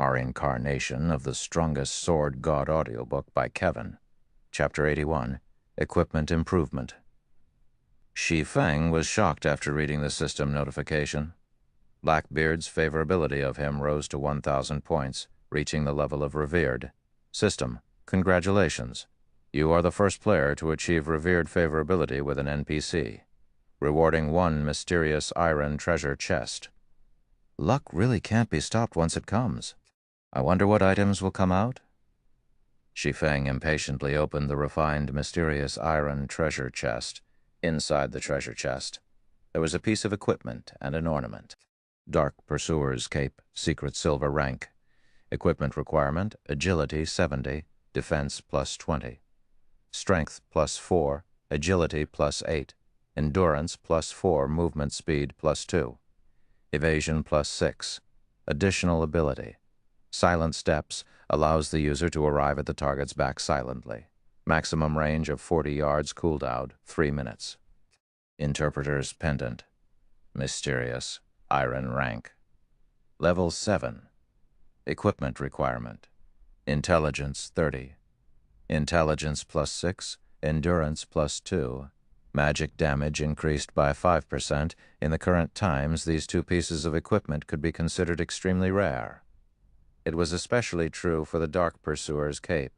Reincarnation of the Strongest Sword God audiobook by Kevin. Chapter 81, Equipment Improvement. Shi Feng was shocked after reading the system notification. Blackbeard's favorability of him rose to 1,000 points, reaching the level of revered. System, congratulations. You are the first player to achieve revered favorability with an NPC, rewarding 1 mysterious iron treasure chest. Luck really can't be stopped once it comes. I wonder what items will come out? Shi Feng impatiently opened the refined, mysterious iron treasure chest. Inside the treasure chest, there was a piece of equipment and an ornament. Dark Pursuer's Cape, secret silver rank. Equipment requirement, agility 70, defense plus 20. Strength plus 4, agility plus 8, endurance plus 4, movement speed plus 2. Evasion plus 6. Additional ability. Silent Steps allows the user to arrive at the target's back silently. Maximum range of 40 yards, cooldown 3 minutes. Interpreter's Pendant. Mysterious, iron rank. Level 7. Equipment requirement. Intelligence 30. Intelligence plus 6, endurance plus 2. Magic damage increased by 5%. In the current times, these 2 pieces of equipment could be considered extremely rare. It was especially true for the Dark Pursuer's Cape.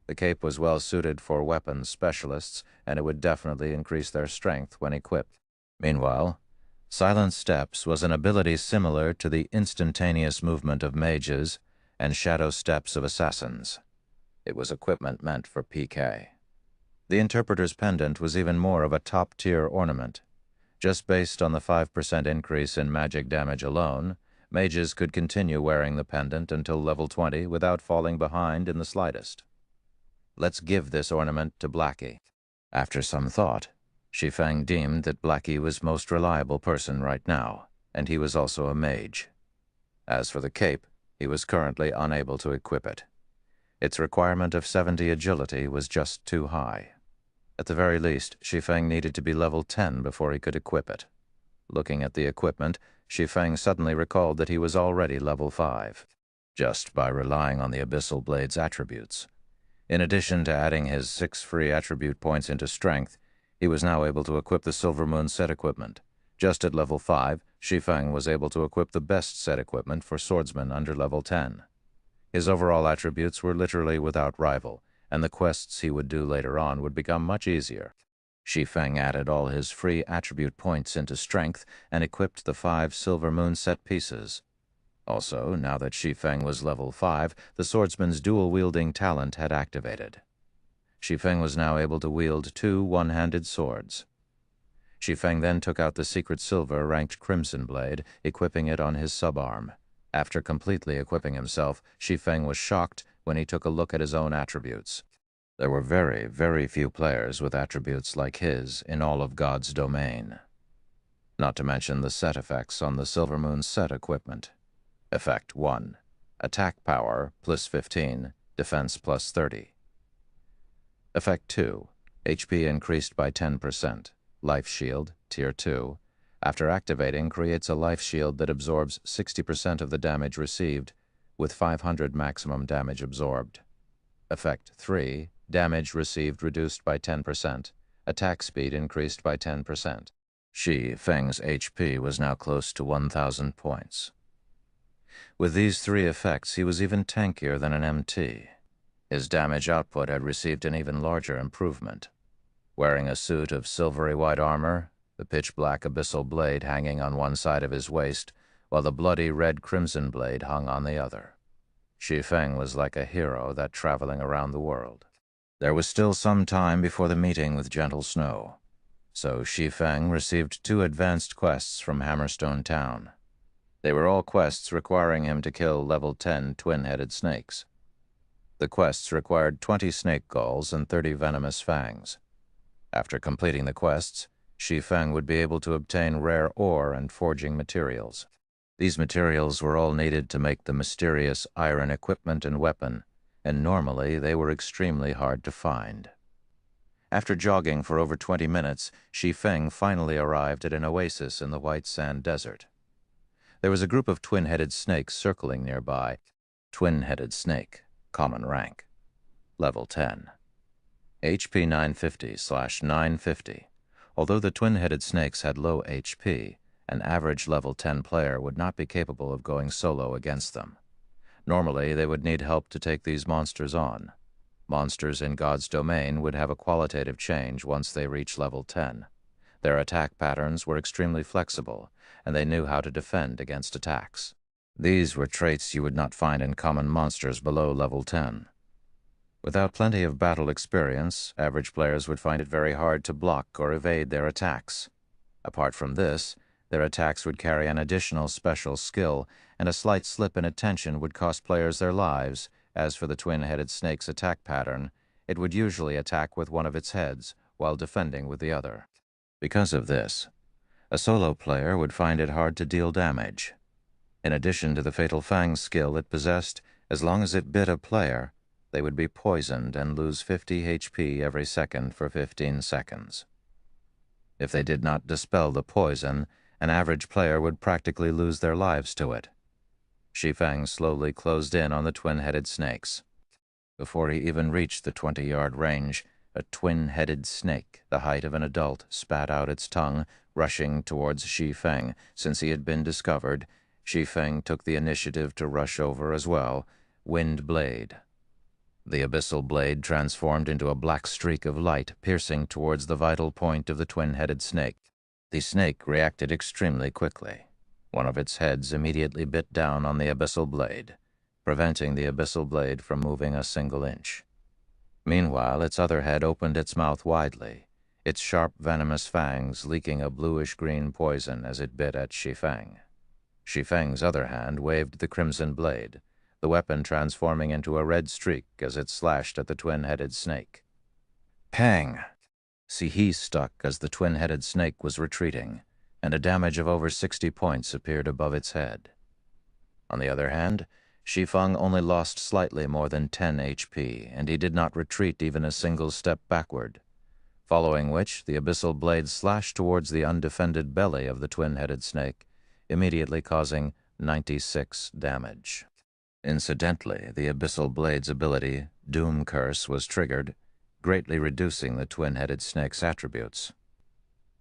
The cape was well suited for weapons specialists, and it would definitely increase their strength when equipped. Meanwhile, Silent Steps was an ability similar to the instantaneous movement of mages and shadow steps of assassins. It was equipment meant for PK. The Interpreter's Pendant was even more of a top-tier ornament. Just based on the 5% increase in magic damage alone, mages could continue wearing the pendant until level 20 without falling behind in the slightest. Let's give this ornament to Blackie. After some thought, Shi Feng deemed that Blackie was most reliable person right now, and he was also a mage. As for the cape, he was currently unable to equip it. Its requirement of 70 agility was just too high. At the very least, Shi Feng needed to be level 10 before he could equip it. Looking at the equipment, Shi Feng suddenly recalled that he was already level 5, just by relying on the Abyssal Blade's attributes. In addition to adding his 6 free attribute points into strength, he was now able to equip the Silver Moon set equipment. Just at level 5, Shi Feng was able to equip the best set equipment for swordsmen under level 10. His overall attributes were literally without rival, and the quests he would do later on would become much easier. Shi Feng added all his free attribute points into strength and equipped the 5 Silver Moon set pieces. Also, now that Shi Feng was level 5, the swordsman's dual-wielding talent had activated. Shi Feng was now able to wield 2 one-handed swords. Shi Feng then took out the secret silver ranked Crimson Blade, equipping it on his subarm. After completely equipping himself, Shi Feng was shocked when he took a look at his own attributes. There were very, very few players with attributes like his in all of God's domain. Not to mention the set effects on the Silver Moon set equipment. Effect 1. Attack power plus 15, defense plus 30. Effect 2. HP increased by 10%. Life shield, tier 2. After activating, creates a life shield that absorbs 60% of the damage received, with 500 maximum damage absorbed. Effect 3. Damage received reduced by 10%. Attack speed increased by 10%. Shi Feng's HP was now close to 1,000 points. With these 3 effects, he was even tankier than an MT. His damage output had received an even larger improvement. Wearing a suit of silvery white armor, the pitch-black abyssal blade hanging on one side of his waist, while the bloody red crimson blade hung on the other. Shi Feng was like a hero that traveling around the world. There was still some time before the meeting with Gentle Snow, so Shi Feng received 2 advanced quests from Hammerstone Town. They were all quests requiring him to kill level 10 twin-headed snakes. The quests required 20 snake galls and 30 venomous fangs. After completing the quests, Shi Feng would be able to obtain rare ore and forging materials. These materials were all needed to make the mysterious iron equipment and weapon, and normally they were extremely hard to find. After jogging for over 20 minutes, Shi Feng finally arrived at an oasis in the white sand desert. There was a group of twin-headed snakes circling nearby. Twin-headed snake, common rank. Level 10. HP 950/950. Although the twin-headed snakes had low HP, an average level 10 player would not be capable of going solo against them. Normally, they would need help to take these monsters on. Monsters in God's domain would have a qualitative change once they reach level 10. Their attack patterns were extremely flexible, and they knew how to defend against attacks. These were traits you would not find in common monsters below level 10. Without plenty of battle experience, average players would find it very hard to block or evade their attacks. Apart from this, their attacks would carry an additional special skill, and a slight slip in attention would cost players their lives. As for the twin-headed snake's attack pattern, it would usually attack with one of its heads, while defending with the other. Because of this, a solo player would find it hard to deal damage. In addition to the fatal fang skill it possessed, as long as it bit a player, they would be poisoned and lose 50 HP every second for 15 seconds. If they did not dispel the poison, an average player would practically lose their lives to it. Shi Feng slowly closed in on the twin-headed snakes. Before he even reached the 20-yard range, a twin-headed snake, the height of an adult, spat out its tongue, rushing towards Shi Feng. Since he had been discovered, Shi Feng took the initiative to rush over as well. Wind blade. The abyssal blade transformed into a black streak of light, piercing towards the vital point of the twin-headed snake. The snake reacted extremely quickly. One of its heads immediately bit down on the abyssal blade, preventing the abyssal blade from moving a single inch. Meanwhile, its other head opened its mouth widely, its sharp venomous fangs leaking a bluish-green poison as it bit at Shi Feng. Shi Feng's other hand waved the crimson blade, the weapon transforming into a red streak as it slashed at the twin-headed snake. Pang! He stuck as the twin-headed snake was retreating, and a damage of over 60 points appeared above its head. On the other hand, Shi Feng only lost slightly more than 10 HP, and he did not retreat even a single step backward, following which the abyssal blade slashed towards the undefended belly of the twin-headed snake, immediately causing 96 damage. Incidentally, the abyssal blade's ability, Doom Curse, was triggered, greatly reducing the twin-headed snake's attributes.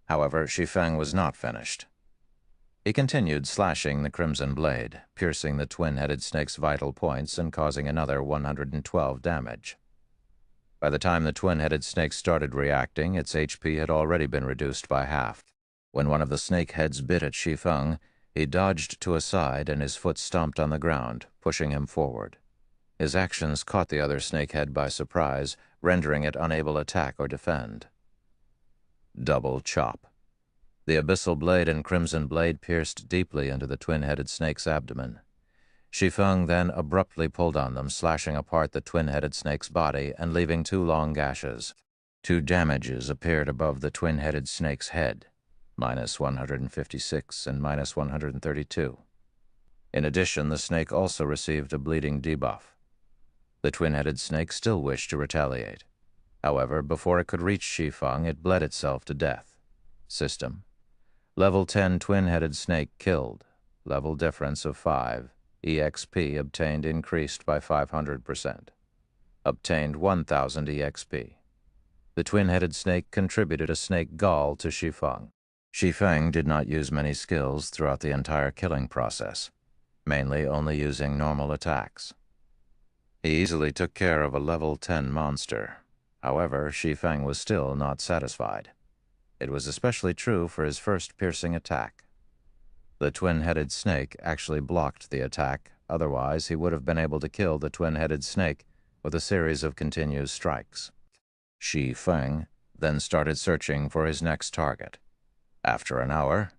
However, Shi Feng was not finished. He continued slashing the crimson blade, piercing the twin-headed snake's vital points and causing another 112 damage. By the time the twin-headed snake started reacting, its HP had already been reduced by half. When one of the snake heads bit at Shi Feng, he dodged to a side and his foot stomped on the ground, pushing him forward. His actions caught the other snakehead by surprise, rendering it unable to attack or defend. Double chop. The abyssal blade and crimson blade pierced deeply into the twin-headed snake's abdomen. Shi Feng then abruptly pulled on them, slashing apart the twin-headed snake's body and leaving 2 long gashes. 2 damages appeared above the twin-headed snake's head, -156 and -132. In addition, the snake also received a bleeding debuff. The twin-headed snake still wished to retaliate. However, before it could reach Shi Feng, it bled itself to death. System: Level 10 twin-headed snake killed. Level difference of 5. EXP obtained increased by 500%. Obtained 1000 EXP. The twin-headed snake contributed a snake gall to Shi Feng. Shi Feng did not use many skills throughout the entire killing process, mainly only using normal attacks. He easily took care of a level 10 monster. However, Shi Feng was still not satisfied. It was especially true for his first piercing attack. The twin-headed snake actually blocked the attack, otherwise he would have been able to kill the twin-headed snake with a series of continuous strikes. Shi Feng then started searching for his next target. After an hour,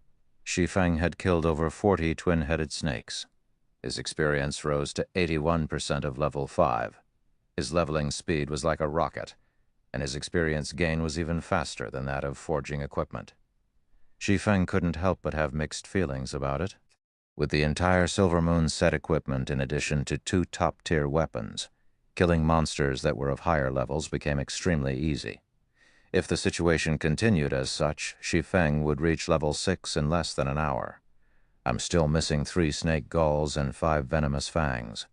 Shi Feng had killed over 40 twin-headed snakes. His experience rose to 81% of level 5. His leveling speed was like a rocket, and his experience gain was even faster than that of forging equipment. Shi Feng couldn't help but have mixed feelings about it. With the entire Silver Moon set equipment in addition to 2 top-tier weapons, killing monsters that were of higher levels became extremely easy. If the situation continued as such, Shi Feng would reach level 6 in less than an hour. I'm still missing 3 snake galls and 5 venomous fangs.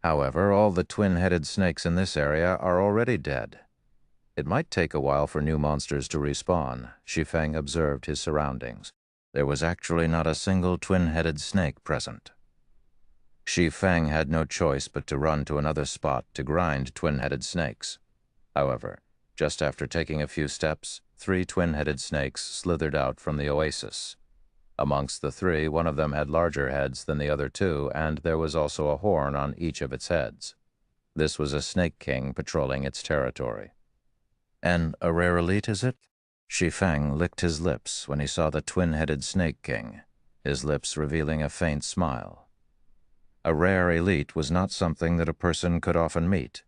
However, all the twin-headed snakes in this area are already dead. It might take a while for new monsters to respawn. Shi Feng observed his surroundings. There was actually not a single twin-headed snake present. Shi Feng had no choice but to run to another spot to grind twin-headed snakes. However, just after taking a few steps, 3 twin-headed snakes slithered out from the oasis. Amongst the 3, one of them had larger heads than the other 2, and there was also a horn on each of its heads. This was a snake king patrolling its territory. "And a rare elite, is it?" Shi Feng licked his lips when he saw the twin-headed snake king, his lips revealing a faint smile. A rare elite was not something that a person could often meet.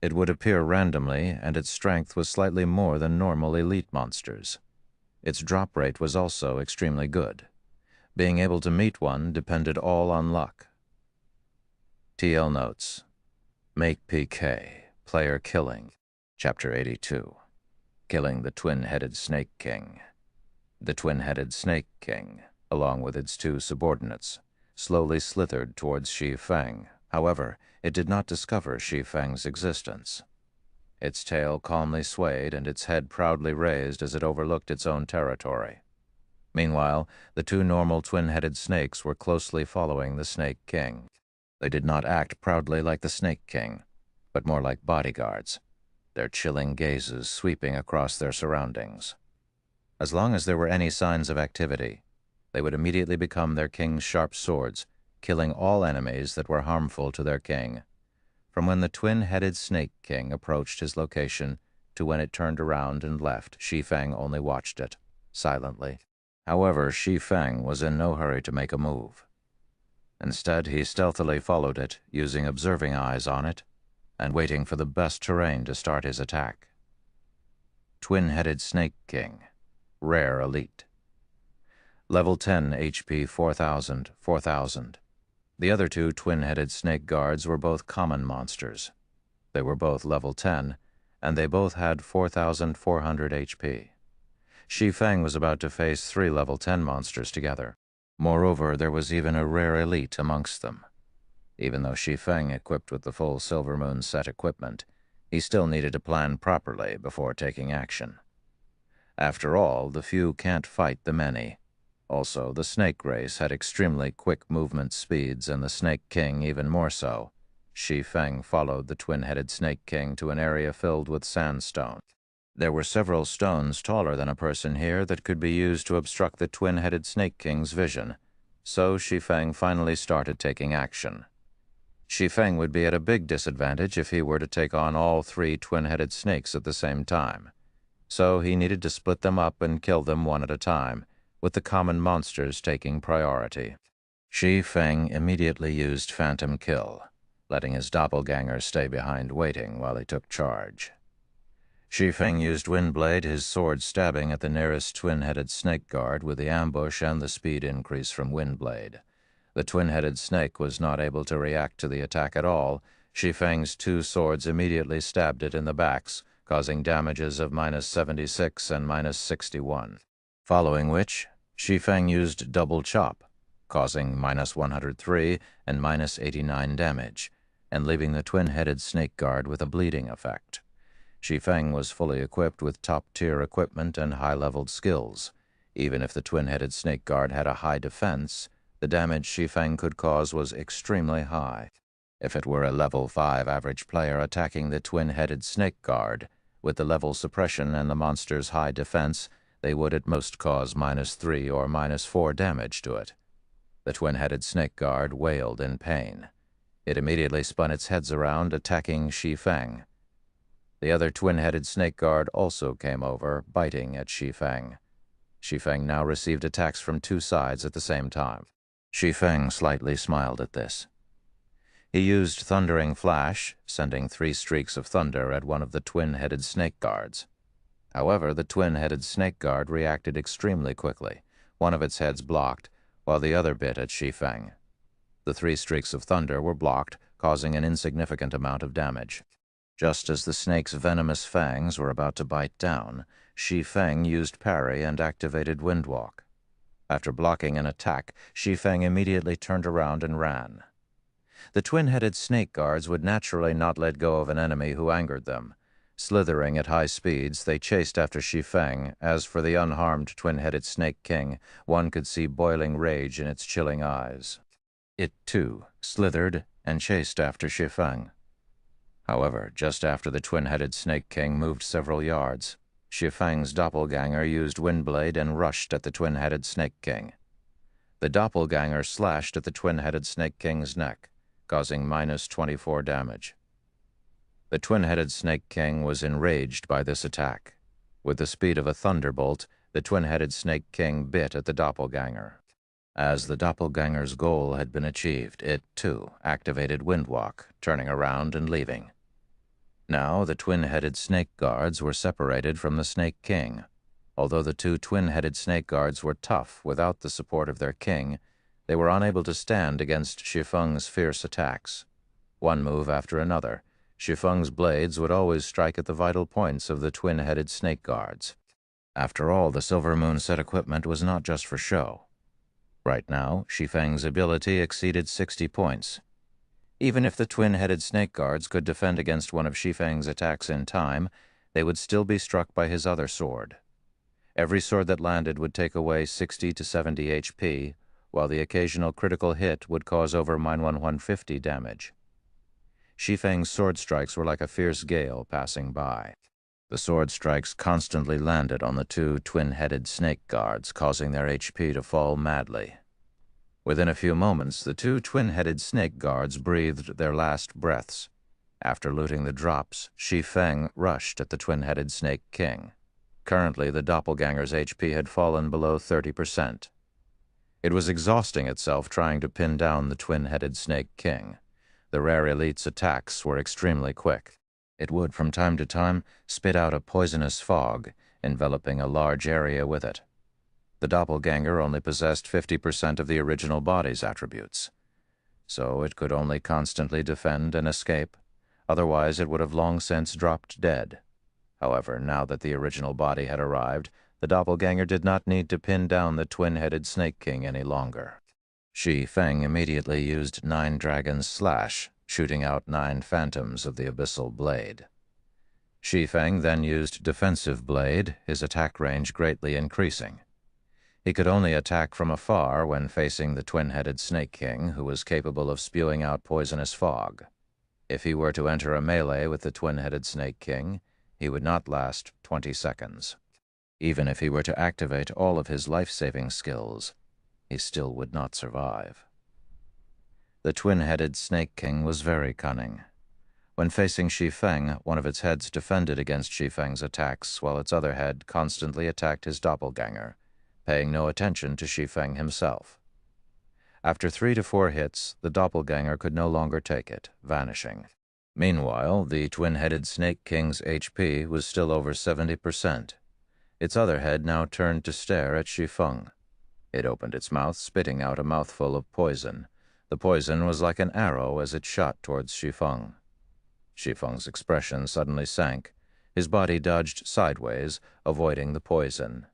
It would appear randomly, and its strength was slightly more than normal elite monsters. Its drop rate was also extremely good. Being able to meet one depended all on luck. TL Notes. Make PK. Player Killing. Chapter 82. Killing the Twin-Headed Snake King. The Twin-Headed Snake King, along with its 2 subordinates, slowly slithered towards Shi Feng. However, it did not discover Shi Feng's existence. Its tail calmly swayed and its head proudly raised as it overlooked its own territory. Meanwhile, the 2 normal twin-headed snakes were closely following the Snake King. They did not act proudly like the Snake King, but more like bodyguards, their chilling gazes sweeping across their surroundings. As long as there were any signs of activity, they would immediately become their king's sharp swords, killing all enemies that were harmful to their king. From when the twin-headed Snake King approached his location to when it turned around and left, Shi Feng only watched it, silently. However, Shi Feng was in no hurry to make a move. Instead, he stealthily followed it, using observing eyes on it, and waiting for the best terrain to start his attack. Twin-headed Snake King. Rare Elite. Level 10 HP 4000, 4000. The other 2 twin-headed snake guards were both common monsters. They were both level 10, and they both had 4,400 HP. Shi Feng was about to face 3 level 10 monsters together. Moreover, there was even a rare elite amongst them. Even though Shi Feng equipped with the full Silver Moon set equipment, he still needed to plan properly before taking action. After all, the few can't fight the many. Also, the snake race had extremely quick movement speeds, and the Snake King even more so. Shi Feng followed the twin-headed Snake King to an area filled with sandstone. There were several stones taller than a person here that could be used to obstruct the twin-headed Snake King's vision, so Shi Feng finally started taking action. Shi Feng would be at a big disadvantage if he were to take on all 3 twin-headed snakes at the same time, so he needed to split them up and kill them one at a time, with the common monsters taking priority. Shi Feng immediately used Phantom Kill, letting his doppelganger stay behind waiting while he took charge. Shi Feng used Windblade, his sword stabbing at the nearest twin-headed snake guard with the ambush and the speed increase from Windblade. The twin-headed snake was not able to react to the attack at all. Shi Feng's 2 swords immediately stabbed it in the backs, causing damages of -76 and -61. Following which, Shi Feng used Double Chop, causing -103 and -89 damage, and leaving the twin-headed snake guard with a bleeding effect. Shi Feng was fully equipped with top-tier equipment and high-leveled skills. Even if the twin-headed snake guard had a high defense, the damage Shi Feng could cause was extremely high. If it were a level 5 average player attacking the twin-headed snake guard, with the level suppression and the monster's high defense, they would at most cause -3 or -4 damage to it. The twin-headed snake guard wailed in pain. It immediately spun its heads around, attacking Shi Feng. The other twin-headed snake guard also came over, biting at Shi Feng. Shi Feng now received attacks from 2 sides at the same time. Shi Feng slightly smiled at this. He used Thundering Flash, sending 3 streaks of thunder at one of the twin-headed snake guards. However, the twin-headed snake guard reacted extremely quickly. One of its heads blocked, while the other bit at Shi Feng. The 3 streaks of thunder were blocked, causing an insignificant amount of damage. Just as the snake's venomous fangs were about to bite down, Shi Feng used parry and activated Windwalk. After blocking an attack, Shi Feng immediately turned around and ran. The twin-headed snake guards would naturally not let go of an enemy who angered them. Slithering at high speeds, they chased after Shi Feng. As for the unharmed twin-headed Snake King, one could see boiling rage in its chilling eyes. It, too, slithered and chased after Shi Feng. However, just after the twin-headed Snake King moved several yards, Shi Feng's doppelganger used Windblade and rushed at the twin-headed Snake King. The doppelganger slashed at the twin-headed Snake King's neck, causing -24 damage. The twin-headed Snake King was enraged by this attack. With the speed of a thunderbolt, the twin-headed Snake King bit at the doppelganger. As the doppelganger's goal had been achieved, it, too, activated Windwalk, turning around and leaving. Now the twin-headed snake guards were separated from the Snake King. Although the two twin-headed snake guards were tough without the support of their king, they were unable to stand against Shi Feng's fierce attacks. One move after another, Shi Feng's blades would always strike at the vital points of the twin-headed snake guards. After all, the Silver Moon set equipment was not just for show. Right now, Shi Feng's ability exceeded 60 points. Even if the twin-headed snake guards could defend against one of Shi Feng's attacks in time, they would still be struck by his other sword. Every sword that landed would take away 60 to 70 HP, while the occasional critical hit would cause over -150 damage. Shi Feng's sword strikes were like a fierce gale passing by. The sword strikes constantly landed on the two twin-headed snake guards, causing their HP to fall madly. Within a few moments, the two twin-headed snake guards breathed their last breaths. After looting the drops, Shi Feng rushed at the twin-headed Snake King. Currently, the doppelganger's HP had fallen below 30%. It was exhausting itself trying to pin down the twin-headed Snake King. The rare elite's attacks were extremely quick. It would, from time to time, spit out a poisonous fog, enveloping a large area with it. The doppelganger only possessed 50% of the original body's attributes, so it could only constantly defend and escape. Otherwise, it would have long since dropped dead. However, now that the original body had arrived, the doppelganger did not need to pin down the twin-headed Snake King any longer. Shi Feng immediately used 9 Dragon's Slash, shooting out 9 phantoms of the abyssal blade. Shi Feng then used Defensive Blade, his attack range greatly increasing. He could only attack from afar when facing the twin-headed Snake King, who was capable of spewing out poisonous fog. If he were to enter a melee with the twin-headed Snake King, he would not last 20 seconds. Even if he were to activate all of his life-saving skills, he still would not survive. The twin-headed Snake King was very cunning. When facing Shi Feng, one of its heads defended against Shi Feng's attacks, while its other head constantly attacked his doppelganger, paying no attention to Shi Feng himself. After 3 to 4 hits, the doppelganger could no longer take it, vanishing. Meanwhile, the twin-headed Snake King's HP was still over 70%. Its other head now turned to stare at Shi Feng. It opened its mouth, spitting out a mouthful of poison. The poison was like an arrow as it shot towards Shi Feng. Shi Feng's expression suddenly sank. His body dodged sideways, avoiding the poison.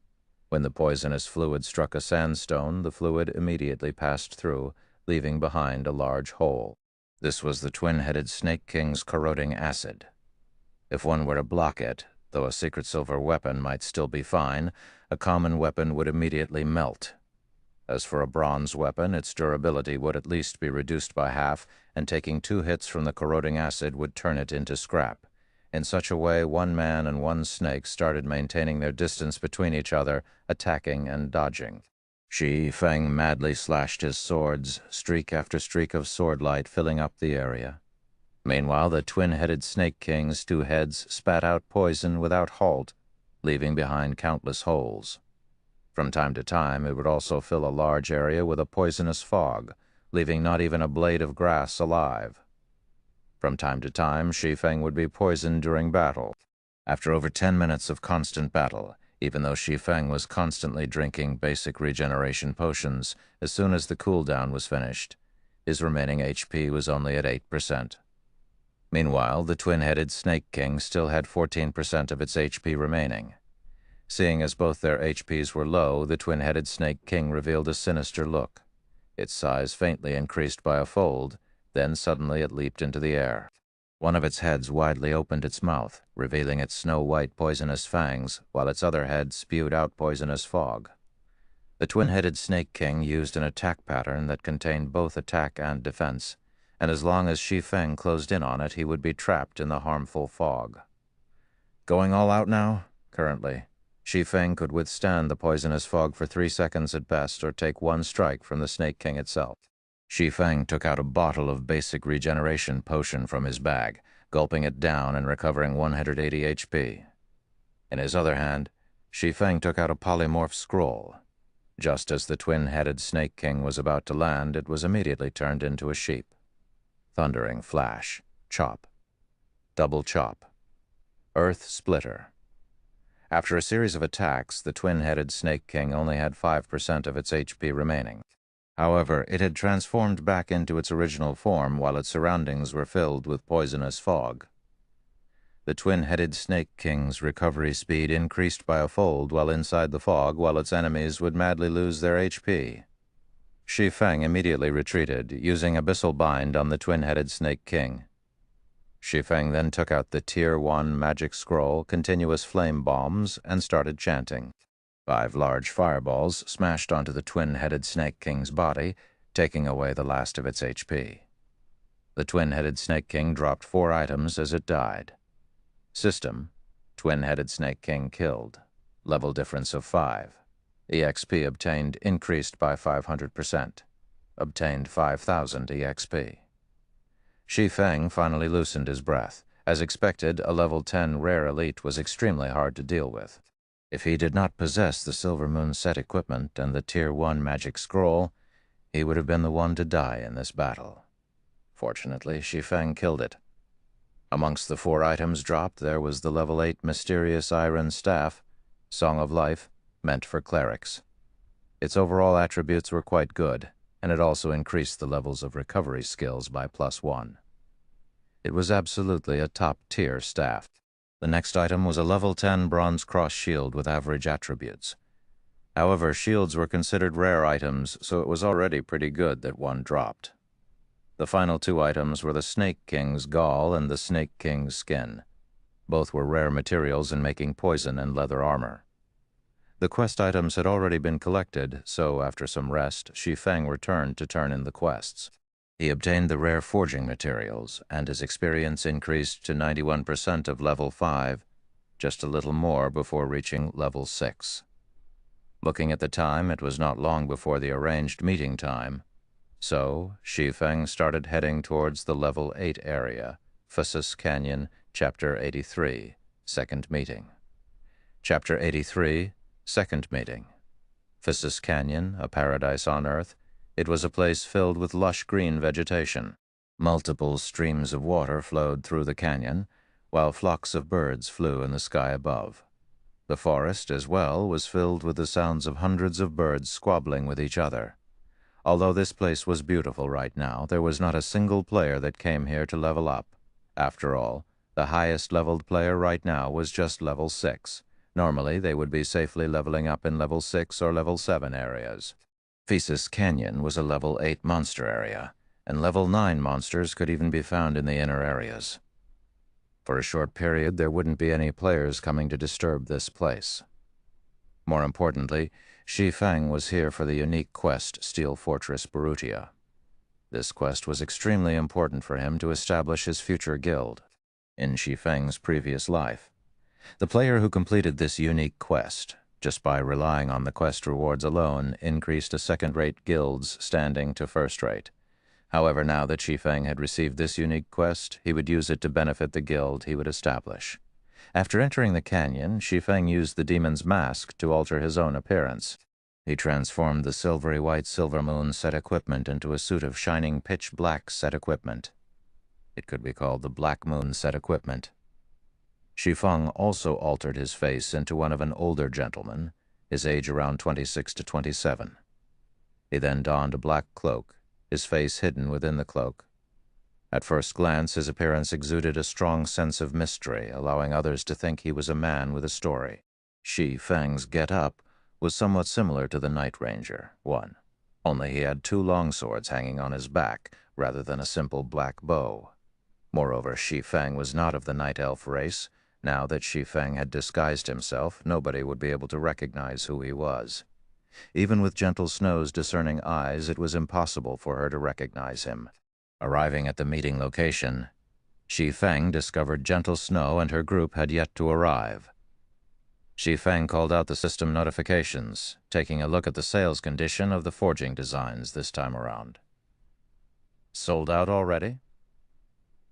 When the poisonous fluid struck a sandstone, the fluid immediately passed through, leaving behind a large hole. This was the twin-headed Snake King's corroding acid. If one were to block it, though a secret silver weapon might still be fine, a common weapon would immediately melt. As for a bronze weapon, its durability would at least be reduced by half, and taking 2 hits from the corroding acid would turn it into scrap. In such a way, one man and one snake started maintaining their distance between each other, attacking and dodging. Shi Feng madly slashed his swords, streak after streak of swordlight filling up the area. Meanwhile, the twin-headed Snake King's 2 heads spat out poison without halt, leaving behind countless holes. From time to time, it would also fill a large area with a poisonous fog, leaving not even a blade of grass alive. From time to time, Shi Feng would be poisoned during battle. After over 10 minutes of constant battle, even though Shi Feng was constantly drinking basic regeneration potions, as soon as the cooldown was finished, his remaining HP was only at 8%. Meanwhile, the twin-headed Snake King still had 14% of its HP remaining. Seeing as both their HPs were low, the twin-headed Snake King revealed a sinister look. Its size faintly increased by a fold, Then suddenly it leaped into the air. One of its heads widely opened its mouth, revealing its snow-white poisonous fangs, while its other head spewed out poisonous fog. The twin-headed Snake King used an attack pattern that contained both attack and defense, and as long as Shi Feng closed in on it, he would be trapped in the harmful fog. Going all out now? Currently, Shi Feng could withstand the poisonous fog for 3 seconds at best, or take one strike from the Snake King itself. Shi Feng took out a bottle of basic regeneration potion from his bag, gulping it down and recovering 180 HP. In his other hand, Shi Feng took out a polymorph scroll. Just as the twin-headed Snake King was about to land, it was immediately turned into a sheep. Thundering flash, chop, double chop, earth splitter. After a series of attacks, the twin-headed Snake King only had 5% of its HP remaining. However, it had transformed back into its original form while its surroundings were filled with poisonous fog. The twin-headed Snake King's recovery speed increased by a fold while inside the fog, while its enemies would madly lose their HP. Shi Feng immediately retreated, using Abyssal Bind on the twin-headed Snake King. Shi Feng then took out the Tier 1 magic scroll, continuous flame bombs, and started chanting. 5 large fireballs smashed onto the twin-headed Snake King's body, taking away the last of its HP. The twin-headed Snake King dropped 4 items as it died. System: twin-headed Snake King killed. Level difference of 5. EXP obtained increased by 500%. Obtained 5,000 EXP. Shi Feng finally loosened his breath. As expected, a level 10 rare elite was extremely hard to deal with. If he did not possess the Silver Moon set equipment and the Tier 1 magic scroll, he would have been the one to die in this battle. Fortunately, Shi Feng killed it. Amongst the 4 items dropped, there was the level 8 mysterious iron staff, Song of Life, meant for clerics. Its overall attributes were quite good, and it also increased the levels of recovery skills by +1. It was absolutely a top-tier staff. The next item was a level 10 bronze cross shield with average attributes. However, shields were considered rare items, so it was already pretty good that one dropped. The final 2 items were the Snake King's gall and the Snake King's skin. Both were rare materials in making poison and leather armor. The quest items had already been collected, so after some rest, Shi Feng returned to turn in the quests. He obtained the rare forging materials, and his experience increased to 91% of level 5, just a little more before reaching level 6. Looking at the time, it was not long before the arranged meeting time, so Shi Feng started heading towards the level 8 area, Phasis Canyon, Chapter 83, Second Meeting. Chapter 83, Second Meeting. Phasis Canyon, a paradise on Earth, it was a place filled with lush green vegetation. Multiple streams of water flowed through the canyon, while flocks of birds flew in the sky above. The forest, as well, was filled with the sounds of hundreds of birds squabbling with each other. Although this place was beautiful right now, there was not a single player that came here to level up. After all, the highest leveled player right now was just level 6. Normally, they would be safely leveling up in level 6 or level 7 areas. Phasis Canyon was a level 8 monster area, and level 9 monsters could even be found in the inner areas. For a short period, there wouldn't be any players coming to disturb this place. More importantly, Shi Feng was here for the unique quest Steel Fortress Barutia. This quest was extremely important for him to establish his future guild in Shi Feng's previous life. The player who completed this unique quest, just by relying on the quest rewards alone, increased a second-rate guild's standing to first-rate. However, now that Shi Feng had received this unique quest, he would use it to benefit the guild he would establish. After entering the canyon, Shi Feng used the demon's mask to alter his own appearance. He transformed the silvery white Silver Moon set equipment into a suit of shining pitch black set equipment. It could be called the Black Moon set equipment. Shi Feng also altered his face into one of an older gentleman, his age around 26 to 27. He then donned a black cloak, his face hidden within the cloak. At first glance, his appearance exuded a strong sense of mystery, allowing others to think he was a man with a story. Shi Feng's get-up was somewhat similar to the Night Ranger, 1. Only he had 2 longswords hanging on his back, rather than a simple black bow. Moreover, Shi Feng was not of the Night Elf race. Now that Shi Feng had disguised himself, nobody would be able to recognize who he was. Even with Gentle Snow's discerning eyes, it was impossible for her to recognize him. Arriving at the meeting location, Shi Feng discovered Gentle Snow and her group had yet to arrive. Shi Feng called out the system notifications, taking a look at the sales condition of the forging designs this time around. Sold out already?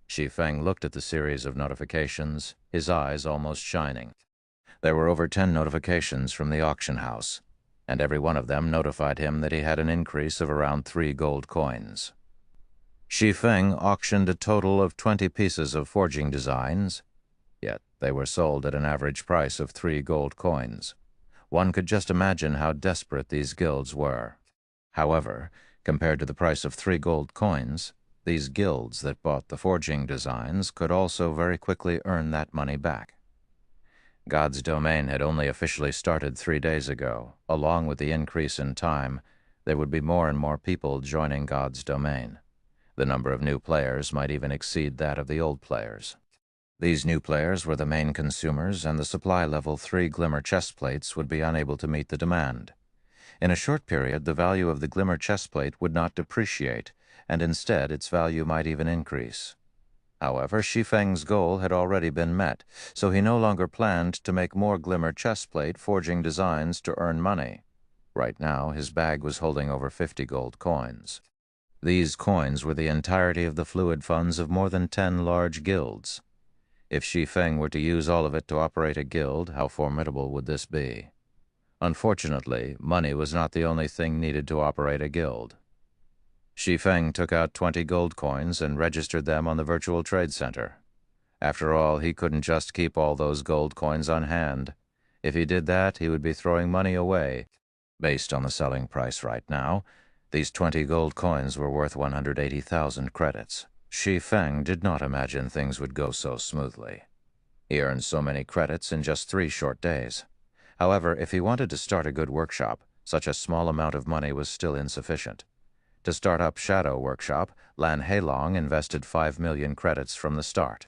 Shi Feng looked at the series of notifications, his eyes almost shining. There were over 10 notifications from the auction house, and every one of them notified him that he had an increase of around 3 gold coins. Shi Feng auctioned a total of 20 pieces of forging designs, yet they were sold at an average price of 3 gold coins. One could just imagine how desperate these guilds were. However, compared to the price of 3 gold coins, these guilds that bought the forging designs could also very quickly earn that money back. God's domain had only officially started 3 days ago. Along with the increase in time, there would be more and more people joining God's domain. The number of new players might even exceed that of the old players. These new players were the main consumers, and the supply level 3 Glimmer chestplates would be unable to meet the demand. In a short period, the value of the Glimmer chestplate would not depreciate, and instead its value might even increase. However, Shi Feng's goal had already been met, so he no longer planned to make more Glimmer chestplate forging designs to earn money. Right now, his bag was holding over 50 gold coins. These coins were the entirety of the fluid funds of more than 10 large guilds. If Shi Feng were to use all of it to operate a guild, how formidable would this be? Unfortunately, money was not the only thing needed to operate a guild. Shi Feng took out 20 gold coins and registered them on the virtual trade center. After all, he couldn't just keep all those gold coins on hand. If he did that, he would be throwing money away. Based on the selling price right now, these 20 gold coins were worth 180,000 credits. Shi Feng did not imagine things would go so smoothly. He earned so many credits in just 3 short days. However, if he wanted to start a good workshop, such a small amount of money was still insufficient. To start up Shadow Workshop, Lan Heilong invested 5 million credits from the start.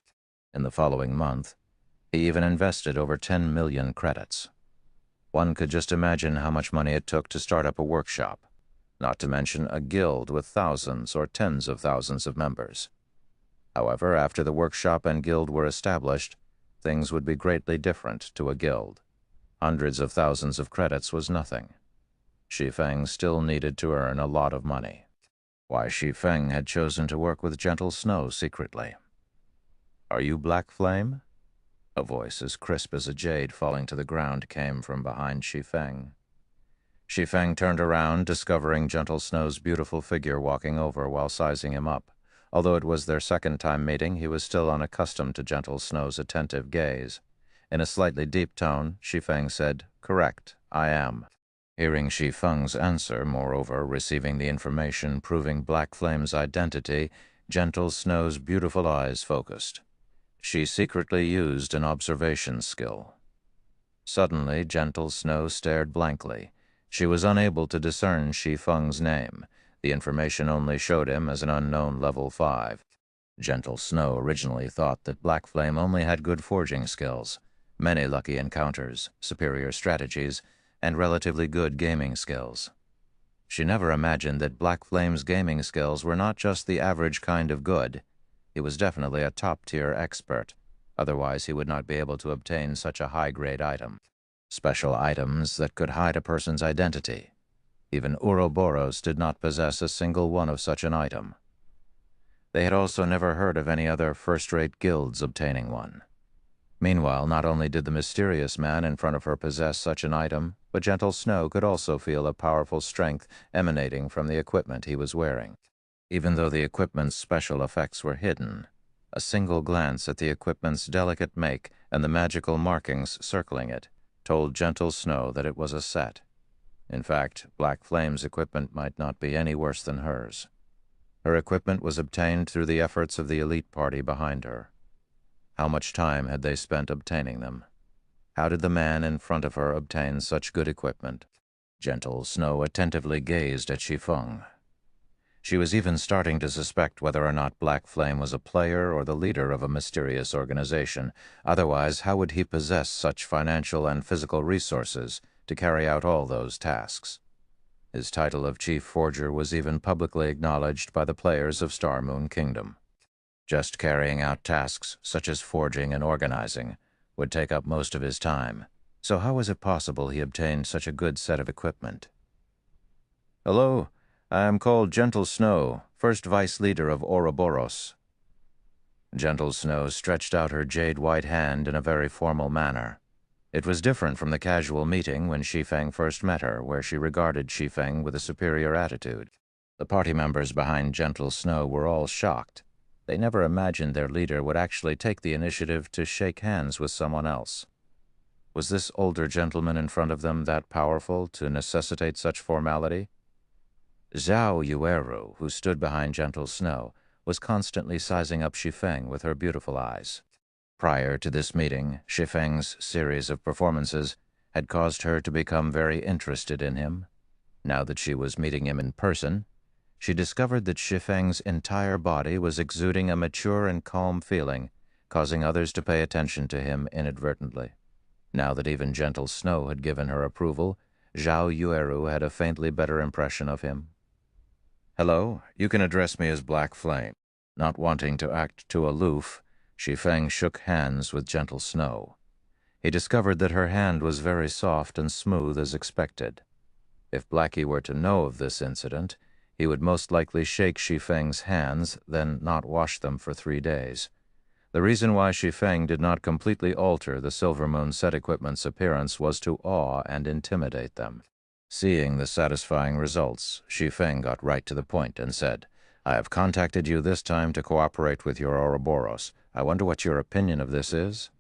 In the following month, he even invested over 10 million credits. One could just imagine how much money it took to start up a workshop, not to mention a guild with thousands or tens of thousands of members. However, after the workshop and guild were established, things would be greatly different to a guild. Hundreds of thousands of credits was nothing. Shi Feng still needed to earn a lot of money. Why Shi Feng had chosen to work with Gentle Snow secretly. "Are you Black Flame?" A voice as crisp as a jade falling to the ground came from behind Shi Feng. Shi Feng turned around, discovering Gentle Snow's beautiful figure walking over while sizing him up. Although it was their second time meeting, he was still unaccustomed to Gentle Snow's attentive gaze. In a slightly deep tone, Shi Feng said, "Correct, I am." Hearing Shi Feng's answer, moreover, receiving the information proving Black Flame's identity, Gentle Snow's beautiful eyes focused. She secretly used an observation skill. Suddenly, Gentle Snow stared blankly. She was unable to discern Shi Feng's name. The information only showed him as an unknown level 5. Gentle Snow originally thought that Black Flame only had good forging skills, many lucky encounters, superior strategies, and relatively good gaming skills. She never imagined that Black Flame's gaming skills were not just the average kind of good. He was definitely a top-tier expert. Otherwise, he would not be able to obtain such a high-grade item. Special items that could hide a person's identity. Even Ouroboros did not possess a single one of such an item. They had also never heard of any other first-rate guilds obtaining one. Meanwhile, not only did the mysterious man in front of her possess such an item, but Gentle Snow could also feel a powerful strength emanating from the equipment he was wearing. Even though the equipment's special effects were hidden, a single glance at the equipment's delicate make and the magical markings circling it told Gentle Snow that it was a set. In fact, Black Flame's equipment might not be any worse than hers. Her equipment was obtained through the efforts of the elite party behind her. How much time had they spent obtaining them? How did the man in front of her obtain such good equipment? Gentle Snow attentively gazed at Shi Feng. She was even starting to suspect whether or not Black Flame was a player or the leader of a mysterious organization. Otherwise, how would he possess such financial and physical resources to carry out all those tasks? His title of Chief Forger was even publicly acknowledged by the players of Star Moon Kingdom. Just carrying out tasks such as forging and organizing would take up most of his time, so how was it possible he obtained such a good set of equipment? "Hello, I am called Gentle Snow, first vice leader of Ouroboros." Gentle Snow stretched out her jade-white hand in a very formal manner. It was different from the casual meeting when Shi Feng first met her, where she regarded Shi Feng with a superior attitude. The party members behind Gentle Snow were all shocked. They never imagined their leader would actually take the initiative to shake hands with someone else. Was this older gentleman in front of them that powerful to necessitate such formality? Zhao Yueru, who stood behind Gentle Snow, was constantly sizing up Shi Feng with her beautiful eyes. Prior to this meeting, Shi Feng's series of performances had caused her to become very interested in him. Now that she was meeting him in person, she discovered that Shi Feng's entire body was exuding a mature and calm feeling, causing others to pay attention to him inadvertently. Now that even Gentle Snow had given her approval, Zhao Yueru had a faintly better impression of him. "Hello, you can address me as Black Flame." Not wanting to act too aloof, Shi Feng shook hands with Gentle Snow. He discovered that her hand was very soft and smooth as expected. If Blackie were to know of this incident, he would most likely shake Shi Feng's hands, then not wash them for 3 days. The reason why Shi Feng did not completely alter the Silver Moon set equipment's appearance was to awe and intimidate them. Seeing the satisfying results, Shi Feng got right to the point and said, "I have contacted you this time to cooperate with your Ouroboros. I wonder what your opinion of this is?"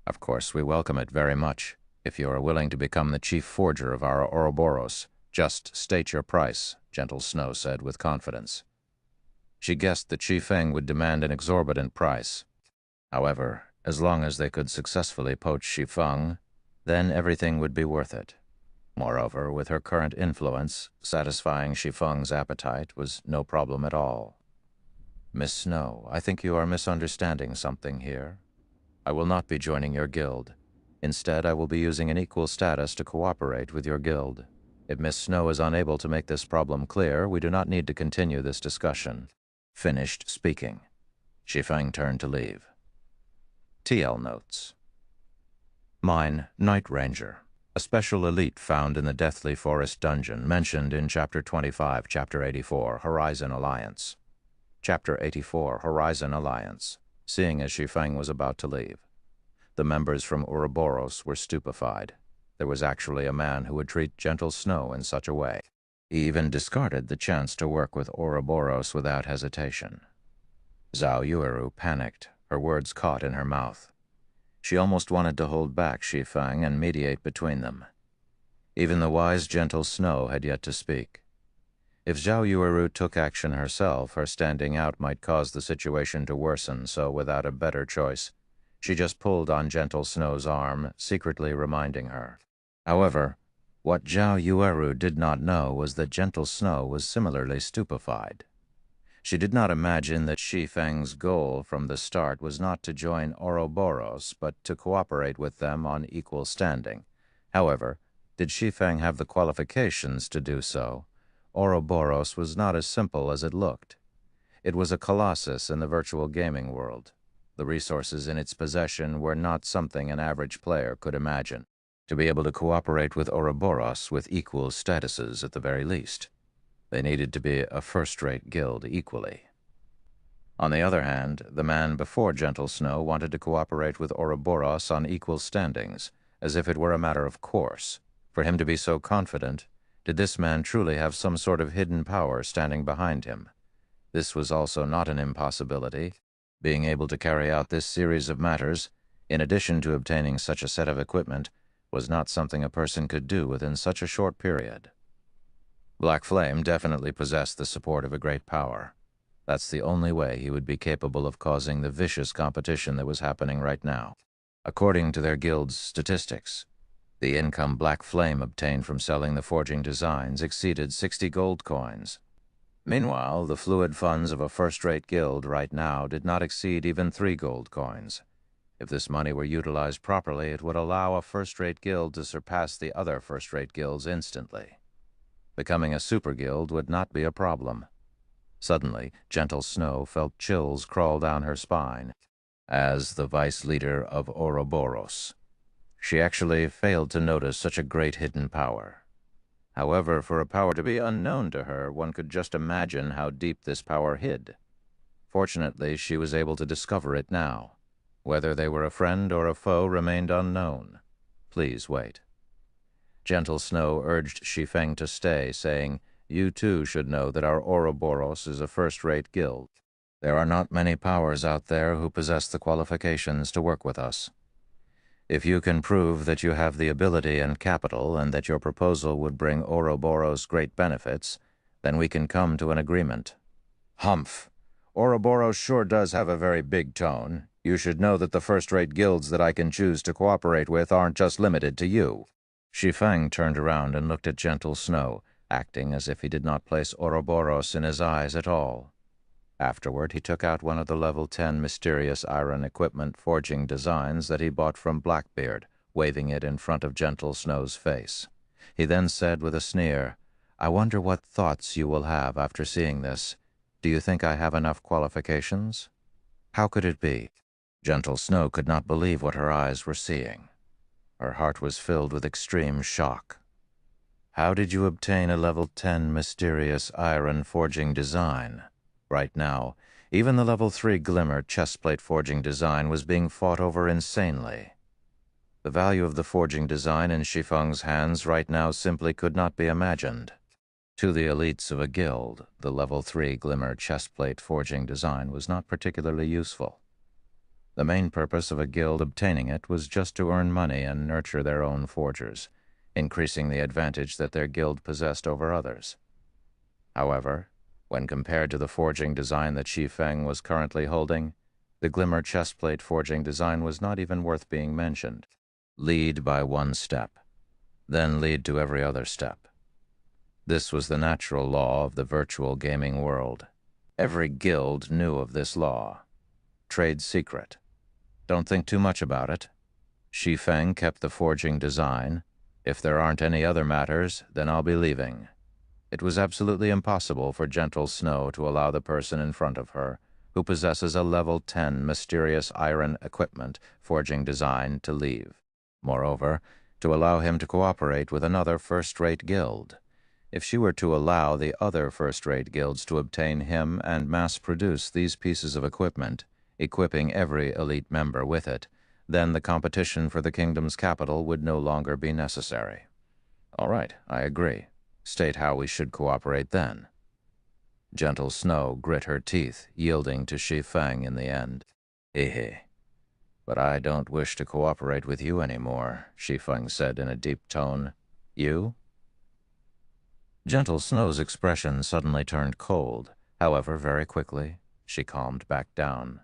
"Of course, we welcome it very much. If you are willing to become the chief forger of our Ouroboros, just state your price," Gentle Snow said with confidence. She guessed that Shi Feng would demand an exorbitant price. However, as long as they could successfully poach Shi Feng, then everything would be worth it. Moreover, with her current influence, satisfying Shi Feng's appetite was no problem at all. "Miss Snow, I think you are misunderstanding something here. I will not be joining your guild. Instead, I will be using an equal status to cooperate with your guild. If Miss Snow is unable to make this problem clear, we do not need to continue this discussion." Finished speaking. Shi Feng turned to leave. TL Notes. Mine, Night Ranger, a special elite found in the Deathly Forest dungeon mentioned in Chapter 25, Chapter 84, Horizon Alliance. Chapter 84, Horizon Alliance, seeing as Shi Feng was about to leave. The members from Ouroboros were stupefied. There was actually a man who would treat Gentle Snow in such a way. He even discarded the chance to work with Ouroboros without hesitation. Zhao Yueru panicked, her words caught in her mouth. She almost wanted to hold back Shi Feng and mediate between them. Even the wise Gentle Snow had yet to speak. If Zhao Yueru took action herself, her standing out might cause the situation to worsen, so without a better choice, she just pulled on Gentle Snow's arm, secretly reminding her. However, what Zhao Yueru did not know was that Gentle Snow was similarly stupefied. She did not imagine that Shi Feng's goal from the start was not to join Ouroboros, but to cooperate with them on equal standing. However, did Shi Feng have the qualifications to do so? Ouroboros was not as simple as it looked. It was a colossus in the virtual gaming world. The resources in its possession were not something an average player could imagine. To be able to cooperate with Ouroboros with equal statuses at the very least, they needed to be a first-rate guild equally. On the other hand, the man before Gentle Snow wanted to cooperate with Ouroboros on equal standings, as if it were a matter of course. For him to be so confident, did this man truly have some sort of hidden power standing behind him? This was also not an impossibility. Being able to carry out this series of matters, in addition to obtaining such a set of equipment, was not something a person could do within such a short period. Black Flame definitely possessed the support of a great power. That's the only way he would be capable of causing the vicious competition that was happening right now. According to their guild's statistics, The income black flame obtained from selling the forging designs exceeded 60 gold coins. Meanwhile, the fluid funds of a first-rate guild right now did not exceed even 3 gold coins. If this money were utilized properly, it would allow a first-rate guild to surpass the other first-rate guilds instantly. Becoming a super guild would not be a problem. Suddenly, Gentle Snow felt chills crawl down her spine. As the vice leader of Ouroboros, she actually failed to notice such a great hidden power. However, for a power to be unknown to her, one could just imagine how deep this power hid. Fortunately, she was able to discover it now. Whether they were a friend or a foe remained unknown. Please wait. Gentle Snow urged Shi Feng to stay, saying, "You too should know that our Ouroboros is a first-rate guild. There are not many powers out there who possess the qualifications to work with us. If you can prove that you have the ability and capital and that your proposal would bring Ouroboros great benefits, then we can come to an agreement." "Humph! Ouroboros sure does have a very big tone. You should know that the first-rate guilds that I can choose to cooperate with aren't just limited to you." Shi Feng turned around and looked at Gentle Snow, acting as if he did not place Ouroboros in his eyes at all. Afterward, he took out one of the level 10 mysterious iron equipment forging designs that he bought from Blackbeard, waving it in front of Gentle Snow's face. He then said with a sneer, "I wonder what thoughts you will have after seeing this. Do you think I have enough qualifications?" How could it be? Gentle Snow could not believe what her eyes were seeing. Her heart was filled with extreme shock. "How did you obtain a level 10 mysterious iron forging design?" Right now, even the level 3 Glimmer chestplate forging design was being fought over insanely. The value of the forging design in Shi Feng's hands right now simply could not be imagined. To the elites of a guild, the level 3 Glimmer chestplate forging design was not particularly useful. The main purpose of a guild obtaining it was just to earn money and nurture their own forgers, increasing the advantage that their guild possessed over others. However, when compared to the forging design that Shi Feng was currently holding, the Glimmer chestplate forging design was not even worth being mentioned. Lead by one step, then lead to every other step. This was the natural law of the virtual gaming world. Every guild knew of this law. Trade secret. Don't think too much about it. Shi Feng kept the forging design. If there aren't any other matters, then I'll be leaving. It was absolutely impossible for Gentle Snow to allow the person in front of her, who possesses a level 10 mysterious iron equipment forging design, to leave. Moreover, to allow him to cooperate with another first-rate guild. If she were to allow the other first-rate guilds to obtain him and mass-produce these pieces of equipment, equipping every elite member with it, then the competition for the kingdom's capital would no longer be necessary. All right, I agree. State how we should cooperate then. Gentle Snow grit her teeth, yielding to Shi Feng in the end. Hehe. But I don't wish to cooperate with you anymore, Shi Feng said in a deep tone. You? Gentle Snow's expression suddenly turned cold. However, very quickly, she calmed back down.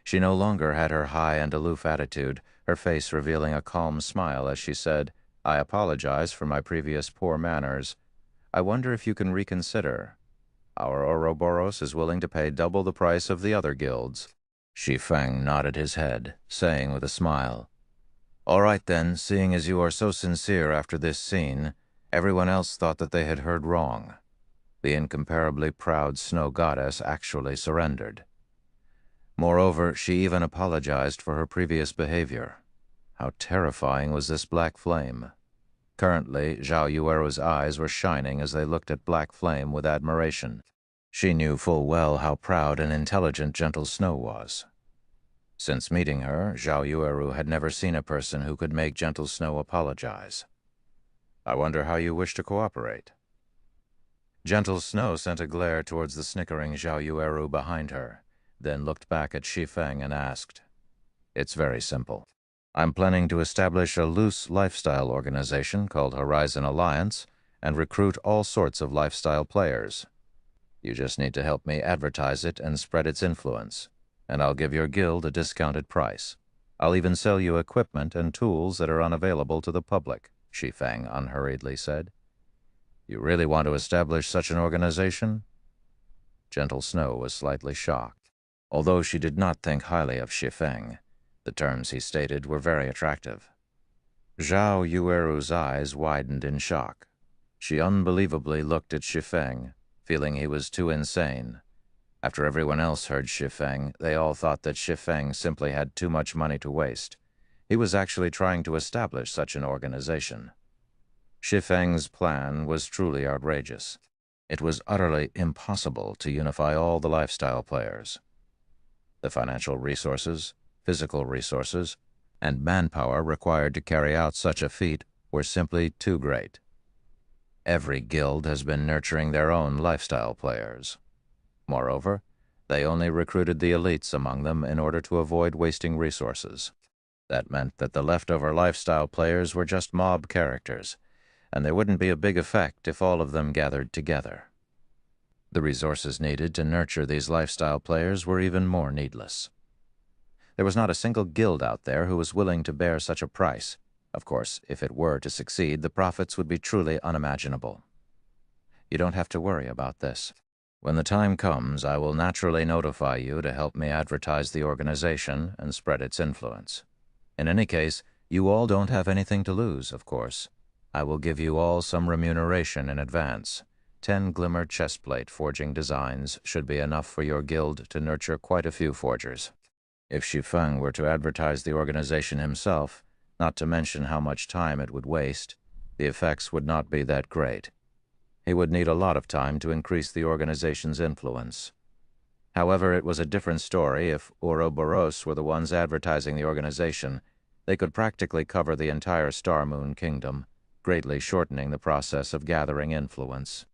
She no longer had her high and aloof attitude, her face revealing a calm smile as she said, "I apologize for my previous poor manners. I wonder if you can reconsider. Our Ouroboros is willing to pay double the price of the other guilds." Shi Feng nodded his head, saying with a smile, "All right then, seeing as you are so sincere after this scene, everyone else thought that they had heard wrong." The incomparably proud snow goddess actually surrendered. Moreover, she even apologized for her previous behavior. How terrifying was this black flame! Currently, Zhao Yueru's eyes were shining as they looked at Black Flame with admiration. She knew full well how proud and intelligent Gentle Snow was. Since meeting her, Zhao Yueru had never seen a person who could make Gentle Snow apologize. "I wonder how you wish to cooperate." Gentle Snow sent a glare towards the snickering Zhao Yueru behind her, then looked back at Shi Feng and asked, "It's very simple. I'm planning to establish a loose lifestyle organization called Horizon Alliance and recruit all sorts of lifestyle players. You just need to help me advertise it and spread its influence, and I'll give your guild a discounted price. I'll even sell you equipment and tools that are unavailable to the public, Shi Feng unhurriedly said. You really want to establish such an organization? Gentle Snow was slightly shocked. Although she did not think highly of Shi Feng, the terms he stated were very attractive. Zhao Yueru's eyes widened in shock. She unbelievably looked at Shi Feng, feeling he was too insane. After everyone else heard Shi Feng, they all thought that Shi Feng simply had too much money to waste. He was actually trying to establish such an organization. Shi Feng's plan was truly outrageous. It was utterly impossible to unify all the lifestyle players. The financial resources, physical resources, and manpower required to carry out such a feat were simply too great. Every guild has been nurturing their own lifestyle players. Moreover, they only recruited the elites among them in order to avoid wasting resources. That meant that the leftover lifestyle players were just mob characters, and there wouldn't be a big effect if all of them gathered together. The resources needed to nurture these lifestyle players were even more needless. There was not a single guild out there who was willing to bear such a price. Of course, if it were to succeed, the profits would be truly unimaginable. You don't have to worry about this. When the time comes, I will naturally notify you to help me advertise the organization and spread its influence. In any case, you all don't have anything to lose, of course. I will give you all some remuneration in advance. 10 glimmer chestplate forging designs should be enough for your guild to nurture quite a few forgers. If Shi Feng were to advertise the organization himself, not to mention how much time it would waste, the effects would not be that great. He would need a lot of time to increase the organization's influence. However, it was a different story if Ouroboros were the ones advertising the organization. They could practically cover the entire Star Moon Kingdom, greatly shortening the process of gathering influence.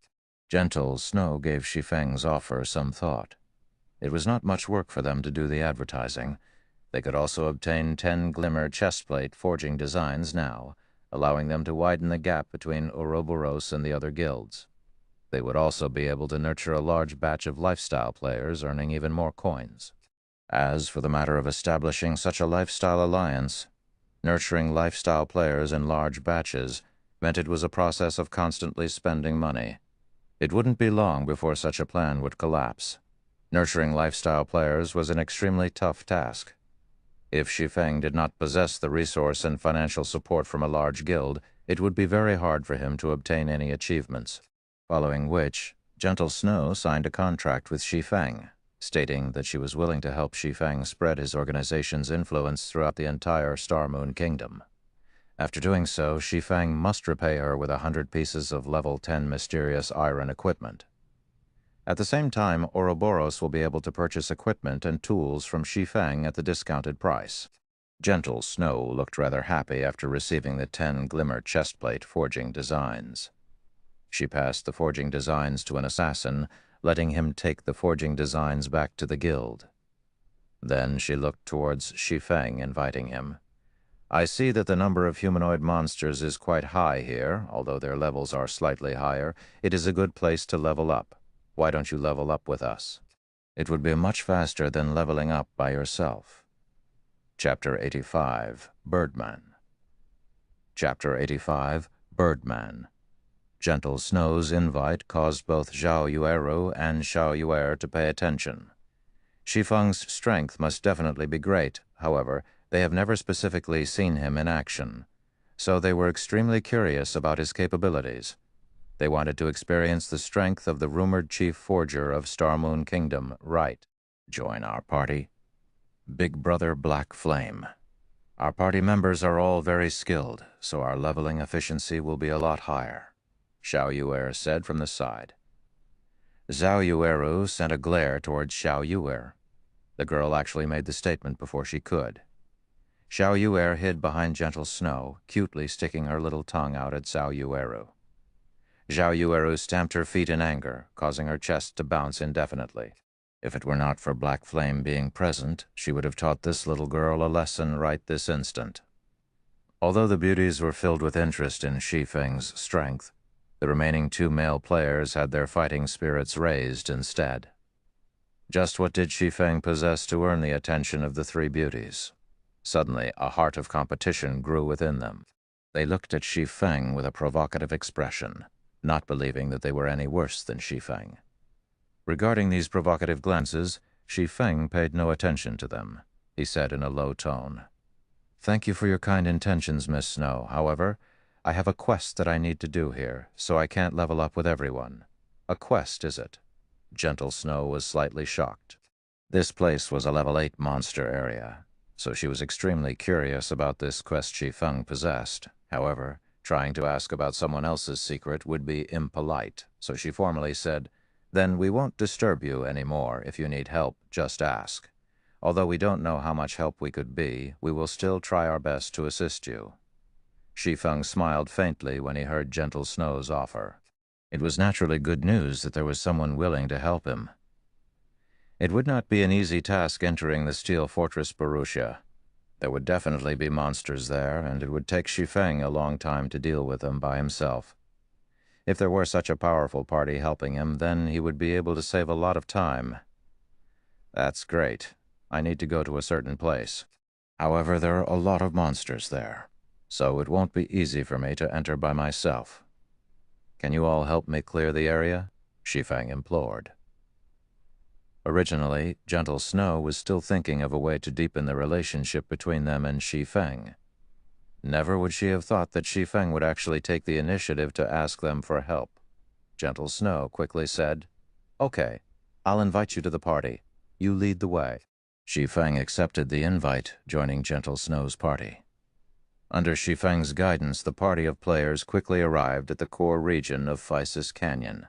Gentle Snow gave Shi Feng's offer some thought. It was not much work for them to do the advertising. They could also obtain 10 glimmer chestplate forging designs now, allowing them to widen the gap between Ouroboros and the other guilds. They would also be able to nurture a large batch of lifestyle players, earning even more coins. As for the matter of establishing such a lifestyle alliance, nurturing lifestyle players in large batches meant it was a process of constantly spending money. It wouldn't be long before such a plan would collapse. Nurturing lifestyle players was an extremely tough task. If Shi Feng did not possess the resource and financial support from a large guild, it would be very hard for him to obtain any achievements. Following which, Gentle Snow signed a contract with Shi Feng, stating that she was willing to help Shi Feng spread his organization's influence throughout the entire Star Moon Kingdom. After doing so, Shi Feng must repay her with 100 pieces of level 10 mysterious iron equipment. At the same time, Ouroboros will be able to purchase equipment and tools from Shi Feng at the discounted price. Gentle Snow looked rather happy after receiving the 10 glimmer chestplate forging designs. She passed the forging designs to an assassin, letting him take the forging designs back to the guild. Then she looked towards Shi Feng, inviting him. I see that the number of humanoid monsters is quite high here, although their levels are slightly higher. It is a good place to level up. Why don't you level up with us? It would be much faster than leveling up by yourself. Chapter 85, Birdman. Chapter 85, Birdman. Gentle Snow's invite caused both Zhao Yueru and Xiao Yuer to pay attention. Shi Feng's strength must definitely be great, however, they have never specifically seen him in action, so they were extremely curious about his capabilities. They wanted to experience the strength of the rumored chief forger of Star Moon Kingdom, right. Join our party. Big Brother Black Flame. Our party members are all very skilled, so our leveling efficiency will be a lot higher, Xiao Yuer said from the side. Zhao Yueru sent a glare towards Xiao Yuer. The girl actually made the statement before she could. Xiao Yuer hid behind Gentle Snow, cutely sticking her little tongue out at Zhao Yueru. Zhao Yueru stamped her feet in anger, causing her chest to bounce indefinitely. If it were not for Black Flame being present, she would have taught this little girl a lesson right this instant. Although the beauties were filled with interest in Shi Feng's strength, the remaining 2 male players had their fighting spirits raised instead. Just what did Shi Feng possess to earn the attention of the 3 beauties? Suddenly, a heart of competition grew within them. They looked at Shi Feng with a provocative expression, not believing that they were any worse than Shi Feng. Regarding these provocative glances, Shi Feng paid no attention to them. He said in a low tone, "Thank you for your kind intentions, Miss Snow. However, I have a quest that I need to do here, so I can't level up with everyone." "A quest, is it?" Gentle Snow was slightly shocked. This place was a level 8 monster area, so she was extremely curious about this quest Shi Feng possessed. However, trying to ask about someone else's secret would be impolite, so she formally said, "Then we won't disturb you anymore. If you need help, just ask. Although we don't know how much help we could be, we will still try our best to assist you." Shi Feng smiled faintly when he heard Gentle Snow's offer. It was naturally good news that there was someone willing to help him. It would not be an easy task entering the Steel Fortress Borussia. There would definitely be monsters there, and it would take Shi Feng a long time to deal with them by himself. If there were such a powerful party helping him, then he would be able to save a lot of time. "That's great. I need to go to a certain place. However, there are a lot of monsters there, so it won't be easy for me to enter by myself. Can you all help me clear the area?" Shi Feng implored. Originally, Gentle Snow was still thinking of a way to deepen the relationship between them and Shi Feng. Never would she have thought that Shi Feng would actually take the initiative to ask them for help. Gentle Snow quickly said, "Okay, I'll invite you to the party. You lead the way." Shi Feng accepted the invite, joining Gentle Snow's party. Under Shi Feng's guidance, the party of players quickly arrived at the core region of Physis Canyon.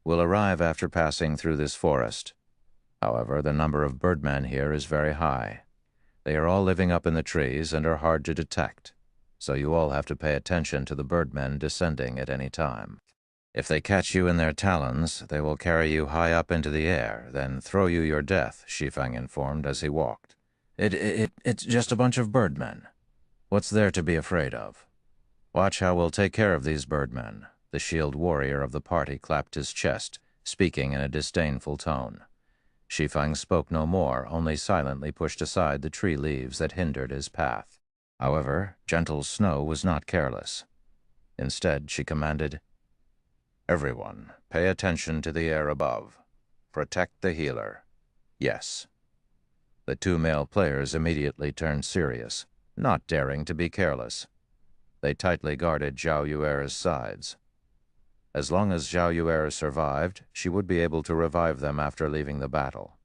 "We'll arrive after passing through this forest. However, the number of birdmen here is very high. They are all living up in the trees and are hard to detect, so you all have to pay attention to the birdmen descending at any time. If they catch you in their talons, they will carry you high up into the air, then throw you your death," Shi Feng informed as he walked. It's just a bunch of birdmen. What's there to be afraid of? Watch how we'll take care of these birdmen." The shield warrior of the party clapped his chest, speaking in a disdainful tone. Shi Feng spoke no more, only silently pushed aside the tree leaves that hindered his path. However, Gentle Snow was not careless. Instead, she commanded, "Everyone, pay attention to the air above. Protect the healer. Yes." The two male players immediately turned serious, not daring to be careless. They tightly guarded Zhao Yuer's sides. As long as Zhao Yuer survived, she would be able to revive them after leaving the battle.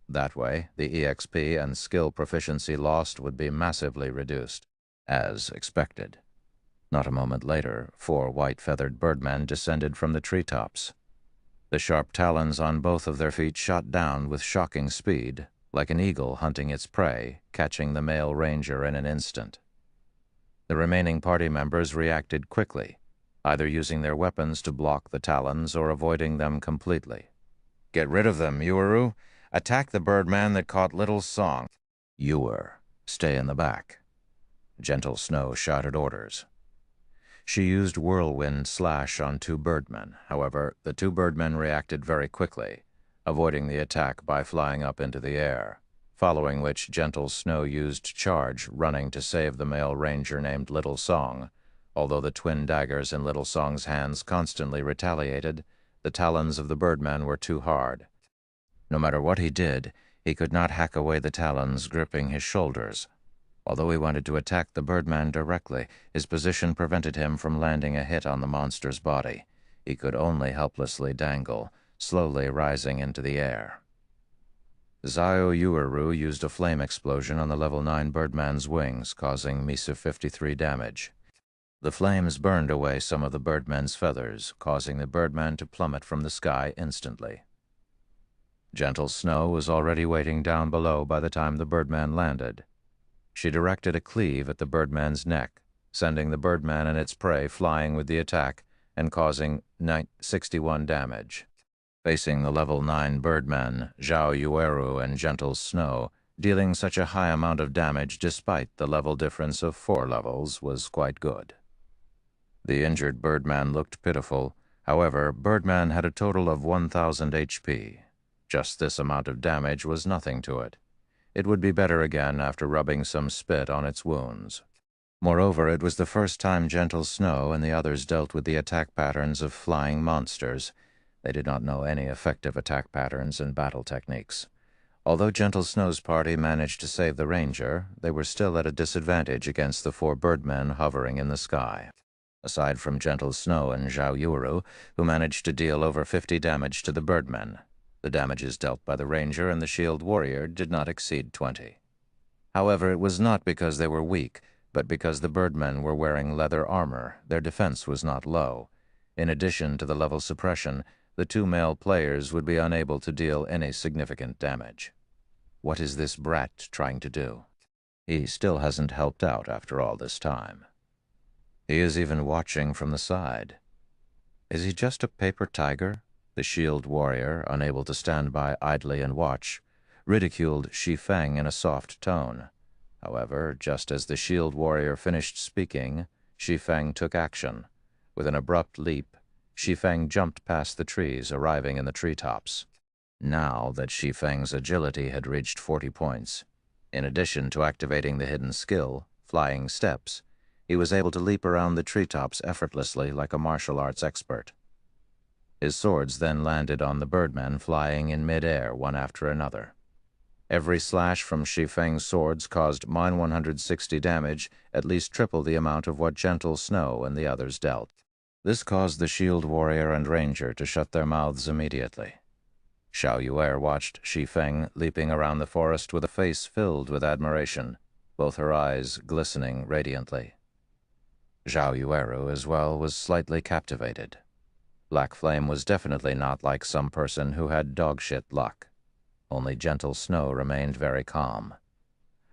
That way, the EXP and skill proficiency lost would be massively reduced, as expected. Not a moment later, 4 white-feathered birdmen descended from the treetops. The sharp talons on both of their feet shot down with shocking speed, like an eagle hunting its prey, catching the male ranger in an instant. The remaining party members reacted quickly, either using their weapons to block the talons or avoiding them completely. "Get rid of them, Yueru. Attack the birdman that caught Little Song." "Yuer, stay in the back." Gentle Snow shouted orders. She used Whirlwind Slash on 2 birdmen. However, the 2 birdmen reacted very quickly, avoiding the attack by flying up into the air, following which Gentle Snow used Charge, running to save the male ranger named Little Song. Although the twin daggers in Little Song's hands constantly retaliated, the talons of the birdman were too hard. No matter what he did, he could not hack away the talons gripping his shoulders. Although he wanted to attack the birdman directly, his position prevented him from landing a hit on the monster's body. He could only helplessly dangle, slowly rising into the air. Zhao Yueru used a flame explosion on the level 9 birdman's wings, causing Misa 53 damage. The flames burned away some of the birdman's feathers, causing the birdman to plummet from the sky instantly. Gentle Snow was already waiting down below by the time the birdman landed. She directed a cleave at the birdman's neck, sending the birdman and its prey flying with the attack and causing 61 damage. Facing the level 9 birdmen, Zhao Yueru and Gentle Snow, dealing such a high amount of damage despite the level difference of 4 levels was quite good. The injured birdman looked pitiful. However, Birdman had a total of 1,000 HP. Just this amount of damage was nothing to it. It would be better again after rubbing some spit on its wounds. Moreover, it was the first time Gentle Snow and the others dealt with the attack patterns of flying monsters. They did not know any effective attack patterns and battle techniques. Although Gentle Snow's party managed to save the ranger, they were still at a disadvantage against the 4 birdmen hovering in the sky. Aside from Gentle Snow and Zhao Yuru, who managed to deal over 50 damage to the birdmen, the damages dealt by the ranger and the shield warrior did not exceed 20. However, it was not because they were weak, but because the birdmen were wearing leather armor. Their defense was not low. In addition to the level suppression, the 2 male players would be unable to deal any significant damage. What is this brat trying to do? He still hasn't helped out after all this time. He is even watching from the side. Is he just a paper tiger? The shield warrior, unable to stand by idly and watch, ridiculed Shi Feng in a soft tone. However, just as the shield warrior finished speaking, Shi Feng took action. With an abrupt leap, Shi Feng jumped past the trees, arriving in the treetops. Now that Shi Feng's agility had reached 40 points, in addition to activating the hidden skill, Flying Steps, he was able to leap around the treetops effortlessly like a martial arts expert. His swords then landed on the birdmen flying in mid-air one after another. Every slash from Shi Feng's swords caused -160 damage, at least triple the amount of what Gentle Snow and the others dealt. This caused the shield warrior and ranger to shut their mouths immediately. Zhao Yue watched Shi Feng leaping around the forest with a face filled with admiration, both her eyes glistening radiantly. Zhao Yue, as well, was slightly captivated. Black Flame was definitely not like some person who had dogshit luck. Only Gentle Snow remained very calm.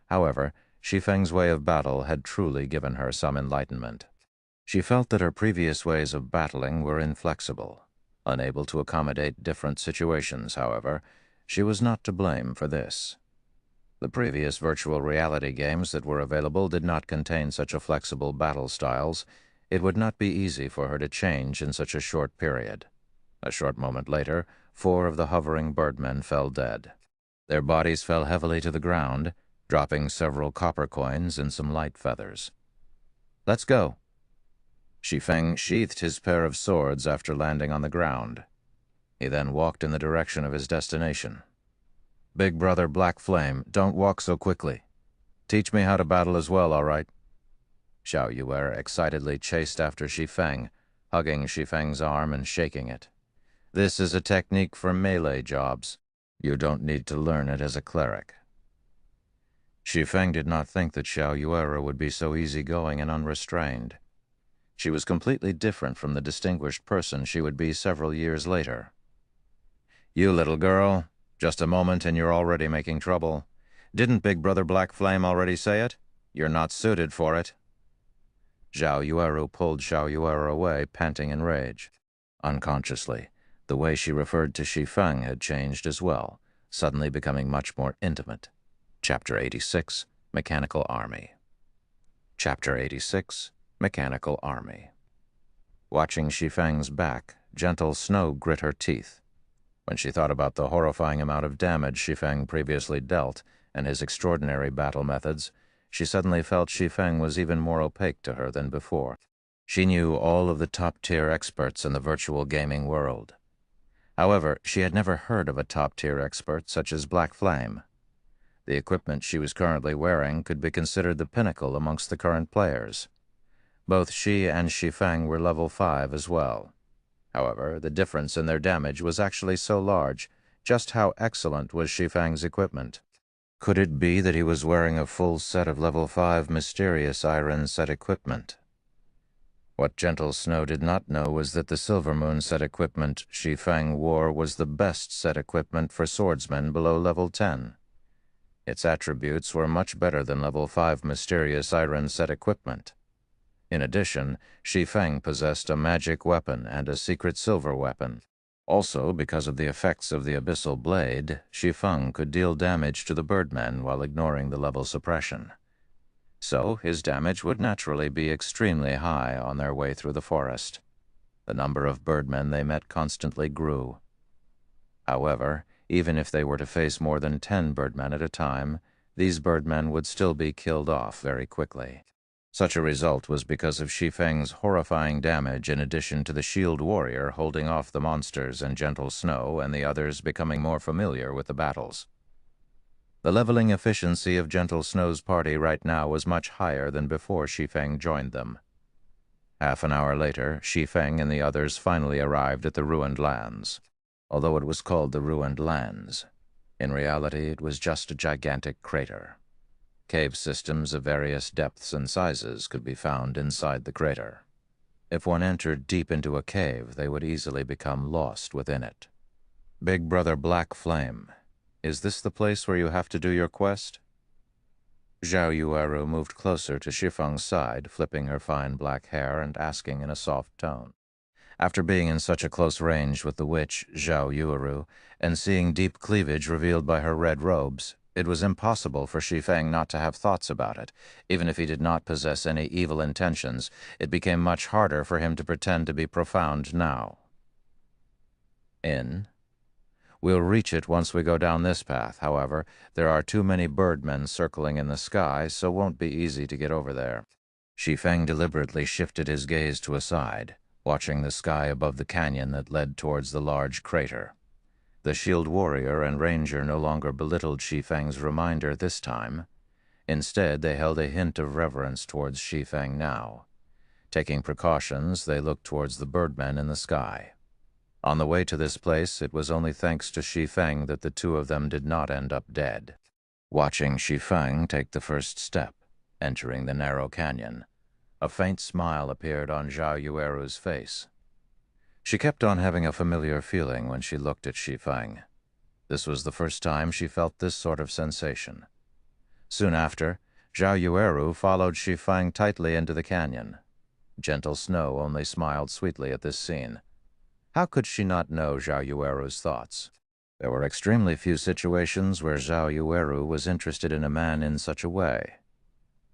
However, Shi Feng's way of battle had truly given her some enlightenment. She felt that her previous ways of battling were inflexible. Unable to accommodate different situations, however, she was not to blame for this. The previous virtual reality games that were available did not contain such a flexible battle styles. It would not be easy for her to change in such a short period. A short moment later, 4 of the hovering birdmen fell dead. Their bodies fell heavily to the ground, dropping several copper coins and some light feathers. "Let's go." Shi Feng sheathed his pair of swords after landing on the ground. He then walked in the direction of his destination. "Big brother Black Flame, don't walk so quickly. Teach me how to battle as well, all right?" Zhao Yue excitedly chased after Shi Feng, hugging Shi Feng's arm and shaking it. "This is a technique for melee jobs. You don't need to learn it as a cleric." Shi Feng did not think that Zhao Yue would be so easygoing and unrestrained. She was completely different from the distinguished person she would be several years later. "You little girl, just a moment and you're already making trouble. Didn't Big Brother Black Flame already say it? You're not suited for it." Zhao Yue pulled Zhao Yue away, panting in rage. Unconsciously, the way she referred to Shi Feng had changed as well, suddenly becoming much more intimate. Chapter 86, Mechanical Army. Chapter 86, Mechanical Army. Watching Shi Feng's back, Gentle Snow grit her teeth. When she thought about the horrifying amount of damage Shi Feng previously dealt and his extraordinary battle methods, she suddenly felt Shi Feng was even more opaque to her than before. She knew all of the top-tier experts in the virtual gaming world. However, she had never heard of a top-tier expert such as Black Flame. The equipment she was currently wearing could be considered the pinnacle amongst the current players. Both she and Shi Feng were level 5 as well. However, the difference in their damage was actually so large. Just how excellent was Shi Feng's equipment? Could it be that he was wearing a full set of level 5 mysterious iron set equipment? What Gentle Snow did not know was that the Silver Moon set equipment Shi Feng wore was the best set equipment for swordsmen below level 10. Its attributes were much better than level 5 mysterious iron set equipment. In addition, Shi Feng possessed a magic weapon and a secret silver weapon. Also, because of the effects of the Abyssal Blade, Shi Feng could deal damage to the birdmen while ignoring the level suppression. So, his damage would naturally be extremely high on their way through the forest. The number of birdmen they met constantly grew. However, even if they were to face more than 10 birdmen at a time, these birdmen would still be killed off very quickly. Such a result was because of Shi Feng's horrifying damage in addition to the shield warrior holding off the monsters and gentle snow and the others becoming more familiar with the battles. The leveling efficiency of Gentle Snow's party right now was much higher than before Shi Feng joined them. Half an hour later, Shi Feng and the others finally arrived at the Ruined Lands. Although it was called the Ruined Lands, in reality it was just a gigantic crater. Cave systems of various depths and sizes could be found inside the crater. If one entered deep into a cave, they would easily become lost within it. Big Brother Black Flame, is this the place where you have to do your quest? Zhao Yueru moved closer to Shi Feng's side, flipping her fine black hair and asking in a soft tone. After being in such a close range with the witch, Zhao Yueru, and seeing deep cleavage revealed by her red robes, it was impossible for Shi Feng not to have thoughts about it. Even if he did not possess any evil intentions, it became much harder for him to pretend to be profound now. We'll reach it once we go down this path. However, there are too many birdmen circling in the sky, so it won't be easy to get over there. Shi Feng deliberately shifted his gaze to a side, watching the sky above the canyon that led towards the large crater. The shield warrior and ranger no longer belittled Shi Feng's reminder this time. Instead, they held a hint of reverence towards Shi Feng now. Taking precautions, they looked towards the birdmen in the sky. On the way to this place, it was only thanks to Shi Feng that the two of them did not end up dead. Watching Shi Feng take the first step, entering the narrow canyon, a faint smile appeared on Zhao Yueru's face. She kept on having a familiar feeling when she looked at Shi Feng. This was the first time she felt this sort of sensation. Soon after, Zhao Yueru followed Shi Feng tightly into the canyon. Gentle Snow only smiled sweetly at this scene. How could she not know Zhao Yueru's thoughts? There were extremely few situations where Zhao Yueru was interested in a man in such a way.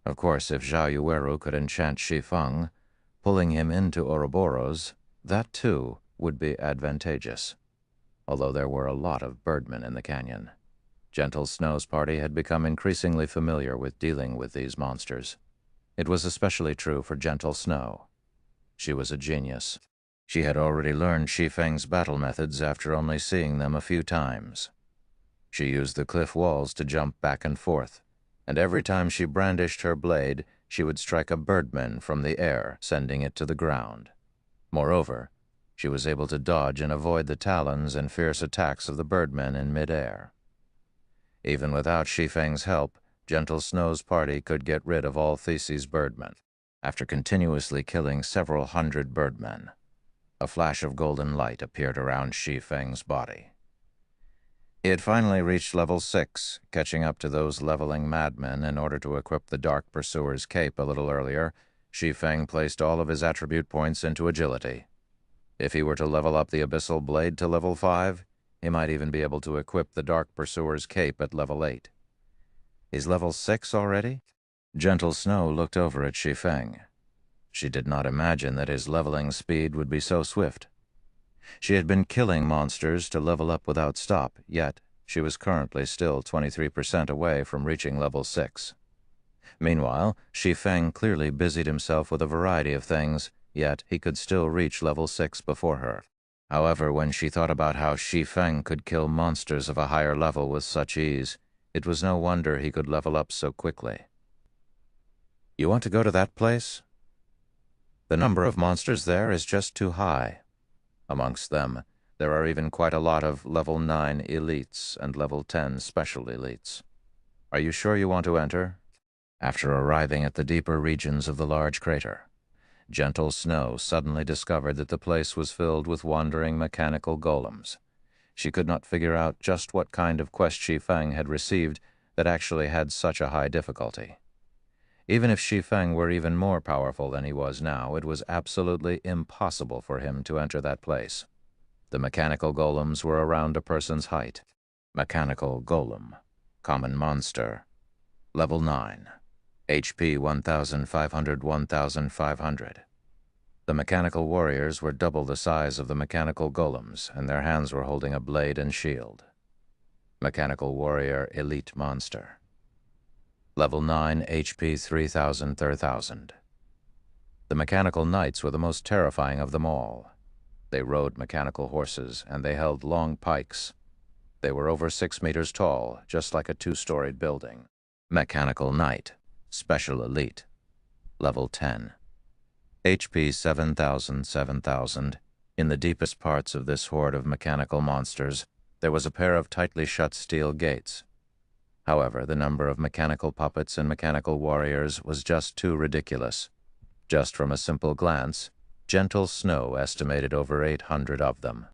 Of course, if Zhao Yueru could enchant Shi Feng, pulling him into Ouroboros, that too would be advantageous. Although there were a lot of birdmen in the canyon, Gentle Snow's party had become increasingly familiar with dealing with these monsters. It was especially true for Gentle Snow. She was a genius. She had already learned Shi Feng's battle methods after only seeing them a few times. She used the cliff walls to jump back and forth, and every time she brandished her blade, she would strike a birdman from the air, sending it to the ground. Moreover, she was able to dodge and avoid the talons and fierce attacks of the birdmen in mid-air. Even without Shi Feng's help, Gentle Snow's party could get rid of all Theseus birdmen. After continuously killing several hundred birdmen, a flash of golden light appeared around Shi Feng's body. He had finally reached level 6, catching up to those leveling madmen in order to equip the Dark Pursuer's cape a little earlier. Shi Feng placed all of his attribute points into agility. If he were to level up the Abyssal Blade to level 5, he might even be able to equip the Dark Pursuer's cape at level 8. He's level 6 already? Gentle Snow looked over at Shi Feng. She did not imagine that his leveling speed would be so swift. She had been killing monsters to level up without stop, yet she was currently still 23% away from reaching level 6. Meanwhile, Shi Feng clearly busied himself with a variety of things, yet he could still reach level 6 before her. However, when she thought about how Shi Feng could kill monsters of a higher level with such ease, it was no wonder he could level up so quickly. You want to go to that place? The number of monsters there is just too high. Amongst them, there are even quite a lot of level 9 elites and level 10 special elites. Are you sure you want to enter? After arriving at the deeper regions of the large crater, Gentle Snow suddenly discovered that the place was filled with wandering mechanical golems. She could not figure out just what kind of quest Shi Feng had received that actually had such a high difficulty. Even if Shi Feng were even more powerful than he was now, it was absolutely impossible for him to enter that place. The mechanical golems were around a person's height. Mechanical golem. Common monster. Level 9. HP 1,500-1,500. The mechanical warriors were double the size of the mechanical golems, and their hands were holding a blade and shield. Mechanical warrior elite monster. Level 9, HP 3000. The mechanical knights were the most terrifying of them all. They rode mechanical horses, and they held long pikes. They were over 6 meters tall, just like a 2-storied building. Mechanical Knight, Special Elite, Level 10. HP 7000. In the deepest parts of this horde of mechanical monsters, there was a pair of tightly shut steel gates. However, the number of mechanical puppets and mechanical warriors was just too ridiculous. Just from a simple glance, Gentle Snow estimated over 800 of them.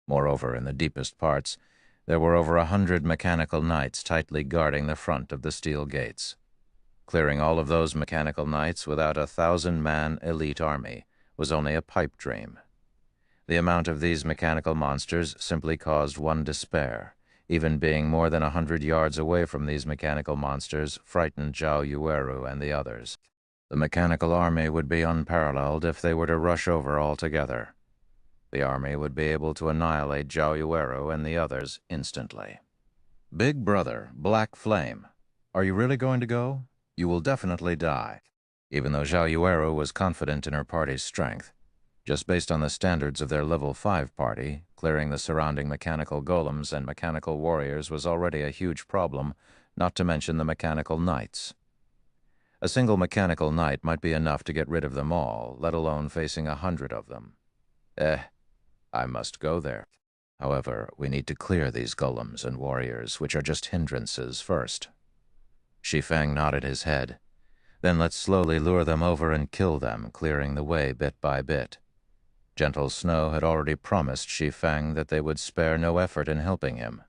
Moreover, in the deepest parts, there were over 100 mechanical knights tightly guarding the front of the steel gates. Clearing all of those mechanical knights without a 1,000-man elite army was only a pipe dream. The amount of these mechanical monsters simply caused one despair. Even being more than 100 yards away from these mechanical monsters frightened Zhao Yueru and the others. The mechanical army would be unparalleled if they were to rush over altogether. The army would be able to annihilate Zhao Yueru and the others instantly. Big Brother, Black Flame, are you really going to go? You will definitely die. Even though Zhao Yueru was confident in her party's strength, just based on the standards of their level 5 party, clearing the surrounding mechanical golems and mechanical warriors was already a huge problem, not to mention the mechanical knights. A single mechanical knight might be enough to get rid of them all, let alone facing 100 of them. I must go there. However, we need to clear these golems and warriors, which are just hindrances, first. Shi Feng nodded his head. Then let's slowly lure them over and kill them, clearing the way bit by bit. Gentle Snow had already promised Shi Feng that they would spare no effort in helping him.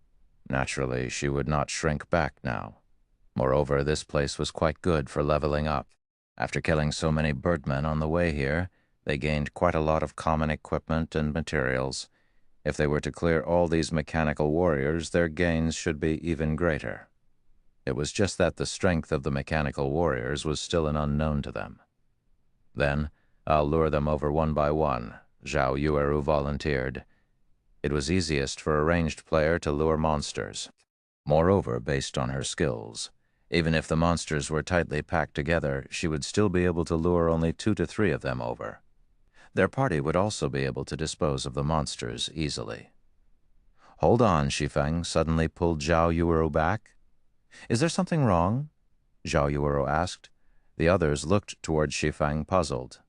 Naturally, she would not shrink back now. Moreover, this place was quite good for leveling up. After killing so many birdmen on the way here, they gained quite a lot of common equipment and materials. If they were to clear all these mechanical warriors, their gains should be even greater. It was just that the strength of the mechanical warriors was still an unknown to them. Then, I'll lure them over one by one, Zhao Yueru volunteered. It was easiest for a ranged player to lure monsters. Moreover, based on her skills, even if the monsters were tightly packed together, she would still be able to lure only 2 to 3 of them over. Their party would also be able to dispose of the monsters easily. Hold on, Shi Feng suddenly pulled Zhao Yueru back. Is there something wrong? Zhao Yueru asked. The others looked toward Shi Feng puzzled.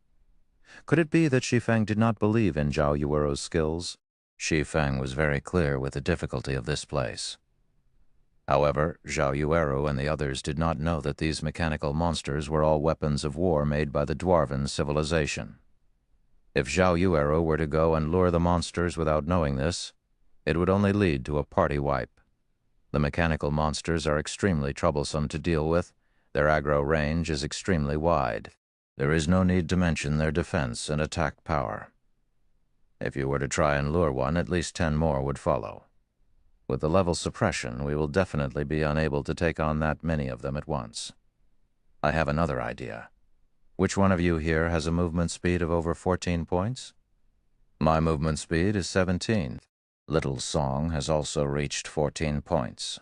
Could it be that Shi Feng did not believe in Zhao Yueru's skills? Shi Feng was very clear with the difficulty of this place. However, Zhao Yueru and the others did not know that these mechanical monsters were all weapons of war made by the Dwarven civilization. If Zhao Yueru were to go and lure the monsters without knowing this, it would only lead to a party wipe. The mechanical monsters are extremely troublesome to deal with. Their aggro range is extremely wide. There is no need to mention their defense and attack power. If you were to try and lure one, at least 10 more would follow. With the level suppression, we will definitely be unable to take on that many of them at once. I have another idea. Which one of you here has a movement speed of over 14 points? My movement speed is 17. Little Song has also reached 14 points.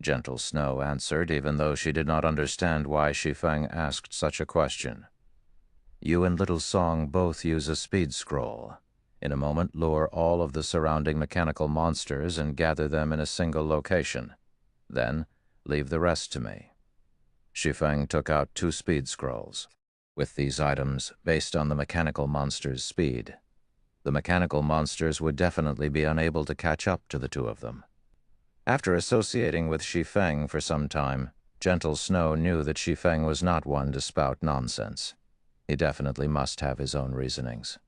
Gentle Snow answered, even though she did not understand why Shi Feng asked such a question. You and Little Song both use a speed scroll. In a moment, lure all of the surrounding mechanical monsters and gather them in a single location. Then, leave the rest to me. Shi Feng took out 2 speed scrolls. With these items, based on the mechanical monsters' speed, the mechanical monsters would definitely be unable to catch up to the 2 of them. After associating with Shi Feng for some time, Gentle Snow knew that Shi Feng was not one to spout nonsense. He definitely must have his own reasonings.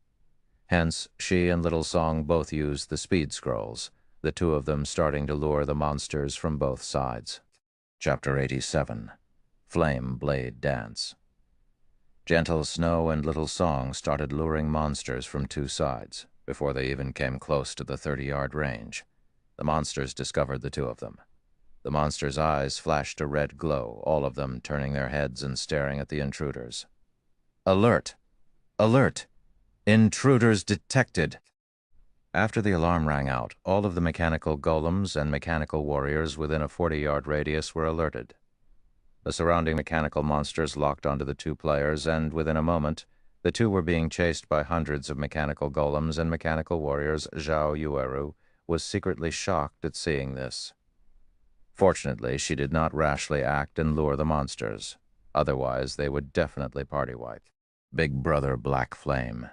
Hence, she and Little Song both used the speed scrolls, the 2 of them starting to lure the monsters from both sides. Chapter 87. Flame Blade Dance. Gentle Snow and Little Song started luring monsters from 2 sides, before they even came close to the 30-yard range. The monsters discovered the 2 of them. The monsters' eyes flashed a red glow, all of them turning their heads and staring at the intruders. Alert! Alert! Intruders detected! After the alarm rang out, all of the mechanical golems and mechanical warriors within a 40-yard radius were alerted. The surrounding mechanical monsters locked onto the two players, and within a moment, the two were being chased by hundreds of mechanical golems and mechanical warriors. Zhao Yueru was secretly shocked at seeing this. Fortunately, she did not rashly act and lure the monsters. Otherwise, they would definitely party wipe. Big Brother Black Flame.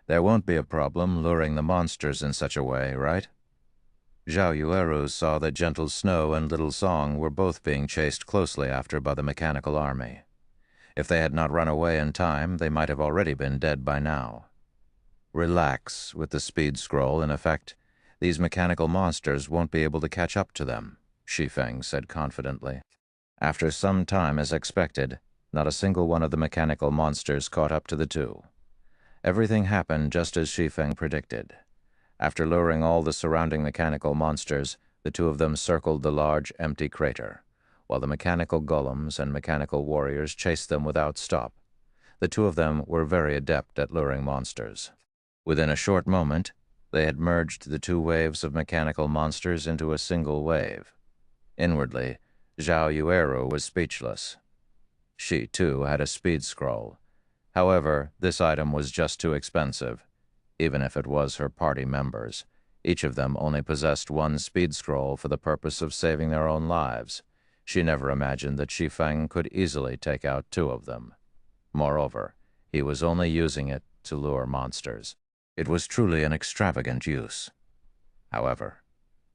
There won't be a problem luring the monsters in such a way, right? Zhao Yueru saw that Gentle Snow and Little Song were both being chased closely after by the mechanical army. If they had not run away in time, they might have already been dead by now. Relax with the speed scroll in effect. These mechanical monsters won't be able to catch up to them, Shi Feng said confidently. After some time as expected, not a single one of the mechanical monsters caught up to the two. Everything happened just as Shi Feng predicted. After luring all the surrounding mechanical monsters, the two of them circled the large, empty crater, while the mechanical golems and mechanical warriors chased them without stop. The two of them were very adept at luring monsters. Within a short moment, they had merged the two waves of mechanical monsters into a single wave. Inwardly, Zhao Yueru was speechless. She, too, had a speed scroll. However, this item was just too expensive. Even if it was her party members, each of them only possessed one speed scroll for the purpose of saving their own lives. She never imagined that Shi Feng could easily take out two of them. Moreover, he was only using it to lure monsters. It was truly an extravagant use. However,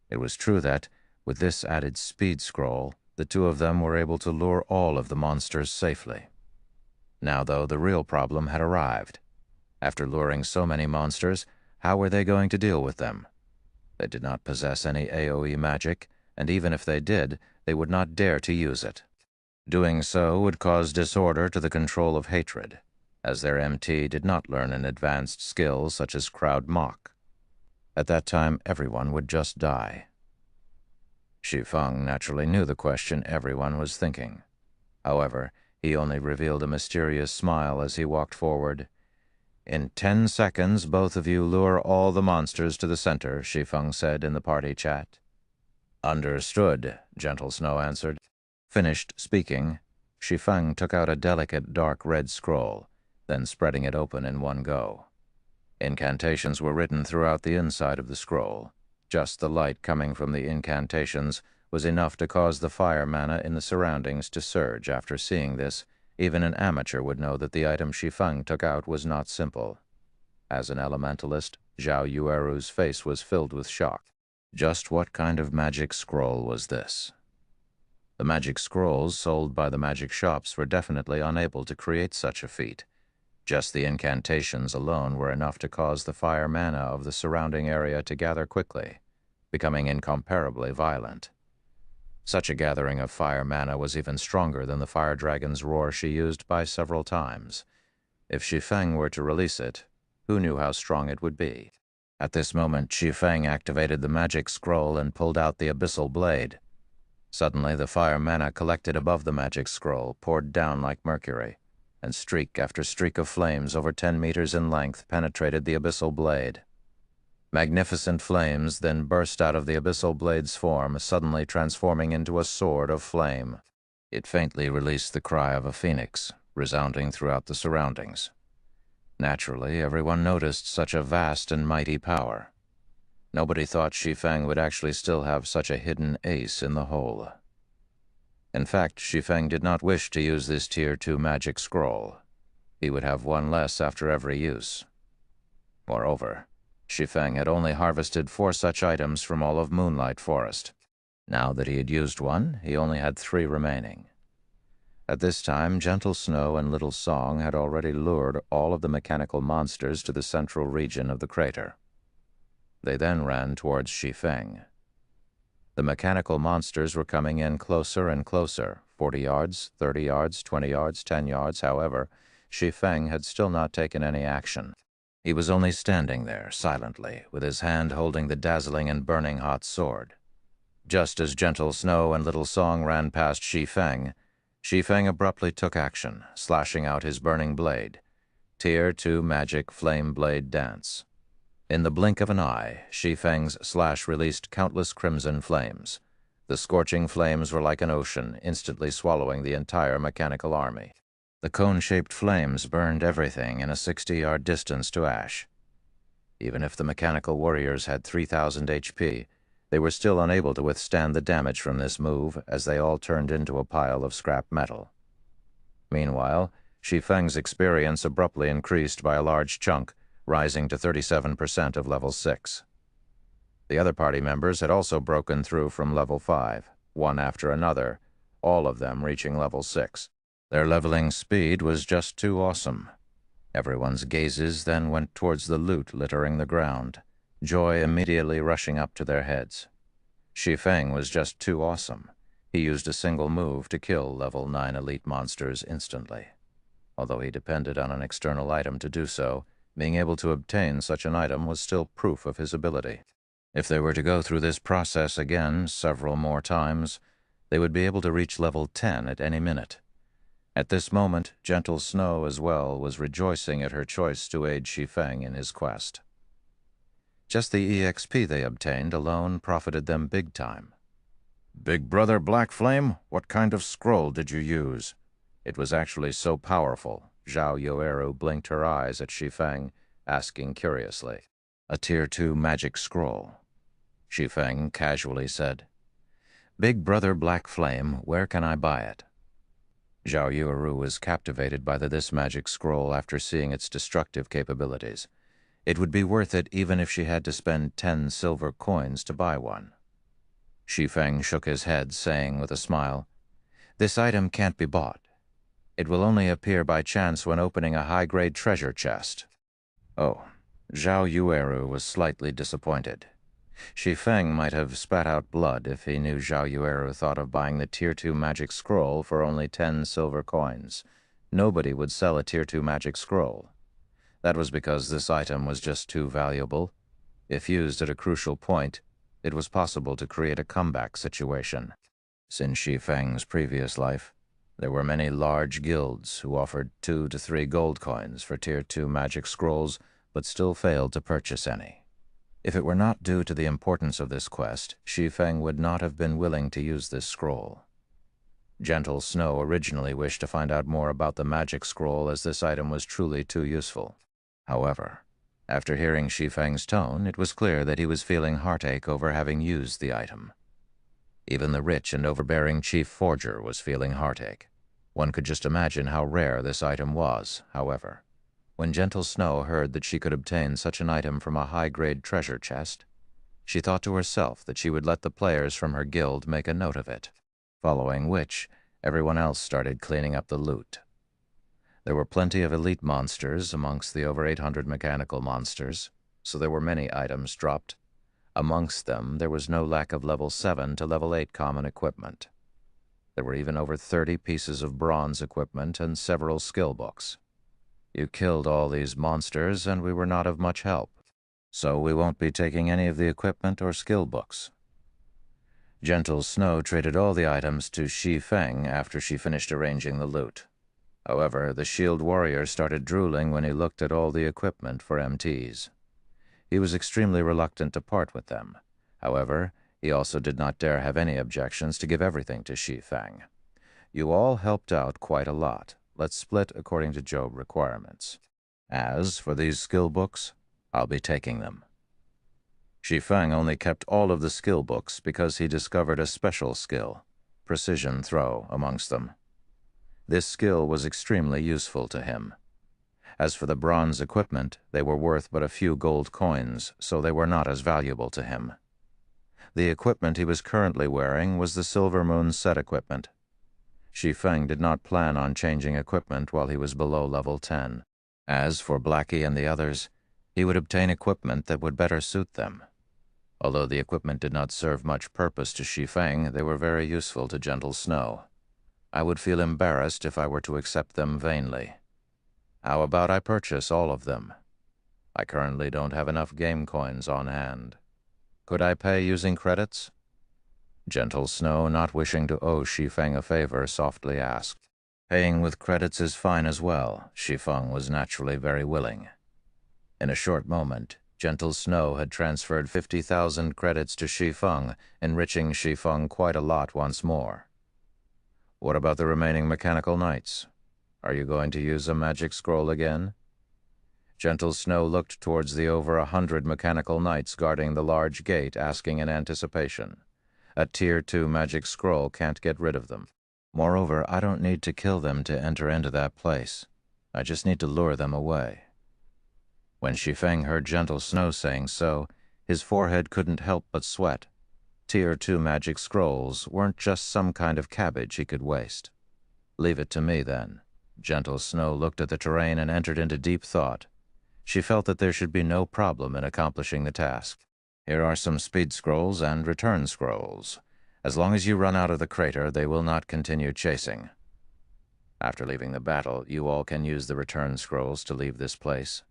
it was true that, with this added speed scroll, the two of them were able to lure all of the monsters safely. Now, though, the real problem had arrived. After luring so many monsters, how were they going to deal with them? They did not possess any AoE magic, and even if they did, they would not dare to use it. Doing so would cause disorder to the control of hatred, as their MT did not learn an advanced skill such as Crowd Mock. At that time, everyone would just die. Shi Feng naturally knew the question everyone was thinking. However, he only revealed a mysterious smile as he walked forward. "In 10 seconds, both of you lure all the monsters to the center," Shi Feng said in the party chat. "Understood," Gentle Snow answered. Finished speaking, Shi Feng took out a delicate dark red scroll, then spreading it open in one go. Incantations were written throughout the inside of the scroll. Just the light coming from the incantations was enough to cause the fire mana in the surroundings to surge. After seeing this, even an amateur would know that the item Shi Feng took out was not simple. As an elementalist, Zhao Yueru's face was filled with shock. Just what kind of magic scroll was this? The magic scrolls sold by the magic shops were definitely unable to create such a feat. Just the incantations alone were enough to cause the fire mana of the surrounding area to gather quickly, becoming incomparably violent. Such a gathering of fire mana was even stronger than the fire dragon's roar she used by several times. If Shi Feng were to release it, who knew how strong it would be? At this moment, Shi Feng activated the magic scroll and pulled out the abyssal blade. Suddenly, the fire mana collected above the magic scroll poured down like mercury, and streak after streak of flames over 10 meters in length penetrated the abyssal blade. Magnificent flames then burst out of the abyssal blade's form, suddenly transforming into a sword of flame. It faintly released the cry of a phoenix, resounding throughout the surroundings. Naturally, everyone noticed such a vast and mighty power. Nobody thought Shi Feng would actually still have such a hidden ace in the hole. In fact, Shi Feng did not wish to use this Tier 2 magic scroll. He would have one less after every use. Moreover, Shi Feng had only harvested 4 such items from all of Moonlight Forest. Now that he had used one, he only had 3 remaining. At this time, Gentle Snow and Little Song had already lured all of the mechanical monsters to the central region of the crater. They then ran towards Shi Feng. The mechanical monsters were coming in closer and closer, 40 yards, 30 yards, 20 yards, 10 yards. However, Shi Feng had still not taken any action. He was only standing there, silently, with his hand holding the dazzling and burning hot sword. Just as Gentle Snow and Little Song ran past Shi Feng abruptly took action, slashing out his burning blade. Tier 2 Magic Flame Blade Dance. In the blink of an eye, Shi Feng's slash released countless crimson flames. The scorching flames were like an ocean, instantly swallowing the entire mechanical army. The cone-shaped flames burned everything in a 60-yard distance to ash. Even if the mechanical warriors had 3,000 HP, they were still unable to withstand the damage from this move as they all turned into a pile of scrap metal. Meanwhile, Shi Feng's experience abruptly increased by a large chunk, rising to 37% of level 6. The other party members had also broken through from level 5, one after another, all of them reaching level 6. Their leveling speed was just too awesome. Everyone's gazes then went towards the loot littering the ground, joy immediately rushing up to their heads. Shi Feng was just too awesome. He used a single move to kill level 9 elite monsters instantly. Although he depended on an external item to do so, being able to obtain such an item was still proof of his ability. If they were to go through this process again several more times, they would be able to reach level 10 at any minute. At this moment, Gentle Snow as well was rejoicing at her choice to aid Shi Feng in his quest. Just the EXP they obtained alone profited them big time. "Big Brother Black Flame, what kind of scroll did you use?" It was actually so powerful, Zhao Yueru blinked her eyes at Shi Feng, asking curiously. "A Tier 2 magic scroll," Shi Feng casually said. "Big Brother Black Flame, where can I buy it?" Zhao Yueru was captivated by this magic scroll after seeing its destructive capabilities. It would be worth it even if she had to spend 10 silver coins to buy one. Shi Feng shook his head, saying with a smile, "This item can't be bought. It will only appear by chance when opening a high-grade treasure chest." Oh, Zhao Yueru was slightly disappointed. Shi Feng might have spat out blood if he knew Zhao Yueru thought of buying the Tier 2 magic scroll for only 10 silver coins. Nobody would sell a Tier 2 magic scroll. That was because this item was just too valuable. If used at a crucial point, it was possible to create a comeback situation. Since Shi Feng's previous life, there were many large guilds who offered 2 to 3 gold coins for Tier 2 magic scrolls, but still failed to purchase any. If it were not due to the importance of this quest, Shi Feng would not have been willing to use this scroll. Gentle Snow originally wished to find out more about the magic scroll as this item was truly too useful. However, after hearing Shi Feng's tone, it was clear that he was feeling heartache over having used the item. Even the rich and overbearing chief forger was feeling heartache. One could just imagine how rare this item was, however. When Gentle Snow heard that she could obtain such an item from a high-grade treasure chest, she thought to herself that she would let the players from her guild make a note of it, following which everyone else started cleaning up the loot. There were plenty of elite monsters amongst the over 800 mechanical monsters, so there were many items dropped. Amongst them, there was no lack of level 7 to level 8 common equipment. There were even over 30 pieces of bronze equipment and several skill books. You killed all these monsters, and we were not of much help, so we won't be taking any of the equipment or skill books. Gentle Snow traded all the items to Shi Feng after she finished arranging the loot. However, the shield warrior started drooling when he looked at all the equipment for MTs. He was extremely reluctant to part with them. However, he also did not dare have any objections to give everything to Shi Feng. "You all helped out quite a lot. Let's split according to job requirements. As for these skill books, I'll be taking them." Shi Feng only kept all of the skill books because he discovered a special skill, precision throw, amongst them. This skill was extremely useful to him. As for the bronze equipment, they were worth but a few gold coins, so they were not as valuable to him. The equipment he was currently wearing was the Silver Moon set equipment. Shi Feng did not plan on changing equipment while he was below level 10. As for Blackie and the others, he would obtain equipment that would better suit them. Although the equipment did not serve much purpose to Shi Feng, they were very useful to Gentle Snow. I would feel embarrassed if I were to accept them vainly. How about I purchase all of them? I currently don't have enough game coins on hand. Could I pay using credits? Gentle Snow, not wishing to owe Shi Feng a favor, softly asked. Paying with credits is fine as well. Shi Feng was naturally very willing. In a short moment, Gentle Snow had transferred 50,000 credits to Shi Feng, enriching Shi Feng quite a lot once more. What about the remaining mechanical knights? Are you going to use a magic scroll again? Gentle Snow looked towards the over 100 mechanical knights guarding the large gate, asking in anticipation. A Tier 2 magic scroll can't get rid of them. Moreover, I don't need to kill them to enter into that place. I just need to lure them away. When Shi Feng heard Gentle Snow saying so, his forehead couldn't help but sweat. Tier 2 magic scrolls weren't just some kind of cabbage he could waste. Leave it to me, then. Gentle Snow looked at the terrain and entered into deep thought. She felt that there should be no problem in accomplishing the task. Here are some speed scrolls and return scrolls. As long as you run out of the crater, they will not continue chasing. After leaving the battle, you all can use the return scrolls to leave this place,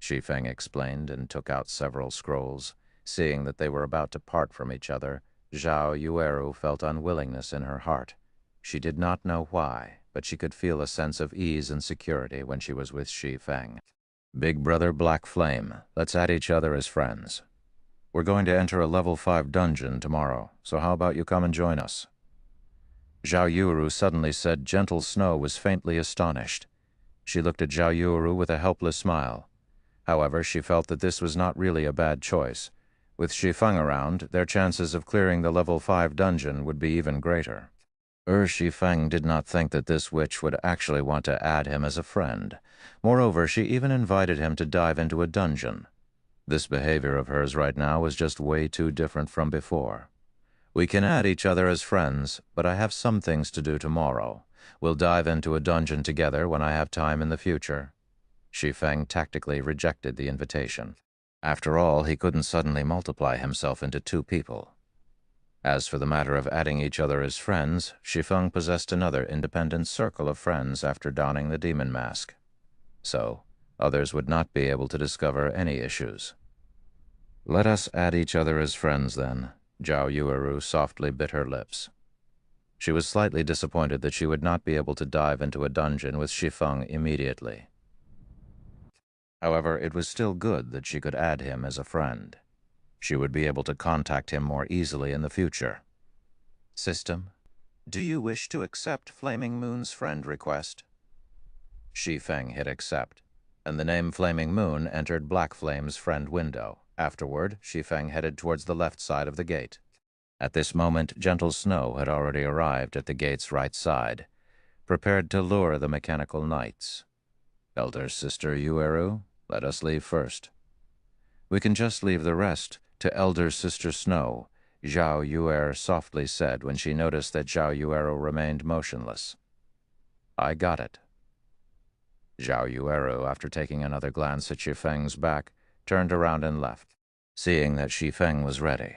Shi Feng explained and took out several scrolls. Seeing that they were about to part from each other, Zhao Yueru felt unwillingness in her heart. She did not know why, but she could feel a sense of ease and security when she was with Shi Feng. Big brother Black Flame, let's add each other as friends. We're going to enter a level 5 dungeon tomorrow, so how about you come and join us? Zhao Yueru suddenly said. Gentle Snow was faintly astonished. She looked at Zhao Yueru with a helpless smile. However, she felt that this was not really a bad choice. With Shi Feng around, their chances of clearing the level 5 dungeon would be even greater. Shi Feng did not think that this witch would actually want to add him as a friend. Moreover, she even invited him to dive into a dungeon. This behavior of hers right now was just way too different from before. We can add each other as friends, but I have some things to do tomorrow. We'll dive into a dungeon together when I have time in the future. Shi Feng tactically rejected the invitation. After all, he couldn't suddenly multiply himself into 2 people. As for the matter of adding each other as friends, Shi Feng possessed another independent circle of friends after donning the demon mask. So, others would not be able to discover any issues. Let us add each other as friends, then. Zhao Yueru softly bit her lips. She was slightly disappointed that she would not be able to dive into a dungeon with Shi Feng immediately. However, it was still good that she could add him as a friend. She would be able to contact him more easily in the future. System, do you wish to accept Flaming Moon's friend request? Shi Feng hit accept, and the name Flaming Moon entered Black Flame's friend window. Afterward, Shi Feng headed towards the left side of the gate. At this moment, Gentle Snow had already arrived at the gate's right side, prepared to lure the mechanical knights. Elder Sister Yueru, let us leave first. We can just leave the rest to Elder Sister Snow, Zhao Yueru softly said when she noticed that Zhao Yueru remained motionless. I got it. Zhao Yueru, after taking another glance at Shi Feng's back, turned around and left, seeing that Shi Feng was ready.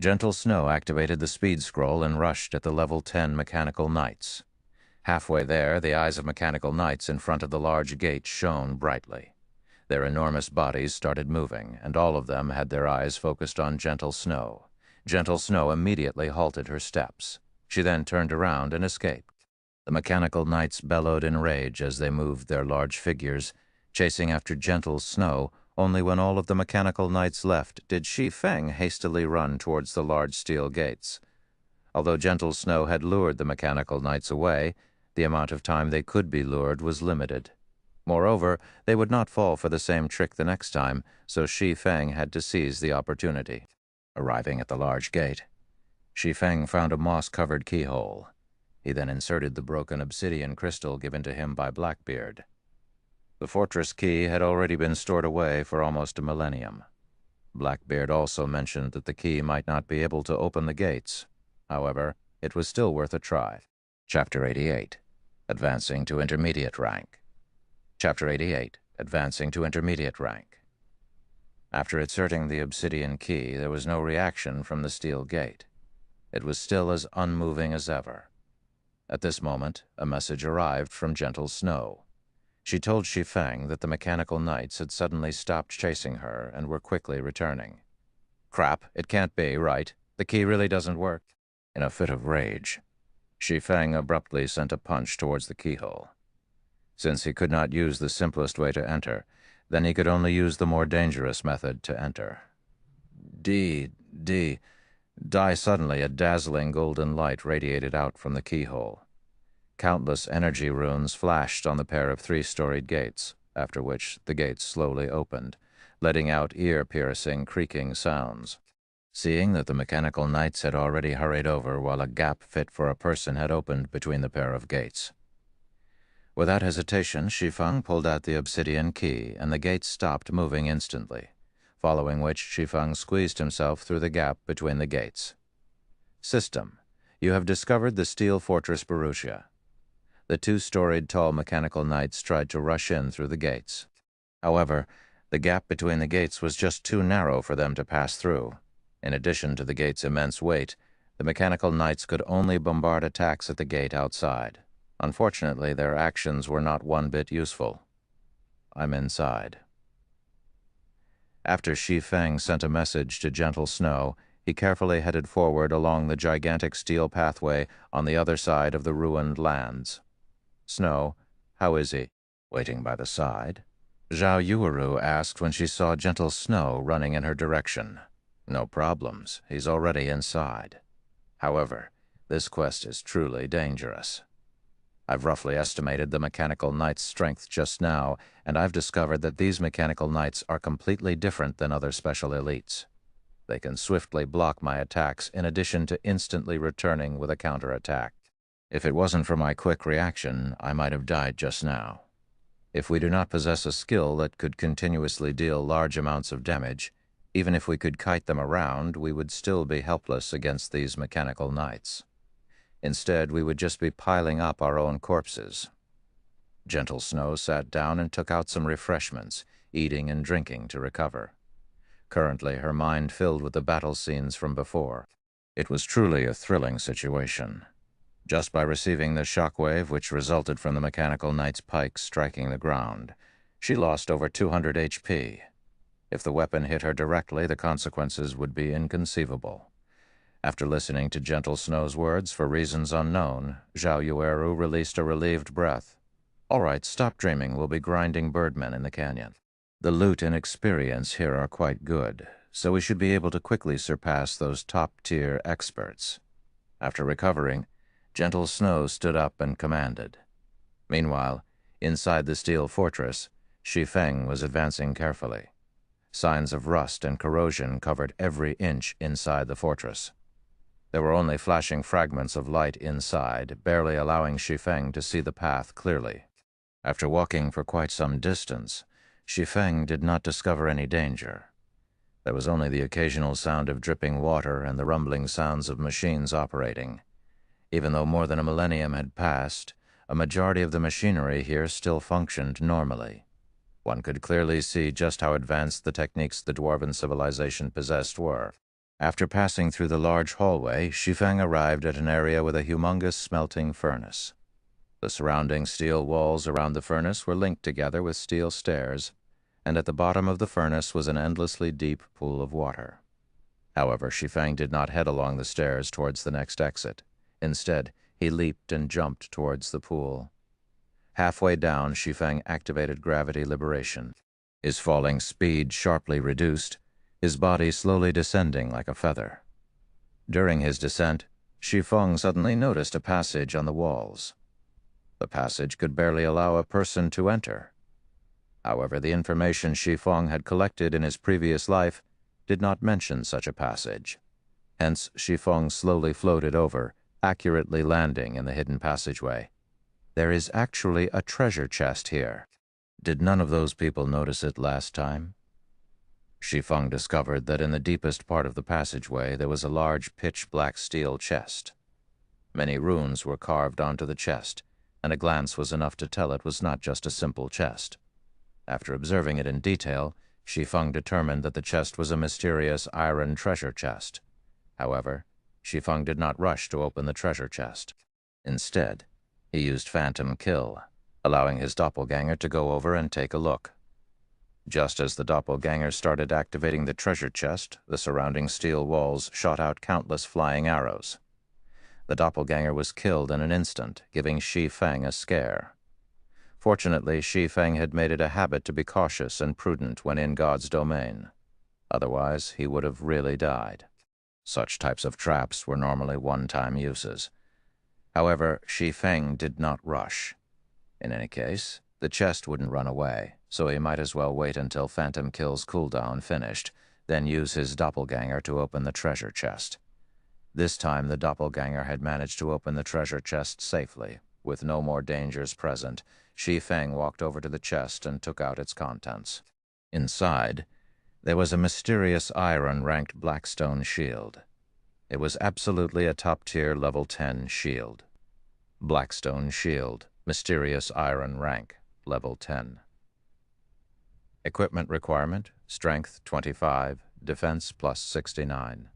Gentle Snow activated the speed scroll and rushed at the level 10 mechanical knights. Halfway there, the eyes of mechanical knights in front of the large gate shone brightly. Their enormous bodies started moving, and all of them had their eyes focused on Gentle Snow. Gentle Snow immediately halted her steps. She then turned around and escaped. The mechanical knights bellowed in rage as they moved their large figures, chasing after Gentle Snow. Only when all of the mechanical knights left did Shi Feng hastily run towards the large steel gates. Although Gentle Snow had lured the mechanical knights away, the amount of time they could be lured was limited. Moreover, they would not fall for the same trick the next time, so Shi Feng had to seize the opportunity. Arriving at the large gate, Shi Feng found a moss-covered keyhole. He then inserted the broken obsidian crystal given to him by Blackbeard. The fortress key had already been stored away for almost a millennium. Blackbeard also mentioned that the key might not be able to open the gates. However, it was still worth a try. Chapter 88. Advancing to Intermediate Rank. Chapter 88. Advancing to Intermediate Rank. After inserting the obsidian key, there was no reaction from the steel gate. It was still as unmoving as ever. At this moment, a message arrived from Gentle Snow. She told Shi Feng that the mechanical knights had suddenly stopped chasing her and were quickly returning. Crap, it can't be, right? The key really doesn't work. In a fit of rage, Shi Feng abruptly sent a punch towards the keyhole. Since he could not use the simplest way to enter, Then he could only use the more dangerous method to enter. Die. Suddenly, a dazzling golden light radiated out from the keyhole. Countless energy runes flashed on the pair of three-storied gates, after which the gates slowly opened, letting out ear-piercing, creaking sounds. Seeing that the mechanical knights had already hurried over while a gap fit for a person had opened between the pair of gates. Without hesitation, Shi Feng pulled out the obsidian key, and the gates stopped moving instantly, following which Shi Feng squeezed himself through the gap between the gates. System: you have discovered the steel fortress Borussia. The two-storied tall mechanical knights tried to rush in through the gates. However, the gap between the gates was just too narrow for them to pass through. In addition to the gate's immense weight, the mechanical knights could only bombard attacks at the gate outside. Unfortunately, their actions were not one bit useful. I'm inside. After Shi Feng sent a message to Gentle Snow, he carefully headed forward along the gigantic steel pathway on the other side of the ruined lands. Snow, how is he? Waiting by the side. Zhao Yueru asked when she saw Gentle Snow running in her direction. No problems, he's already inside. However, this quest is truly dangerous. I've roughly estimated the mechanical knight's strength just now, and I've discovered that these mechanical knights are completely different than other special elites. They can swiftly block my attacks in addition to instantly returning with a counterattack. If it wasn't for my quick reaction, I might have died just now. If we do not possess a skill that could continuously deal large amounts of damage, even if we could kite them around, we would still be helpless against these mechanical knights. Instead, we would just be piling up our own corpses. Gentle Snow sat down and took out some refreshments, eating and drinking to recover. Currently, her mind filled with the battle scenes from before. It was truly a thrilling situation. Just by receiving the shockwave which resulted from the mechanical knight's pike striking the ground, she lost over 200 HP. If the weapon hit her directly, the consequences would be inconceivable. After listening to Gentle Snow's words for reasons unknown, Zhao Yueru released a relieved breath. All right, stop dreaming. We'll be grinding birdmen in the canyon. The loot and experience here are quite good, so we should be able to quickly surpass those top-tier experts. After recovering, Gentle Snow stood up and commanded. Meanwhile, inside the steel fortress, Shi Feng was advancing carefully. Signs of rust and corrosion covered every inch inside the fortress. There were only flashing fragments of light inside, barely allowing Shi Feng to see the path clearly. After walking for quite some distance, Shi Feng did not discover any danger. There was only the occasional sound of dripping water and the rumbling sounds of machines operating. Even though more than a millennium had passed, a majority of the machinery here still functioned normally. One could clearly see just how advanced the techniques the dwarven civilization possessed were. After passing through the large hallway, Shi Feng arrived at an area with a humongous smelting furnace. The surrounding steel walls around the furnace were linked together with steel stairs, and at the bottom of the furnace was an endlessly deep pool of water. However, Shi Feng did not head along the stairs towards the next exit. Instead, he leaped and jumped towards the pool. Halfway down, Shi Feng activated gravity liberation. His falling speed sharply reduced, his body slowly descending like a feather. During his descent, Shi Feng suddenly noticed a passage on the walls. The passage could barely allow a person to enter. However, the information Shi Feng had collected in his previous life did not mention such a passage. Hence, Shi Feng slowly floated over, accurately landing in the hidden passageway. There is actually a treasure chest here. Did none of those people notice it last time? Shi Feng discovered that in the deepest part of the passageway there was a large pitch-black steel chest. Many runes were carved onto the chest, and a glance was enough to tell it was not just a simple chest. After observing it in detail, Shi Feng determined that the chest was a mysterious iron treasure chest. However, Shi Feng did not rush to open the treasure chest. Instead, he used Phantom Kill, allowing his doppelganger to go over and take a look. Just as the doppelganger started activating the treasure chest, the surrounding steel walls shot out countless flying arrows. The doppelganger was killed in an instant, giving Shi Feng a scare. Fortunately, Shi Feng had made it a habit to be cautious and prudent when in God's domain. Otherwise, he would have really died. Such types of traps were normally one-time uses. However, Shi Feng did not rush. In any case, the chest wouldn't run away, so he might as well wait until Phantom Kill's cooldown finished, then use his doppelganger to open the treasure chest. This time the doppelganger had managed to open the treasure chest safely. With no more dangers present, Shi Feng walked over to the chest and took out its contents. Inside, there was a mysterious iron-ranked blackstone shield. It was absolutely a top-tier level 10 shield. Blackstone shield, mysterious iron rank, level 10. Equipment requirement, strength 25, defense plus 69.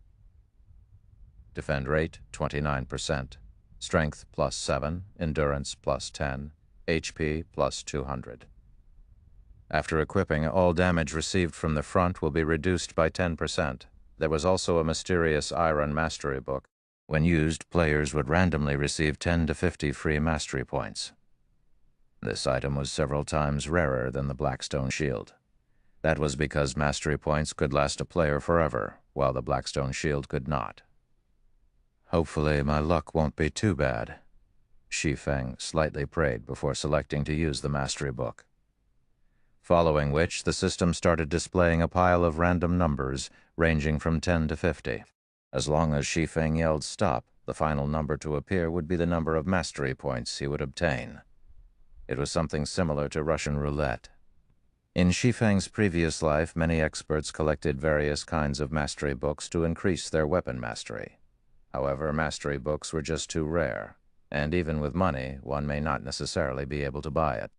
Defend rate 29%, strength plus 7, endurance plus 10, HP plus 200. After equipping, all damage received from the front will be reduced by 10%. There was also a mysterious iron mastery book. When used, players would randomly receive 10 to 50 free mastery points. This item was several times rarer than the Blackstone Shield. That was because mastery points could last a player forever, while the Blackstone Shield could not. Hopefully my luck won't be too bad, Shi Feng slightly prayed before selecting to use the mastery book. Following which, the system started displaying a pile of random numbers ranging from 10 to 50. As long as Shi Feng yelled stop, the final number to appear would be the number of mastery points he would obtain. It was something similar to Russian roulette. In Shi Feng's previous life, many experts collected various kinds of mastery books to increase their weapon mastery. However, mastery books were just too rare, and even with money, one may not necessarily be able to buy it.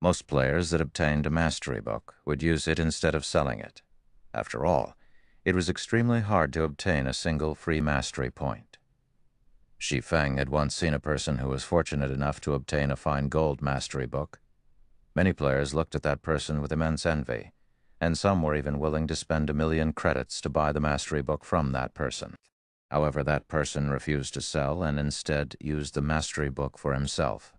Most players that obtained a mastery book would use it instead of selling it. After all, it was extremely hard to obtain a single free mastery point. Shi Feng had once seen a person who was fortunate enough to obtain a fine gold mastery book. Many players looked at that person with immense envy, and some were even willing to spend 1,000,000 credits to buy the mastery book from that person. However, that person refused to sell and instead used the mastery book for himself.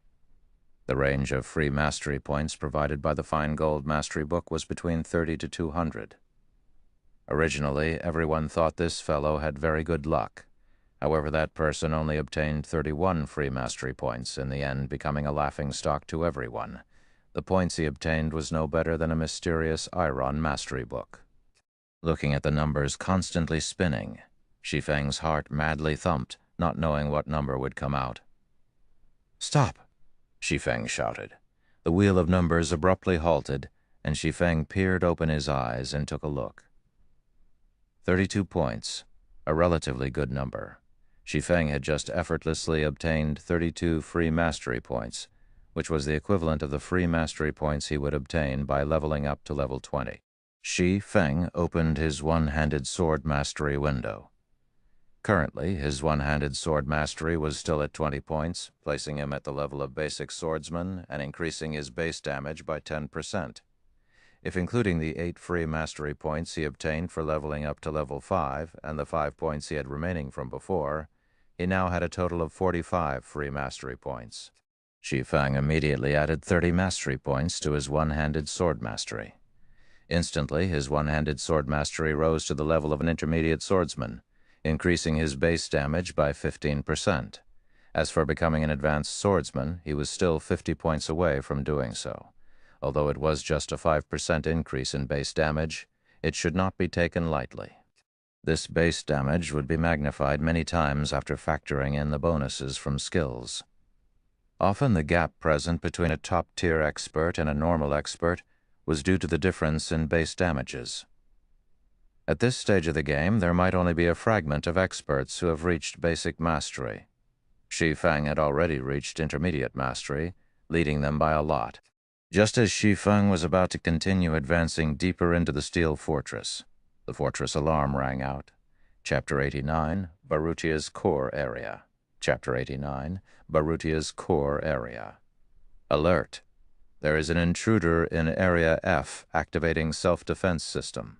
The range of free mastery points provided by the fine gold mastery book was between 30 to 200. Originally, everyone thought this fellow had very good luck. However, that person only obtained 31 free mastery points, in the end becoming a laughingstock to everyone. The points he obtained was no better than a mysterious iron mastery book. Looking at the numbers constantly spinning, Shi Feng's heart madly thumped, not knowing what number would come out. "Stop!" Shi Feng shouted. The wheel of numbers abruptly halted, and Shi Feng peered open his eyes and took a look. 32 points, a relatively good number. Shi Feng had just effortlessly obtained 32 free mastery points, which was the equivalent of the free mastery points he would obtain by leveling up to level 20. Shi Feng opened his one-handed sword mastery window. Currently, his one-handed sword mastery was still at 20 points, placing him at the level of basic swordsman and increasing his base damage by 10%. If including the 8 free mastery points he obtained for leveling up to level 5 and the 5 points he had remaining from before, he now had a total of 45 free mastery points. Shi Feng immediately added 30 mastery points to his one-handed sword mastery. Instantly, his one-handed sword mastery rose to the level of an intermediate swordsman, increasing his base damage by 15%. As for becoming an advanced swordsman, he was still 50 points away from doing so. Although it was just a 5% increase in base damage, it should not be taken lightly. This base damage would be magnified many times after factoring in the bonuses from skills. Often the gap present between a top-tier expert and a normal expert was due to the difference in base damages. At this stage of the game, there might only be a fragment of experts who have reached basic mastery. Shi Feng had already reached intermediate mastery, leading them by a lot. Just as Shi Feng was about to continue advancing deeper into the steel fortress, the fortress alarm rang out. Chapter 89, Barutia's Core Area. Chapter 89, Barutia's Core Area. Alert! There is an intruder in Area F activating self-defense system.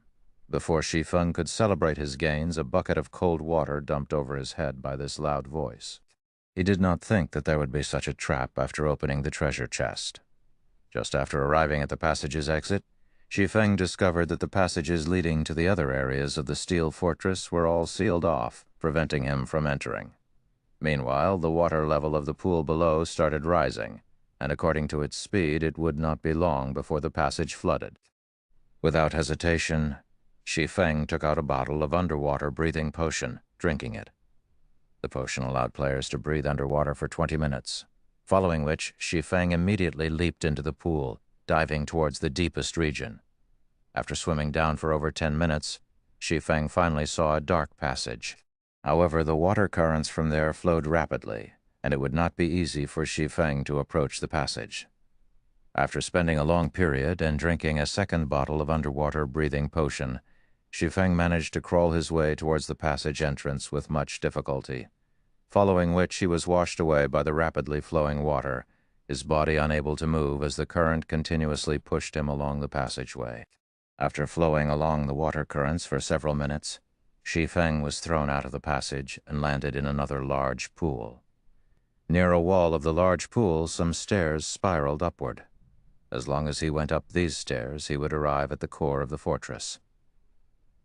Before Shi Feng could celebrate his gains, a bucket of cold water dumped over his head by this loud voice. He did not think that there would be such a trap after opening the treasure chest. Just after arriving at the passage's exit, Shi Feng discovered that the passages leading to the other areas of the steel fortress were all sealed off, preventing him from entering. Meanwhile, the water level of the pool below started rising, and according to its speed, it would not be long before the passage flooded. Without hesitation, Shi Feng took out a bottle of underwater breathing potion, drinking it. The potion allowed players to breathe underwater for 20 minutes, following which Shi Feng immediately leaped into the pool, diving towards the deepest region. After swimming down for over 10 minutes, Shi Feng finally saw a dark passage. However, the water currents from there flowed rapidly, and it would not be easy for Shi Feng to approach the passage. After spending a long period and drinking a second bottle of underwater breathing potion, Shi Feng managed to crawl his way towards the passage entrance with much difficulty, following which he was washed away by the rapidly flowing water, his body unable to move as the current continuously pushed him along the passageway. After flowing along the water currents for several minutes, Shi Feng was thrown out of the passage and landed in another large pool. Near a wall of the large pool, some stairs spiraled upward. As long as he went up these stairs, he would arrive at the core of the fortress.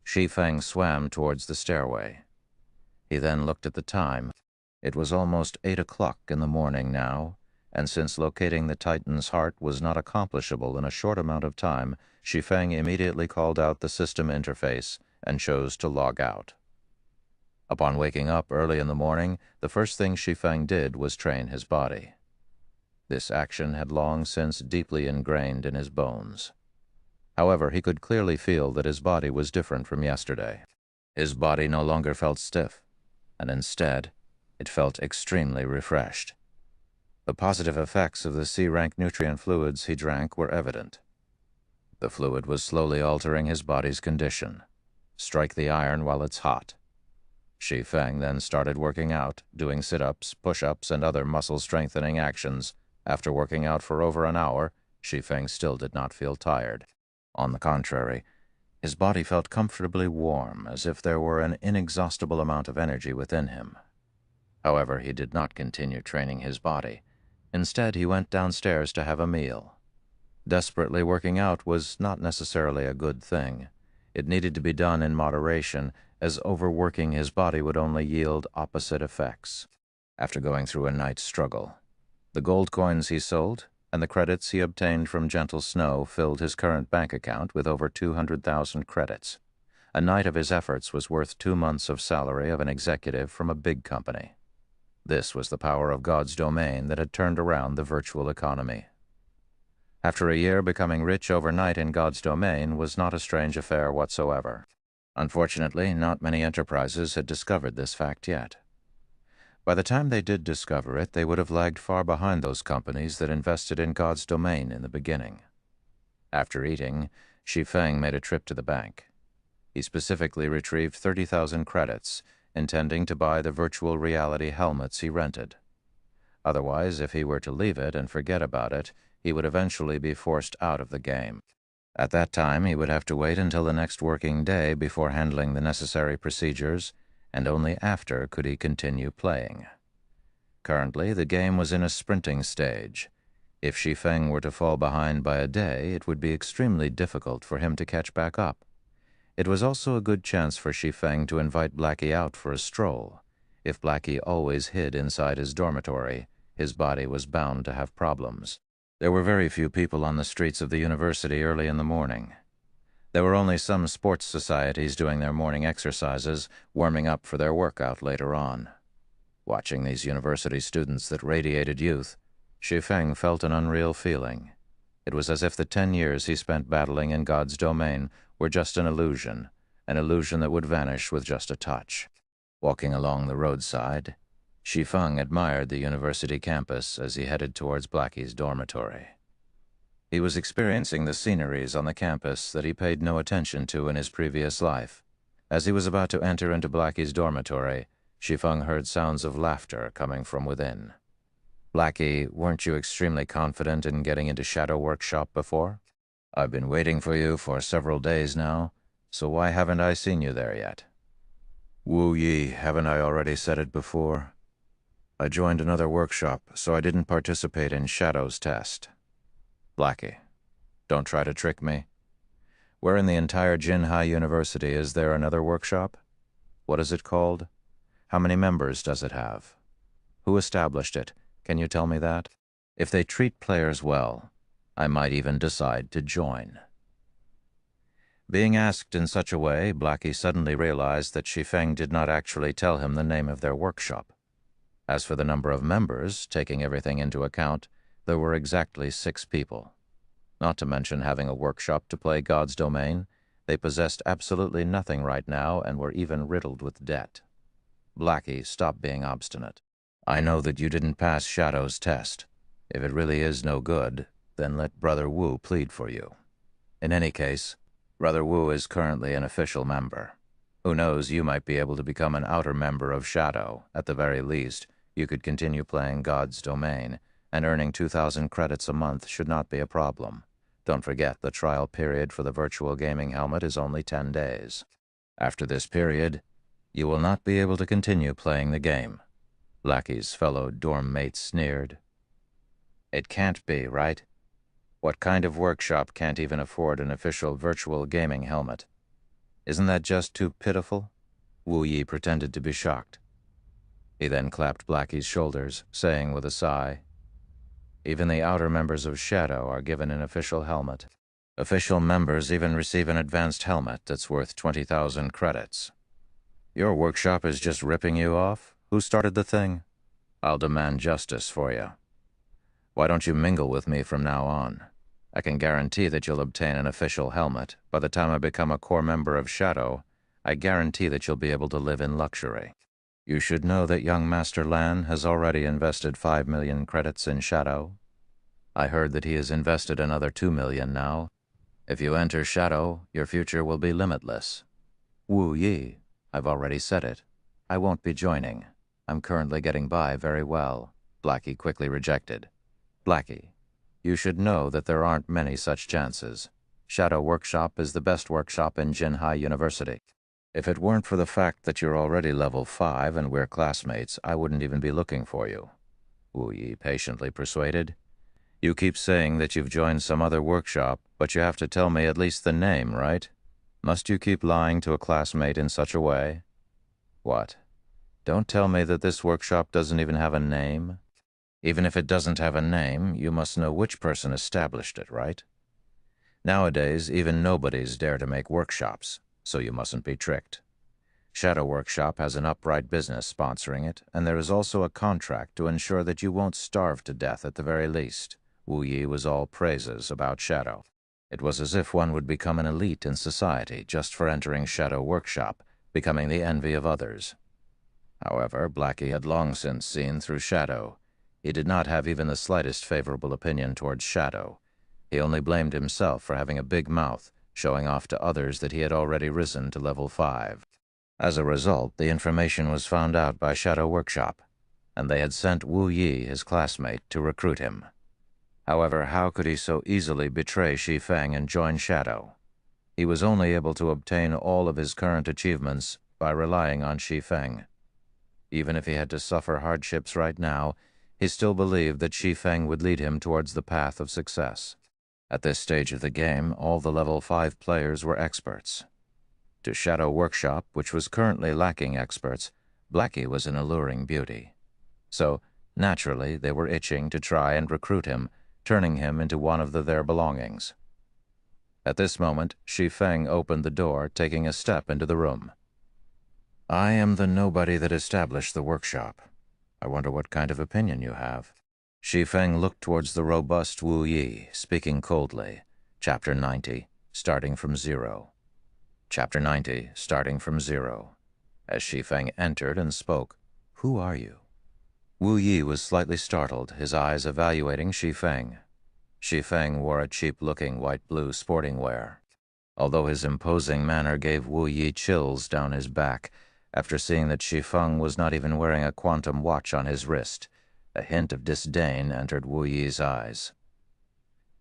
Shi Feng swam towards the stairway. He then looked at the time. It was almost 8 o'clock in the morning now, and since locating the Titan's heart was not accomplishable in a short amount of time, Shi Feng immediately called out the system interface and chose to log out. Upon waking up early in the morning, the first thing Shi Feng did was train his body. This action had long since deeply ingrained in his bones. However, he could clearly feel that his body was different from yesterday. His body no longer felt stiff, and instead, it felt extremely refreshed. The positive effects of the C-rank nutrient fluids he drank were evident. The fluid was slowly altering his body's condition. Strike the iron while it's hot. Shi Feng then started working out, doing sit-ups, push-ups, and other muscle-strengthening actions. After working out for over an hour, Shi Feng still did not feel tired. On the contrary, his body felt comfortably warm, as if there were an inexhaustible amount of energy within him. However, he did not continue training his body. Instead, he went downstairs to have a meal. Desperately working out was not necessarily a good thing. It needed to be done in moderation, as overworking his body would only yield opposite effects. After going through a night's struggle, the gold coins he sold and the credits he obtained from gentle snow filled his current bank account with over 200,000 credits. A night of his efforts was worth 2 months of salary of an executive from a big company. This was the power of God's domain that had turned around the virtual economy. After a year, becoming rich overnight in God's domain was not a strange affair whatsoever. Unfortunately, not many enterprises had discovered this fact yet. By the time they did discover it, they would have lagged far behind those companies that invested in God's domain in the beginning. After eating, Shi Feng made a trip to the bank. He specifically retrieved 30,000 credits, intending to buy the virtual reality helmets he rented. Otherwise, if he were to leave it and forget about it, he would eventually be forced out of the game. At that time, he would have to wait until the next working day before handling the necessary procedures, and only after could he continue playing. Currently, the game was in a sprinting stage. If Shi Feng were to fall behind by a day, it would be extremely difficult for him to catch back up. It was also a good chance for Shi Feng to invite Blackie out for a stroll. If Blackie always hid inside his dormitory, his body was bound to have problems. There were very few people on the streets of the university early in the morning. There were only some sports societies doing their morning exercises, warming up for their workout later on. Watching these university students that radiated youth, Shi Feng felt an unreal feeling. It was as if the 10 years he spent battling in God's domain were just an illusion that would vanish with just a touch. Walking along the roadside, Shi Feng admired the university campus as he headed towards Blackie's dormitory. He was experiencing the sceneries on the campus that he paid no attention to in his previous life. As he was about to enter into Blackie's dormitory, Shi Feng heard sounds of laughter coming from within. "Blackie, weren't you extremely confident in getting into Shadow Workshop before? I've been waiting for you for several days now, so why haven't I seen you there yet?" "Wu Yi, haven't I already said it before? I joined another workshop, so I didn't participate in Shadow's test." Blackie, don't try to trick me. Where in the entire Jinhai University is there another workshop? What is it called? How many members does it have? Who established it? Can you tell me that? If they treat players well, I might even decide to join. Being asked in such a way, Blackie suddenly realized that Shi Feng did not actually tell him the name of their workshop. As for the number of members, taking everything into account, there were exactly 6 people. Not to mention having a workshop to play God's domain, they possessed absolutely nothing right now and were even riddled with debt. Blackie, stop being obstinate. I know that you didn't pass Shadow's test. If it really is no good, then let Brother Wu plead for you. In any case, Brother Wu is currently an official member. Who knows, you might be able to become an outer member of Shadow. At the very least, you could continue playing God's domain, and earning 2,000 credits a month should not be a problem. Don't forget, the trial period for the virtual gaming helmet is only 10 days. After this period, you will not be able to continue playing the game. Blackie's fellow dorm mate sneered. It can't be, right? What kind of workshop can't even afford an official virtual gaming helmet? Isn't that just too pitiful? Wu Yi pretended to be shocked. He then clapped Blackie's shoulders, saying with a sigh, even the outer members of Shadow are given an official helmet. Official members even receive an advanced helmet that's worth 20,000 credits. Your workshop is just ripping you off? Who started the thing? I'll demand justice for you. Why don't you mingle with me from now on? I can guarantee that you'll obtain an official helmet. By the time I become a core member of Shadow, I guarantee that you'll be able to live in luxury. You should know that young Master Lan has already invested 5 million credits in Shadow. I heard that he has invested another 2 million now. If you enter Shadow, your future will be limitless. Wu Yi, I've already said it. I won't be joining. I'm currently getting by very well. Blackie quickly rejected. Blackie, you should know that there aren't many such chances. Shadow Workshop is the best workshop in Jinhai University. If it weren't for the fact that you're already level 5 and we're classmates, I wouldn't even be looking for you. Wu Yi patiently persuaded. You keep saying that you've joined some other workshop, but you have to tell me at least the name, right? Must you keep lying to a classmate in such a way? What? Don't tell me that this workshop doesn't even have a name? Even if it doesn't have a name, you must know which person established it, right? Nowadays, even nobodies dare to make workshops, so you mustn't be tricked. Shadow Workshop has an upright business sponsoring it, and there is also a contract to ensure that you won't starve to death at the very least. Wu Yi was all praises about Shadow. It was as if one would become an elite in society just for entering Shadow Workshop, becoming the envy of others. However, Blackie had long since seen through Shadow. He did not have even the slightest favorable opinion towards Shadow. He only blamed himself for having a big mouth, showing off to others that he had already risen to level 5. As a result, the information was found out by Shadow Workshop, and they had sent Wu Yi, his classmate, to recruit him. However, how could he so easily betray Shi Feng and join Shadow? He was only able to obtain all of his current achievements by relying on Shi Feng. Even if he had to suffer hardships right now, he still believed that Shi Feng would lead him towards the path of success. At this stage of the game, all the level 5 players were experts. To Shadow Workshop, which was currently lacking experts, Blackie was an alluring beauty. So, naturally, they were itching to try and recruit him, turning him into one of their belongings. At this moment, Shi Feng opened the door, taking a step into the room. I am the nobody that established the workshop. I wonder what kind of opinion you have. Shi Feng looked towards the robust Wu Yi, speaking coldly. Chapter 90, starting from 0. Chapter 90, starting from 0. As Shi Feng entered and spoke, "Who are you?" Wu Yi was slightly startled, his eyes evaluating Shi Feng. Shi Feng wore a cheap-looking white-blue sporting wear. Although his imposing manner gave Wu Yi chills down his back, after seeing that Shi Feng was not even wearing a quantum watch on his wrist, a hint of disdain entered Wu Yi's eyes.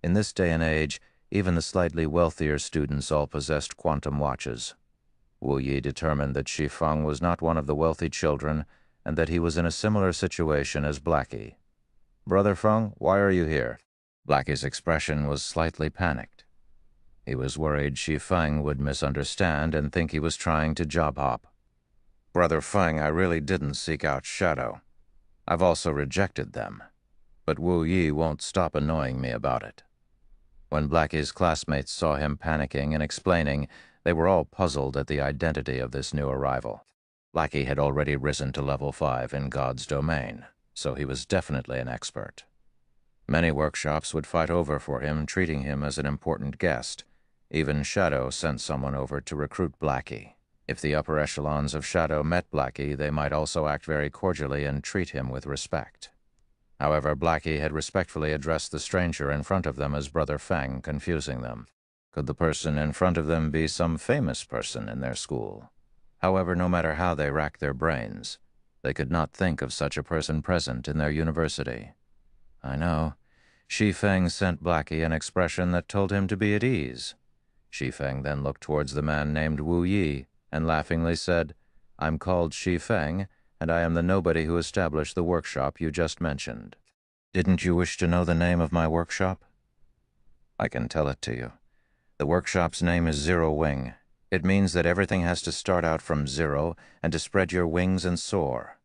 In this day and age, even the slightly wealthier students all possessed quantum watches. Wu Yi determined that Shi Feng was not one of the wealthy children, and that he was in a similar situation as Blackie. "Brother Feng, why are you here?" Blackie's expression was slightly panicked. He was worried Shi Feng would misunderstand and think he was trying to job hop. "Brother Feng, I really didn't seek out Shadow. I've also rejected them. But Wu Yi won't stop annoying me about it." When Blackie's classmates saw him panicking and explaining, they were all puzzled at the identity of this new arrival. Blackie had already risen to level 5 in God's domain, so he was definitely an expert. Many workshops would fight over for him, treating him as an important guest. Even Shadow sent someone over to recruit Blackie. If the upper echelons of Shadow met Blackie, they might also act very cordially and treat him with respect. However, Blackie had respectfully addressed the stranger in front of them as Brother Feng, confusing them. Could the person in front of them be some famous person in their school? However, no matter how they racked their brains, they could not think of such a person present in their university. "I know." Shi Feng sent Blackie an expression that told him to be at ease. Shi Feng then looked towards the man named Wu Yi and laughingly said, "I'm called Shi Feng, and I am the nobody who established the workshop you just mentioned. Didn't you wish to know the name of my workshop? I can tell it to you. The workshop's name is Zero Wing. It means that everything has to start out from zero and to spread your wings and soar.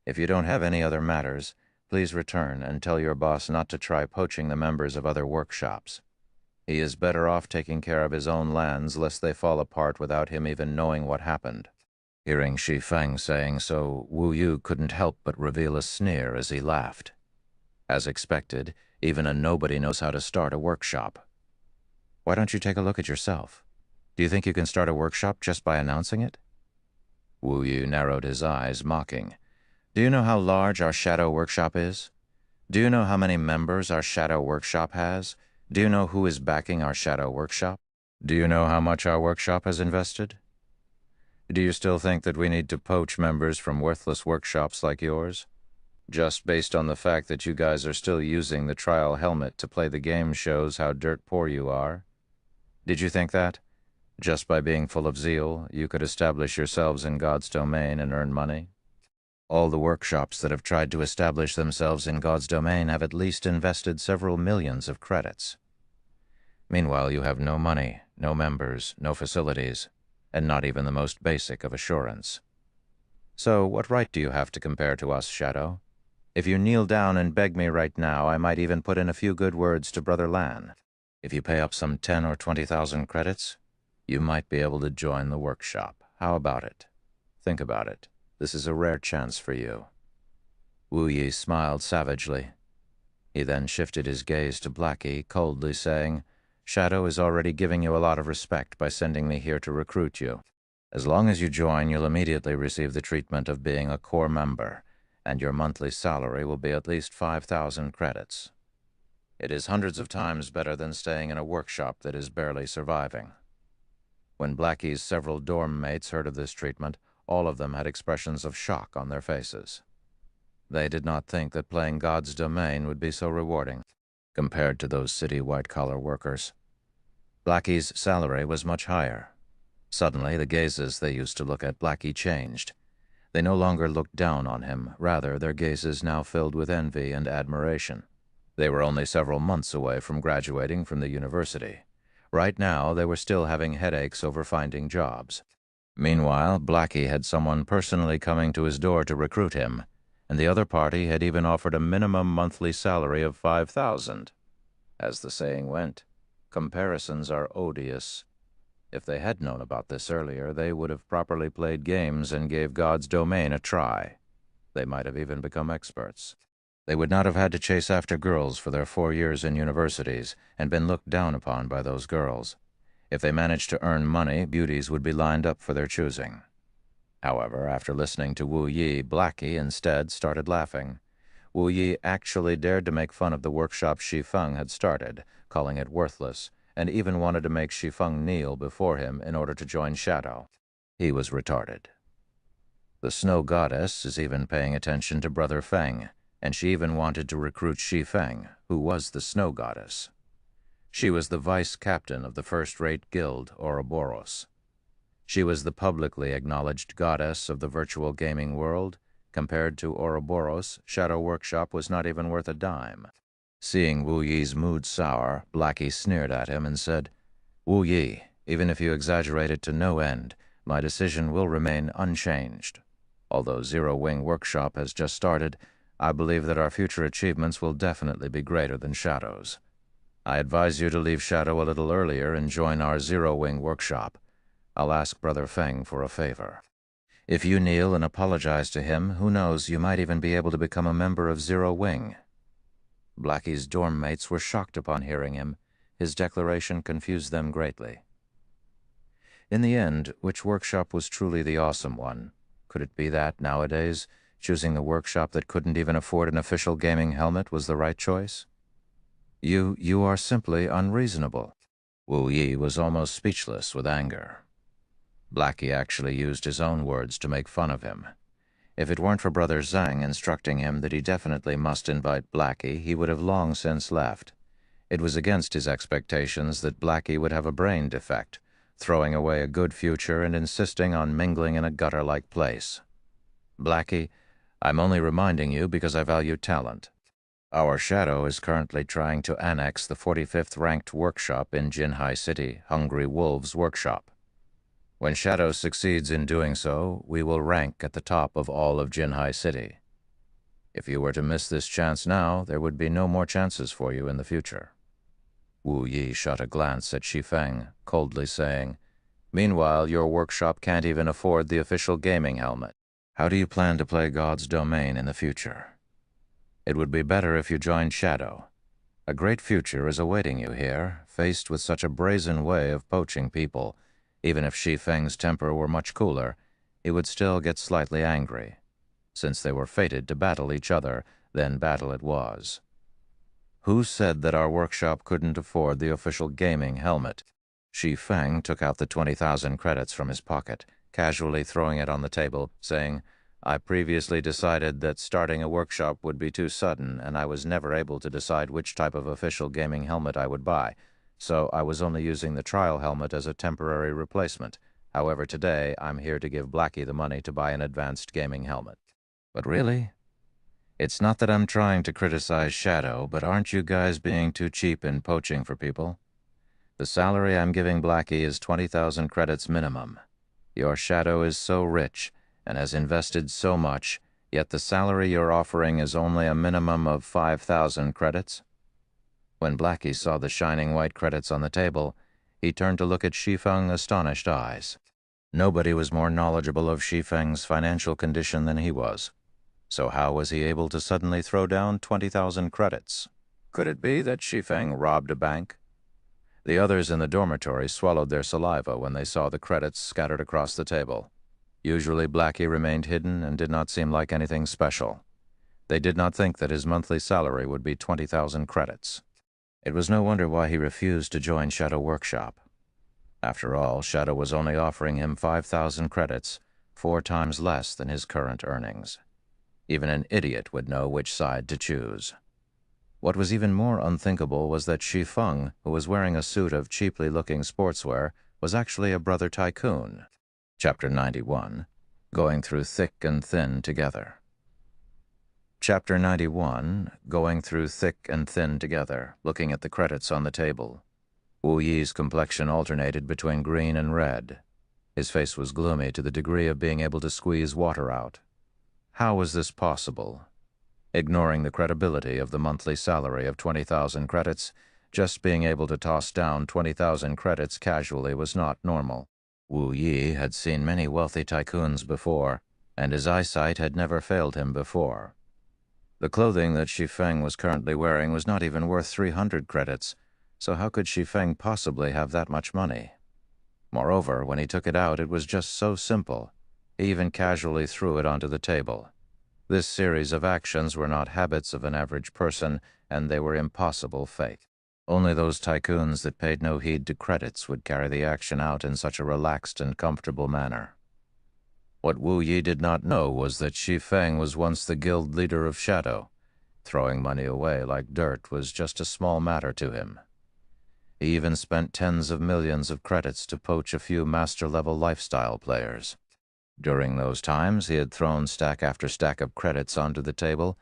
If you don't have any other matters, please return and tell your boss not to try poaching the members of other workshops. He is better off taking care of his own lands lest they fall apart without him even knowing what happened." Hearing Shi Feng saying so, Wu Yu couldn't help but reveal a sneer as he laughed. As expected, even a nobody knows how to start a workshop. "Why don't you take a look at yourself? Do you think you can start a workshop just by announcing it?" Wu Yu narrowed his eyes, mocking. "Do you know how large our Shadow Workshop is? Do you know how many members our Shadow Workshop has? Do you know who is backing our Shadow Workshop? Do you know how much our workshop has invested? Do you still think that we need to poach members from worthless workshops like yours? Just based on the fact that you guys are still using the trial helmet to play the game shows how dirt poor you are? Did you think that, just by being full of zeal, you could establish yourselves in God's domain and earn money? All the workshops that have tried to establish themselves in God's domain have at least invested several millions of credits. Meanwhile, you have no money, no members, no facilities, and not even the most basic of assurance. So what right do you have to compare to us, Shadow? If you kneel down and beg me right now, I might even put in a few good words to Brother Lan. If you pay up some 10 or 20,000 credits, you might be able to join the workshop. How about it? Think about it. This is a rare chance for you." Wu Yi smiled savagely. He then shifted his gaze to Blackie, coldly saying, "Shadow is already giving you a lot of respect by sending me here to recruit you. As long as you join, you'll immediately receive the treatment of being a core member, and your monthly salary will be at least 5,000 credits. It is hundreds of times better than staying in a workshop that is barely surviving." When Blackie's several dorm mates heard of this treatment, all of them had expressions of shock on their faces. They did not think that playing God's domain would be so rewarding compared to those city white-collar workers. Blackie's salary was much higher. Suddenly, the gazes they used to look at Blackie changed. They no longer looked down on him. Rather, their gazes now filled with envy and admiration. They were only several months away from graduating from the university. Right now, they were still having headaches over finding jobs. Meanwhile, Blackie had someone personally coming to his door to recruit him, and the other party had even offered a minimum monthly salary of 5,000. As the saying went, comparisons are odious. If they had known about this earlier, they would have properly played games and gave God's domain a try. They might have even become experts. They would not have had to chase after girls for their 4 years in universities and been looked down upon by those girls. If they managed to earn money, beauties would be lined up for their choosing. However, after listening to Wu Yi, Blackie instead started laughing. Wu Yi actually dared to make fun of the workshop Shi Feng had started, calling it worthless, and even wanted to make Shi Feng kneel before him in order to join Shadow. He was retarded. The snow goddess is even paying attention to Brother Feng, and she even wanted to recruit Shi Feng, who was the snow goddess. She was the vice-captain of the first-rate guild, Ouroboros. She was the publicly acknowledged goddess of the virtual gaming world. Compared to Ouroboros, Shadow Workshop was not even worth a dime. Seeing Wu Yi's mood sour, Blackie sneered at him and said, "Wu Yi, even if you exaggerate it to no end, my decision will remain unchanged. Although Zero Wing Workshop has just started, I believe that our future achievements will definitely be greater than Shadow's. I advise you to leave Shadow a little earlier and join our Zero Wing Workshop. I'll ask Brother Feng for a favor. If you kneel and apologize to him, who knows, you might even be able to become a member of Zero Wing." Blackie's dorm mates were shocked upon hearing him. His declaration confused them greatly. In the end, which workshop was truly the awesome one? Could it be that, nowadays, choosing the workshop that couldn't even afford an official gaming helmet was the right choice? You are simply unreasonable." Wu Yi was almost speechless with anger. Blackie actually used his own words to make fun of him. If it weren't for Brother Zhang instructing him that he definitely must invite Blackie, he would have long since left. It was against his expectations that Blackie would have a brain defect, throwing away a good future and insisting on mingling in a gutter-like place. "Blackie, I'm only reminding you because I value talent. Our Shadow is currently trying to annex the 45th ranked workshop in Jinhai City, Hungry Wolves Workshop. When Shadow succeeds in doing so, we will rank at the top of all of Jinhai City. If you were to miss this chance now, there would be no more chances for you in the future." Wu Yi shot a glance at Shi Feng, coldly saying, "Meanwhile, your workshop can't even afford the official gaming helmet. How do you plan to play God's domain in the future? It would be better if you joined Shadow. A great future is awaiting you here, faced with such a brazen way of poaching people. Even if Shi Feng's temper were much cooler, he would still get slightly angry. Since they were fated to battle each other, then battle it was. Who said that our workshop couldn't afford the official gaming helmet?" Shi Feng took out the 20,000 credits from his pocket, casually throwing it on the table, saying, "I previously decided that starting a workshop would be too sudden, and I was never able to decide which type of official gaming helmet I would buy, so I was only using the trial helmet as a temporary replacement. However, today I'm here to give Blackie the money to buy an advanced gaming helmet." "But really? It's not that I'm trying to criticize Shadow, but aren't you guys being too cheap in poaching for people? The salary I'm giving Blackie is 20,000 credits minimum. Your Shadow is so rich and has invested so much, yet the salary you're offering is only a minimum of 5,000 credits? When Blackie saw the shining white credits on the table, he turned to look at Shi Feng astonished eyes. Nobody was more knowledgeable of Shi Feng's financial condition than he was. So how was he able to suddenly throw down 20,000 credits? Could it be that Shi Feng robbed a bank? The others in the dormitory swallowed their saliva when they saw the credits scattered across the table. Usually Blackie remained hidden and did not seem like anything special. They did not think that his monthly salary would be 20,000 credits. It was no wonder why he refused to join Shadow Workshop. After all, Shadow was only offering him 5,000 credits, 4 times less than his current earnings. Even an idiot would know which side to choose. What was even more unthinkable was that Shi Feng, who was wearing a suit of cheaply-looking sportswear, was actually a brother tycoon. Chapter 91, Going Through Thick and Thin Together. Chapter 91, Going Through Thick and Thin Together, looking at the credits on the table. Wu Yi's complexion alternated between green and red. His face was gloomy to the degree of being able to squeeze water out. How was this possible? Ignoring the credibility of the monthly salary of 20,000 credits, just being able to toss down 20,000 credits casually was not normal. Wu Yi had seen many wealthy tycoons before, and his eyesight had never failed him before. The clothing that Shi Feng was currently wearing was not even worth 300 credits, so how could Shi Feng possibly have that much money? Moreover, when he took it out, it was just so simple. He even casually threw it onto the table. This series of actions were not habits of an average person, and they were impossible fake. Only those tycoons that paid no heed to credits would carry the action out in such a relaxed and comfortable manner. What Wu Yi did not know was that Shi Feng was once the guild leader of Shadow. Throwing money away like dirt was just a small matter to him. He even spent tens of millions of credits to poach a few master-level lifestyle players. During those times, he had thrown stack after stack of credits onto the table,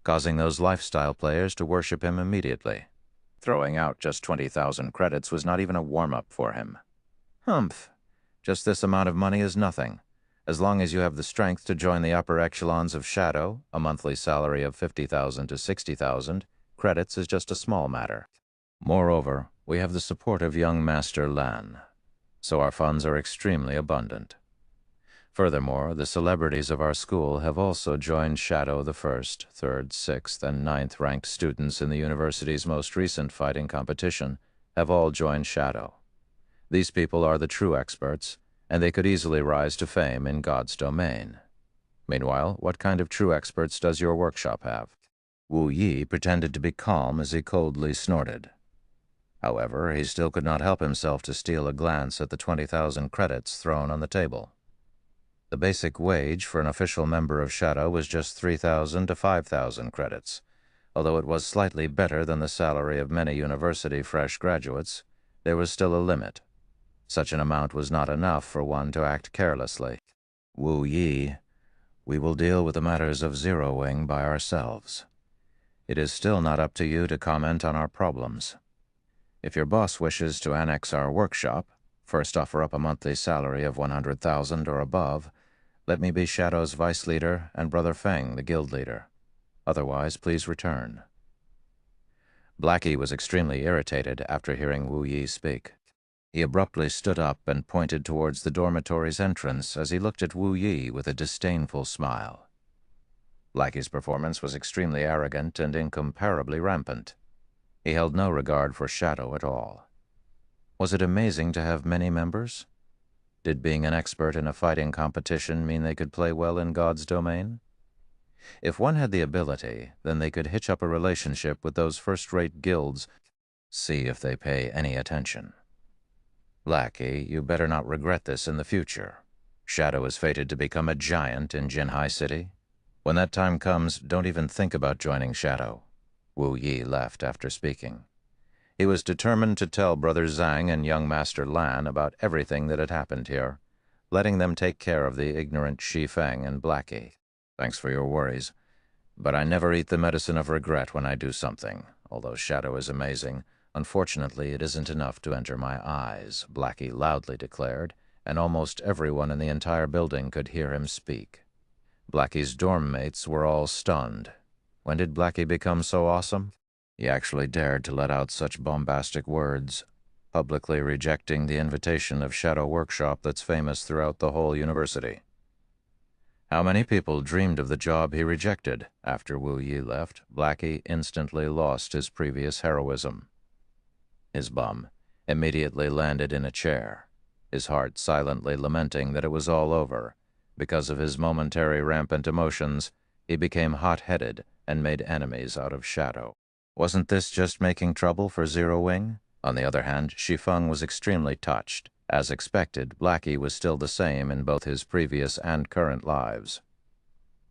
causing those lifestyle players to worship him immediately. Throwing out just 20,000 credits was not even a warm-up for him. Humph! Just this amount of money is nothing. As long as you have the strength to join the upper echelons of Shadow, a monthly salary of 50,000 to 60,000, credits is just a small matter. Moreover, we have the support of young Master Lan, so our funds are extremely abundant. Furthermore, the celebrities of our school have also joined Shadow. The 1st, 3rd, 6th, and 9th ranked students in the university's most recent fighting competition have all joined Shadow. These people are the true experts, and they could easily rise to fame in God's domain. Meanwhile, what kind of true experts does your workshop have? Wu Yi pretended to be calm as he coldly snorted. However, he still could not help himself to steal a glance at the 20,000 credits thrown on the table. The basic wage for an official member of Shadow was just 3,000 to 5,000 credits. Although it was slightly better than the salary of many university fresh graduates, there was still a limit. Such an amount was not enough for one to act carelessly. Wu Yi, we will deal with the matters of zeroing by ourselves. It is still not up to you to comment on our problems. If your boss wishes to annex our workshop, first offer up a monthly salary of 100,000 or above. Let me be Shadow's vice leader and Brother Feng the guild leader. Otherwise, please return. Blackie was extremely irritated after hearing Wu Yi speak. He abruptly stood up and pointed towards the dormitory's entrance as he looked at Wu Yi with a disdainful smile. Blackie's performance was extremely arrogant and incomparably rampant. He held no regard for Shadow at all. Was it amazing to have many members? Did being an expert in a fighting competition mean they could play well in God's domain? If one had the ability, then they could hitch up a relationship with those first-rate guilds, see if they pay any attention. Blackie, you better not regret this in the future. Shadow is fated to become a giant in Jinhai City. When that time comes, don't even think about joining Shadow. Wu Yi left after speaking. He was determined to tell Brother Zhang and young Master Lan about everything that had happened here, letting them take care of the ignorant Shi Feng and Blackie. Thanks for your worries, but I never eat the medicine of regret when I do something. Although Shadow is amazing, unfortunately it isn't enough to enter my eyes, Blackie loudly declared, and almost everyone in the entire building could hear him speak. Blackie's dorm mates were all stunned. When did Blackie become so awesome? He actually dared to let out such bombastic words, publicly rejecting the invitation of Shadow Workshop that's famous throughout the whole university. How many people dreamed of the job he rejected? After Wu Yi left, Blackie instantly lost his previous heroism. His bum immediately landed in a chair, his heart silently lamenting that it was all over. Because of his momentary rampant emotions, he became hot-headed and made enemies out of Shadow. Wasn't this just making trouble for Zero Wing? On the other hand, Shi Feng was extremely touched. As expected, Blackie was still the same in both his previous and current lives.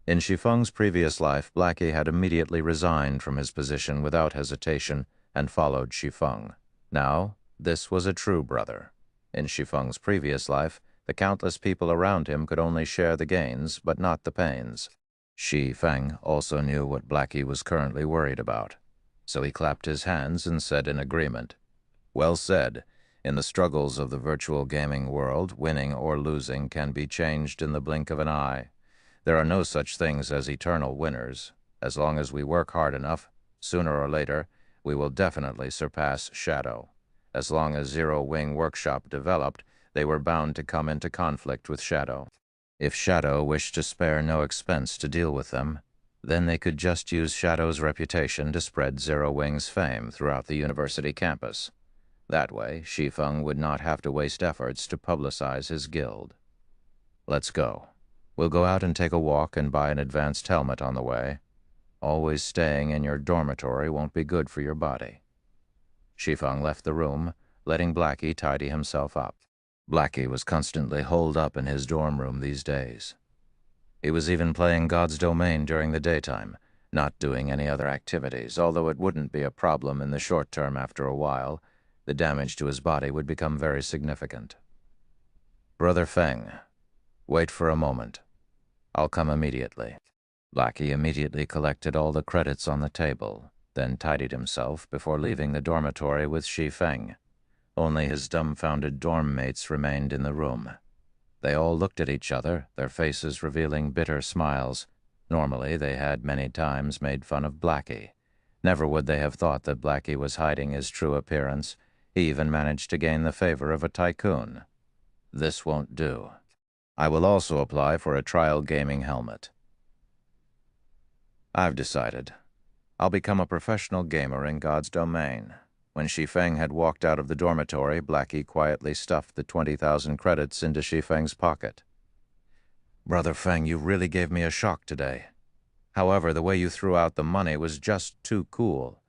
In Shi Feng's previous life, Blackie had immediately resigned from his position without hesitation and followed Shi Feng. Now, this was a true brother. In Shi Feng's previous life, the countless people around him could only share the gains, but not the pains. Shi Feng also knew what Blackie was currently worried about. So he clapped his hands and said in agreement, "Well said. In the struggles of the virtual gaming world, winning or losing can be changed in the blink of an eye. There are no such things as eternal winners. As long as we work hard enough, sooner or later, we will definitely surpass Shadow. As long as Zero Wing Workshop developed, they were bound to come into conflict with Shadow. If Shadow wished to spare no expense to deal with them, then they could just use Shadow's reputation to spread Zero Wing's fame throughout the university campus. That way, Shi Feng would not have to waste efforts to publicize his guild. Let's go. We'll go out and take a walk and buy an advanced helmet on the way. Always staying in your dormitory won't be good for your body." Shi Feng left the room, letting Blackie tidy himself up. Blackie was constantly holed up in his dorm room these days. He was even playing God's Domain during the daytime, not doing any other activities, although it wouldn't be a problem in the short term after a while. The damage to his body would become very significant. "Brother Feng, wait for a moment. I'll come immediately." Blackie immediately collected all the credits on the table, then tidied himself before leaving the dormitory with Shi Feng. Only his dumbfounded dorm mates remained in the room. They all looked at each other, their faces revealing bitter smiles. Normally, they had many times made fun of Blackie. Never would they have thought that Blackie was hiding his true appearance. He even managed to gain the favor of a tycoon. This won't do. I will also apply for a trial gaming helmet. I've decided. I'll become a professional gamer in God's domain. When Shi Feng had walked out of the dormitory, Blackie quietly stuffed the 20,000 credits into Shi Feng's pocket. Brother Feng, you really gave me a shock today. However, the way you threw out the money was just too cool.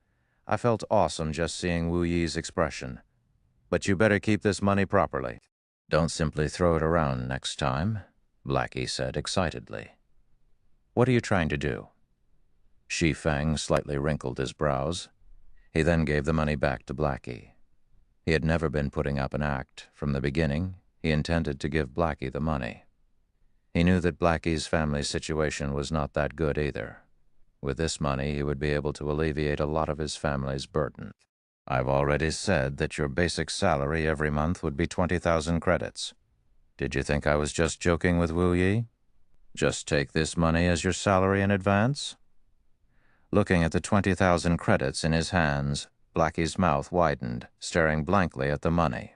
I felt awesome just seeing Wu Yi's expression. But you better keep this money properly. Don't simply throw it around next time, Blackie said excitedly. What are you trying to do? Shi Feng slightly wrinkled his brows. He then gave the money back to Blackie. He had never been putting up an act. From the beginning, he intended to give Blackie the money. He knew that Blackie's family situation was not that good either. With this money, he would be able to alleviate a lot of his family's burden. I've already said that your basic salary every month would be 20,000 credits. Did you think I was just joking with Wu Yi? Just take this money as your salary in advance? Looking at the 20,000 credits in his hands, Blackie's mouth widened, staring blankly at the money.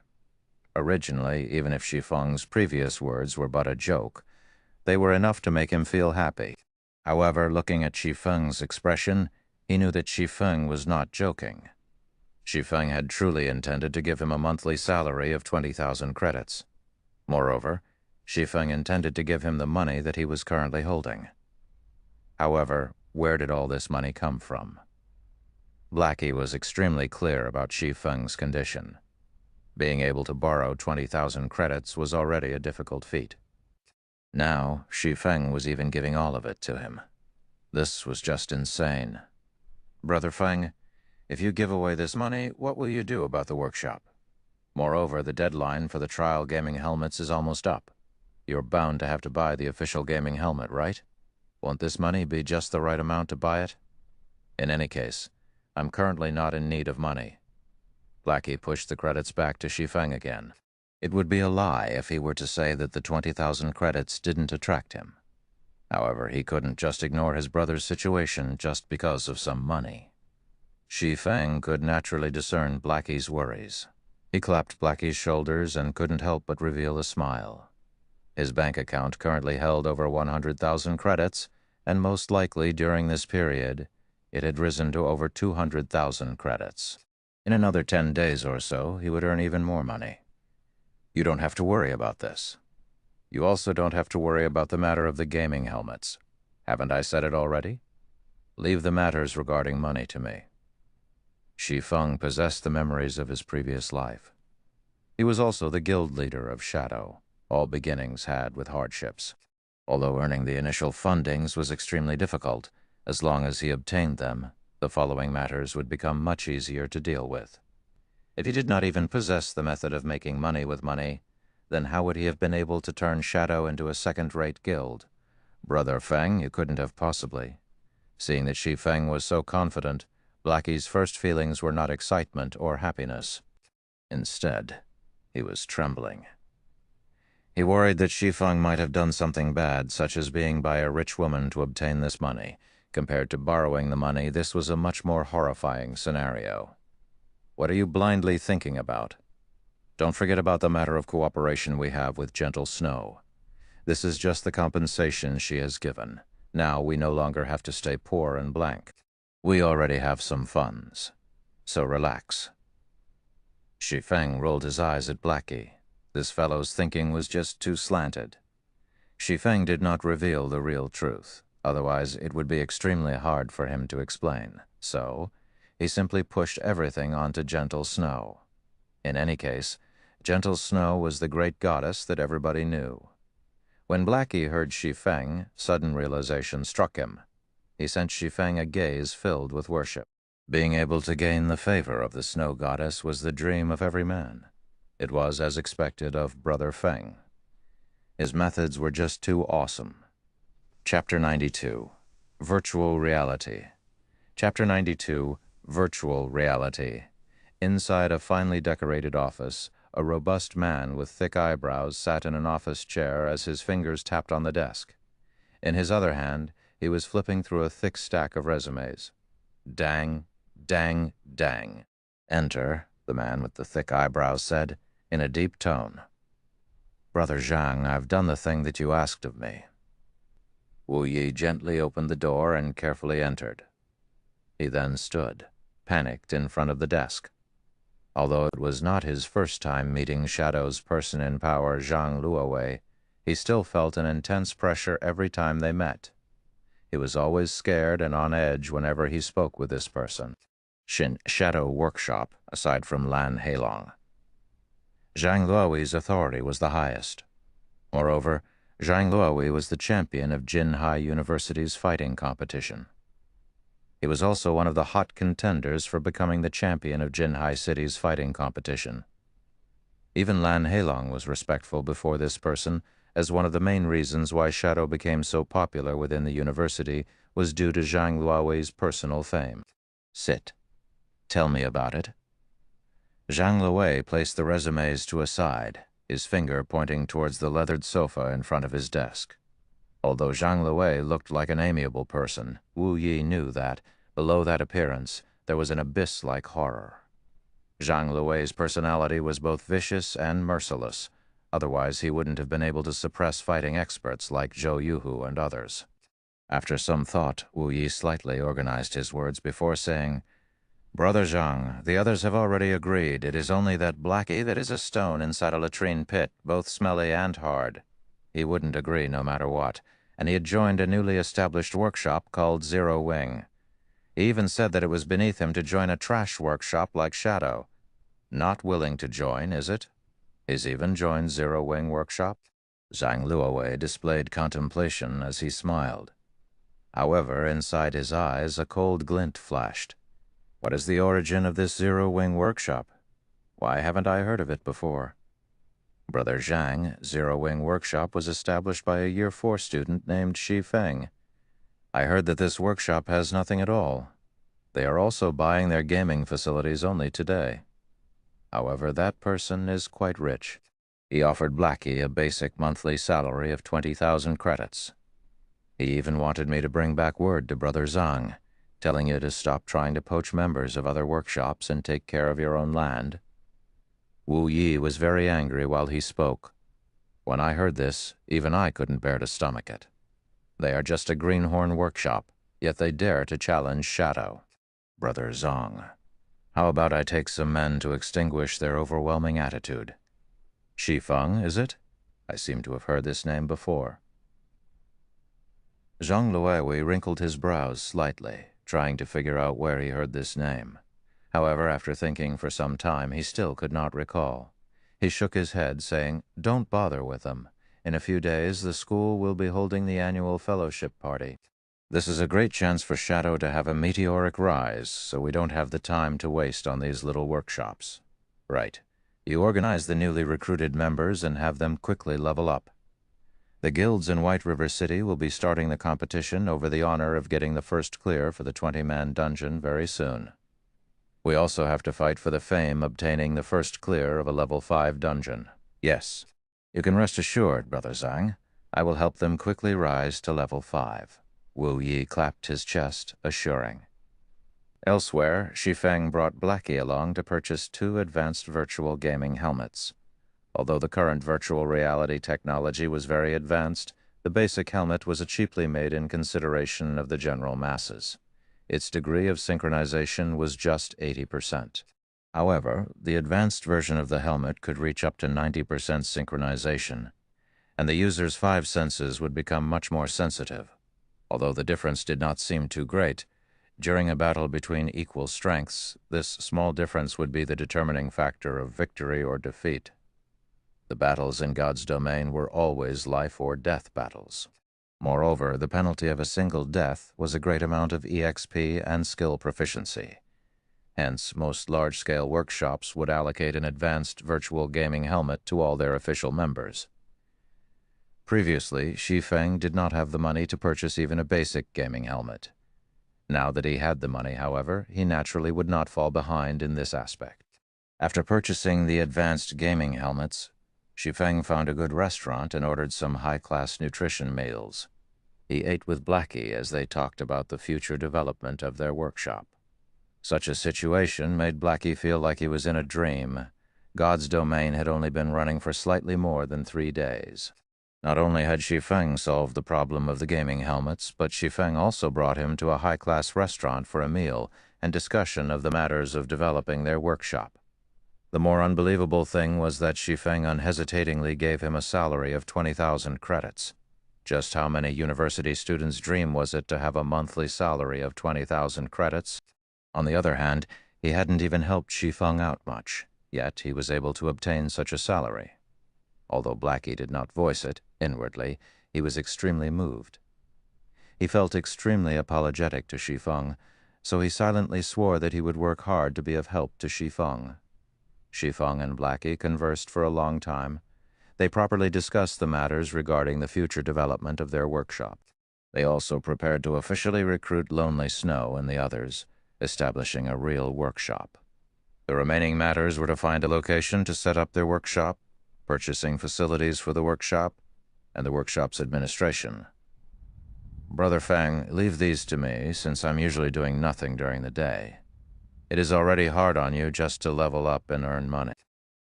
Originally, even if Shi Feng's previous words were but a joke, they were enough to make him feel happy. However, looking at Shi Feng's expression, he knew that Shi Feng was not joking. Shi Feng had truly intended to give him a monthly salary of 20,000 credits. Moreover, Shi Feng intended to give him the money that he was currently holding. However, where did all this money come from? Blackie was extremely clear about Shi Feng's condition. Being able to borrow 20,000 credits was already a difficult feat. Now, Shi Feng was even giving all of it to him. This was just insane. Brother Feng, if you give away this money, what will you do about the workshop? Moreover, the deadline for the trial gaming helmets is almost up. You're bound to have to buy the official gaming helmet, right? Won't this money be just the right amount to buy it? In any case, I'm currently not in need of money. Blackie pushed the credits back to Shi Feng again. It would be a lie if he were to say that the 20,000 credits didn't attract him. However, he couldn't just ignore his brother's situation just because of some money. Shi Feng could naturally discern Blackie's worries. He clapped Blackie's shoulders and couldn't help but reveal a smile. His bank account currently held over 100,000 credits, and most likely during this period, it had risen to over 200,000 credits. In another 10 days or so, he would earn even more money. You don't have to worry about this. You also don't have to worry about the matter of the gaming helmets. Haven't I said it already? Leave the matters regarding money to me. Shi Feng possessed the memories of his previous life. He was also the guild leader of Shadow. All beginnings had with hardships. Although earning the initial fundings was extremely difficult, as long as he obtained them, the following matters would become much easier to deal with. If he did not even possess the method of making money with money, then how would he have been able to turn Shadow into a second-rate guild? Brother Feng, you couldn't have possibly. Seeing that Shi Feng was so confident, Blackie's first feelings were not excitement or happiness. Instead, he was trembling. He worried that Shi Feng might have done something bad, such as being by a rich woman to obtain this money. Compared to borrowing the money, this was a much more horrifying scenario. What are you blindly thinking about? Don't forget about the matter of cooperation we have with Gentle Snow. This is just the compensation she has given. Now we no longer have to stay poor and blank. We already have some funds, so relax. Shi Feng rolled his eyes at Blackie. This fellow's thinking was just too slanted. Shi Feng did not reveal the real truth, otherwise it would be extremely hard for him to explain. So, he simply pushed everything onto Gentle Snow. In any case, Gentle Snow was the great goddess that everybody knew. When Blackie heard Shi Feng, sudden realization struck him. He sent Shi Feng a gaze filled with worship. Being able to gain the favor of the snow goddess was the dream of every man. It was as expected of Brother Feng. His methods were just too awesome. Chapter 92. Virtual Reality. Chapter 92, Virtual Reality. Inside a finely decorated office, a robust man with thick eyebrows sat in an office chair as his fingers tapped on the desk. In his other hand, he was flipping through a thick stack of resumes. Dang, dang, dang. Enter, the man with the thick eyebrows said, in a deep tone. Brother Zhang, I've done the thing that you asked of me. Wu Yi gently opened the door and carefully entered. He then stood, panicked, in front of the desk. Although it was not his first time meeting Shadow's person in power, Zhang Luowei, he still felt an intense pressure every time they met. He was always scared and on edge whenever he spoke with this person. Shadow Workshop, aside from Lan Heilong. Zhang Luowei's authority was the highest. Moreover, Zhang Luowei was the champion of Jinhai University's fighting competition. He was also one of the hot contenders for becoming the champion of Jinhai City's fighting competition. Even Lan Heilong was respectful before this person, as one of the main reasons why Shadow became so popular within the university was due to Zhang Luowei's personal fame. Sit. Tell me about it. Zhang Luowei placed the resumes to a side, his finger pointing towards the leathered sofa in front of his desk. Although Zhang Luowei looked like an amiable person, Wu Yi knew that, below that appearance, there was an abyss-like horror. Zhang Luowei's personality was both vicious and merciless, otherwise he wouldn't have been able to suppress fighting experts like Zhou Yuhu and others. After some thought, Wu Yi slightly organized his words before saying, Brother Zhang, the others have already agreed. It is only that Blackie that is a stone inside a latrine pit, both smelly and hard. He wouldn't agree no matter what, and he had joined a newly established workshop called Zero Wing. He even said that it was beneath him to join a trash workshop like Shadow. Not willing to join, is it? He's even joined Zero Wing Workshop? Zhang Luowei displayed contemplation as he smiled. However, inside his eyes a cold glint flashed. What is the origin of this Zero Wing Workshop? Why haven't I heard of it before? Brother Zhang, Zero Wing Workshop was established by a Year 4 student named Shi Feng. I heard that this workshop has nothing at all. They are also buying their gaming facilities only today. However, that person is quite rich. He offered Blackie a basic monthly salary of 20,000 credits. He even wanted me to bring back word to Brother Zhang, telling you to stop trying to poach members of other workshops and take care of your own land. Wu Yi was very angry while he spoke. When I heard this, even I couldn't bear to stomach it. They are just a greenhorn workshop, yet they dare to challenge Shadow. Brother Zhang, how about I take some men to extinguish their overwhelming attitude? Shi Feng, is it? I seem to have heard this name before. Zhang Luowei wrinkled his brows slightly, trying to figure out where he heard this name. However, after thinking for some time, he still could not recall. He shook his head, saying, Don't bother with them. In a few days, the school will be holding the annual fellowship party. This is a great chance for Shadow to have a meteoric rise, so we don't have the time to waste on these little workshops. Right. You organize the newly recruited members and have them quickly level up. The guilds in White River City will be starting the competition over the honor of getting the first clear for the 20-man dungeon very soon. We also have to fight for the fame obtaining the first clear of a level 5 dungeon. Yes, you can rest assured, Brother Zhang. I will help them quickly rise to level 5. Wu Yi clapped his chest, assuring. Elsewhere, Shi Feng brought Blackie along to purchase 2 advanced virtual gaming helmets. Although the current virtual reality technology was very advanced, the basic helmet was cheaply made in consideration of the general masses. Its degree of synchronization was just 80%. However, the advanced version of the helmet could reach up to 90% synchronization, and the user's 5 senses would become much more sensitive. Although the difference did not seem too great, during a battle between equal strengths, this small difference would be the determining factor of victory or defeat. The battles in God's domain were always life or death battles. Moreover, the penalty of a single death was a great amount of EXP and skill proficiency. Hence, most large-scale workshops would allocate an advanced virtual gaming helmet to all their official members. Previously, Shi Feng did not have the money to purchase even a basic gaming helmet. Now that he had the money, however, he naturally would not fall behind in this aspect. After purchasing the advanced gaming helmets, Shi Feng found a good restaurant and ordered some high-class nutrition meals. He ate with Blackie as they talked about the future development of their workshop. Such a situation made Blackie feel like he was in a dream. God's domain had only been running for slightly more than 3 days. Not only had Shi Feng solved the problem of the gaming helmets, but Shi Feng also brought him to a high-class restaurant for a meal and discussion of the matters of developing their workshop. The more unbelievable thing was that Shi Feng unhesitatingly gave him a salary of 20,000 credits. Just how many university students' dream was it to have a monthly salary of 20,000 credits? On the other hand, he hadn't even helped Shi Feng out much, yet he was able to obtain such a salary. Although Blackie did not voice it, inwardly, he was extremely moved. He felt extremely apologetic to Shi Feng, so he silently swore that he would work hard to be of help to Shi Feng. Shi Feng and Blackie conversed for a long time. They properly discussed the matters regarding the future development of their workshop. They also prepared to officially recruit Lonely Snow and the others, establishing a real workshop. The remaining matters were to find a location to set up their workshop, purchasing facilities for the workshop, and the workshop's administration. Brother Feng, leave these to me, since I'm usually doing nothing during the day. It is already hard on you just to level up and earn money.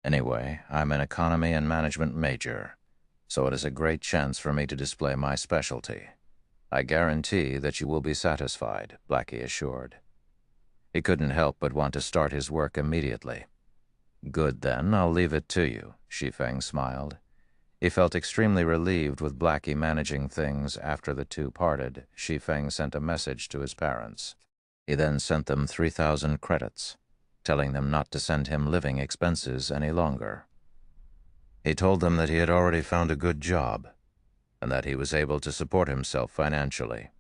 Anyway, I'm an economy and management major, so it is a great chance for me to display my specialty. I guarantee that you will be satisfied, Blackie assured. He couldn't help but want to start his work immediately. Good then, I'll leave it to you, Shi Feng smiled. He felt extremely relieved with Blackie managing things. After the two parted. Shi Feng sent a message to his parents. He then sent them 3,000 credits, telling them not to send him living expenses any longer. He told them that he had already found a good job, and that he was able to support himself financially.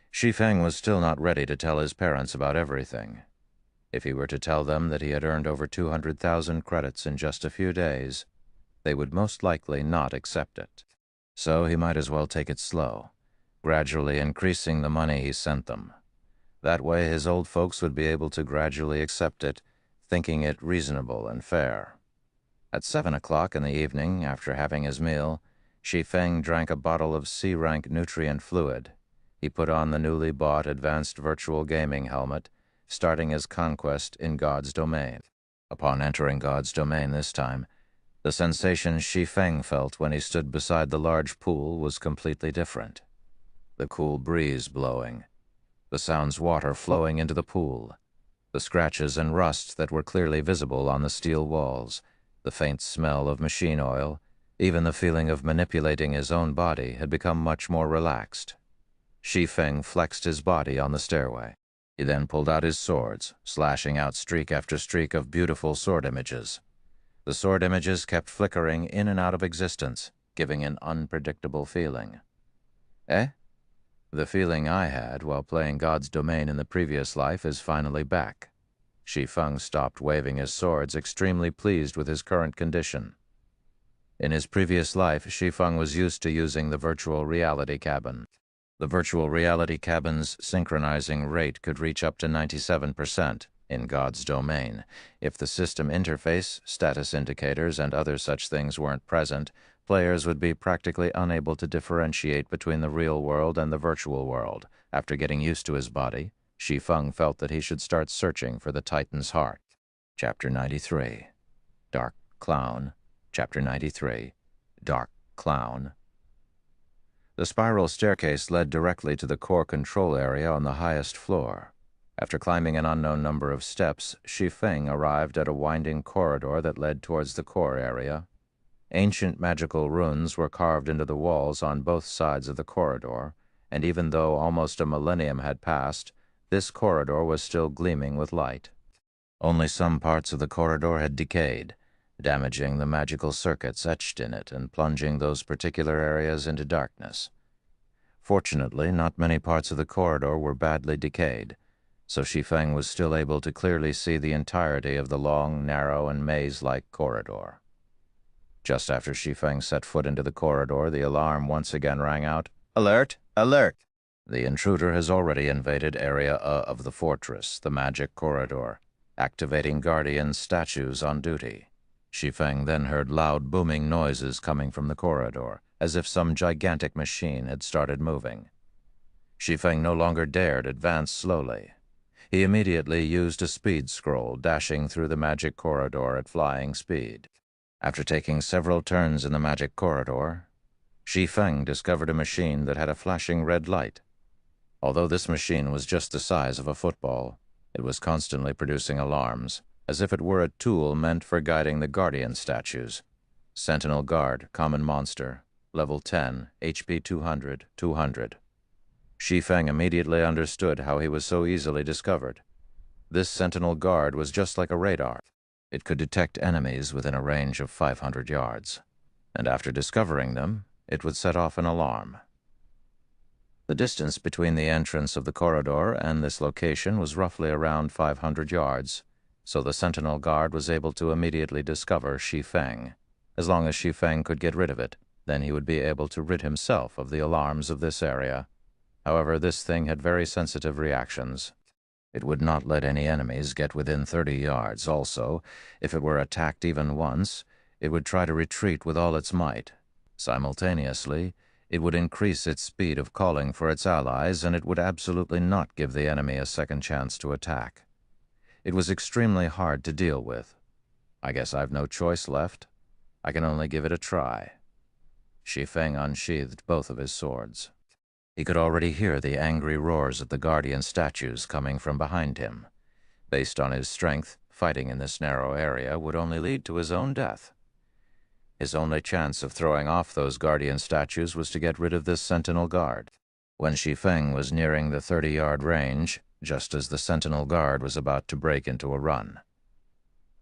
Shi Feng was still not ready to tell his parents about everything. If he were to tell them that he had earned over 200,000 credits in just a few days, they would most likely not accept it. So he might as well take it slow, gradually increasing the money he sent them. That way his old folks would be able to gradually accept it, thinking it reasonable and fair. At 7 o'clock in the evening, after having his meal, Shi Feng drank a bottle of C-rank nutrient fluid. He put on the newly bought advanced virtual gaming helmet, starting his conquest in God's domain. Upon entering God's domain this time, the sensation Shi Feng felt when he stood beside the large pool was completely different. The cool breeze blowing, the sound's water flowing into the pool, the scratches and rust that were clearly visible on the steel walls, the faint smell of machine oil, even the feeling of manipulating his own body had become much more relaxed. Shi Feng flexed his body on the stairway. He then pulled out his swords, slashing out streak after streak of beautiful sword images. The sword images kept flickering in and out of existence, giving an unpredictable feeling. Eh? The feeling I had while playing God's domain in the previous life is finally back. Shi Feng stopped waving his swords, extremely pleased with his current condition. In his previous life, Shi Feng was used to using the virtual reality cabin. The virtual reality cabin's synchronizing rate could reach up to 97% in God's domain. If the system interface, status indicators, and other such things weren't present, players would be practically unable to differentiate between the real world and the virtual world. After getting used to his body, Shi Feng felt that he should start searching for the Titan's heart. Chapter 93. Dark Clown. Chapter 93. Dark Clown. The spiral staircase led directly to the core control area on the highest floor. After climbing an unknown number of steps, Shi Feng arrived at a winding corridor that led towards the core area. Ancient magical runes were carved into the walls on both sides of the corridor, and even though almost a millennium had passed, this corridor was still gleaming with light. Only some parts of the corridor had decayed, damaging the magical circuits etched in it and plunging those particular areas into darkness. Fortunately, not many parts of the corridor were badly decayed, so Shi Feng was still able to clearly see the entirety of the long, narrow, and maze-like corridor. Just after Shi Feng set foot into the corridor, the alarm once again rang out. "Alert! Alert! The intruder has already invaded Area A of the fortress, the magic corridor, activating guardian statues on duty." Shi Feng then heard loud booming noises coming from the corridor, as if some gigantic machine had started moving. Shi Feng no longer dared advance slowly. He immediately used a speed scroll, dashing through the magic corridor at flying speed. After taking several turns in the magic corridor, Shi Feng discovered a machine that had a flashing red light. Although this machine was just the size of a football, it was constantly producing alarms, as if it were a tool meant for guiding the guardian statues. Sentinel Guard, Common Monster, Level 10, HP 200, 200. Shi Feng immediately understood how he was so easily discovered. This Sentinel Guard was just like a radar. It could detect enemies within a range of 500 yards, and after discovering them, it would set off an alarm. The distance between the entrance of the corridor and this location was roughly around 500 yards, so the Sentinel Guard was able to immediately discover Shi Feng. As long as Shi Feng could get rid of it, then he would be able to rid himself of the alarms of this area. However, this thing had very sensitive reactions. It would not let any enemies get within 30 yards. Also, if it were attacked even once, it would try to retreat with all its might. Simultaneously, it would increase its speed of calling for its allies, and it would absolutely not give the enemy a second chance to attack. It was extremely hard to deal with. I guess I've no choice left. I can only give it a try. Shi Feng unsheathed both of his swords. He could already hear the angry roars of the guardian statues coming from behind him. Based on his strength, fighting in this narrow area would only lead to his own death. His only chance of throwing off those guardian statues was to get rid of this Sentinel Guard. When Shi Feng was nearing the 30-yard range, just as the Sentinel Guard was about to break into a run,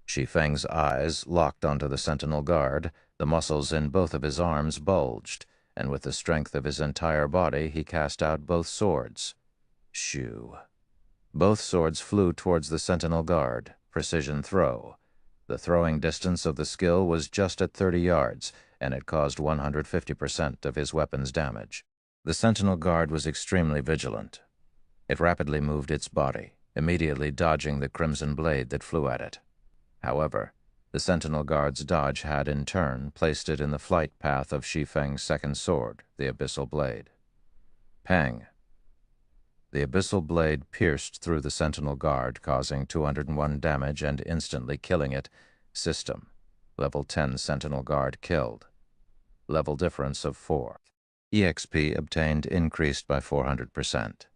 Shi Feng's eyes locked onto the Sentinel Guard. The muscles in both of his arms bulged, and with the strength of his entire body, he cast out both swords. Shoo. Both swords flew towards the Sentinel Guard. Precision throw. The throwing distance of the skill was just at 30 yards, and it caused 150% of his weapon's damage. The Sentinel Guard was extremely vigilant. It rapidly moved its body, immediately dodging the crimson blade that flew at it. However, the Sentinel Guard's dodge had, in turn, placed it in the flight path of Shi Feng's second sword, the Abyssal Blade. Pang! The Abyssal Blade pierced through the Sentinel Guard, causing 201 damage and instantly killing it. System. Level 10 Sentinel Guard killed. Level difference of 4. EXP obtained increased by 400%.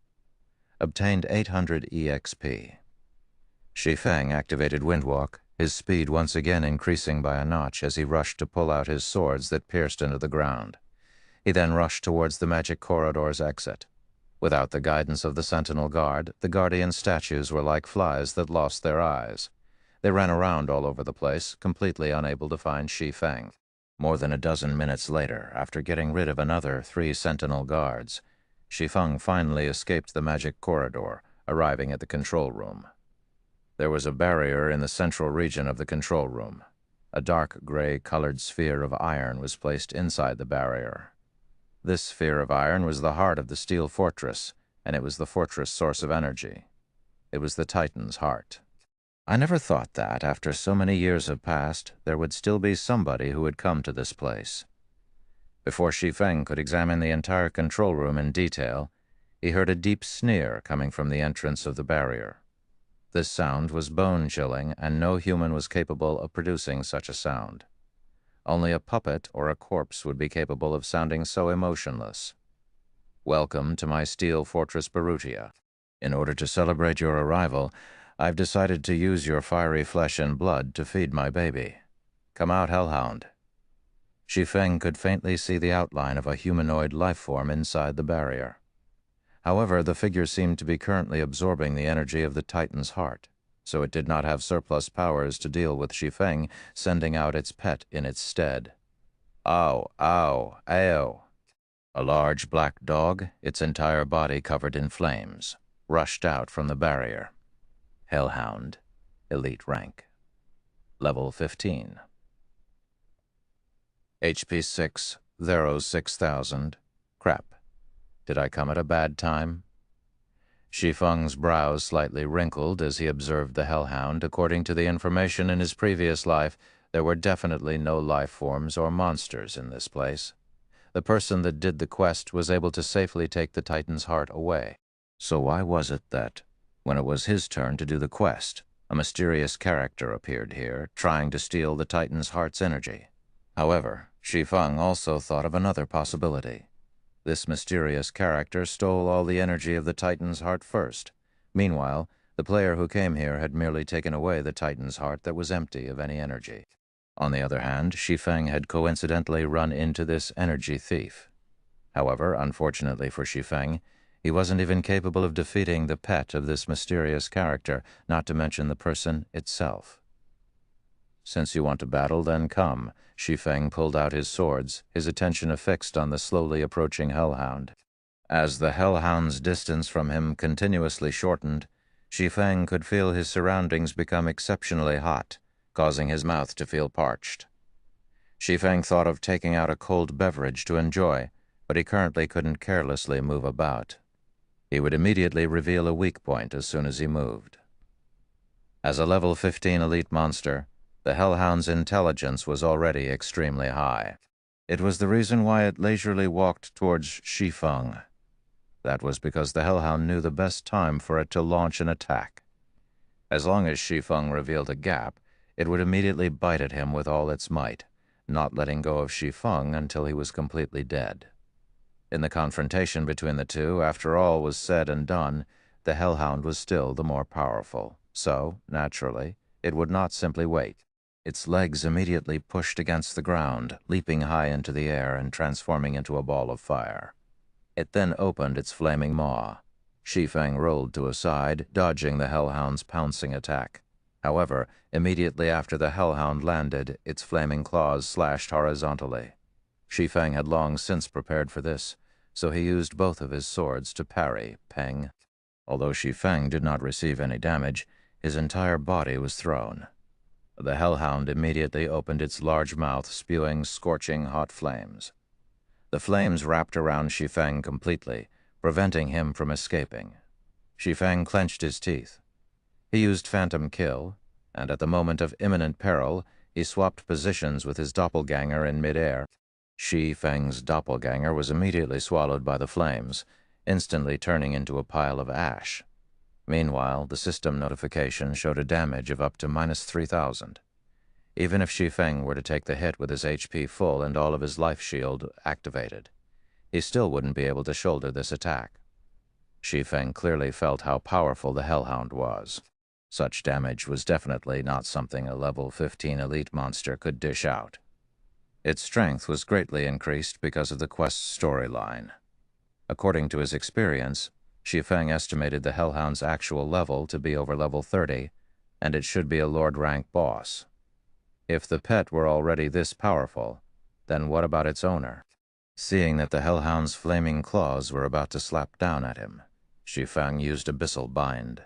Obtained 800 EXP. Shi Feng activated Windwalk, his speed once again increasing by a notch as he rushed to pull out his swords that pierced into the ground. He then rushed towards the magic corridor's exit. Without the guidance of the Sentinel Guard, the guardian statues were like flies that lost their eyes. They ran around all over the place, completely unable to find Shi Feng. More than a dozen minutes later, after getting rid of another 3 Sentinel Guards, Shi Feng finally escaped the magic corridor, arriving at the control room. There was a barrier in the central region of the control room. A dark gray-colored sphere of iron was placed inside the barrier. This sphere of iron was the heart of the steel fortress, and it was the fortress' source of energy. It was the Titan's heart. I never thought that, after so many years have passed, there would still be somebody who would come to this place. Before Shi Feng could examine the entire control room in detail, he heard a deep sneer coming from the entrance of the barrier. This sound was bone-chilling, and no human was capable of producing such a sound. Only a puppet or a corpse would be capable of sounding so emotionless. Welcome to my steel fortress Barutia. In order to celebrate your arrival, I've decided to use your fiery flesh and blood to feed my baby. Come out, Hellhound. Shi Feng could faintly see the outline of a humanoid life form inside the barrier. However, the figure seemed to be currently absorbing the energy of the Titan's heart, so it did not have surplus powers to deal with Shi Feng, sending out its pet in its stead. Ow, ow, ow. A large black dog, its entire body covered in flames, rushed out from the barrier. Hellhound, elite rank. Level 15. HP 6, Thero 6000. Crap. Did I come at a bad time? Shi Feng's brows slightly wrinkled as he observed the hellhound. According to the information in his previous life, there were definitely no life forms or monsters in this place. The person that did the quest was able to safely take the Titan's heart away. So why was it that, when it was his turn to do the quest, a mysterious character appeared here, trying to steal the Titan's heart's energy? However, Shi Feng also thought of another possibility. This mysterious character stole all the energy of the Titan's heart first. Meanwhile, the player who came here had merely taken away the Titan's heart that was empty of any energy. On the other hand, Shi Feng had coincidentally run into this energy thief. However, unfortunately for Shi Feng, he wasn't even capable of defeating the pet of this mysterious character, not to mention the person itself. Since you want to battle, then come. Shi Feng pulled out his swords, his attention affixed on the slowly approaching hellhound. As the hellhound's distance from him continuously shortened, Shi Feng could feel his surroundings become exceptionally hot, causing his mouth to feel parched. Shi Feng thought of taking out a cold beverage to enjoy, but he currently couldn't carelessly move about. He would immediately reveal a weak point as soon as he moved. As a level 15 elite monster, the hellhound's intelligence was already extremely high. It was the reason why it leisurely walked towards Shi Feng. That was because the hellhound knew the best time for it to launch an attack. As long as Shi Feng revealed a gap, it would immediately bite at him with all its might, not letting go of Shi Feng until he was completely dead. In the confrontation between the two, after all was said and done, the hellhound was still the more powerful, so, naturally, it would not simply wait. Its legs immediately pushed against the ground, leaping high into the air and transforming into a ball of fire. It then opened its flaming maw. Shi Feng rolled to a side, dodging the hellhound's pouncing attack. However, immediately after the hellhound landed, its flaming claws slashed horizontally. Shi Feng had long since prepared for this, so he used both of his swords to parry Peng. Although Shi Feng did not receive any damage, his entire body was thrown. The hellhound immediately opened its large mouth, spewing scorching hot flames. The flames wrapped around Shi Feng completely, preventing him from escaping. Shi Feng clenched his teeth. He used Phantom Kill, and at the moment of imminent peril, he swapped positions with his doppelganger in midair. Shi Feng's doppelganger was immediately swallowed by the flames, instantly turning into a pile of ash. Meanwhile, the system notification showed a damage of up to -3,000. Even if Shi Feng were to take the hit with his HP full and all of his life shield activated, he still wouldn't be able to shoulder this attack. Shi Feng clearly felt how powerful the hellhound was. Such damage was definitely not something a level 15 elite monster could dish out. Its strength was greatly increased because of the quest's storyline. According to his experience, Shi Feng estimated the hellhound's actual level to be over level 30, and it should be a Lord-rank boss. If the pet were already this powerful, then what about its owner? Seeing that the hellhound's flaming claws were about to slap down at him, Shi Feng used Abyssal Bind.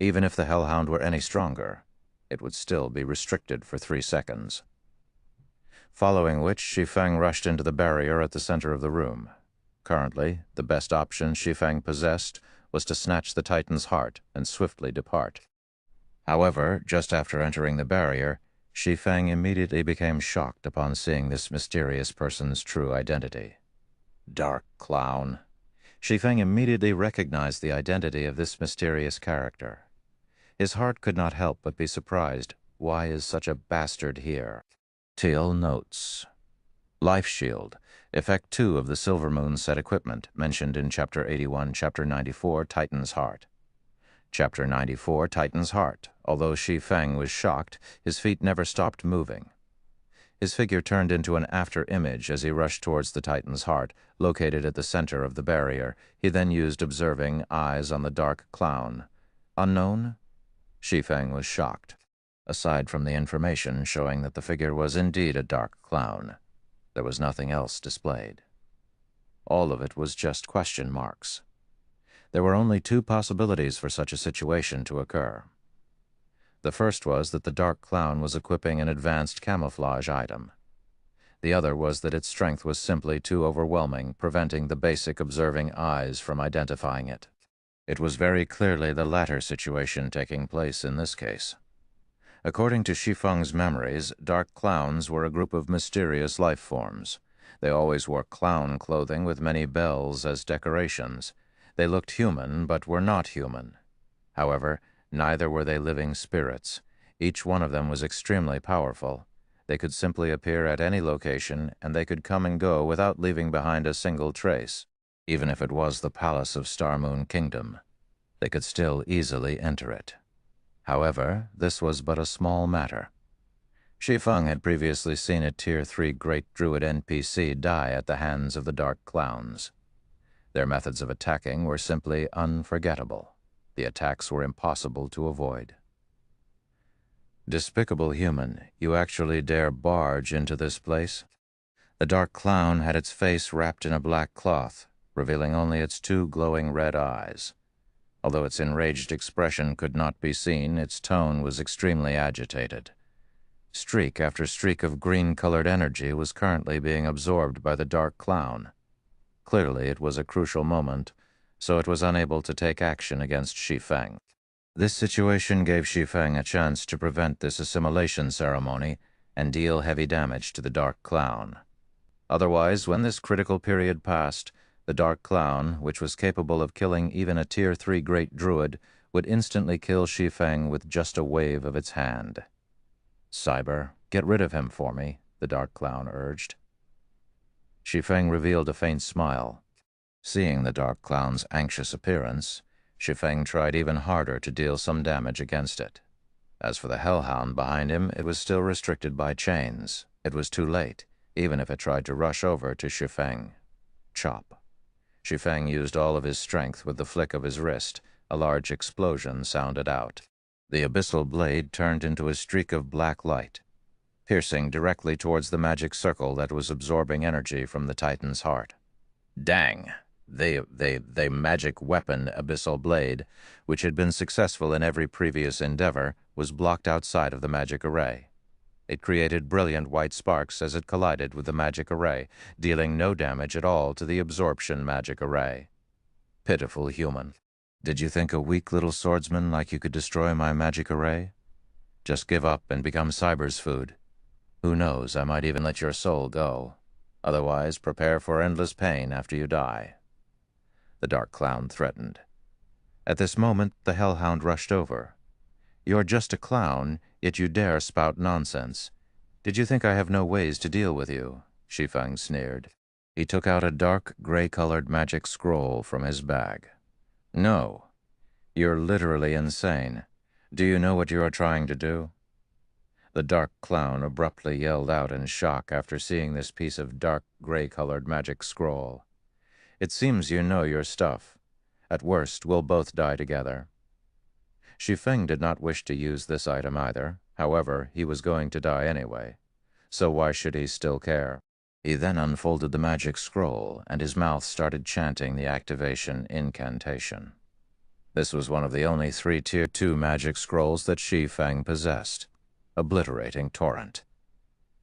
Even if the hellhound were any stronger, it would still be restricted for 3 seconds. Following which, Shi Feng rushed into the barrier at the center of the room. Currently, the best option Shi Feng possessed was to snatch the Titan's heart and swiftly depart. However, just after entering the barrier, Shi Feng immediately became shocked upon seeing this mysterious person's true identity. Dark Clown. Shi Feng immediately recognized the identity of this mysterious character. His heart could not help but be surprised. Why is such a bastard here? Teal notes. Life Shield. Effect 2 of the Silver Moon set equipment, mentioned in Chapter 81, Chapter 94, Titan's Heart. Chapter 94, Titan's Heart. Although Shi Feng was shocked, his feet never stopped moving. His figure turned into an after image as he rushed towards the Titan's heart, located at the center of the barrier. He then used observing eyes on the Dark Clown. Unknown? Shi Feng was shocked. Aside from the information showing that the figure was indeed a Dark Clown, there was nothing else displayed. All of it was just question marks. There were only 2 possibilities for such a situation to occur. The first was that the Dark Clown was equipping an advanced camouflage item. The other was that its strength was simply too overwhelming, preventing the basic observing eyes from identifying it. It was very clearly the latter situation taking place in this case. According to Shi Feng's memories, dark clowns were a group of mysterious life forms. They always wore clown clothing with many bells as decorations. They looked human, but were not human. However, neither were they living spirits. Each one of them was extremely powerful. They could simply appear at any location, and they could come and go without leaving behind a single trace. Even if it was the palace of Star Moon Kingdom, they could still easily enter it. However, this was but a small matter. Shi Feng had previously seen a Tier 3 Great Druid NPC die at the hands of the Dark Clowns. Their methods of attacking were simply unforgettable. The attacks were impossible to avoid. Despicable human, you actually dare barge into this place? The Dark Clown had its face wrapped in a black cloth, revealing only its two glowing red eyes. Although its enraged expression could not be seen, its tone was extremely agitated. Streak after streak of green-colored energy was currently being absorbed by the Dark Clown. Clearly, it was a crucial moment, so it was unable to take action against Shi Feng. This situation gave Shi Feng a chance to prevent this assimilation ceremony and deal heavy damage to the Dark Clown. Otherwise, when this critical period passed, the Dark Clown, which was capable of killing even a Tier 3 Great Druid, would instantly kill Shi Feng with just a wave of its hand. "Cyber, get rid of him for me," the Dark Clown urged. Shi Feng revealed a faint smile. Seeing the Dark Clown's anxious appearance, Shi Feng tried even harder to deal some damage against it. As for the Hellhound behind him, it was still restricted by chains. It was too late, even if it tried to rush over to Shi Feng. Chop. Shi Feng used all of his strength with the flick of his wrist. A large explosion sounded out. The abyssal blade turned into a streak of black light, piercing directly towards the magic circle that was absorbing energy from the Titan's heart. Dang! The magic weapon abyssal blade, which had been successful in every previous endeavor, was blocked outside of the magic array. It created brilliant white sparks as it collided with the magic array, dealing no damage at all to the absorption magic array. Pitiful human. Did you think a weak little swordsman like you could destroy my magic array? Just give up and become Cyber's food. Who knows, I might even let your soul go. Otherwise, prepare for endless pain after you die. The Dark Clown threatened. At this moment, the Hellhound rushed over. You're just a clown, yet you dare spout nonsense. Did you think I have no ways to deal with you? Shi Feng sneered. He took out a dark, gray-colored magic scroll from his bag. No. You're literally insane. Do you know what you are trying to do? The Dark Clown abruptly yelled out in shock after seeing this piece of dark, gray-colored magic scroll. It seems you know your stuff. At worst, we'll both die together. Shi Feng did not wish to use this item either. However, he was going to die anyway. So why should he still care? He then unfolded the magic scroll, and his mouth started chanting the activation incantation. This was one of the only 3 Tier 2 magic scrolls that Shi Feng possessed. Obliterating Torrent.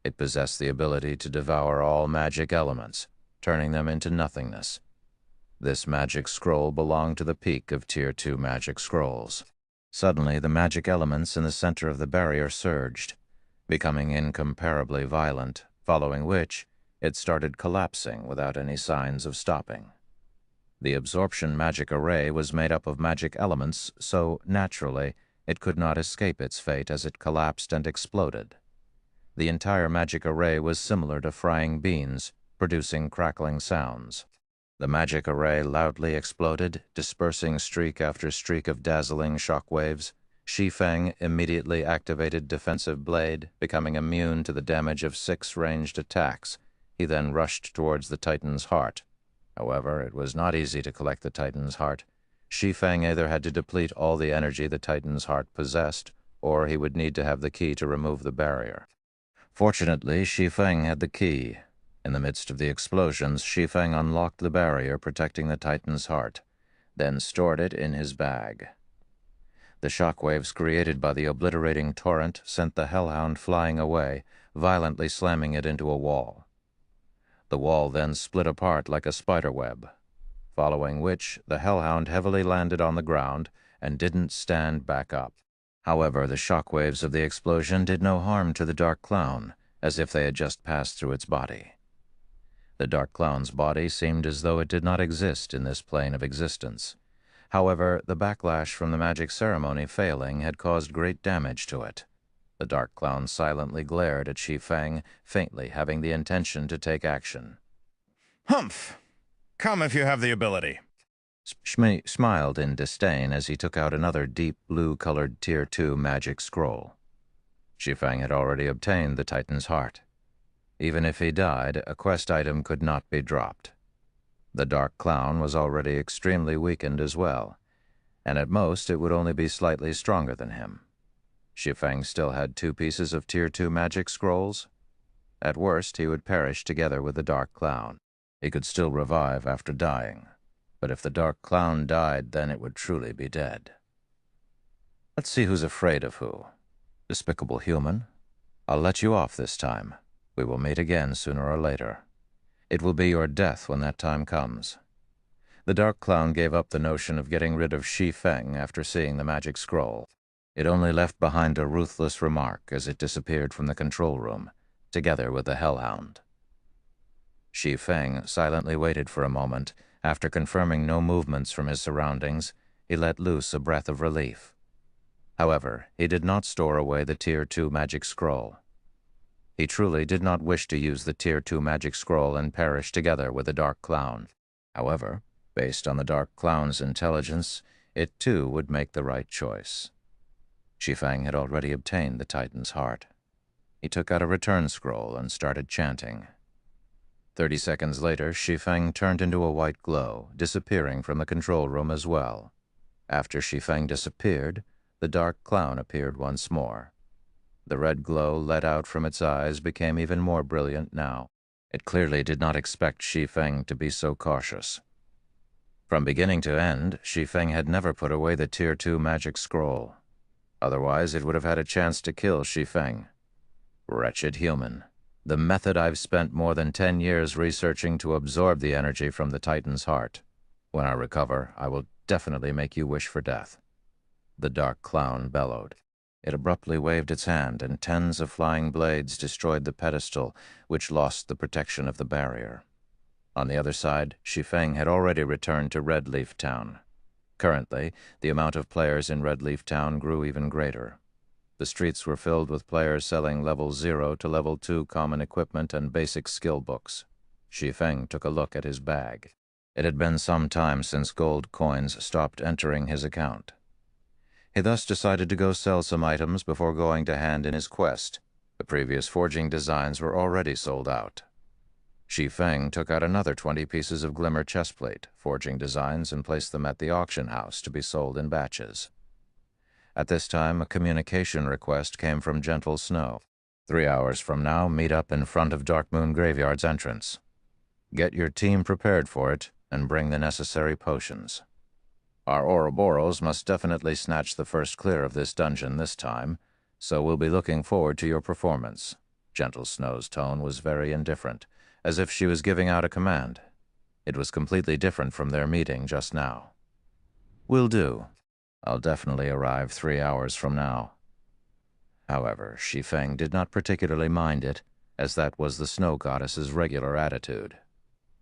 It possessed the ability to devour all magic elements, turning them into nothingness. This magic scroll belonged to the peak of Tier 2 magic scrolls. Suddenly, the magic elements in the center of the barrier surged, becoming incomparably violent, following which it started collapsing without any signs of stopping. The absorption magic array was made up of magic elements, so naturally, it could not escape its fate as it collapsed and exploded. The entire magic array was similar to frying beans, producing crackling sounds. The magic array loudly exploded, dispersing streak after streak of dazzling shockwaves. Shi Feng immediately activated Defensive Blade, becoming immune to the damage of 6 ranged attacks. He then rushed towards the Titan's heart. However, it was not easy to collect the Titan's heart. Shi Feng either had to deplete all the energy the Titan's heart possessed, or he would need to have the key to remove the barrier. Fortunately, Shi Feng had the key. In the midst of the explosions, Shi Feng unlocked the barrier protecting the Titan's heart, then stored it in his bag. The shockwaves created by the obliterating torrent sent the Hellhound flying away, violently slamming it into a wall. The wall then split apart like a spider web, following which the hellhound heavily landed on the ground and didn't stand back up. However, the shockwaves of the explosion did no harm to the Dark Clown, as if they had just passed through its body. The Dark Clown's body seemed as though it did not exist in this plane of existence. However, the backlash from the magic ceremony failing had caused great damage to it. The Dark Clown silently glared at Shi Feng, faintly having the intention to take action. "Humph! Come if you have the ability." Shmi smiled in disdain as he took out another deep blue-colored Tier 2 magic scroll. Shi Feng had already obtained the Titan's heart. Even if he died, a quest item could not be dropped. The Dark Clown was already extremely weakened as well, and at most it would only be slightly stronger than him. Shi Feng still had 2 pieces of Tier 2 magic scrolls. At worst, he would perish together with the Dark Clown. He could still revive after dying, but if the Dark Clown died, then it would truly be dead. Let's see who's afraid of who. Despicable human. I'll let you off this time. We will meet again sooner or later. It will be your death when that time comes. The Dark Clown gave up the notion of getting rid of Shi Feng after seeing the magic scroll. It only left behind a ruthless remark as it disappeared from the control room, together with the hellhound. Shi Feng silently waited for a moment. After confirming no movements from his surroundings, he let loose a breath of relief. However, he did not store away the Tier 2 magic scroll. He truly did not wish to use the Tier 2 magic scroll and perish together with the Dark Clown. However, based on the Dark Clown's intelligence, it too would make the right choice. Shi Feng had already obtained the Titan's heart. He took out a return scroll and started chanting. 30 seconds later, Shi Feng turned into a white glow, disappearing from the control room as well. After Shi Feng disappeared, the Dark Clown appeared once more. The red glow let out from its eyes became even more brilliant now. It clearly did not expect Shi Feng to be so cautious. From beginning to end, Shi Feng had never put away the Tier 2 magic scroll. Otherwise, it would have had a chance to kill Shi Feng. Wretched human. The method I've spent more than 10 years researching to absorb the energy from the Titan's heart. When I recover, I will definitely make you wish for death. The Dark Clown bellowed. It abruptly waved its hand, and tens of flying blades destroyed the pedestal, which lost the protection of the barrier. On the other side, Shi Feng had already returned to Red Leaf Town. Currently, the amount of players in Red Leaf Town grew even greater. The streets were filled with players selling level 0 to level 2 common equipment and basic skill books. Shi Feng took a look at his bag. It had been some time since gold coins stopped entering his account. He thus decided to go sell some items before going to hand in his quest. The previous forging designs were already sold out. Shi Feng took out another 20 pieces of glimmer chestplate, forging designs, and placed them at the auction house to be sold in batches. At this time, a communication request came from Gentle Snow. 3 hours from now, meet up in front of Dark Moon Graveyard's entrance. Get your team prepared for it, and bring the necessary potions. Our Ouroboros must definitely snatch the first clear of this dungeon this time, so we'll be looking forward to your performance. Gentle Snow's tone was very indifferent, as if she was giving out a command. It was completely different from their meeting just now. Will do. I'll definitely arrive 3 hours from now. However, Shi Feng did not particularly mind it, as that was the snow goddess's regular attitude.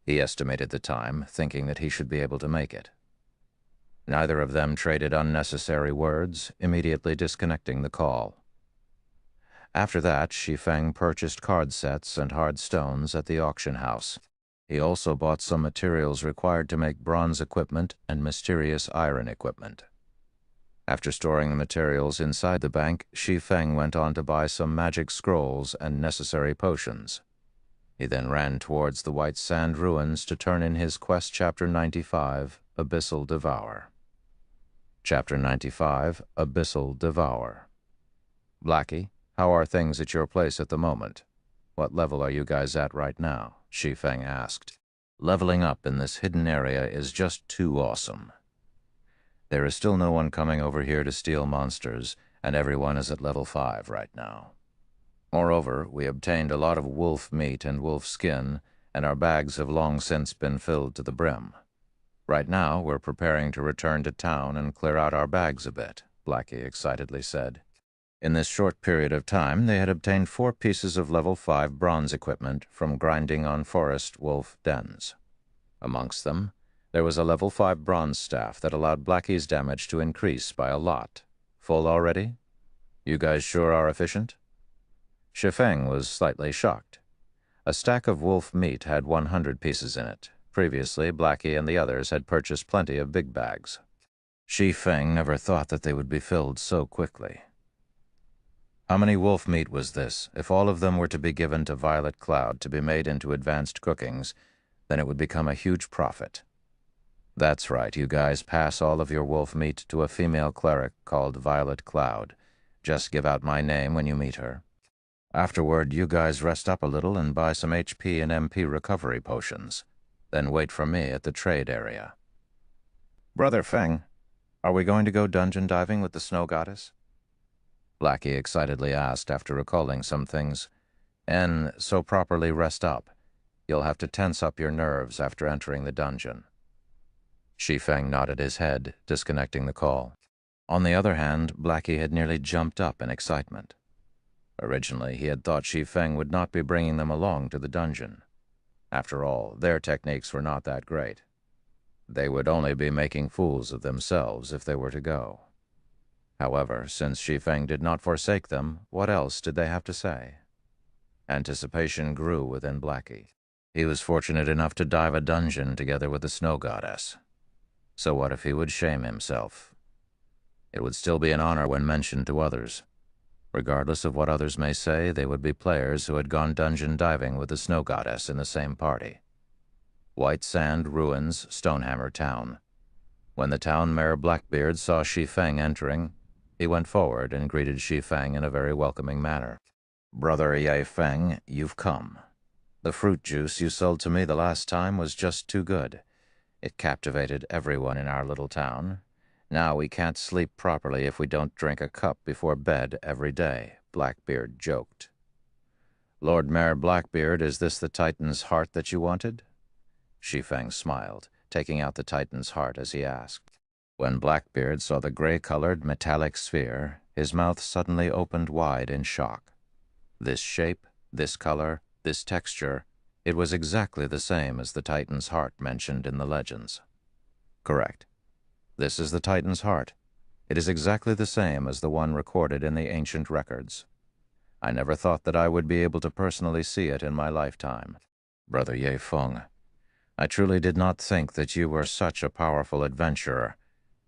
He estimated the time, thinking that he should be able to make it. Neither of them traded unnecessary words, immediately disconnecting the call. After that, Shi Feng purchased card sets and hard stones at the auction house. He also bought some materials required to make bronze equipment and mysterious iron equipment. After storing the materials inside the bank, Shi Feng went on to buy some magic scrolls and necessary potions. He then ran towards the White Sand Ruins to turn in his quest Chapter 95, Abyssal Devour. Chapter 95, Abyssal Devour. Blackie, how are things at your place at the moment? What level are you guys at right now? Shi Feng asked. Leveling up in this hidden area is just too awesome. There is still no one coming over here to steal monsters, and everyone is at level 5 right now. Moreover, we obtained a lot of wolf meat and wolf skin, and our bags have long since been filled to the brim. Right now, we're preparing to return to town and clear out our bags a bit, Blackie excitedly said. In this short period of time, they had obtained 4 pieces of level 5 bronze equipment from grinding on forest wolf dens. Amongst them, there was a level 5 bronze staff that allowed Blackie's damage to increase by a lot. Full already? You guys sure are efficient? Shi Feng was slightly shocked. A stack of wolf meat had 100 pieces in it. Previously, Blackie and the others had purchased plenty of big bags. Shi Feng never thought that they would be filled so quickly. How many wolf meat was this? If all of them were to be given to Violet Cloud to be made into advanced cookings, then it would become a huge profit. That's right, you guys pass all of your wolf meat to a female cleric called Violet Cloud. Just give out my name when you meet her. Afterward, you guys rest up a little and buy some HP and MP recovery potions. Then wait for me at the trade area. Brother Feng, are we going to go dungeon diving with the snow goddess? Blackie excitedly asked after recalling some things. And so properly rest up. You'll have to tense up your nerves after entering the dungeon. Shi Feng nodded his head, disconnecting the call. On the other hand, Blackie had nearly jumped up in excitement. Originally, he had thought Shi Feng would not be bringing them along to the dungeon. After all, their techniques were not that great. They would only be making fools of themselves if they were to go. However, since Shi Feng did not forsake them, what else did they have to say? Anticipation grew within Blackie. He was fortunate enough to dive a dungeon together with the snow goddess. So what if he would shame himself? It would still be an honor when mentioned to others. Regardless of what others may say, they would be players who had gone dungeon diving with the snow goddess in the same party. White Sand Ruins, Stonehammer Town. When the town mayor Blackbeard saw Shi Feng entering, he went forward and greeted Shi Feng in a very welcoming manner. Brother Ye Feng, you've come. The fruit juice you sold to me the last time was just too good. It captivated everyone in our little town. Now we can't sleep properly if we don't drink a cup before bed every day, Blackbeard joked. Lord Mayor Blackbeard, is this the Titan's heart that you wanted? Shi Feng smiled, taking out the Titan's heart as he asked. When Blackbeard saw the gray-colored metallic sphere, his mouth suddenly opened wide in shock. This shape, this color, this texture, it was exactly the same as the Titan's heart mentioned in the legends. Correct. This is the Titan's heart. It is exactly the same as the one recorded in the ancient records. I never thought that I would be able to personally see it in my lifetime. Brother Ye Feng, I truly did not think that you were such a powerful adventurer.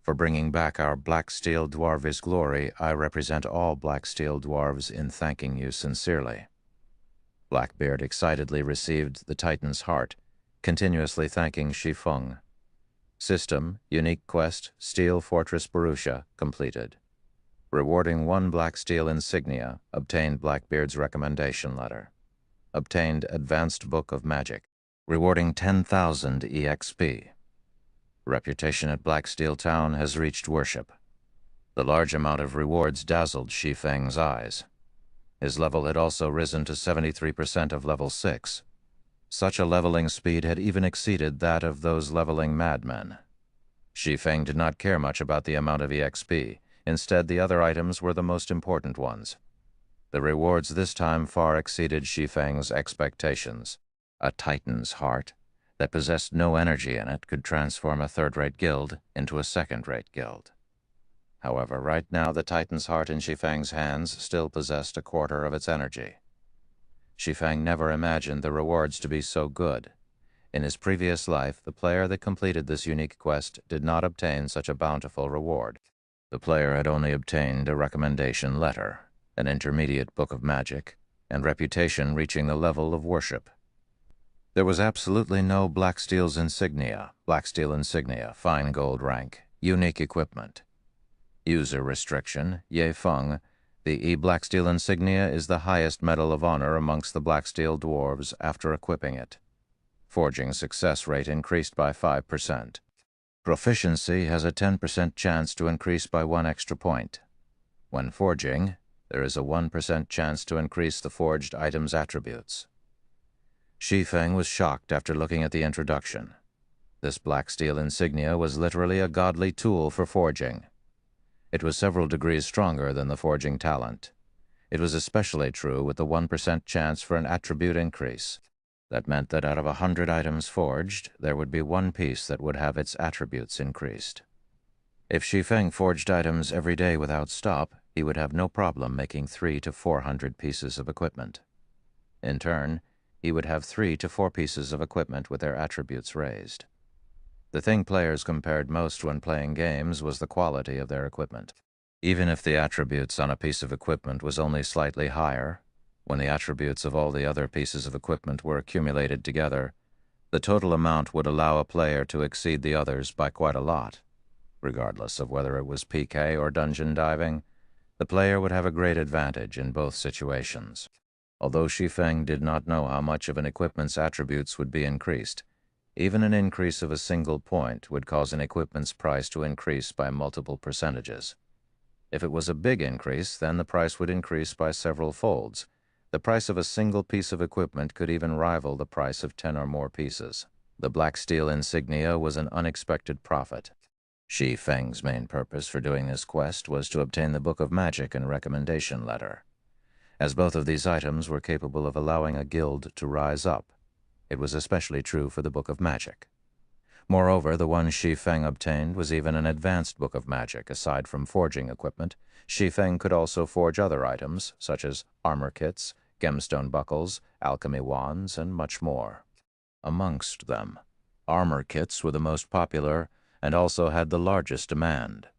For bringing back our Black Steel Dwarvish glory, I represent all Black Steel Dwarves in thanking you sincerely. Blackbeard excitedly received the Titan's heart, continuously thanking Shi Feng. System, Unique Quest, Steel Fortress Borussia, completed. Rewarding 1 Black Steel insignia, obtained Blackbeard's recommendation letter. Obtained Advanced Book of Magic, rewarding 10,000 EXP. Reputation at Black Steel Town has reached worship. The large amount of rewards dazzled Shi Feng's eyes. His level had also risen to 73% of level 6. Such a leveling speed had even exceeded that of those leveling madmen. Shi Feng did not care much about the amount of EXP. Instead, the other items were the most important ones. The rewards this time far exceeded Shi Feng's expectations. A Titan's heart that possessed no energy in it could transform a third-rate guild into a second-rate guild. However, right now the Titan's heart in Shi Feng's hands still possessed a quarter of its energy. Shi Feng never imagined the rewards to be so good. In his previous life, the player that completed this unique quest did not obtain such a bountiful reward. The player had only obtained a recommendation letter, an intermediate book of magic, and reputation reaching the level of worship. There was absolutely no Black Steel insignia, fine gold rank, unique equipment. User restriction, Ye Feng. The Black Steel insignia is the highest medal of honor amongst the Black Steel dwarves after equipping it. Forging success rate increased by 5%. Proficiency has a 10% chance to increase by 1 extra point. When forging, there is a 1% chance to increase the forged item's attributes. Shi Feng was shocked after looking at the introduction. This black steel insignia was literally a godly tool for forging. It was several degrees stronger than the forging talent. It was especially true with the 1% chance for an attribute increase. That meant that out of 100 items forged, there would be one piece that would have its attributes increased. If Shi Feng forged items every day without stop, he would have no problem making 300 to 400 pieces of equipment. In turn, he would have 3 to 4 pieces of equipment with their attributes raised. The thing players compared most when playing games was the quality of their equipment. Even if the attributes on a piece of equipment was only slightly higher, when the attributes of all the other pieces of equipment were accumulated together, the total amount would allow a player to exceed the others by quite a lot. Regardless of whether it was PK or dungeon diving, the player would have a great advantage in both situations. Although Shi Feng did not know how much of an equipment's attributes would be increased, even an increase of a single point would cause an equipment's price to increase by multiple percentages. If it was a big increase, then the price would increase by several folds. The price of a single piece of equipment could even rival the price of 10 or more pieces. The black steel insignia was an unexpected profit. Shi Feng's main purpose for doing this quest was to obtain the Book of Magic and recommendation letter. As both of these items were capable of allowing a guild to rise up, it was especially true for the Book of Magic. Moreover, the one Shi Feng obtained was even an advanced Book of Magic. Aside from forging equipment, Shi Feng could also forge other items, such as armor kits, gemstone buckles, alchemy wands, and much more. Amongst them, armor kits were the most popular and also had the largest demand.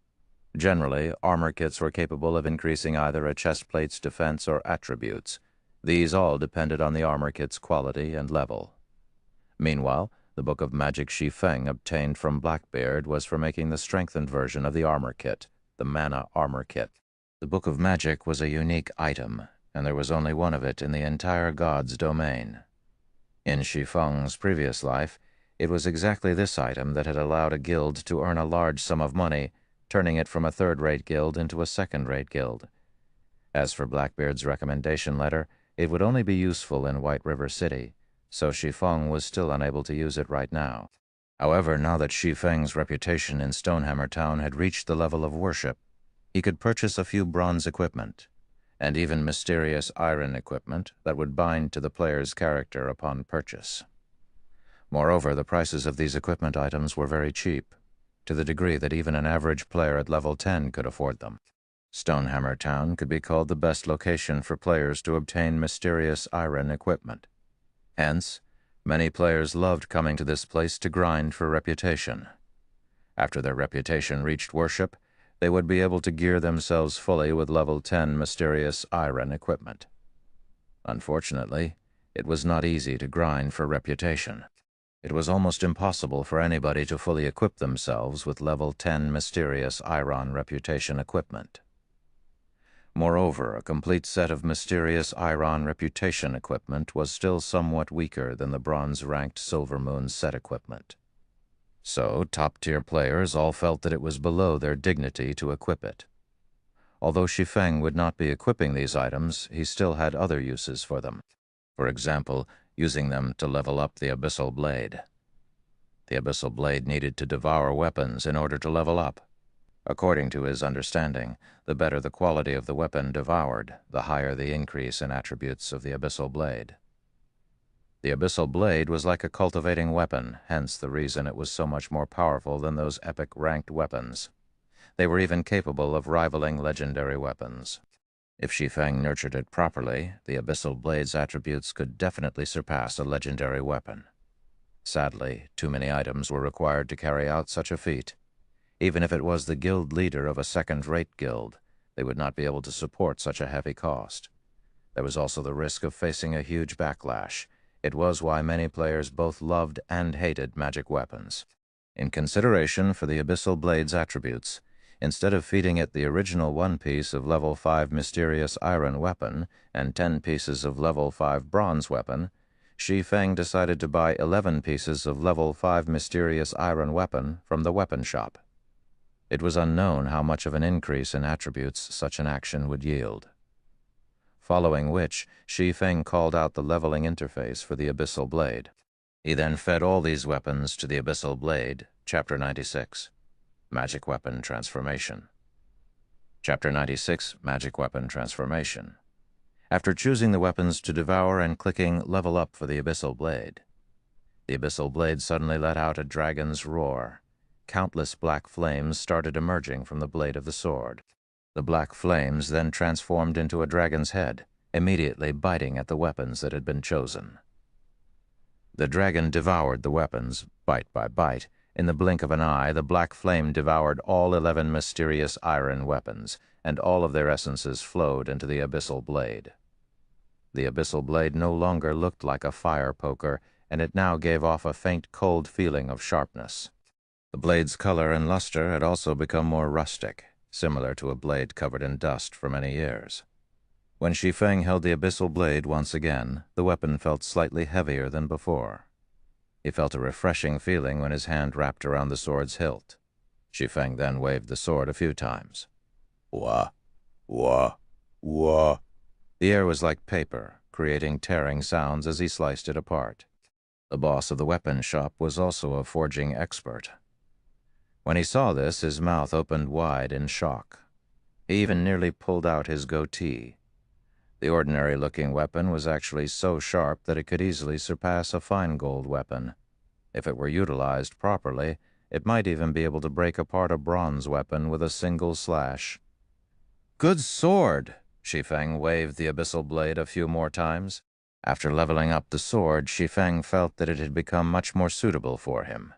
Generally, armor kits were capable of increasing either a chestplate's defense or attributes. These all depended on the armor kit's quality and level. Meanwhile, the Book of Magic Shi Feng obtained from Blackbeard was for making the strengthened version of the armor kit, the Mana Armor Kit. The Book of Magic was a unique item, and there was only one of it in the entire God's domain. In Shi Feng's previous life, it was exactly this item that had allowed a guild to earn a large sum of money, turning it from a third-rate guild into a second-rate guild. As for Blackbeard's recommendation letter, it would only be useful in White River City, so Shi Feng was still unable to use it right now. However, now that Shi Feng's reputation in Stonehammer Town had reached the level of worship, he could purchase a few bronze equipment, and even mysterious iron equipment that would bind to the player's character upon purchase. Moreover, the prices of these equipment items were very cheap, to the degree that even an average player at level 10 could afford them. Stonehammer Town could be called the best location for players to obtain mysterious iron equipment. Hence, many players loved coming to this place to grind for reputation. After their reputation reached worship, they would be able to gear themselves fully with level 10 mysterious iron equipment. Unfortunately, it was not easy to grind for reputation. It was almost impossible for anybody to fully equip themselves with level 10 mysterious iron reputation equipment. Moreover, a complete set of mysterious iron reputation equipment was still somewhat weaker than the bronze-ranked Silver Moon set equipment. So, top-tier players all felt that it was below their dignity to equip it. Although Shi Feng would not be equipping these items, he still had other uses for them. For example, using them to level up the Abyssal Blade. The Abyssal Blade needed to devour weapons in order to level up. According to his understanding, the better the quality of the weapon devoured, the higher the increase in attributes of the Abyssal Blade. The Abyssal Blade was like a cultivating weapon, hence the reason it was so much more powerful than those epic ranked weapons. They were even capable of rivaling legendary weapons. If Shi Feng nurtured it properly, the Abyssal Blade's attributes could definitely surpass a legendary weapon. Sadly, too many items were required to carry out such a feat. Even if it was the guild leader of a second-rate guild, they would not be able to support such a heavy cost. There was also the risk of facing a huge backlash. It was why many players both loved and hated magic weapons. In consideration for the Abyssal Blade's attributes, instead of feeding it the original 1 piece of level 5 mysterious iron weapon and 10 pieces of level 5 bronze weapon, Shi Feng decided to buy 11 pieces of level 5 mysterious iron weapon from the weapon shop. It was unknown how much of an increase in attributes such an action would yield. following which Shi Feng called out the leveling interface for the Abyssal Blade. He then fed all these weapons to the Abyssal Blade, Chapter 96, Magic Weapon Transformation. Chapter 96, Magic Weapon Transformation. After choosing the weapons to devour and clicking Level Up for the Abyssal Blade, the Abyssal Blade suddenly let out a dragon's roar. Countless black flames started emerging from the blade of the sword. The black flames then transformed into a dragon's head, immediately biting at the weapons that had been chosen. The dragon devoured the weapons, bite by bite. In the blink of an eye, the black flame devoured all 11 mysterious iron weapons, and all of their essences flowed into the Abyssal Blade. The Abyssal Blade no longer looked like a fire poker, and it now gave off a faint cold feeling of sharpness. The blade's color and luster had also become more rustic, similar to a blade covered in dust for many years. When Shi Feng held the Abyssal Blade once again, the weapon felt slightly heavier than before. He felt a refreshing feeling when his hand wrapped around the sword's hilt. Shi Feng then waved the sword a few times. Wah, wah, wah. The air was like paper, creating tearing sounds as he sliced it apart. The boss of the weapon shop was also a forging expert. When he saw this, his mouth opened wide in shock. He even nearly pulled out his goatee. The ordinary-looking weapon was actually so sharp that it could easily surpass a fine gold weapon. If it were utilized properly, it might even be able to break apart a bronze weapon with a single slash. "Good sword!" Shi Feng waved the Abyssal Blade a few more times. After leveling up the sword, Shi Feng felt that it had become much more suitable for him.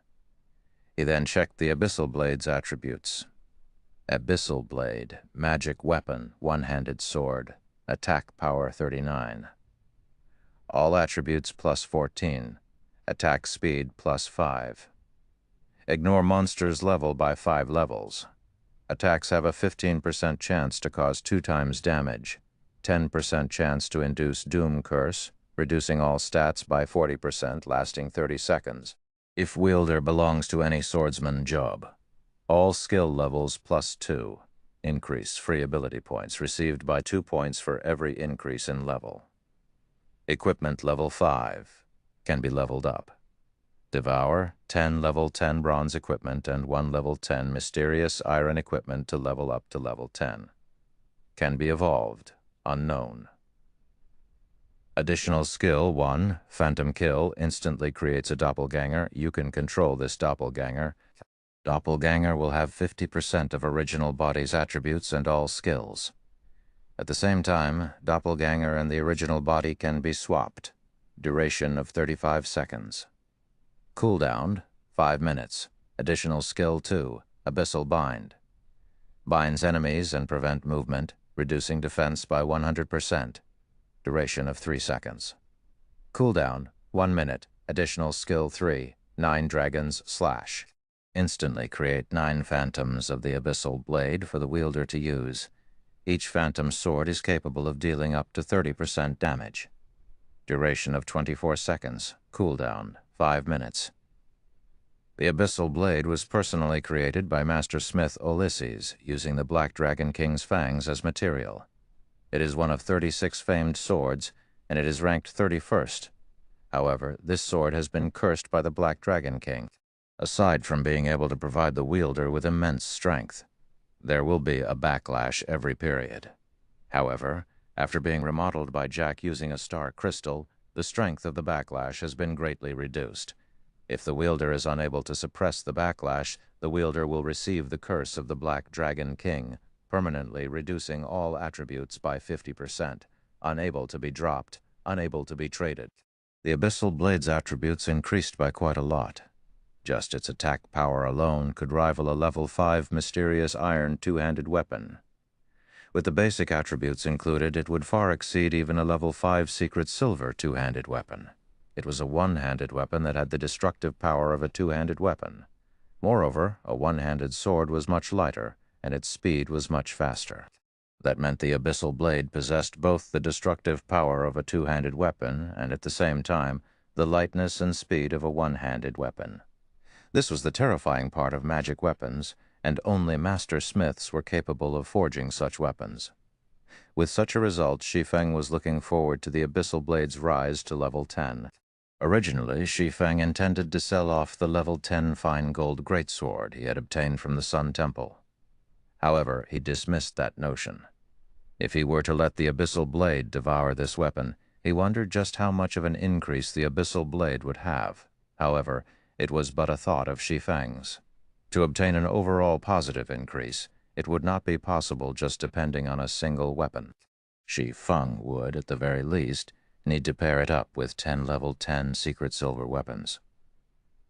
He then checked the Abyssal Blade's attributes. Abyssal Blade, magic weapon, one-handed sword, attack power 39. All attributes plus 14, attack speed plus 5. Ignore monsters' level by 5 levels. Attacks have a 15% chance to cause 2 times damage, 10% chance to induce Doom Curse, reducing all stats by 40%, lasting 30 seconds. If wielder belongs to any swordsman job. All skill levels plus 2. Increase free ability points received by 2 points for every increase in level. Equipment level 5. Can be leveled up. Devour 10 level 10 bronze equipment and 1 level 10 mysterious iron equipment to level up to level 10. Can be evolved. Unknown. Additional skill 1, Phantom Kill, instantly creates a doppelganger. You can control this doppelganger. Doppelganger will have 50% of original body's attributes and all skills. At the same time, doppelganger and the original body can be swapped. Duration of 35 seconds. Cooldown, 5 minutes. Additional skill 2, Abyssal Bind. Binds enemies and prevent movement, reducing defense by 100%. Duration of 3 seconds. Cooldown, 1 minute. Additional skill 3, 9 dragons slash. Instantly create 9 phantoms of the Abyssal Blade for the wielder to use. Each phantom sword is capable of dealing up to 30% damage. Duration of 24 seconds. Cooldown, 5 minutes. The Abyssal Blade was personally created by Master Smith Ulysses, using the Black Dragon King's fangs as material. It is one of 36 famed swords, and it is ranked 31st. However, this sword has been cursed by the Black Dragon King. Aside from being able to provide the wielder with immense strength, there will be a backlash every period. However, after being remodeled by Jack using a star crystal, the strength of the backlash has been greatly reduced. If the wielder is unable to suppress the backlash, the wielder will receive the curse of the Black Dragon King, permanently reducing all attributes by 50%, unable to be dropped, unable to be traded. The Abyssal Blade's attributes increased by quite a lot. Just its attack power alone could rival a level 5 mysterious iron two-handed weapon. With the basic attributes included, it would far exceed even a level 5 secret silver two-handed weapon. It was a one-handed weapon that had the destructive power of a two-handed weapon. Moreover, a one-handed sword was much lighter, and its speed was much faster. That meant the Abyssal Blade possessed both the destructive power of a two-handed weapon and, at the same time, the lightness and speed of a one-handed weapon. This was the terrifying part of magic weapons, and only master smiths were capable of forging such weapons. With such a result, Shi Feng was looking forward to the Abyssal Blade's rise to level 10. Originally, Shi Feng intended to sell off the level 10 fine gold greatsword he had obtained from the Sun Temple. However, he dismissed that notion. If he were to let the Abyssal Blade devour this weapon, he wondered just how much of an increase the Abyssal Blade would have. However, it was but a thought of Shi Feng's. To obtain an overall positive increase, it would not be possible just depending on a single weapon. Shi Feng would, at the very least, need to pair it up with 10 level 10 secret silver weapons.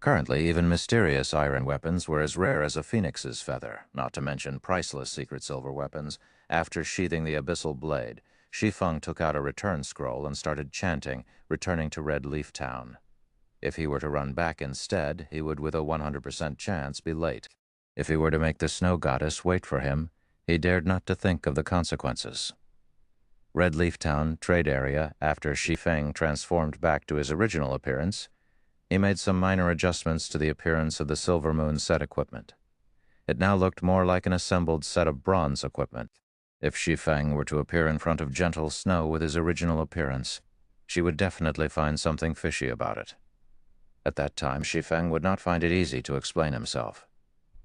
Currently, even mysterious iron weapons were as rare as a phoenix's feather, not to mention priceless secret silver weapons. After sheathing the Abyssal Blade, Shi Feng took out a return scroll and started chanting, returning to Red Leaf Town. If he were to run back instead, he would with a 100% chance be late. If he were to make the snow goddess wait for him, he dared not to think of the consequences. Red Leaf Town trade area. After Shi Feng transformed back to his original appearance, he made some minor adjustments to the appearance of the Silver Moon set equipment. It now looked more like an assembled set of bronze equipment. If Shi Feng were to appear in front of gentle snow with his original appearance, she would definitely find something fishy about it. At that time, Shi Feng would not find it easy to explain himself.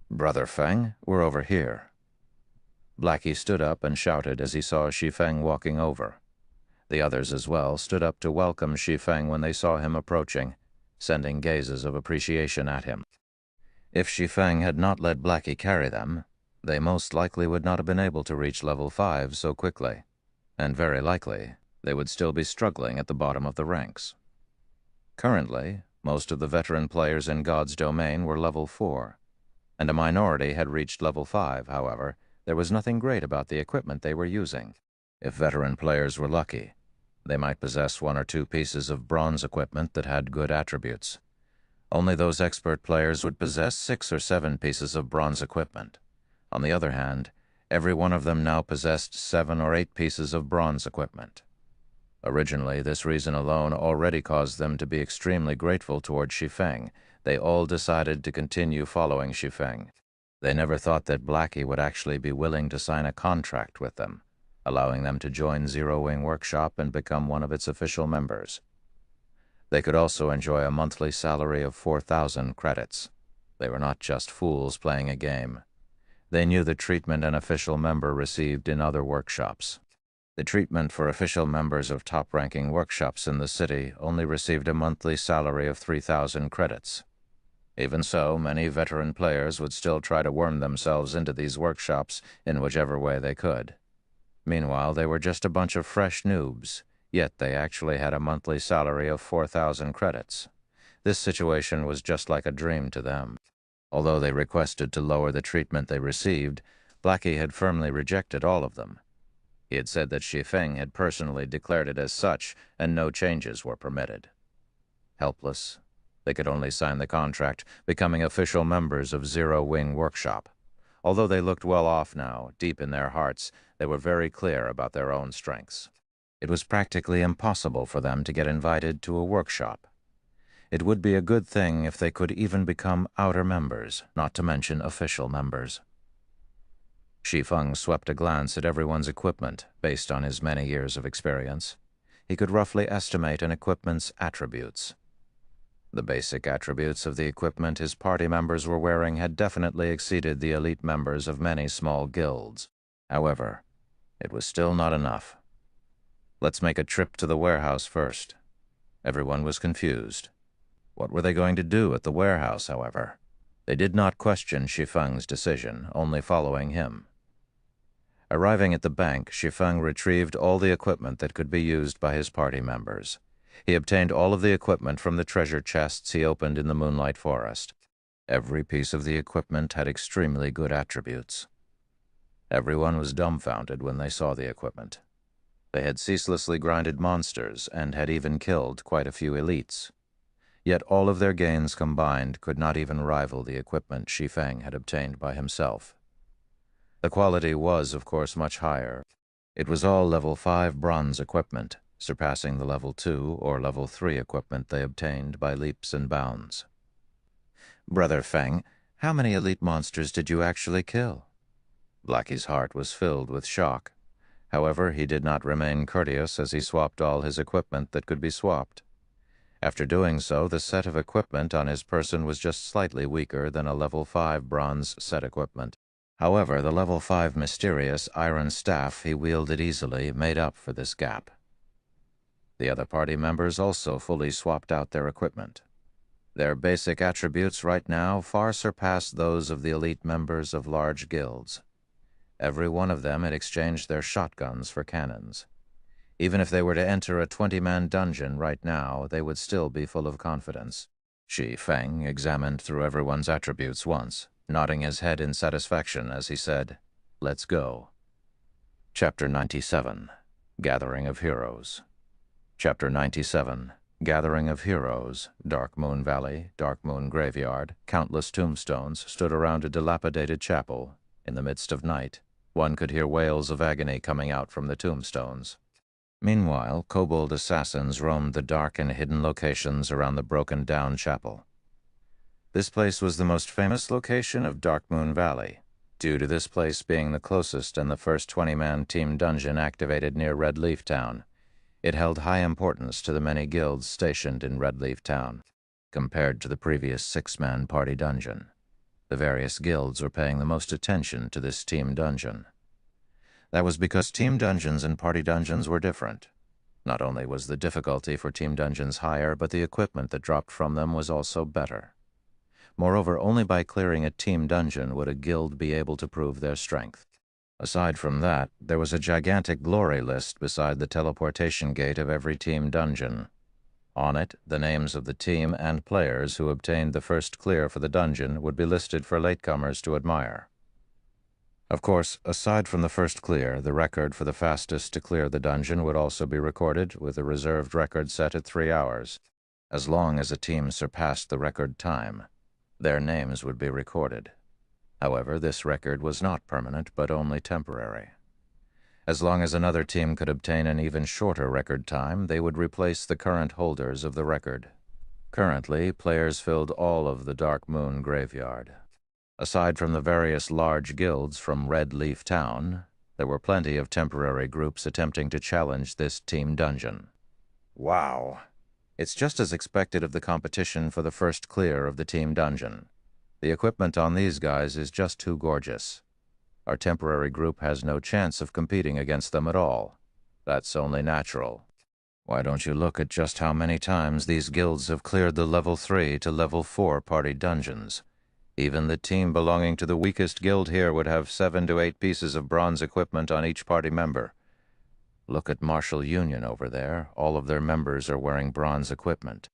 "Brother Feng, we're over here." Blackie stood up and shouted as he saw Shi Feng walking over. The others as well stood up to welcome Shi Feng when they saw him approaching, sending gazes of appreciation at him. If Shi Feng had not let Blackie carry them, they most likely would not have been able to reach level 5 so quickly, and very likely they would still be struggling at the bottom of the ranks. Currently, most of the veteran players in God's domain were level 4, and a minority had reached level 5. However, there was nothing great about the equipment they were using. If veteran players were lucky, they might possess 1 or 2 pieces of bronze equipment that had good attributes. Only those expert players would possess 6 or 7 pieces of bronze equipment. On the other hand, every one of them now possessed 7 or 8 pieces of bronze equipment. Originally, this reason alone already caused them to be extremely grateful toward Shi Feng. They all decided to continue following Shi Feng. They never thought that Blackie would actually be willing to sign a contract with them, allowing them to join Zero Wing Workshop and become one of its official members. They could also enjoy a monthly salary of 4,000 credits. They were not just fools playing a game. They knew the treatment an official member received in other workshops. The treatment for official members of top-ranking workshops in the city only received a monthly salary of 3,000 credits. Even so, many veteran players would still try to worm themselves into these workshops in whichever way they could. Meanwhile, they were just a bunch of fresh noobs, yet they actually had a monthly salary of 4,000 credits. This situation was just like a dream to them. Although they requested to lower the treatment they received, Blackie had firmly rejected all of them. He had said that Shi Feng had personally declared it as such, and no changes were permitted. Helpless, they could only sign the contract, becoming official members of Zero Wing Workshop. Although they looked well off now, deep in their hearts, they were very clear about their own strengths. It was practically impossible for them to get invited to a workshop. It would be a good thing if they could even become outer members, not to mention official members. Shi Feng swept a glance at everyone's equipment based on his many years of experience. He could roughly estimate an equipment's attributes. The basic attributes of the equipment his party members were wearing had definitely exceeded the elite members of many small guilds. However, it was still not enough. Let's make a trip to the warehouse first. Everyone was confused. What were they going to do at the warehouse, however? They did not question Shi Feng's decision, only following him. Arriving at the bank, Shi Feng retrieved all the equipment that could be used by his party members. He obtained all of the equipment from the treasure chests he opened in the Moonlight Forest. Every piece of the equipment had extremely good attributes. Everyone was dumbfounded when they saw the equipment. They had ceaselessly grinded monsters and had even killed quite a few elites. Yet all of their gains combined could not even rival the equipment Shi Feng had obtained by himself. The quality was, of course, much higher. It was all level 5 bronze equipment, surpassing the level 2 or level 3 equipment they obtained by leaps and bounds. "Brother Feng, how many elite monsters did you actually kill?" Blackie's heart was filled with shock. However, he did not remain courteous as he swapped all his equipment that could be swapped. After doing so, the set of equipment on his person was just slightly weaker than a level 5 bronze set equipment. However, the level 5 mysterious iron staff he wielded easily made up for this gap. The other party members also fully swapped out their equipment. Their basic attributes right now far surpassed those of the elite members of large guilds. Every one of them had exchanged their shotguns for cannons. Even if they were to enter a 20-man dungeon right now, they would still be full of confidence. Shi Feng examined through everyone's attributes once, nodding his head in satisfaction as he said, "Let's go." Chapter 97, Gathering of Heroes. Chapter 97, Gathering of Heroes. Dark Moon Valley, Dark Moon Graveyard, countless tombstones stood around a dilapidated chapel. In the midst of night, one could hear wails of agony coming out from the tombstones. Meanwhile, kobold assassins roamed the dark and hidden locations around the broken-down chapel. This place was the most famous location of Dark Moon Valley, due to this place being the closest and the first 20-man team dungeon activated near Red Leaf Town. It held high importance to the many guilds stationed in Red Leaf Town, compared to the previous 6-man party dungeon. The various guilds were paying the most attention to this team dungeon. That was because team dungeons and party dungeons were different. Not only was the difficulty for team dungeons higher, but the equipment that dropped from them was also better. Moreover, only by clearing a team dungeon would a guild be able to prove their strength. Aside from that, there was a gigantic glory list beside the teleportation gate of every team dungeon. On it, the names of the team and players who obtained the first clear for the dungeon would be listed for latecomers to admire. Of course, aside from the first clear, the record for the fastest to clear the dungeon would also be recorded, with a reserved record set at 3 hours. As long as a team surpassed the record time, their names would be recorded. However, this record was not permanent, but only temporary. As long as another team could obtain an even shorter record time, they would replace the current holders of the record. Currently, players filled all of the Dark Moon Graveyard. Aside from the various large guilds from Red Leaf Town, there were plenty of temporary groups attempting to challenge this team dungeon. Wow! It's just as expected of the competition for the first clear of the team dungeon. The equipment on these guys is just too gorgeous. Our temporary group has no chance of competing against them at all. That's only natural. Why don't you look at just how many times these guilds have cleared the level 3 to level 4 party dungeons? Even the team belonging to the weakest guild here would have 7 to 8 pieces of bronze equipment on each party member. Look at Martial Union over there. All of their members are wearing bronze equipment.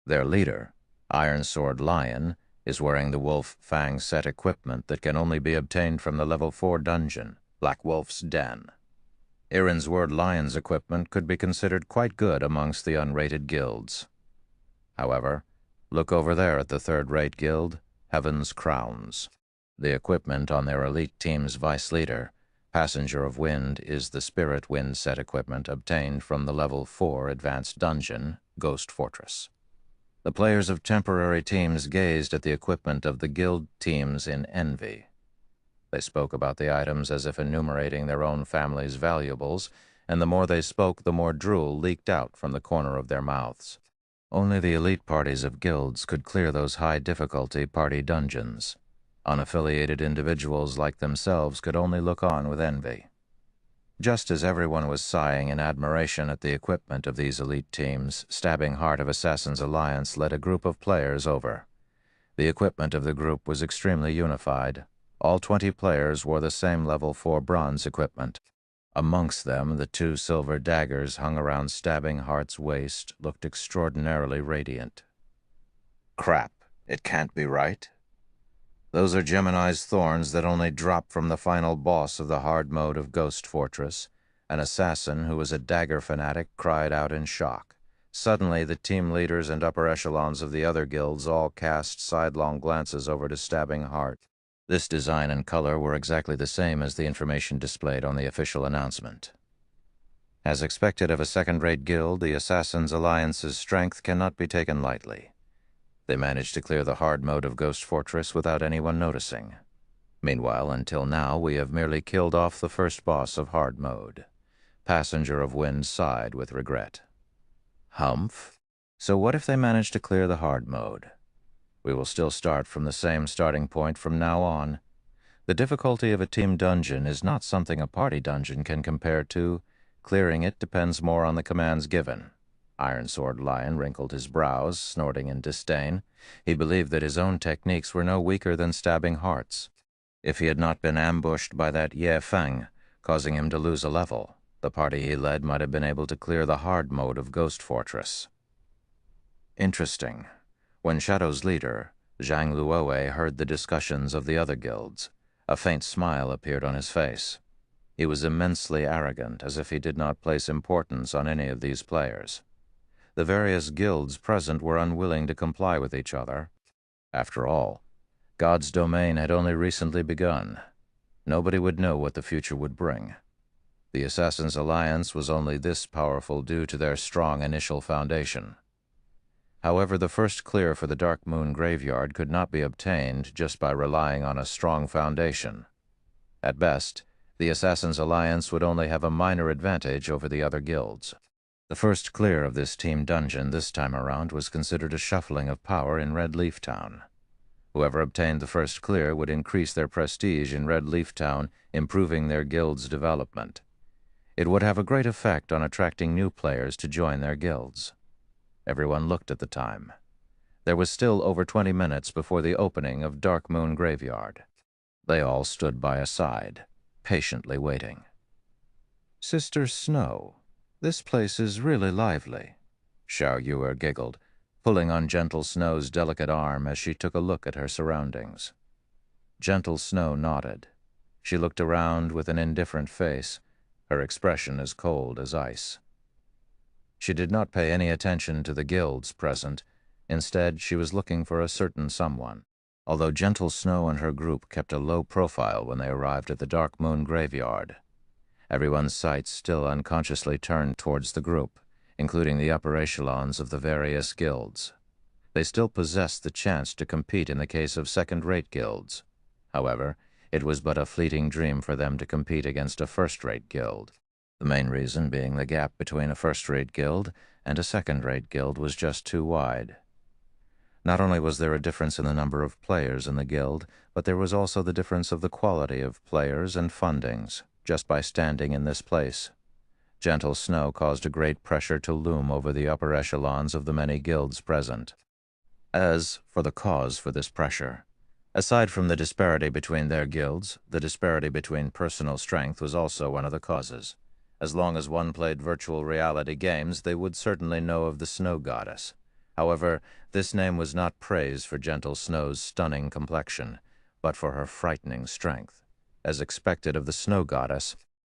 Their leader, Iron Sword Lion, is wearing the Wolf Fang set equipment that can only be obtained from the level 4 dungeon, Black Wolf's Den. Iron's Word Lion's equipment could be considered quite good amongst the unrated guilds. However, look over there at the third-rate guild, Heaven's Crowns. The equipment on their elite team's vice leader, Passenger of Wind, is the Spirit Wind set equipment obtained from the level 4 advanced dungeon, Ghost Fortress. The players of temporary teams gazed at the equipment of the guild teams in envy. They spoke about the items as if enumerating their own family's valuables, and the more they spoke, the more drool leaked out from the corner of their mouths. Only the elite parties of guilds could clear those high-difficulty party dungeons. Unaffiliated individuals like themselves could only look on with envy. Just as everyone was sighing in admiration at the equipment of these elite teams, Stabbing Heart of Assassins Alliance led a group of players over. The equipment of the group was extremely unified. All 20 players wore the same level 4 bronze equipment. Amongst them, the 2 silver daggers hung around Stabbing Heart's waist looked extraordinarily radiant. Crap, it can't be right. Those are Gemini's thorns that only drop from the final boss of the hard mode of Ghost Fortress. An assassin who was a dagger fanatic cried out in shock. Suddenly, the team leaders and upper echelons of the other guilds all cast sidelong glances over to Stabbing Heart. This design and color were exactly the same as the information displayed on the official announcement. As expected of a second-rate guild, the Assassins' Alliance's strength cannot be taken lightly. They managed to clear the hard mode of Ghost Fortress without anyone noticing. Meanwhile, until now, we have merely killed off the first boss of hard mode. passenger of wind sighed with regret. Humph. So what if they manage to clear the hard mode? We will still start from the same starting point from now on. The difficulty of a team dungeon is not something a party dungeon can compare to. Clearing it depends more on the commands given. Ironsword Lion wrinkled his brows, snorting in disdain. He believed that his own techniques were no weaker than stabbing hearts. If he had not been ambushed by that Shi Feng, causing him to lose a level, the party he led might have been able to clear the hard mode of Ghost Fortress. Interesting. When Shadow's leader, Zhang Luowei, heard the discussions of the other guilds, a faint smile appeared on his face. He was immensely arrogant, as if he did not place importance on any of these players. The various guilds present were unwilling to comply with each other. After all, God's domain had only recently begun. Nobody would know what the future would bring. The Assassins' Alliance was only this powerful due to their strong initial foundation. However, the first clear for the Dark Moon Graveyard could not be obtained just by relying on a strong foundation. At best, the Assassins' Alliance would only have a minor advantage over the other guilds. The first clear of this team dungeon this time around was considered a shuffling of power in Red Leaf Town. Whoever obtained the first clear would increase their prestige in Red Leaf Town, improving their guild's development. It would have a great effect on attracting new players to join their guilds. Everyone looked at the time. There was still over 20 minutes before the opening of Dark Moon Graveyard. They all stood by a side, patiently waiting. "Sister Snow, this place is really lively," Xiao Yuer giggled, pulling on Gentle Snow's delicate arm as she took a look at her surroundings. Gentle Snow nodded. She looked around with an indifferent face, her expression as cold as ice. She did not pay any attention to the guilds present. Instead, she was looking for a certain someone. Although Gentle Snow and her group kept a low profile when they arrived at the Dark Moon Graveyard, everyone's sights still unconsciously turned towards the group, including the upper echelons of the various guilds. They still possessed the chance to compete in the case of second-rate guilds. However, it was but a fleeting dream for them to compete against a first-rate guild. The main reason being the gap between a first-rate guild and a second-rate guild was just too wide. Not only was there a difference in the number of players in the guild, but there was also the difference of the quality of players and fundings, just by standing in this place. Gentle Snow caused a great pressure to loom over the upper echelons of the many guilds present. As for the cause for this pressure, aside from the disparity between their guilds, the disparity between personal strength was also one of the causes. As long as one played virtual reality games, they would certainly know of the Snow Goddess. However, this name was not praise for Gentle Snow's stunning complexion, but for her frightening strength. As expected of the Snow Goddess,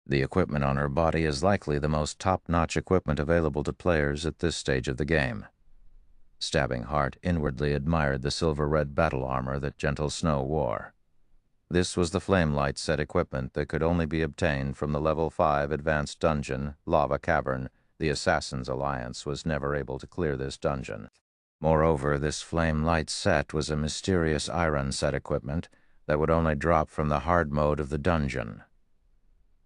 the equipment on her body is likely the most top-notch equipment available to players at this stage of the game. Stabbing Heart inwardly admired the silver-red battle armor that Gentle Snow wore. This was the Flamelight set equipment that could only be obtained from the Level 5 Advanced Dungeon, Lava Cavern. The Assassins' Alliance was never able to clear this dungeon. Moreover, this Flamelight set was a mysterious iron set equipment that would only drop from the hard mode of the dungeon.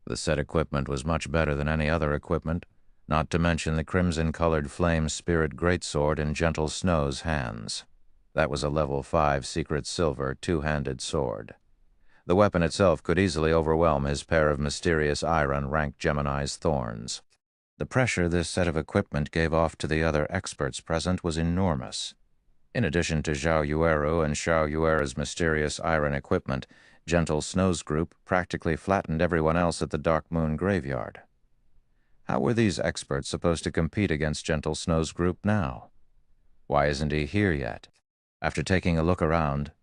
The set equipment was much better than any other equipment, not to mention the crimson-colored Flame Spirit Greatsword in Gentle Snow's hands. That was a Level 5 secret silver two-handed sword. The weapon itself could easily overwhelm his pair of mysterious iron rank Gemini's thorns. The pressure this set of equipment gave off to the other experts present was enormous. In addition to Zhao Yueru and Xiao Yuera's mysterious iron equipment, Gentle Snow's group practically flattened everyone else at the Dark Moon Graveyard. How were these experts supposed to compete against Gentle Snow's group now? Why isn't he here yet? After taking a look around,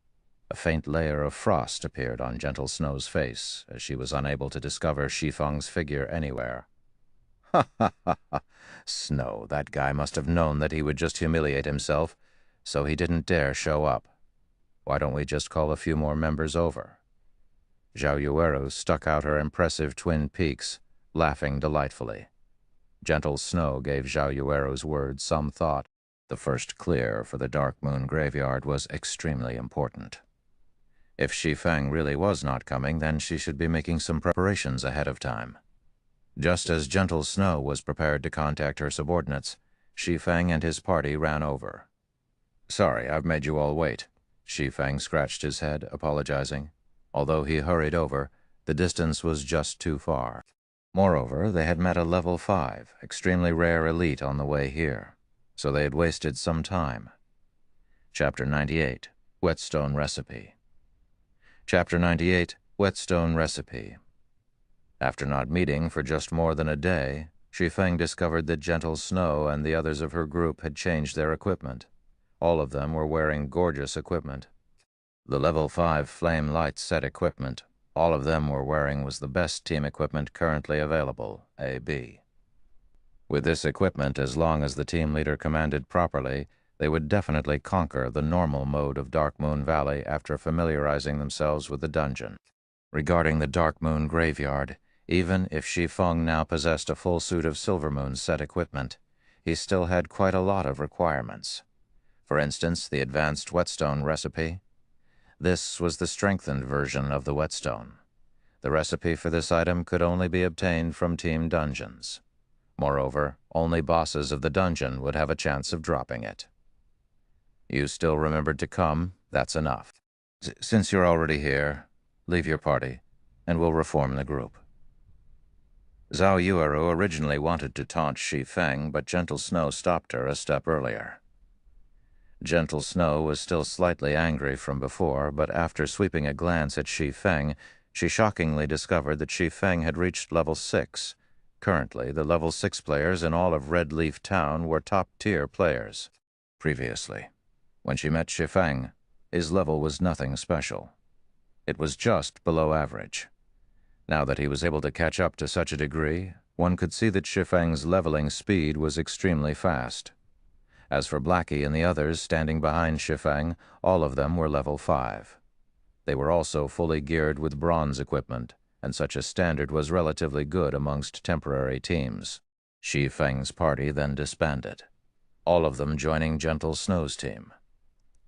a faint layer of frost appeared on Gentle Snow's face, as she was unable to discover Shi Feng's figure anywhere. "Ha ha ha ha! Snow, that guy must have known that he would just humiliate himself, so he didn't dare show up. Why don't we just call a few more members over?" Zhao Yueru stuck out her impressive twin peaks, laughing delightfully. Gentle Snow gave Zhao Yueru's words some thought. The first clear for the Dark Moon Graveyard was extremely important. If Shi Feng really was not coming, then she should be making some preparations ahead of time. Just as Gentle Snow was prepared to contact her subordinates, Shi Feng and his party ran over. "Sorry, I've made you all wait." Shi Feng scratched his head, apologizing. Although he hurried over, the distance was just too far. Moreover, they had met a level 5, extremely rare elite on the way here, so they had wasted some time. Chapter 98, Whetstone Recipe. Chapter 98, Whetstone Recipe. After not meeting for just more than a day, Shi Feng discovered that Gentle Snow and the others of her group had changed their equipment. All of them were wearing gorgeous equipment. The level 5 flame light set equipment all of them were wearing was the best team equipment currently available, AB. With this equipment, as long as the team leader commanded properly, they would definitely conquer the normal mode of Dark Moon Valley after familiarizing themselves with the dungeon. Regarding the Dark Moon Graveyard, even if Shi Feng now possessed a full suit of Silver Moon set equipment, he still had quite a lot of requirements. For instance, the advanced whetstone recipe. This was the strengthened version of the whetstone. The recipe for this item could only be obtained from team dungeons. Moreover, only bosses of the dungeon would have a chance of dropping it. You still remembered to come, that's enough. Since you're already here, leave your party, and we'll reform the group. Zhao Yueru originally wanted to taunt Shi Feng, but Gentle Snow stopped her a step earlier. Gentle Snow was still slightly angry from before, but after sweeping a glance at Shi Feng, she shockingly discovered that Shi Feng had reached level 6. Currently, the level 6 players in all of Red Leaf Town were top-tier players. Previously, when she met Shi Feng, his level was nothing special. It was just below average. Now that he was able to catch up to such a degree, one could see that Shi Feng's leveling speed was extremely fast. As for Blackie and the others standing behind Shi Feng, all of them were level 5. They were also fully geared with bronze equipment, and such a standard was relatively good amongst temporary teams. Shi Feng's party then disbanded, all of them joining Gentle Snow's team.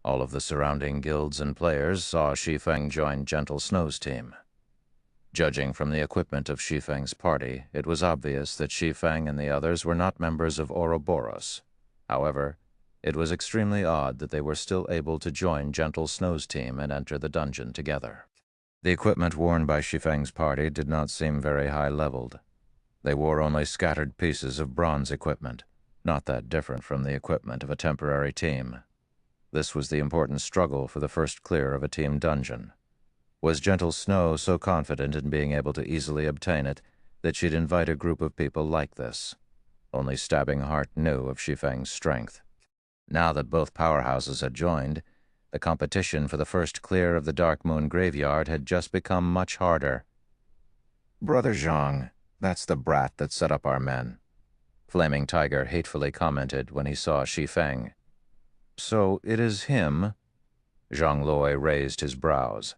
All of the surrounding guilds and players saw Shi Feng join Gentle Snow's team. Judging from the equipment of Shi Feng's party, it was obvious that Shi Feng and the others were not members of Ouroboros. However, it was extremely odd that they were still able to join Gentle Snow's team and enter the dungeon together. The equipment worn by Shi Feng's party did not seem very high-leveled. They wore only scattered pieces of bronze equipment, not that different from the equipment of a temporary team. This was the important struggle for the first clear of a team dungeon. Was Gentle Snow so confident in being able to easily obtain it that she'd invite a group of people like this? Only Stabbing Heart knew of Shi Feng's strength. Now that both powerhouses had joined, the competition for the first clear of the Dark Moon Graveyard had just become much harder. "Brother Zhang, that's the brat that set up our men," Flaming Tiger hatefully commented when he saw Shi Feng. "So it is him?" Zhang Loi raised his brows.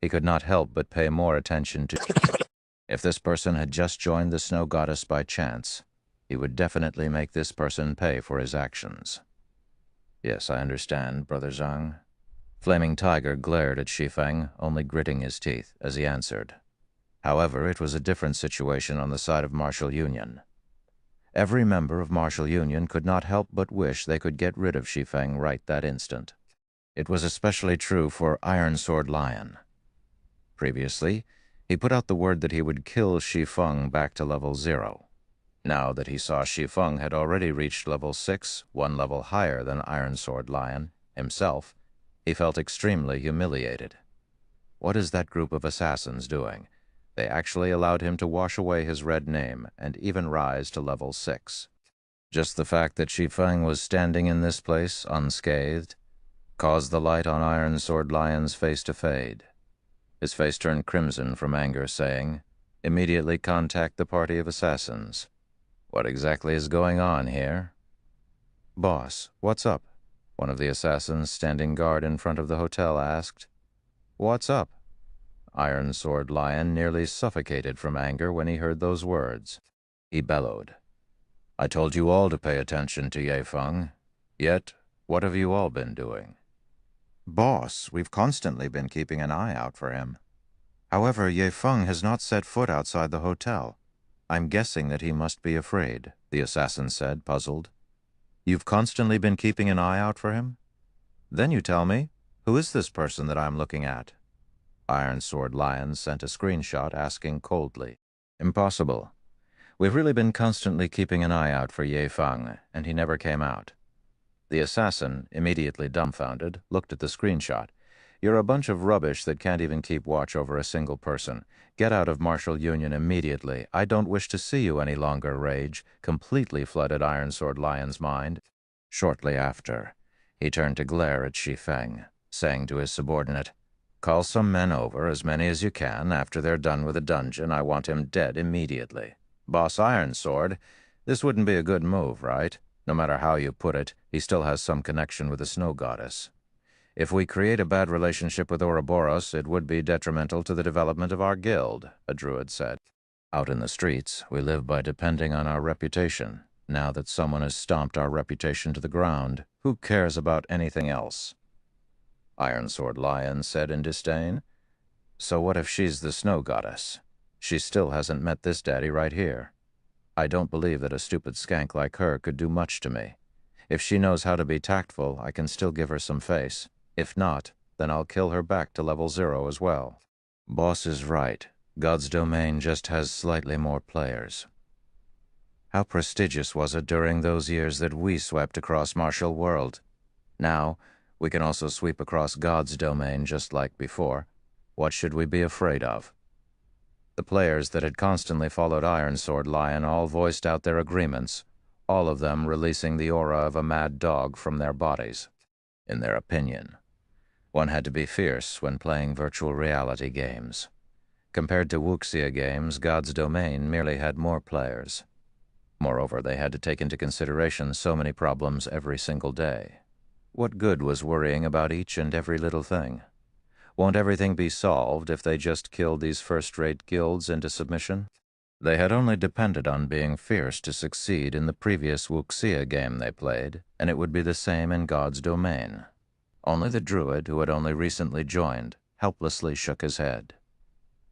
He could not help but pay more attention to... If this person had just joined the Snow Goddess by chance, he would definitely make this person pay for his actions. "Yes, I understand, Brother Zhang." Flaming Tiger glared at Shi Feng, only gritting his teeth as he answered. However, it was a different situation on the side of Martial Union. Every member of Martial Union could not help but wish they could get rid of Shi Feng right that instant. It was especially true for Iron Sword Lion. Previously, he put out the word that he would kill Shi Feng back to level 0. Now that he saw Shi Feng had already reached level 6, one level higher than Iron Sword Lion himself, he felt extremely humiliated. What is that group of assassins doing? They actually allowed him to wash away his red name and even rise to level 6. Just the fact that Shi Feng was standing in this place unscathed caused the light on Iron Sword Lion's face to fade. His face turned crimson from anger, saying, "Immediately contact the party of assassins." "What exactly is going on here?" "Boss, what's up?" one of the assassins standing guard in front of the hotel asked. "What's up?" Iron Sword Lion nearly suffocated from anger when he heard those words. He bellowed, "I told you all to pay attention to Ye Feng. Yet, what have you all been doing?" "Boss, we've constantly been keeping an eye out for him. However, Ye Feng has not set foot outside the hotel. I'm guessing that he must be afraid, the assassin said, puzzled. You've constantly been keeping an eye out for him? Then you tell me, who is this person that I'm looking at? Iron Sword Lion sent a screenshot asking coldly. Impossible. We've really been constantly keeping an eye out for Shi Feng, and he never came out. The assassin, immediately dumbfounded, looked at the screenshot. You're a bunch of rubbish that can't even keep watch over a single person. Get out of martial union immediately. I don't wish to see you any longer, rage completely flooded Iron Sword Lion's mind. Shortly after, he turned to glare at Shi Feng, saying to his subordinate, Call some men over, as many as you can. After they're done with the dungeon, I want him dead immediately. Boss Iron Sword, this wouldn't be a good move, right? No matter how you put it, he still has some connection with the snow goddess. If we create a bad relationship with Ouroboros, it would be detrimental to the development of our guild, a druid said. Out in the streets, we live by depending on our reputation. Now that someone has stomped our reputation to the ground, who cares about anything else? Iron Sword Lion said in disdain. So what if she's the snow goddess? She still hasn't met this daddy right here. I don't believe that a stupid skank like her could do much to me. If she knows how to be tactful, I can still give her some face. If not, then I'll kill her back to level 0 as well. Boss is right. God's domain just has slightly more players. How prestigious was it during those years that we swept across Martial World? Now, we can also sweep across God's domain just like before. What should we be afraid of? The players that had constantly followed Iron Sword Lion all voiced out their agreements, all of them releasing the aura of a mad dog from their bodies. In their opinion, one had to be fierce when playing virtual reality games. Compared to Wuxia games, God's domain merely had more players. Moreover, they had to take into consideration so many problems every single day. What good was worrying about each and every little thing? Won't everything be solved if they just killed these first-rate guilds into submission? They had only depended on being fierce to succeed in the previous Wuxia game they played, and it would be the same in God's domain. Only the druid, who had only recently joined, helplessly shook his head.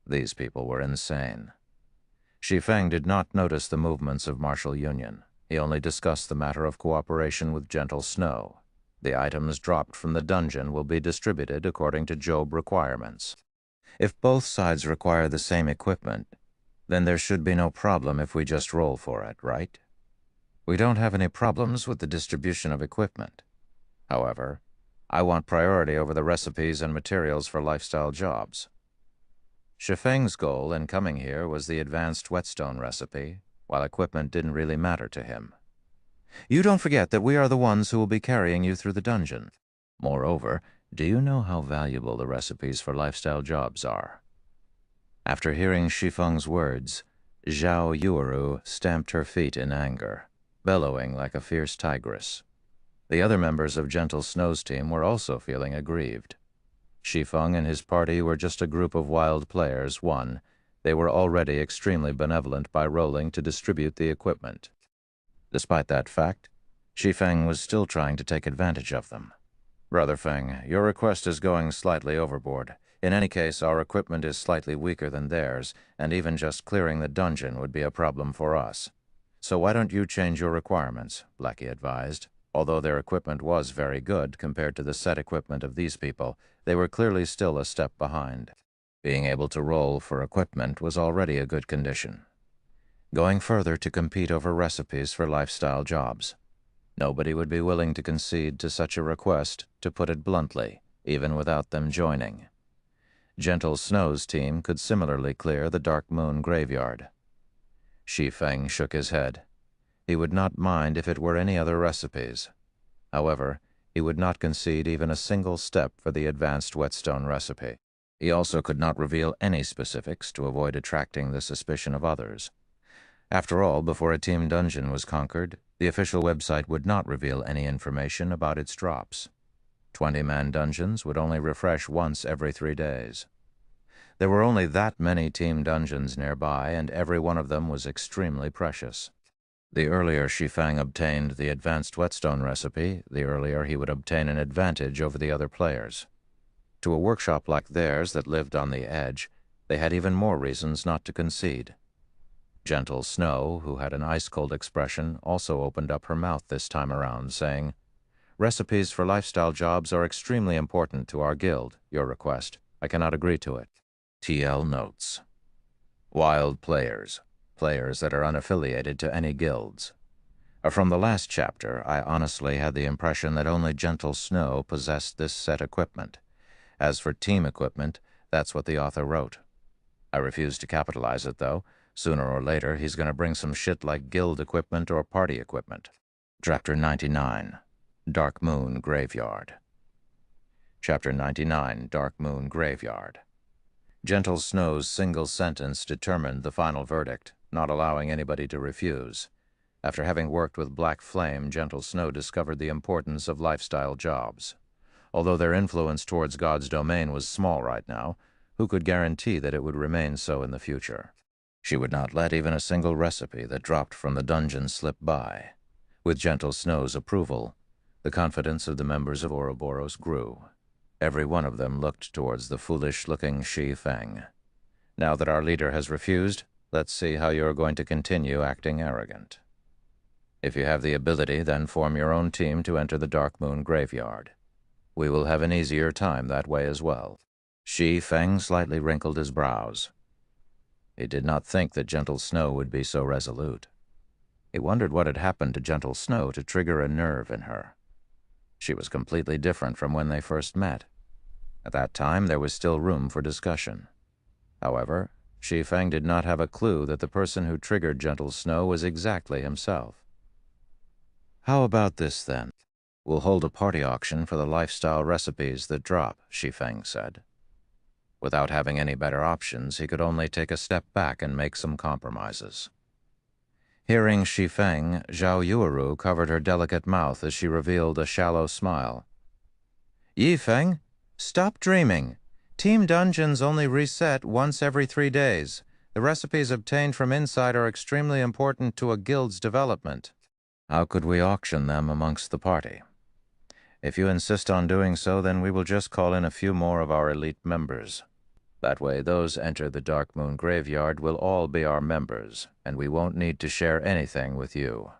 These people were insane. Shi Feng did not notice the movements of martial union. He only discussed the matter of cooperation with Gentle Snow. The items dropped from the dungeon will be distributed according to Job requirements. If both sides require the same equipment, then there should be no problem if we just roll for it, right? We don't have any problems with the distribution of equipment. However, I want priority over the recipes and materials for lifestyle jobs. Shi Feng's goal in coming here was the advanced whetstone recipe, while equipment didn't really matter to him. You don't forget that we are the ones who will be carrying you through the dungeon. Moreover, do you know how valuable the recipes for lifestyle jobs are? After hearing Shi Feng's words, Zhao Yuuru stamped her feet in anger, bellowing like a fierce tigress. The other members of Gentle Snow's team were also feeling aggrieved. Shi Feng and his party were just a group of wild players. They were already extremely benevolent by rolling to distribute the equipment. Despite that fact, Shi Feng was still trying to take advantage of them. Brother Feng, your request is going slightly overboard. In any case, our equipment is slightly weaker than theirs, and even just clearing the dungeon would be a problem for us. So why don't you change your requirements, Blackie advised. Although their equipment was very good compared to the set equipment of these people, they were clearly still a step behind. Being able to roll for equipment was already a good condition. Going further to compete over recipes for lifestyle jobs. Nobody would be willing to concede to such a request, to put it bluntly, even without them joining. Gentle Snow's team could similarly clear the Dark Moon graveyard. Shi Feng shook his head. He would not mind if it were any other recipes. However, he would not concede even a single step for the advanced whetstone recipe. He also could not reveal any specifics to avoid attracting the suspicion of others. After all, before a team dungeon was conquered, the official website would not reveal any information about its drops. 20-man dungeons would only refresh once every 3 days. There were only that many team dungeons nearby, and every one of them was extremely precious. The earlier Shi Feng obtained the advanced whetstone recipe, the earlier he would obtain an advantage over the other players. To a workshop like theirs that lived on the edge, they had even more reasons not to concede. Gentle Snow, who had an ice-cold expression, also opened up her mouth this time around, saying, "Recipes for lifestyle jobs are extremely important to our guild. Your request. I cannot agree to it." TL notes. Wild players. Players that are unaffiliated to any guilds. From the last chapter, I honestly had the impression that only Gentle Snow possessed this set equipment. As for team equipment, that's what the author wrote. I refuse to capitalize it, though. Sooner or later, he's going to bring some shit like guild equipment or party equipment. Chapter 99. Dark Moon Graveyard. Chapter 99. Dark Moon Graveyard. Gentle Snow's single sentence determined the final verdict, not allowing anybody to refuse. After having worked with Black Flame, Gentle Snow discovered the importance of lifestyle jobs. Although their influence towards God's domain was small right now, who could guarantee that it would remain so in the future? She would not let even a single recipe that dropped from the dungeon slip by. With Gentle Snow's approval, the confidence of the members of Ouroboros grew. Every one of them looked towards the foolish-looking Shi Feng. Now that our leader has refused, let's see how you're going to continue acting arrogant. If you have the ability, then form your own team to enter the Dark Moon Graveyard. We will have an easier time that way as well. Shi Feng slightly wrinkled his brows. He did not think that Gentle Snow would be so resolute. He wondered what had happened to Gentle Snow to trigger a nerve in her. She was completely different from when they first met. At that time, there was still room for discussion. However, Shi Feng did not have a clue that the person who triggered Gentle Snow was exactly himself. "How about this, then? We'll hold a party auction for the lifestyle recipes that drop," Shi Feng said. Without having any better options, he could only take a step back and make some compromises. Hearing Shi Feng, Zhao Yueru covered her delicate mouth as she revealed a shallow smile. "Yi Feng, stop dreaming. Team dungeons only reset once every 3 days. The recipes obtained from inside are extremely important to a guild's development. How could we auction them amongst the party? If you insist on doing so, then we will just call in a few more of our elite members. That way, those enter the Dark Moon Graveyard will all be our members, and we won't need to share anything with you."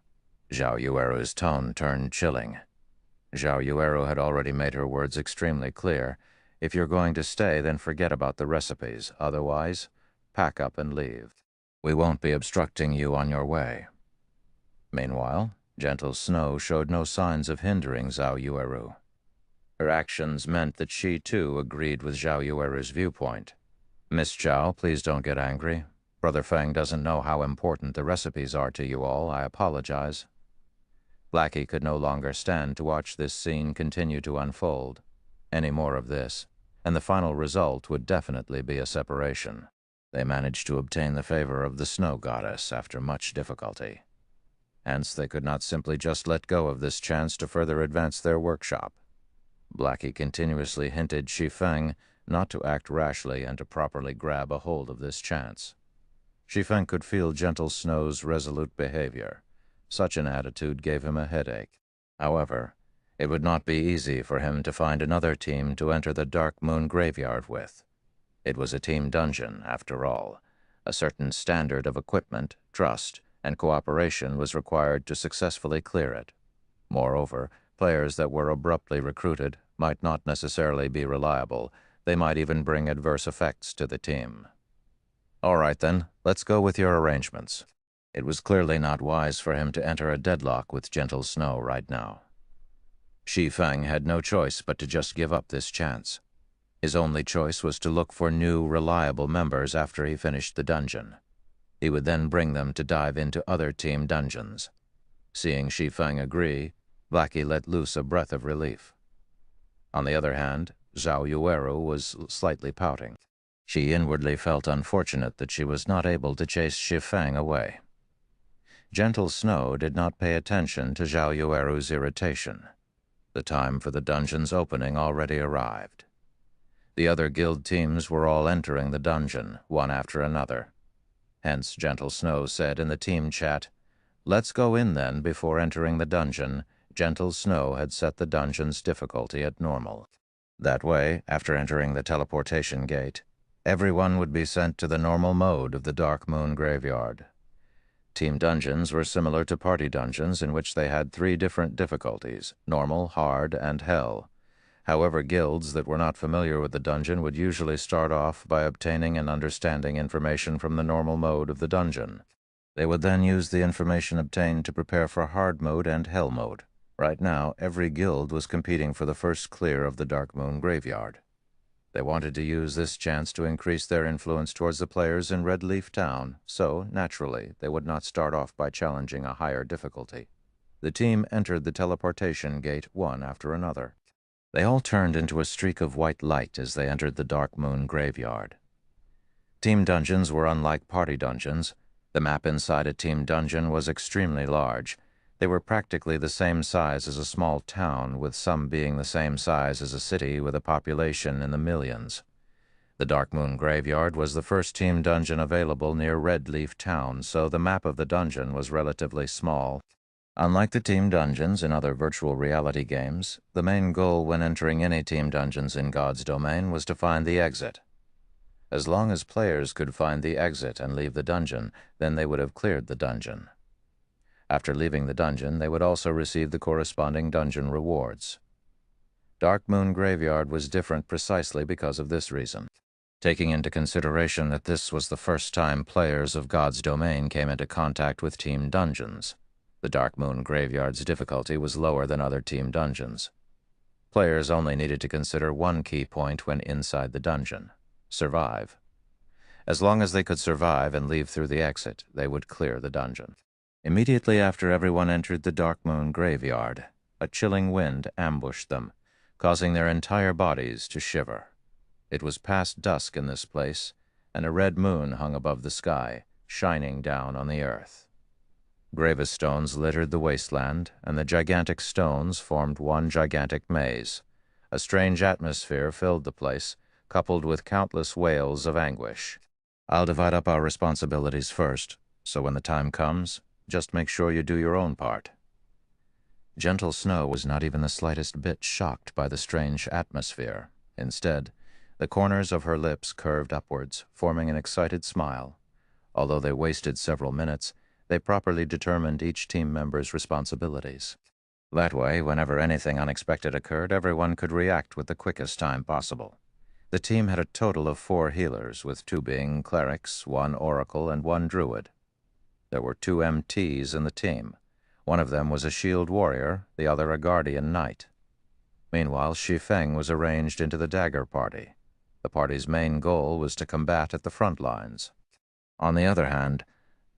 Zhao Yueru's tone turned chilling. Zhao Yueru had already made her words extremely clear. If you're going to stay, then forget about the recipes. Otherwise, pack up and leave. We won't be obstructing you on your way. Meanwhile, Gentle Snow showed no signs of hindering Zhao Yueru. Her actions meant that she, too, agreed with Zhao Yueru's viewpoint. "Miss Zhao, please don't get angry. Brother Feng doesn't know how important the recipes are to you all. I apologize." Blackie could no longer stand to watch this scene continue to unfold. Any more of this, and the final result would definitely be a separation. They managed to obtain the favor of the Snow Goddess after much difficulty. Hence, they could not simply just let go of this chance to further advance their workshop. Blackie continuously hinted Shi Feng not to act rashly and to properly grab a hold of this chance. Shi Feng could feel Gentle Snow's resolute behavior. Such an attitude gave him a headache. However, it would not be easy for him to find another team to enter the Dark Moon Graveyard with. It was a team dungeon, after all. A certain standard of equipment, trust, and cooperation was required to successfully clear it. Moreover, players that were abruptly recruited might not necessarily be reliable. They might even bring adverse effects to the team. "All right, then, let's go with your arrangements." It was clearly not wise for him to enter a deadlock with Gentle Snow right now. Shi Feng had no choice but to just give up this chance. His only choice was to look for new, reliable members after he finished the dungeon. He would then bring them to dive into other team dungeons. Seeing Shi Feng agree, Blackie let loose a breath of relief. On the other hand, Zhao Yueru was slightly pouting. She inwardly felt unfortunate that she was not able to chase Shi Feng away. Gentle Snow did not pay attention to Zhao Yueru's irritation. The time for the dungeon's opening already arrived. The other guild teams were all entering the dungeon, one after another. Hence, Gentle Snow said in the team chat, "Let's go in then before entering the dungeon." Gentle Snow had set the dungeon's difficulty at normal. That way, after entering the teleportation gate, everyone would be sent to the normal mode of the Dark Moon Graveyard. Team dungeons were similar to party dungeons in which they had 3 different difficulties: normal, hard, and hell. However, guilds that were not familiar with the dungeon would usually start off by obtaining and understanding information from the normal mode of the dungeon. They would then use the information obtained to prepare for hard mode and hell mode. Right now, every guild was competing for the first clear of the Dark Moon Graveyard. They wanted to use this chance to increase their influence towards the players in Red Leaf Town, so, naturally, they would not start off by challenging a higher difficulty. The team entered the teleportation gate one after another. They all turned into a streak of white light as they entered the Dark Moon Graveyard. Team dungeons were unlike party dungeons. The map inside a team dungeon was extremely large. They were practically the same size as a small town, with some being the same size as a city with a population in the millions. The Dark Moon Graveyard was the first team dungeon available near Red Leaf Town, so the map of the dungeon was relatively small. Unlike the team dungeons in other virtual reality games, the main goal when entering any team dungeons in God's domain was to find the exit. As long as players could find the exit and leave the dungeon, then they would have cleared the dungeon. After leaving the dungeon, they would also receive the corresponding dungeon rewards. Dark Moon Graveyard was different precisely because of this reason. Taking into consideration that this was the first time players of God's domain came into contact with team dungeons, the Dark Moon Graveyard's difficulty was lower than other team dungeons. Players only needed to consider one key point when inside the dungeon: survive. As long as they could survive and leave through the exit, they would clear the dungeon. Immediately after everyone entered the Dark Moon Graveyard, a chilling wind ambushed them, causing their entire bodies to shiver. It was past dusk in this place, and a red moon hung above the sky, shining down on the earth. Gravestones littered the wasteland, and the gigantic stones formed one gigantic maze. A strange atmosphere filled the place, coupled with countless wails of anguish. I'll divide up our responsibilities first, so when the time comes, just make sure you do your own part. Gentle Snow was not even the slightest bit shocked by the strange atmosphere. Instead, the corners of her lips curved upwards, forming an excited smile. Although they wasted several minutes, they properly determined each team member's responsibilities. That way, whenever anything unexpected occurred, everyone could react with the quickest time possible. The team had a total of 4 healers, with 2 being clerics, 1 oracle, and 1 druid. There were 2 MTs in the team. One of them was a shield warrior, the other a guardian knight. Meanwhile, Shi Feng was arranged into the dagger party. The party's main goal was to combat at the front lines. On the other hand,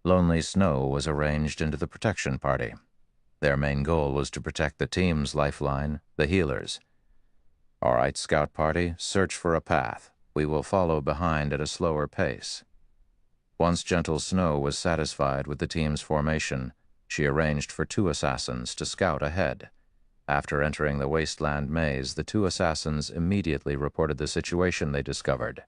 Lonely Snow was arranged into the protection party. Their main goal was to protect the team's lifeline, the healers. All right, Scout Party, search for a path. We will follow behind at a slower pace. Once Gentle Snow was satisfied with the team's formation, she arranged for 2 assassins to scout ahead. After entering the wasteland maze, the 2 assassins immediately reported the situation they discovered.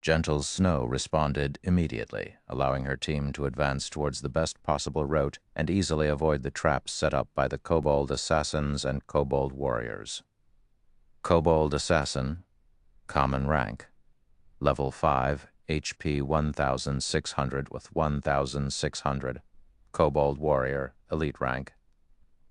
Gentle Snow responded immediately, allowing her team to advance towards the best possible route and easily avoid the traps set up by the Kobold Assassins and Kobold Warriors. Kobold Assassin, common rank, level 5, HP 1,600 with 1,600. Kobold Warrior, elite rank,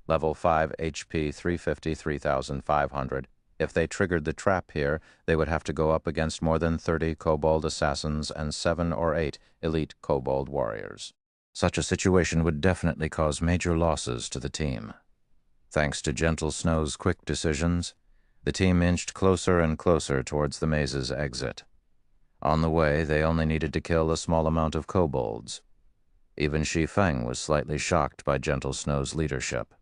level 5, HP 350, 3,500. If they triggered the trap here, they would have to go up against more than 30 Kobold Assassins and 7 or 8 elite Kobold Warriors. Such a situation would definitely cause major losses to the team. Thanks to Gentle Snow's quick decisions, the team inched closer and closer towards the maze's exit. On the way, they only needed to kill a small amount of kobolds. Even Shi Feng was slightly shocked by Gentle Snow's leadership.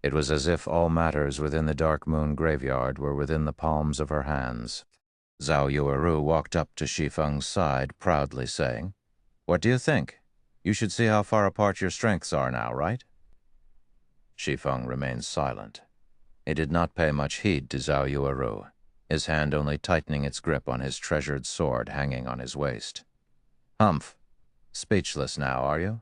It was as if all matters within the Dark Moon Graveyard were within the palms of her hands. Zhao Yueru walked up to Shi Feng's side, proudly saying, "What do you think? You should see how far apart your strengths are now, right?" Shi Feng remained silent. He did not pay much heed to Zhao Yueru, his hand only tightening its grip on his treasured sword hanging on his waist. "Humph! Speechless now, are you?"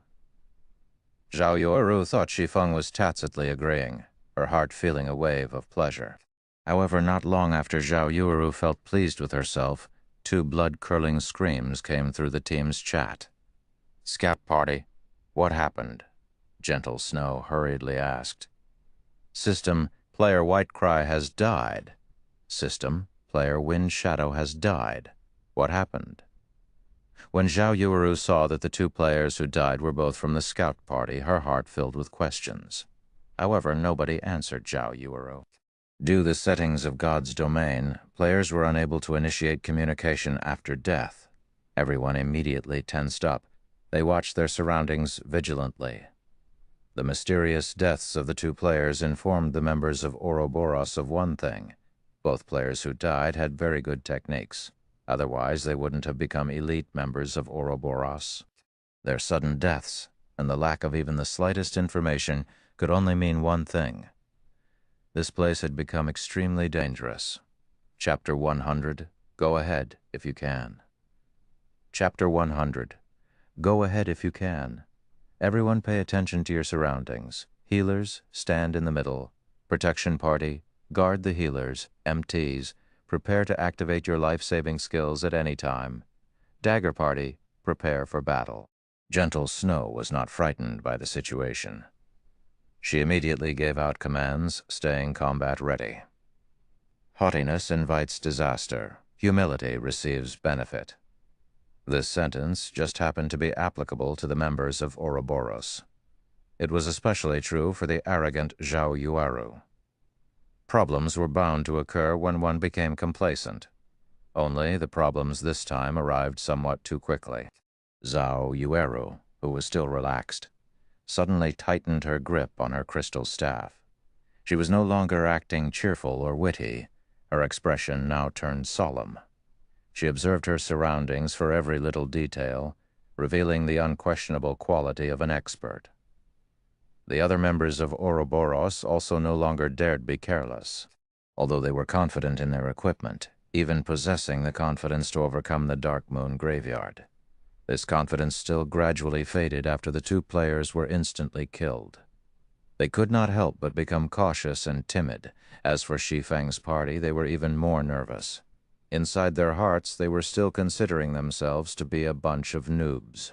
Zhao Yueru thought Shi Feng was tacitly agreeing, her heart feeling a wave of pleasure. However, not long after Zhao Yueru felt pleased with herself, 2 blood-curdling screams came through the team's chat. "Scout Party, What happened? Gentle Snow hurriedly asked. System, player Whitecry has died. System, player Wind Shadow has died. What happened? When Zhao Yueru saw that the two players who died were both from the scout party, her heart filled with questions. However, nobody answered Zhao Yueru. Due to the settings of God's domain, players were unable to initiate communication after death. Everyone immediately tensed up. They watched their surroundings vigilantly. The mysterious deaths of the two players informed the members of Ouroboros of one thing. Both players who died had very good techniques. Otherwise, they wouldn't have become elite members of Ouroboros. Their sudden deaths and the lack of even the slightest information could only mean one thing. This place had become extremely dangerous. Chapter 100, Go ahead if you can. Chapter 100, Go ahead if you can. Everyone pay attention to your surroundings. Healers, stand in the middle. Protection party, guard the healers. MTs, prepare to activate your life-saving skills at any time. Dagger party, prepare for battle. Gentle Snow was not frightened by the situation. She immediately gave out commands, staying combat ready. Haughtiness invites disaster. Humility receives benefit. This sentence just happened to be applicable to the members of Ouroboros. It was especially true for the arrogant Zhao Yueru. Problems were bound to occur when one became complacent. Only the problems this time arrived somewhat too quickly. Zhao Yueru, who was still relaxed, suddenly tightened her grip on her crystal staff. She was no longer acting cheerful or witty. Her expression now turned solemn. She observed her surroundings for every little detail, revealing the unquestionable quality of an expert. The other members of Ouroboros also no longer dared be careless. Although they were confident in their equipment, even possessing the confidence to overcome the Dark Moon graveyard. This confidence still gradually faded after the two players were instantly killed. They could not help but become cautious and timid. As for Shi Feng's party, they were even more nervous. Inside their hearts, they were still considering themselves to be a bunch of noobs.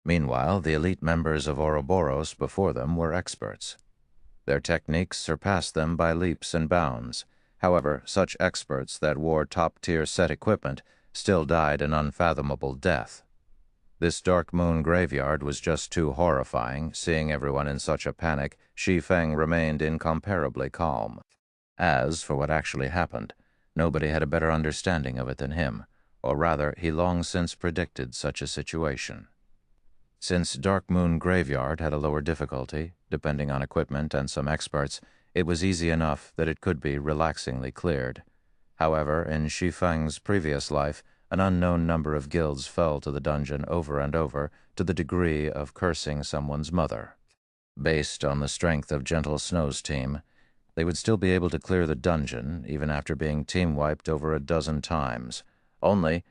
Meanwhile, the elite members of Ouroboros before them were experts. Their techniques surpassed them by leaps and bounds. However, such experts that wore top-tier set equipment still died an unfathomable death. This Dark Moon graveyard was just too horrifying. Seeing everyone in such a panic, Shi Feng remained incomparably calm. As for what actually happened, nobody had a better understanding of it than him, or rather, he long since predicted such a situation. Since Dark Moon Graveyard had a lower difficulty, depending on equipment and some experts, it was easy enough that it could be relaxingly cleared. However, in Shi Feng's previous life, an unknown number of guilds fell to the dungeon over and over to the degree of cursing someone's mother. Based on the strength of Gentle Snow's team, they would still be able to clear the dungeon even after being team-wiped over a dozen times. Only,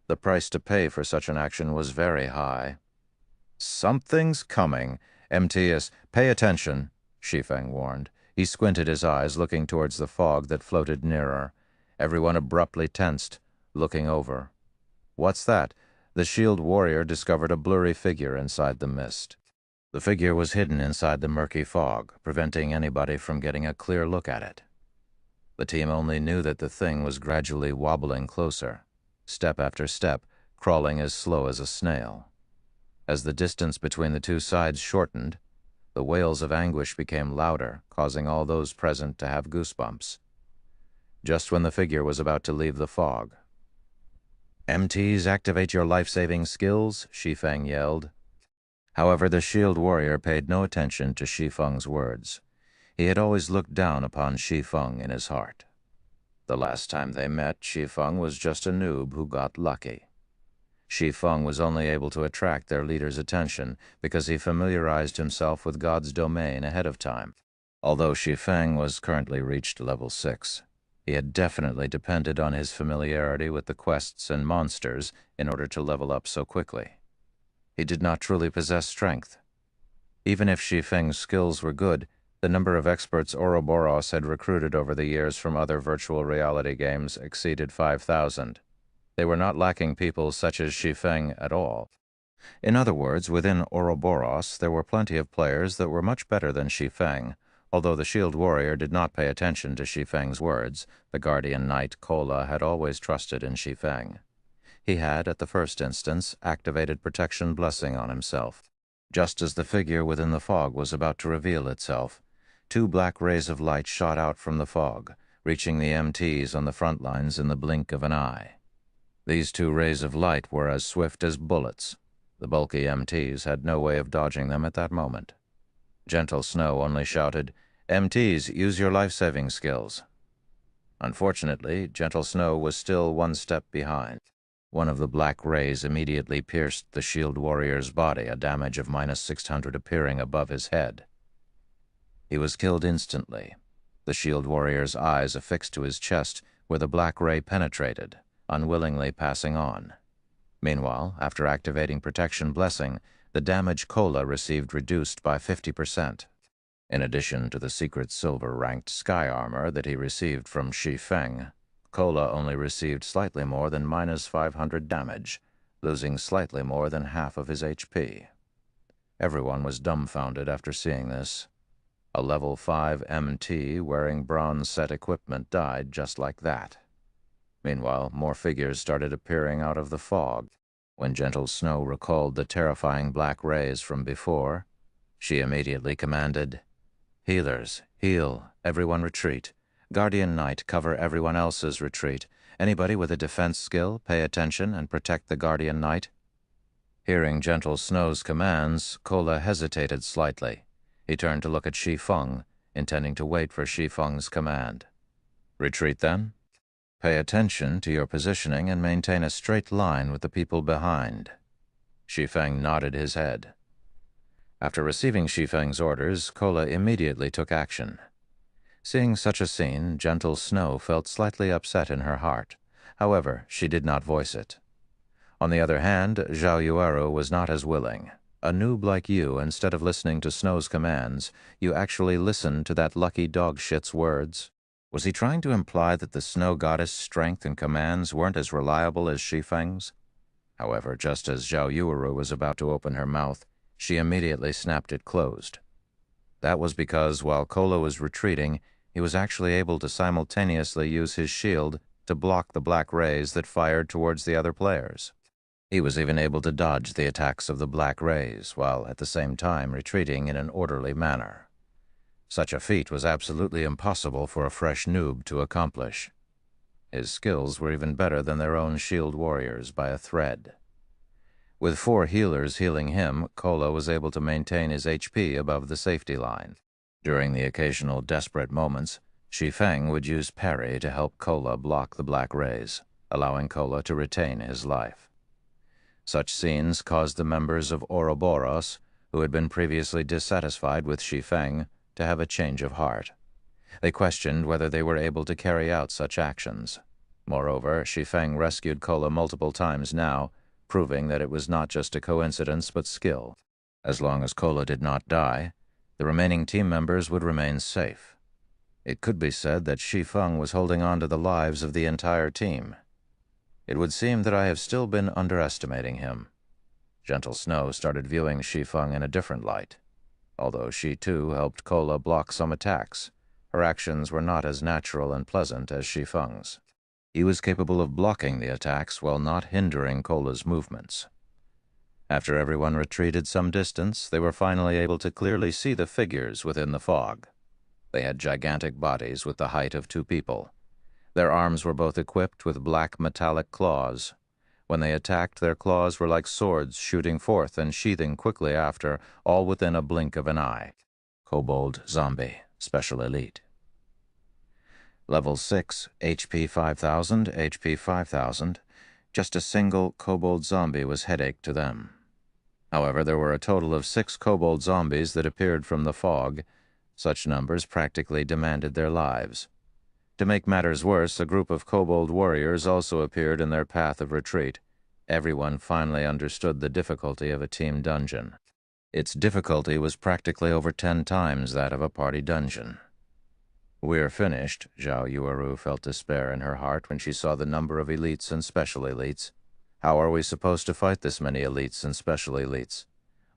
the price to pay for such an action was very high. "Something's coming. MTS, pay attention," Shi Feng warned. He squinted his eyes, looking towards the fog that floated nearer. Everyone abruptly tensed, looking over. "What's that?" The shield warrior discovered a blurry figure inside the mist. The figure was hidden inside the murky fog, preventing anybody from getting a clear look at it. The team only knew that the thing was gradually wobbling closer, step after step, crawling as slow as a snail. As the distance between the two sides shortened, the wails of anguish became louder, causing all those present to have goosebumps. Just when the figure was about to leave the fog, "MTs, activate your life-saving skills," Shi Feng yelled. However, the shield warrior paid no attention to Shi Feng's words. He had always looked down upon Shi Feng in his heart. The last time they met, Shi Feng was just a noob who got lucky. Shi Feng was only able to attract their leader's attention because he familiarized himself with God's domain ahead of time. Although Shi Feng was currently reached level 6, he had definitely depended on his familiarity with the quests and monsters in order to level up so quickly. He did not truly possess strength. Even if Shi Feng's skills were good, the number of experts Ouroboros had recruited over the years from other virtual reality games exceeded 5,000. They were not lacking people such as Shi Feng at all. In other words, within Ouroboros, there were plenty of players that were much better than Shi Feng. Although the shield warrior did not pay attention to Shi Feng's words, the guardian knight Kola had always trusted in Shi Feng. He had, at the first instance, activated protection blessing on himself. Just as the figure within the fog was about to reveal itself, two black rays of light shot out from the fog, reaching the MTs on the front lines in the blink of an eye. These two rays of light were as swift as bullets. The bulky MTs had no way of dodging them at that moment. Gentle Snow only shouted, "MTs, use your life-saving skills." Unfortunately, Gentle Snow was still one step behind. One of the black rays immediately pierced the shield warrior's body, a damage of -600 appearing above his head. He was killed instantly, the shield warrior's eyes affixed to his chest where the black ray penetrated, unwillingly passing on. Meanwhile, after activating Protection Blessing, the damage Kola received reduced by 50%. In addition to the secret silver-ranked sky armor that he received from Shi Feng, Kola only received slightly more than -500 damage, losing slightly more than half of his HP. Everyone was dumbfounded after seeing this. A level 5 MT wearing bronze set equipment died just like that. Meanwhile, more figures started appearing out of the fog. When Gentle Snow recalled the terrifying black rays from before, she immediately commanded, "Healers, heal, everyone retreat. Guardian Knight, cover everyone else's retreat. Anybody with a defense skill, pay attention and protect the Guardian Knight." Hearing Gentle Snow's commands, Kola hesitated slightly. He turned to look at Shi Feng, intending to wait for Shi Feng's command. "Retreat, then? Pay attention to your positioning and maintain a straight line with the people behind." Shi Feng nodded his head. After receiving Shi Feng's orders, Kola immediately took action. Seeing such a scene, Gentle Snow felt slightly upset in her heart. However, she did not voice it. On the other hand, Zhao Yueru was not as willing. A noob like you, instead of listening to Snow's commands, you actually listened to that lucky dog shit's words. Was he trying to imply that the Snow Goddess' strength and commands weren't as reliable as Shi Feng's? However, just as Zhao Yueru was about to open her mouth, she immediately snapped it closed. That was because, while Kola was retreating, he was actually able to simultaneously use his shield to block the black rays that fired towards the other players. He was even able to dodge the attacks of the black rays, while at the same time retreating in an orderly manner. Such a feat was absolutely impossible for a fresh noob to accomplish. His skills were even better than their own shield warriors by a thread. With 4 healers healing him, Kola was able to maintain his HP above the safety line. During the occasional desperate moments, Shi Feng would use parry to help Kola block the black rays, allowing Kola to retain his life. Such scenes caused the members of Ouroboros, who had been previously dissatisfied with Shi Feng, to have a change of heart. They questioned whether they were able to carry out such actions. Moreover, Shi Feng rescued Kola multiple times now, proving that it was not just a coincidence but skill. As long as Kola did not die, the remaining team members would remain safe. It could be said that Shi Feng was holding on to the lives of the entire team. It would seem that I have still been underestimating him. Gentle Snow started viewing Shi Feng in a different light. Although she too helped Kola block some attacks, her actions were not as natural and pleasant as Shi Feng's. He was capable of blocking the attacks while not hindering Kola's movements. After everyone retreated some distance, they were finally able to clearly see the figures within the fog. They had gigantic bodies with the height of 2 people. Their arms were both equipped with black metallic claws. When they attacked, their claws were like swords shooting forth and sheathing quickly after, all within a blink of an eye. Kobold Zombie, Special Elite. Level 6, HP 5000, HP 5000. Just a single Kobold Zombie was headache to them. However, there were a total of 6 Kobold Zombies that appeared from the fog. Such numbers practically demanded their lives. To make matters worse, a group of Kobold warriors also appeared in their path of retreat. Everyone finally understood the difficulty of a team dungeon. Its difficulty was practically over 10 times that of a party dungeon. "We're finished." Zhao Yueru felt despair in her heart when she saw the number of elites and special elites. How are we supposed to fight this many elites and special elites?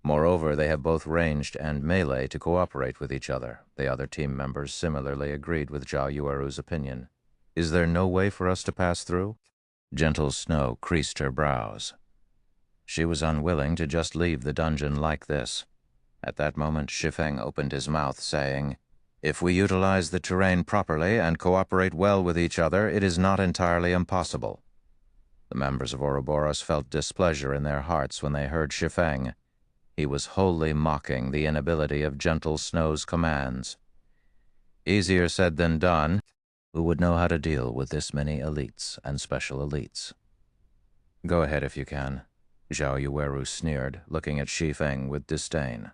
Moreover, they have both ranged and melee to cooperate with each other. The other team members similarly agreed with Zhao Yueru's opinion. Is there no way for us to pass through? Gentle Snow creased her brows. She was unwilling to just leave the dungeon like this. At that moment, Shi Feng opened his mouth, saying, "If we utilize the terrain properly and cooperate well with each other, it is not entirely impossible." The members of Ouroboros felt displeasure in their hearts when they heard Shi Feng. He was wholly mocking the inability of Gentle Snow's commands. Easier said than done. Who would know how to deal with this many elites and special elites? Go ahead if you can, Zhao Yueru sneered, looking at Shi Feng with disdain.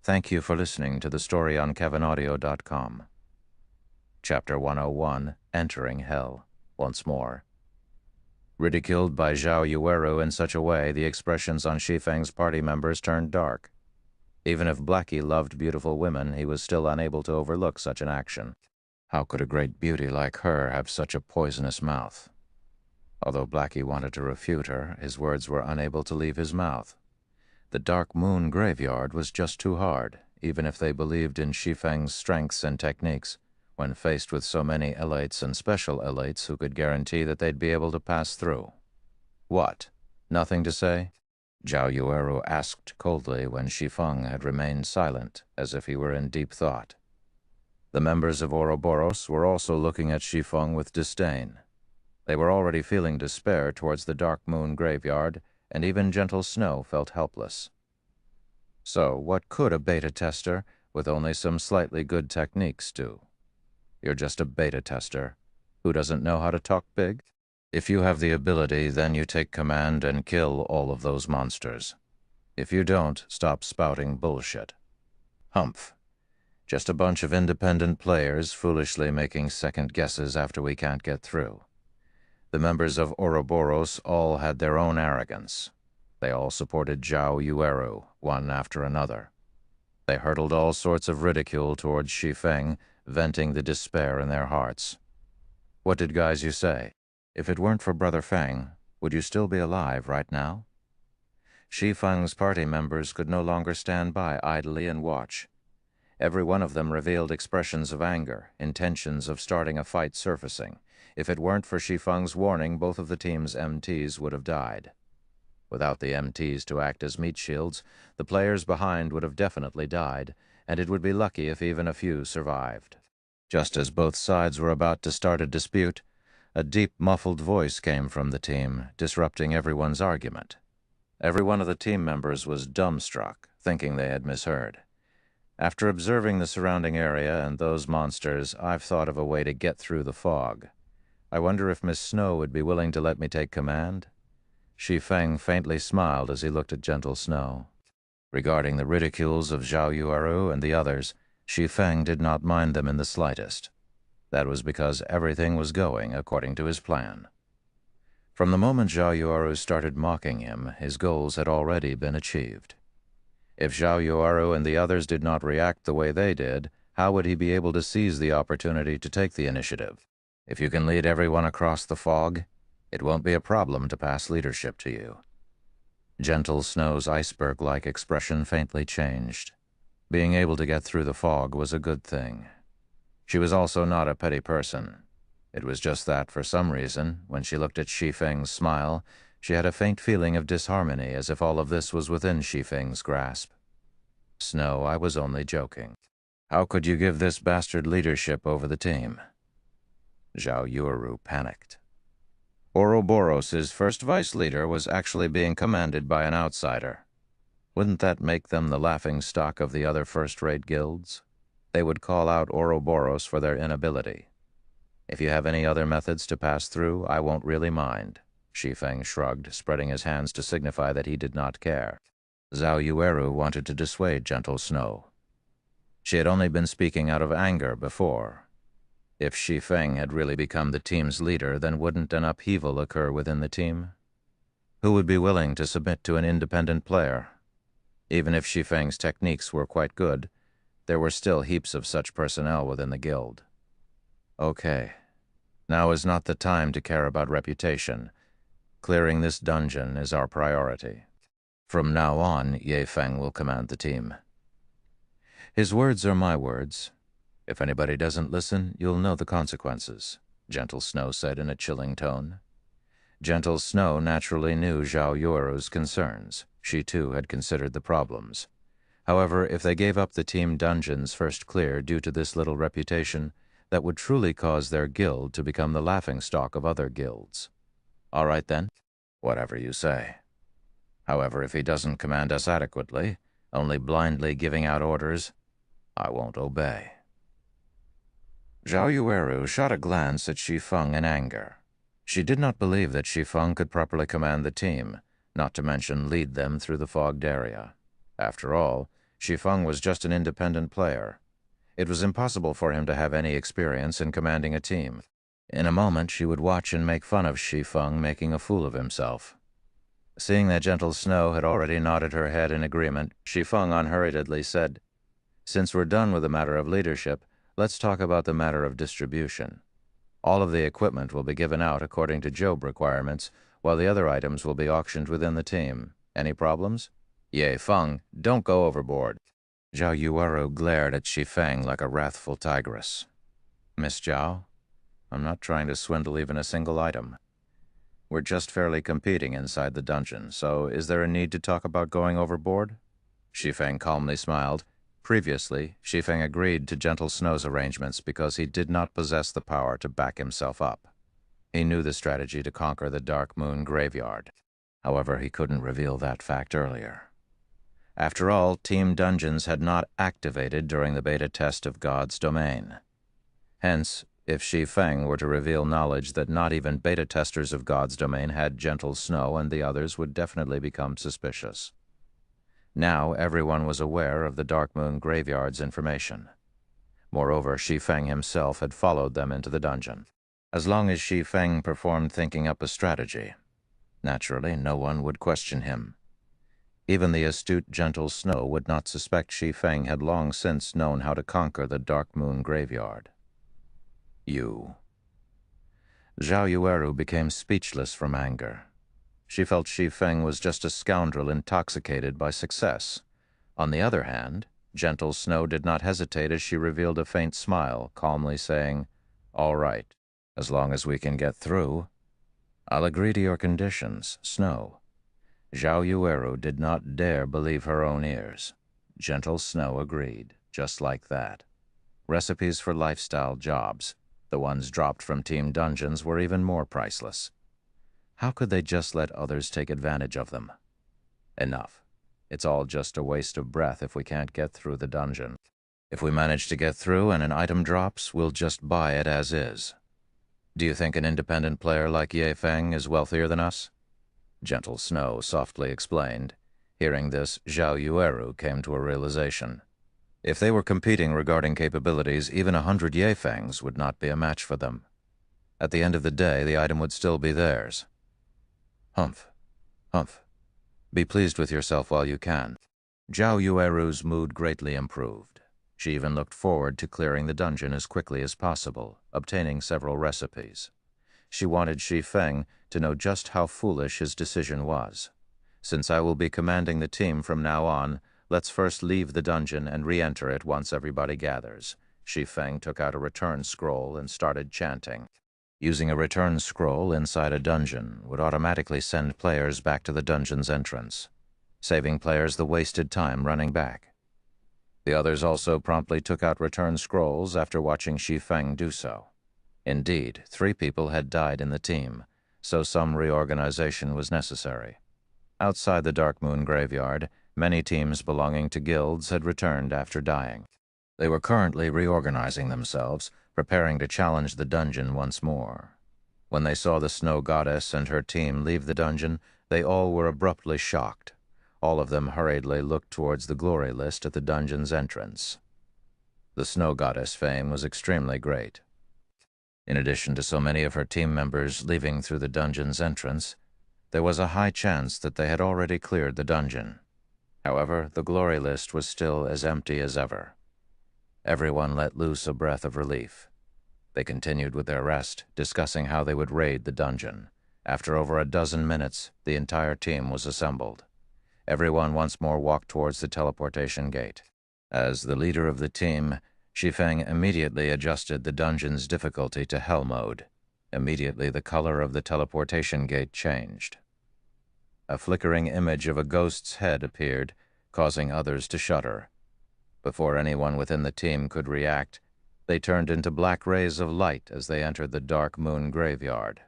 Thank you for listening to the story on KevinAudio.com. Chapter 101, Entering Hell, once more. Ridiculed by Zhao Yueru in such a way, the expressions on Shi Feng's party members turned dark. Even if Blackie loved beautiful women, he was still unable to overlook such an action. How could a great beauty like her have such a poisonous mouth? Although Blackie wanted to refute her, his words were unable to leave his mouth. The Dark Moon Graveyard was just too hard, even if they believed in Shi Feng's strengths and techniques, when faced with so many elites and special elites who could guarantee that they'd be able to pass through. What? Nothing to say? Zhao Yueru asked coldly when Shi Feng had remained silent, as if he were in deep thought. The members of Ouroboros were also looking at Shi Feng with disdain. They were already feeling despair towards the Dark Moon Graveyard, and even Gentle Snow felt helpless. So, what could a beta tester, with only some slightly good techniques, do? You're just a beta tester. Who doesn't know how to talk big? If you have the ability, then you take command and kill all of those monsters. If you don't, stop spouting bullshit. Humph. Just a bunch of independent players foolishly making second guesses after we can't get through. The members of Ouroboros all had their own arrogance. They all supported Zhao Yueru, one after another. They hurled all sorts of ridicule towards Shi Feng, venting the despair in their hearts. What did guys you say? If it weren't for Brother Feng, would you still be alive right now? Shi Feng's party members could no longer stand by idly and watch. Every one of them revealed expressions of anger, intentions of starting a fight surfacing. If it weren't for Shi Feng's warning, both of the team's MTs would have died. Without the MTs to act as meat shields, the players behind would have definitely died, and it would be lucky if even a few survived. Just as both sides were about to start a dispute, a deep, muffled voice came from the team, disrupting everyone's argument. Every one of the team members was dumbstruck, thinking they had misheard. After observing the surrounding area and those monsters, I've thought of a way to get through the fog. I wonder if Miss Snow would be willing to let me take command? Shi Feng faintly smiled as he looked at Gentle Snow. Regarding the ridicules of Zhao Yueru and the others, Shi Feng did not mind them in the slightest. That was because everything was going according to his plan. From the moment Zhao Yueru started mocking him, his goals had already been achieved. If Zhao Yueru and the others did not react the way they did, how would he be able to seize the opportunity to take the initiative? If you can lead everyone across the fog, it won't be a problem to pass leadership to you. Gentle Snow's iceberg-like expression faintly changed. Being able to get through the fog was a good thing. She was also not a petty person. It was just that, for some reason, when she looked at Shi Feng's smile, she had a faint feeling of disharmony, as if all of this was within Shi Feng's grasp. Snow, I was only joking. How could you give this bastard leadership over the team? Zhao Yueru panicked. Ouroboros' first vice leader was actually being commanded by an outsider. Wouldn't that make them the laughingstock of the other first-rate guilds? They would call out Ouroboros for their inability. If you have any other methods to pass through, I won't really mind. Shi Feng shrugged, spreading his hands to signify that he did not care. Zhao Yueru wanted to dissuade Gentle Snow. She had only been speaking out of anger before. If Shi Feng had really become the team's leader, then wouldn't an upheaval occur within the team? Who would be willing to submit to an independent player? Even if Shi Feng's techniques were quite good, there were still heaps of such personnel within the guild. Okay, now is not the time to care about reputation. clearing this dungeon is our priority. From now on, Ye Feng will command the team. His words are my words. If anybody doesn't listen, you'll know the consequences, Gentle Snow said in a chilling tone. Gentle Snow naturally knew Zhao Yueru's concerns. She too had considered the problems. However, if they gave up the team dungeons first clear due to this little reputation, that would truly cause their guild to become the laughingstock of other guilds. All right then, whatever you say. However, if he doesn't command us adequately, only blindly giving out orders, I won't obey. Zhao Yueru shot a glance at Shi Feng in anger. She did not believe that Shi Feng could properly command the team, not to mention lead them through the fogged area. After all, Shi Feng was just an independent player. It was impossible for him to have any experience in commanding a team. In a moment, she would watch and make fun of Shi Feng making a fool of himself. Seeing that Gentle Snow had already nodded her head in agreement, Shi Feng unhurriedly said, "Since we're done with the matter of leadership, let's talk about the matter of distribution. All of the equipment will be given out according to job requirements, while the other items will be auctioned within the team. Any problems?" "Ye Feng, don't go overboard." Zhao Yueru glared at Shi Feng like a wrathful tigress. "Miss Zhao, I'm not trying to swindle even a single item. We're just fairly competing inside the dungeon, so is there a need to talk about going overboard?" Shi Feng calmly smiled. Previously, Shi Feng agreed to Gentle Snow's arrangements because he did not possess the power to back himself up. He knew the strategy to conquer the Dark Moon Graveyard. However, he couldn't reveal that fact earlier. After all, Team Dungeons had not activated during the beta test of God's domain. Hence, if Shi Feng were to reveal knowledge that not even beta testers of God's domain had Gentle Snow, and the others would definitely become suspicious. Now everyone was aware of the Dark Moon Graveyard's information. Moreover, Shi Feng himself had followed them into the dungeon. As long as Shi Feng performed thinking up a strategy, naturally no one would question him. Even the astute Gentle Snow would not suspect Shi Feng had long since known how to conquer the Dark Moon Graveyard. You. Zhao Yueru became speechless from anger. She felt Shi Feng was just a scoundrel intoxicated by success. On the other hand, Gentle Snow did not hesitate as she revealed a faint smile, calmly saying, "All right, as long as we can get through. I'll agree to your conditions, Snow." Zhao Yueru did not dare believe her own ears. Gentle Snow agreed, just like that. Recipes for lifestyle jobs, the ones dropped from Team Dungeons, were even more priceless. How could they just let others take advantage of them? Enough. It's all just a waste of breath if we can't get through the dungeon. If we manage to get through and an item drops, we'll just buy it as is. Do you think an independent player like Ye Feng is wealthier than us? Gentle Snow softly explained. Hearing this, Zhao Yueru came to a realization. If they were competing regarding capabilities, even 100 Ye Fengs would not be a match for them. At the end of the day, the item would still be theirs. Humph. Humph. Be pleased with yourself while you can. Zhao Yueru's mood greatly improved. She even looked forward to clearing the dungeon as quickly as possible, obtaining several recipes. She wanted Shi Feng to know just how foolish his decision was. Since I will be commanding the team from now on, let's first leave the dungeon and re-enter it once everybody gathers. Shi Feng took out a return scroll and started chanting. Using a return scroll inside a dungeon would automatically send players back to the dungeon's entrance, saving players the wasted time running back. The others also promptly took out return scrolls after watching Shi Feng do so. Indeed, 3 people had died in the team, so some reorganization was necessary. Outside the Dark Moon Graveyard, many teams belonging to guilds had returned after dying. They were currently reorganizing themselves, preparing to challenge the dungeon once more. When they saw the Snow Goddess and her team leave the dungeon, they all were abruptly shocked. All of them hurriedly looked towards the glory list at the dungeon's entrance. The Snow Goddess fame was extremely great. In addition to so many of her team members leaving through the dungeon's entrance, there was a high chance that they had already cleared the dungeon. However, the glory list was still as empty as ever. Everyone let loose a breath of relief. They continued with their rest, discussing how they would raid the dungeon. After over a dozen minutes, the entire team was assembled. Everyone once more walked towards the teleportation gate. As the leader of the team, Shi Feng immediately adjusted the dungeon's difficulty to Hell mode. Immediately, the color of the teleportation gate changed. A flickering image of a ghost's head appeared, causing others to shudder. Before anyone within the team could react, they turned into black rays of light as they entered the dark moon graveyard.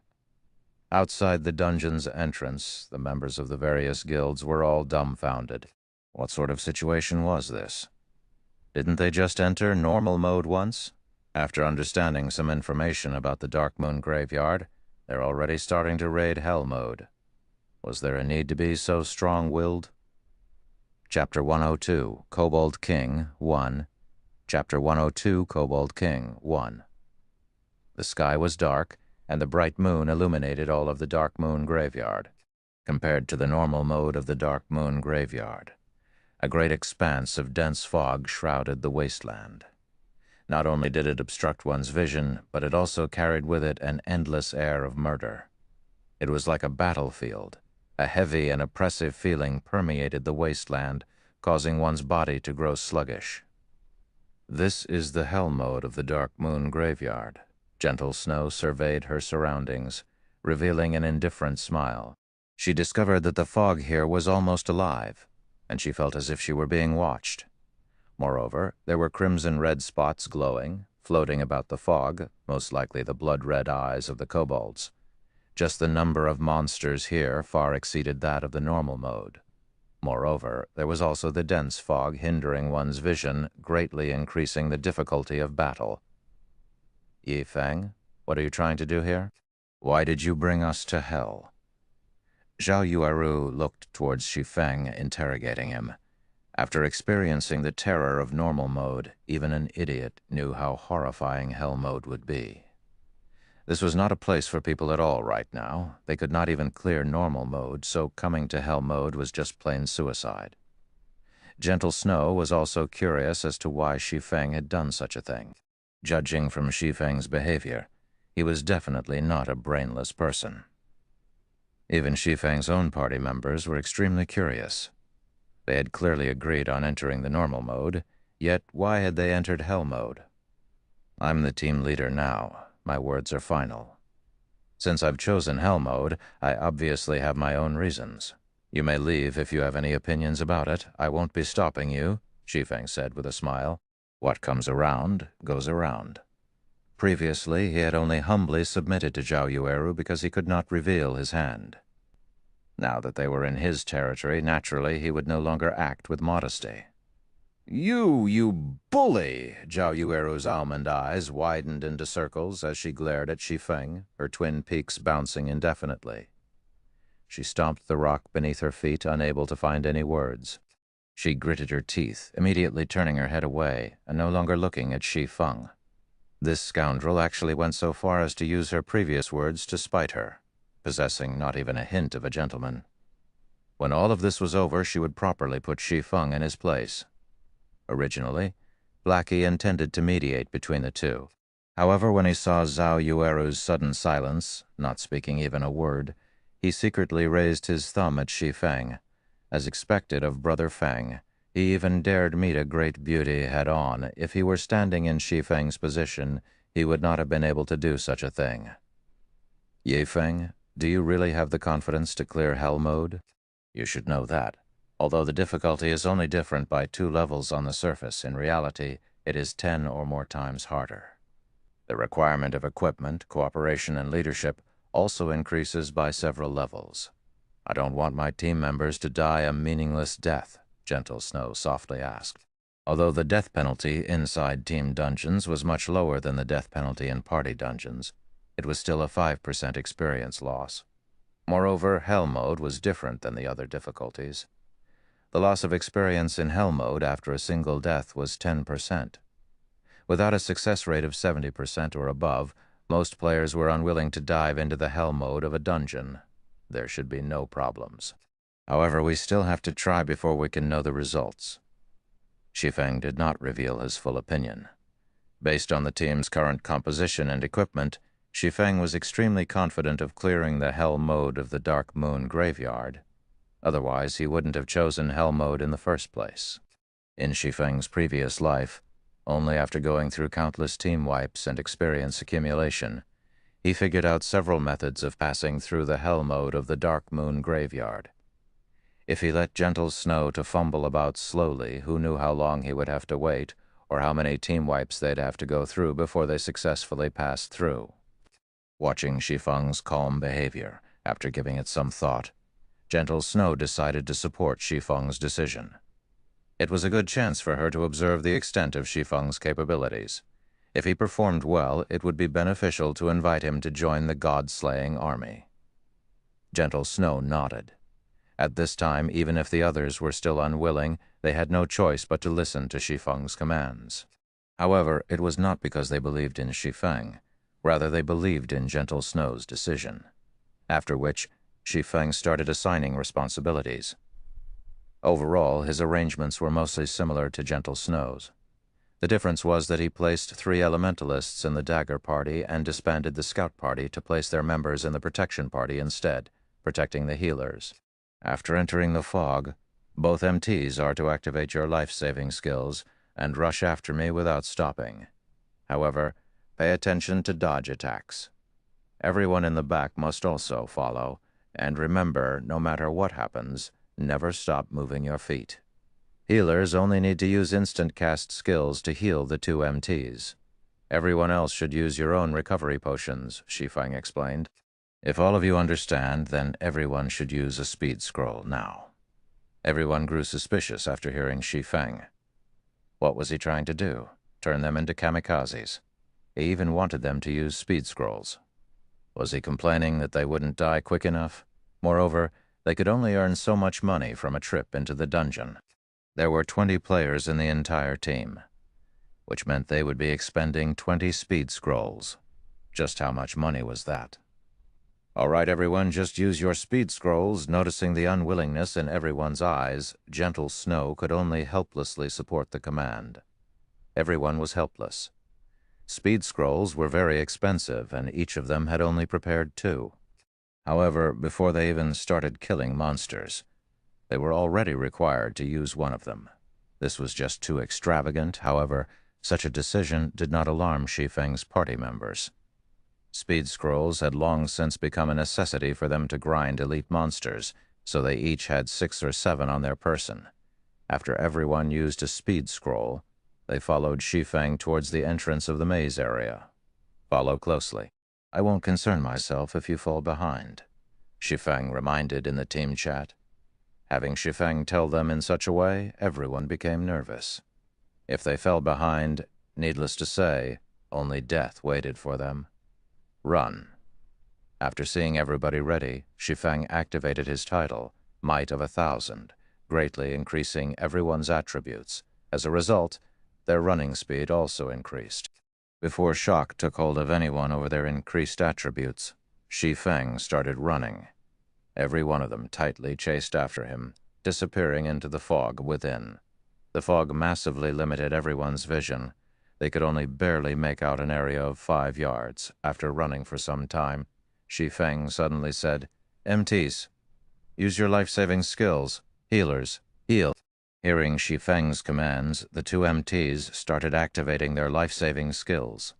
Outside the dungeon's entrance, the members of the various guilds were all dumbfounded. What sort of situation was this? Didn't they just enter normal mode once? After understanding some information about the dark moon graveyard, they're already starting to raid hell mode. Was there a need to be so strong-willed? Chapter 102, Kobold King 1. Chapter 102, Kobold King 1. The sky was dark, and the bright moon illuminated all of the dark moon graveyard. Compared to the normal mode of the dark moon graveyard, a great expanse of dense fog shrouded the wasteland. Not only did it obstruct one's vision, but it also carried with it an endless air of murder. It was like a battlefield. A heavy and oppressive feeling permeated the wasteland, causing one's body to grow sluggish. This is the hell mode of the dark moon graveyard. Gentle Snow surveyed her surroundings, revealing an indifferent smile. She discovered that the fog here was almost alive, and she felt as if she were being watched. Moreover, there were crimson-red spots glowing, floating about the fog, most likely the blood-red eyes of the kobolds. Just the number of monsters here far exceeded that of the normal mode. Moreover, there was also the dense fog hindering one's vision, greatly increasing the difficulty of battle. Yi Feng, what are you trying to do here? Why did you bring us to hell? Zhao Yueru looked towards Shi Feng, interrogating him. After experiencing the terror of normal mode, even an idiot knew how horrifying hell mode would be. This was not a place for people at all right now. They could not even clear normal mode, so coming to hell mode was just plain suicide. Gentle Snow was also curious as to why Shi Feng had done such a thing. Judging from Shi Feng's behavior, he was definitely not a brainless person. Even Shi Feng's own party members were extremely curious. They had clearly agreed on entering the normal mode, yet why had they entered hell mode? I'm the team leader now. My words are final. Since I've chosen hell mode, I obviously have my own reasons. You may leave if you have any opinions about it. I won't be stopping you, Shi Feng said with a smile. What comes around, goes around. Previously, he had only humbly submitted to Zhao Yueru because he could not reveal his hand. Now that they were in his territory, naturally, he would no longer act with modesty. You bully! Zhao Yueru's almond eyes widened into circles as she glared at Shi Feng, her twin peaks bouncing indefinitely. She stomped the rock beneath her feet, unable to find any words. She gritted her teeth, immediately turning her head away and no longer looking at Shi Feng. This scoundrel actually went so far as to use her previous words to spite her, possessing not even a hint of a gentleman. When all of this was over, she would properly put Shi Feng in his place. Originally, Blackie intended to mediate between the two. However, when he saw Zhao Yueru's sudden silence, not speaking even a word, he secretly raised his thumb at Shi Feng. As expected of Brother Feng, he even dared meet a great beauty head-on. If he were standing in Shi Feng's position, he would not have been able to do such a thing. Yi Feng, do you really have the confidence to clear hell mode? You should know that. Although the difficulty is only different by 2 levels on the surface, in reality, it is 10 or more times harder. The requirement of equipment, cooperation, and leadership also increases by several levels. I don't want my team members to die a meaningless death, Gentle Snow softly asked. Although the death penalty inside team dungeons was much lower than the death penalty in party dungeons, it was still a 5% experience loss. Moreover, hell mode was different than the other difficulties. The loss of experience in hell mode after a single death was 10%. Without a success rate of 70% or above, most players were unwilling to dive into the hell mode of a dungeon. There should be no problems. However, we still have to try before we can know the results. Shi Feng did not reveal his full opinion. Based on the team's current composition and equipment, Shi Feng was extremely confident of clearing the Hell mode of the Dark Moon graveyard. Otherwise, he wouldn't have chosen Hell mode in the first place. In Shi Feng's previous life, only after going through countless team wipes and experience accumulation, he figured out several methods of passing through the Hell mode of the Dark Moon graveyard. If he let gentle Snow to fumble about slowly, who knew how long he would have to wait, or how many team wipes they'd have to go through before they successfully passed through. Watching Shi Feng's calm behavior, after giving it some thought, gentle Snow decided to support Shi Feng's decision. It was a good chance for her to observe the extent of Shi Feng's capabilities. If he performed well, it would be beneficial to invite him to join the god-slaying army. Gentle Snow nodded. At this time, even if the others were still unwilling, they had no choice but to listen to Shi Feng's commands. However, it was not because they believed in Shi Feng. Rather, they believed in Gentle Snow's decision. After which, Shi Feng started assigning responsibilities. Overall, his arrangements were mostly similar to Gentle Snow's. The difference was that he placed 3 elementalists in the Dagger Party and disbanded the Scout Party to place their members in the Protection Party instead, protecting the healers. After entering the fog, both MTs are to activate your life-saving skills and rush after me without stopping. However, pay attention to dodge attacks. Everyone in the back must also follow, and remember, no matter what happens, never stop moving your feet. Healers only need to use instant cast skills to heal the 2 MTs. Everyone else should use your own recovery potions, Shi Feng explained. If all of you understand, then everyone should use a speed scroll now. Everyone grew suspicious after hearing Shi Feng. What was he trying to do? Turn them into kamikazes? He even wanted them to use speed scrolls. Was he complaining that they wouldn't die quick enough? Moreover, they could only earn so much money from a trip into the dungeon. There were 20 players in the entire team, which meant they would be expending 20 speed scrolls. Just how much money was that? All right, everyone, just use your speed scrolls. Noticing the unwillingness in everyone's eyes, Gentle Snow could only helplessly support the command. Everyone was helpless. Speed scrolls were very expensive, and each of them had only prepared 2. However, before they even started killing monsters, they were already required to use one of them. This was just too extravagant. However, such a decision did not alarm Shi Feng's party members. Speed scrolls had long since become a necessity for them to grind elite monsters, so they each had 6 or 7 on their person. After everyone used a speed scroll, they followed Shi Feng towards the entrance of the maze area. Follow closely. I won't concern myself if you fall behind, Shi Feng reminded in the team chat. Having Shi Feng tell them in such a way, everyone became nervous. If they fell behind, needless to say, only death waited for them. Run. After seeing everybody ready, Shi Feng activated his title, Might of 1,000, greatly increasing everyone's attributes. As a result, their running speed also increased. Before shock took hold of anyone over their increased attributes, Shi Feng started running. Every one of them tightly chased after him, disappearing into the fog within. The fog massively limited everyone's vision. They could only barely make out an area of 5 yards. After running for some time, Shi Feng suddenly said, MTs, use your life-saving skills. Healers, heal. Hearing Shi Feng's commands, the 2 MTs started activating their life-saving skills.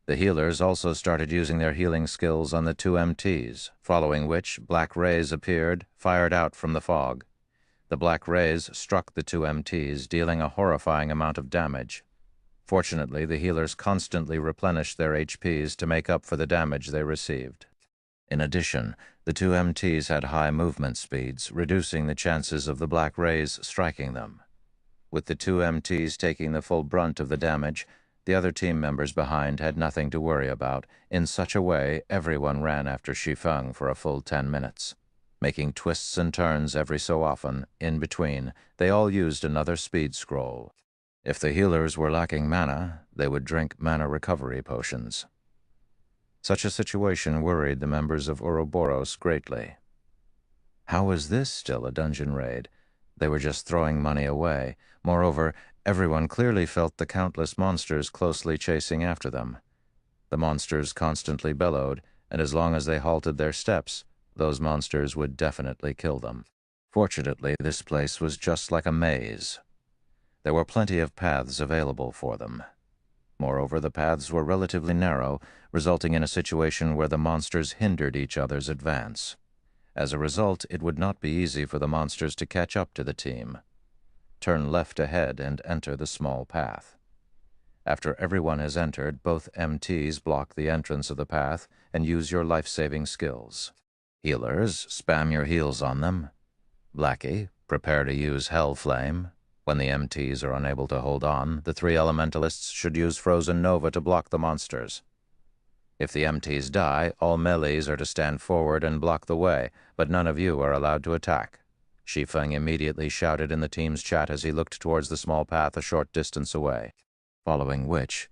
The healers also started using their healing skills on the 2 MTs, following which black rays appeared, fired out from the fog. The black rays struck the 2 MTs, dealing a horrifying amount of damage. Fortunately, the healers constantly replenished their HPs to make up for the damage they received. In addition, the 2 MTs had high movement speeds, reducing the chances of the black rays striking them. With the 2 MTs taking the full brunt of the damage, the other team members behind had nothing to worry about. In such a way, everyone ran after Shi Feng for a full 10 minutes. Making twists and turns every so often, in between, they all used another speed scroll. If the healers were lacking mana, they would drink mana recovery potions. Such a situation worried the members of Ouroboros greatly. How was this still a dungeon raid? They were just throwing money away. Moreover, everyone clearly felt the countless monsters closely chasing after them. The monsters constantly bellowed, and as long as they halted their steps, those monsters would definitely kill them. Fortunately, this place was just like a maze. There were plenty of paths available for them. Moreover, the paths were relatively narrow, resulting in a situation where the monsters hindered each other's advance. As a result, it would not be easy for the monsters to catch up to the team. Turn left ahead and enter the small path. After everyone has entered, both MTs block the entrance of the path and use your life-saving skills. Healers, spam your heals on them. Blackie, prepare to use Hell Flame. When the MTs are unable to hold on, the 3 elementalists should use Frozen Nova to block the monsters. If the MTs die, all melees are to stand forward and block the way, but none of you are allowed to attack. Shi Feng immediately shouted in the team's chat as he looked towards the small path a short distance away, following which,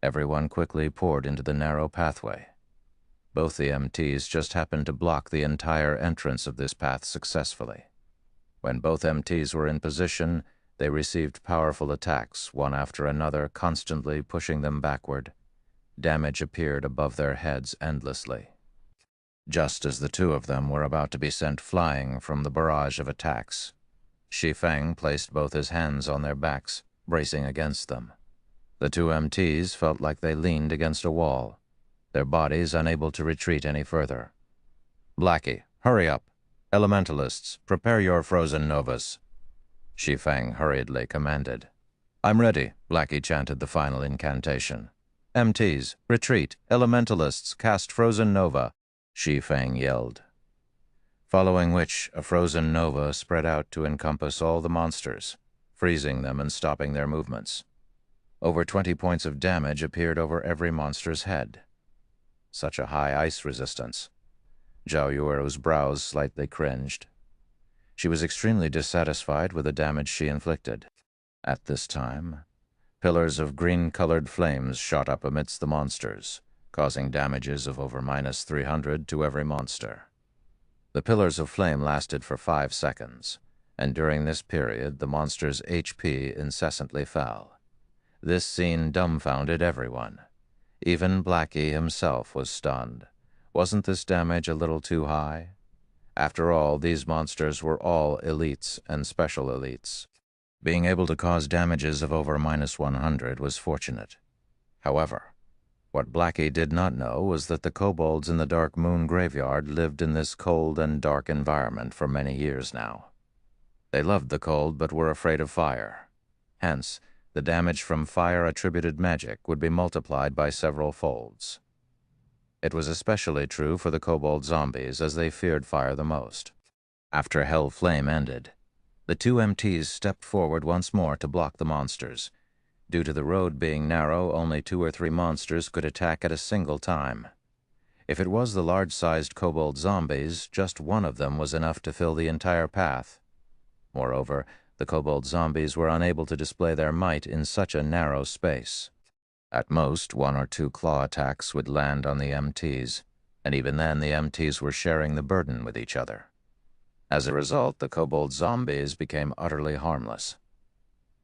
everyone quickly poured into the narrow pathway. Both the MTs just happened to block the entire entrance of this path successfully. When both MTs were in position, they received powerful attacks, one after another, constantly pushing them backward. Damage appeared above their heads endlessly. Just as the 2 of them were about to be sent flying from the barrage of attacks, Shi Feng placed both his hands on their backs, bracing against them. The 2 MTs felt like they leaned against a wall, their bodies unable to retreat any further. Blackie, hurry up! Elementalists, prepare your Frozen Novas. Shi Feng hurriedly commanded. I'm ready, Blackie chanted the final incantation. MTs, retreat! Elementalists, cast Frozen Nova, Shi Feng yelled. Following which, a Frozen Nova spread out to encompass all the monsters, freezing them and stopping their movements. Over 20 points of damage appeared over every monster's head. Such a high ice resistance. Zhao Yueru's brows slightly cringed. She was extremely dissatisfied with the damage she inflicted. At this time, pillars of green-colored flames shot up amidst the monsters, causing damages of over -300 to every monster. The pillars of flame lasted for 5 seconds, and during this period the monster's HP incessantly fell. This scene dumbfounded everyone. Even Blackie himself was stunned. Wasn't this damage a little too high? After all, these monsters were all elites and special elites. Being able to cause damages of over -100 was fortunate. However, what Blackie did not know was that the kobolds in the Dark Moon Graveyard lived in this cold and dark environment for many years now. They loved the cold but were afraid of fire. Hence, the damage from fire-attributed magic would be multiplied by several folds. It was especially true for the kobold zombies, as they feared fire the most. After Hell Flame ended, the 2 MTs stepped forward once more to block the monsters. Due to the road being narrow, only 2 or 3 monsters could attack at a single time. If it was the large-sized kobold zombies, just one of them was enough to fill the entire path. Moreover, the kobold zombies were unable to display their might in such a narrow space. At most, 1 or 2 claw attacks would land on the MTs, and even then the MTs were sharing the burden with each other. As a result, the kobold zombies became utterly harmless.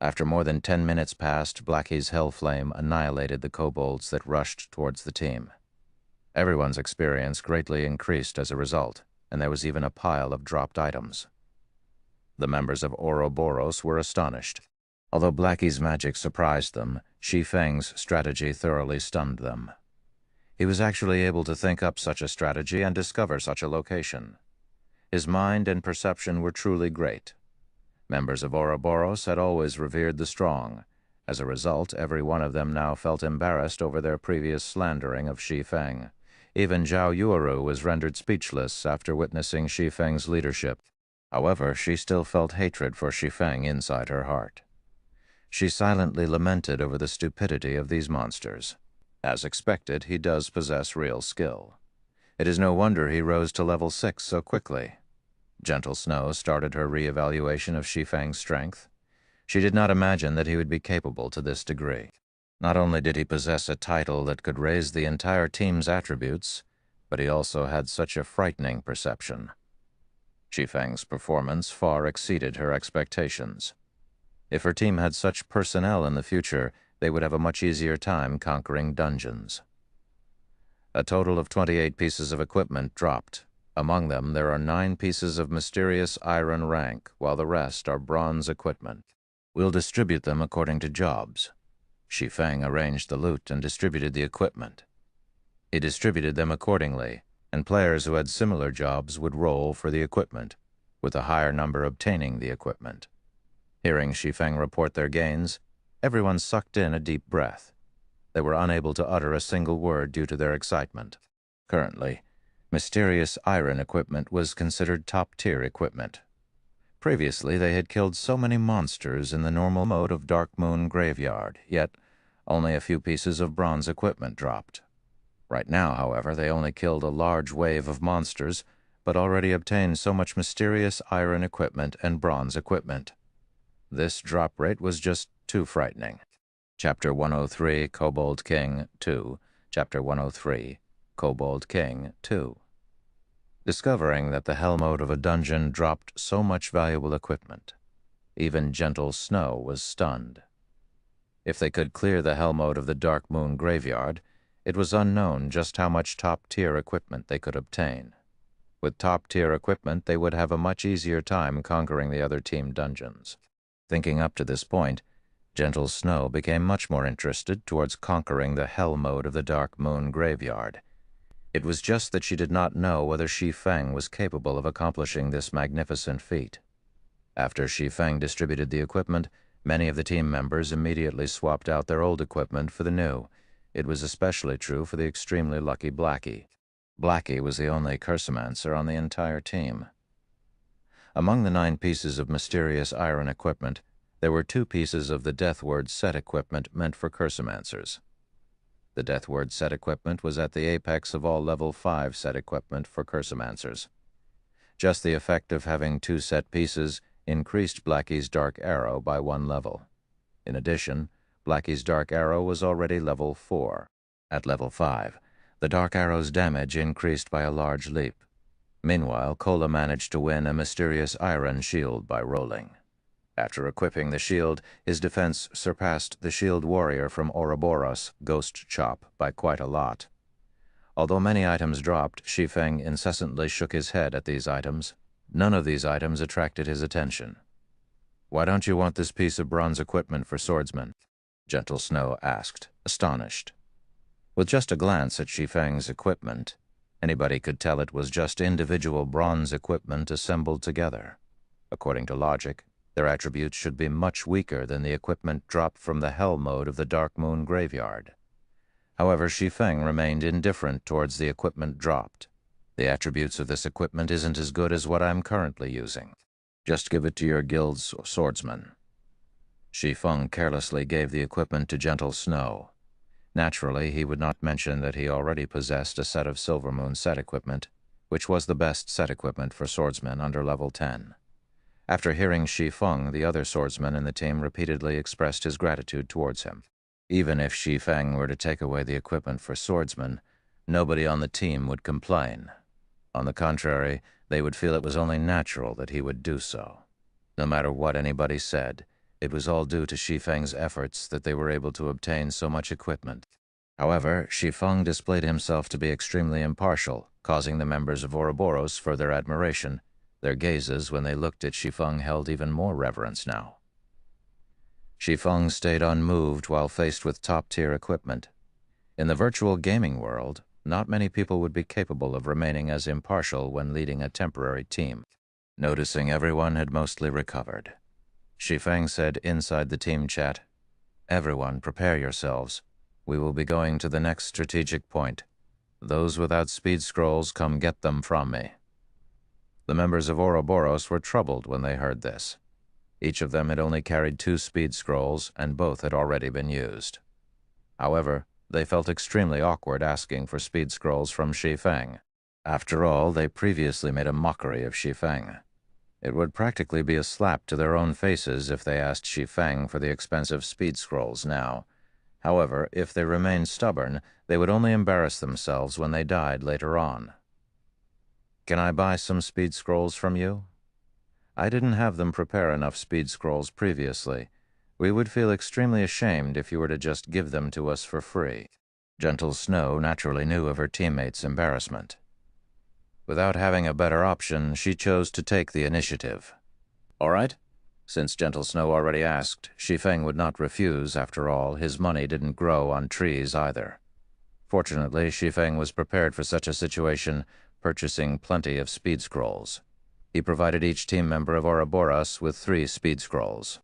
After more than 10 minutes passed, Blackie's Hell Flame annihilated the kobolds that rushed towards the team. Everyone's experience greatly increased as a result, and there was even a pile of dropped items. The members of Ouroboros were astonished. Although Blackie's magic surprised them, Shi Feng's strategy thoroughly stunned them. He was actually able to think up such a strategy and discover such a location. His mind and perception were truly great. Members of Ouroboros had always revered the strong. As a result, every one of them now felt embarrassed over their previous slandering of Shi Feng. Even Zhao Yueru was rendered speechless after witnessing Shi Feng's leadership. However, she still felt hatred for Shi Feng inside her heart. She silently lamented over the stupidity of these monsters. As expected, he does possess real skill. It is no wonder he rose to level 6 so quickly. Gentle Snow started her re-evaluation of Shi Feng's strength. She did not imagine that he would be capable to this degree. Not only did he possess a title that could raise the entire team's attributes, but he also had such a frightening perception. Shi Feng's performance far exceeded her expectations. If her team had such personnel in the future, they would have a much easier time conquering dungeons. A total of 28 pieces of equipment dropped. Among them, there are 9 pieces of mysterious iron rank, while the rest are bronze equipment. We'll distribute them according to jobs. Shi Feng arranged the loot and distributed the equipment. He distributed them accordingly, and players who had similar jobs would roll for the equipment, with a higher number obtaining the equipment. Hearing Shi Feng report their gains, everyone sucked in a deep breath. They were unable to utter a single word due to their excitement. Currently, mysterious iron equipment was considered top-tier equipment. Previously, they had killed so many monsters in the normal mode of Dark Moon Graveyard, yet only a few pieces of bronze equipment dropped. Right now, however, they only killed a large wave of monsters, but already obtained so much mysterious iron equipment and bronze equipment. This drop rate was just too frightening. Chapter 103, Kobold King 2. Chapter 103, Kobold King 2. Discovering that the hell mode of a dungeon dropped so much valuable equipment, even Gentle Snow was stunned. If they could clear the hell mode of the Dark Moon Graveyard, it was unknown just how much top-tier equipment they could obtain. With top-tier equipment, they would have a much easier time conquering the other team dungeons. Thinking up to this point, Gentle Snow became much more interested towards conquering the hell mode of the Dark Moon Graveyard. It was just that she did not know whether Shi Feng was capable of accomplishing this magnificent feat. After Shi Feng distributed the equipment, many of the team members immediately swapped out their old equipment for the new. It was especially true for the extremely lucky Blackie. Blackie was the only Cursomancer on the entire team. Among the 9 pieces of mysterious iron equipment, there were 2 pieces of the Deathword set equipment meant for Cursomancers. The Deathword set equipment was at the apex of all level 5 set equipment for Cursomancers. Just the effect of having 2 set pieces increased Blackie's Dark Arrow by 1 level. In addition, Blackie's Dark Arrow was already level 4. At level 5, the Dark Arrow's damage increased by a large leap. Meanwhile, Kola managed to win a mysterious iron shield by rolling. After equipping the shield, his defense surpassed the shield warrior from Ouroboros, Ghost Chop, by quite a lot. Although many items dropped, Shi Feng incessantly shook his head at these items. None of these items attracted his attention. "Why don't you want this piece of bronze equipment for swordsmen?" Gentle Snow asked, astonished. With just a glance at Shi Feng's equipment, anybody could tell it was just individual bronze equipment assembled together. According to logic, their attributes should be much weaker than the equipment dropped from the hell mode of the Dark Moon Graveyard. However, Shi Feng remained indifferent towards the equipment dropped. "The attributes of this equipment isn't as good as what I'm currently using. Just give it to your guild's swordsman." Shi Feng carelessly gave the equipment to Gentle Snow. Naturally, he would not mention that he already possessed a set of Silvermoon set equipment, which was the best set equipment for swordsmen under level 10. After hearing Shi Feng, the other swordsman in the team repeatedly expressed his gratitude towards him. Even if Shi Feng were to take away the equipment for swordsmen, nobody on the team would complain. On the contrary, they would feel it was only natural that he would do so. No matter what anybody said, it was all due to Shi Feng's efforts that they were able to obtain so much equipment. However, Shi Feng displayed himself to be extremely impartial, causing the members of Ouroboros further admiration. Their gazes, when they looked at Shi Feng, held even more reverence now. Shi Feng stayed unmoved while faced with top-tier equipment. In the virtual gaming world, not many people would be capable of remaining as impartial when leading a temporary team. Noticing everyone had mostly recovered, Shi Feng said inside the team chat, "Everyone, prepare yourselves. We will be going to the next strategic point. Those without speed scrolls, come get them from me." The members of Ouroboros were troubled when they heard this. Each of them had only carried 2 speed scrolls, and both had already been used. However, they felt extremely awkward asking for speed scrolls from Shi Feng. After all, they previously made a mockery of Shi Feng. It would practically be a slap to their own faces if they asked Shi Feng for the expensive speed scrolls now. However, if they remained stubborn, they would only embarrass themselves when they died later on. "Can I buy some speed scrolls from you?" "I didn't have them prepare enough speed scrolls previously. We would feel extremely ashamed if you were to just give them to us for free." Gentle Snow naturally knew of her teammates' embarrassment. Without having a better option, she chose to take the initiative. All right? Since Gentle Snow already asked, Shi Feng would not refuse. After all, his money didn't grow on trees either. Fortunately, Shi Feng was prepared for such a situation, purchasing plenty of speed scrolls. He provided each team member of Ouroboros with 3 speed scrolls.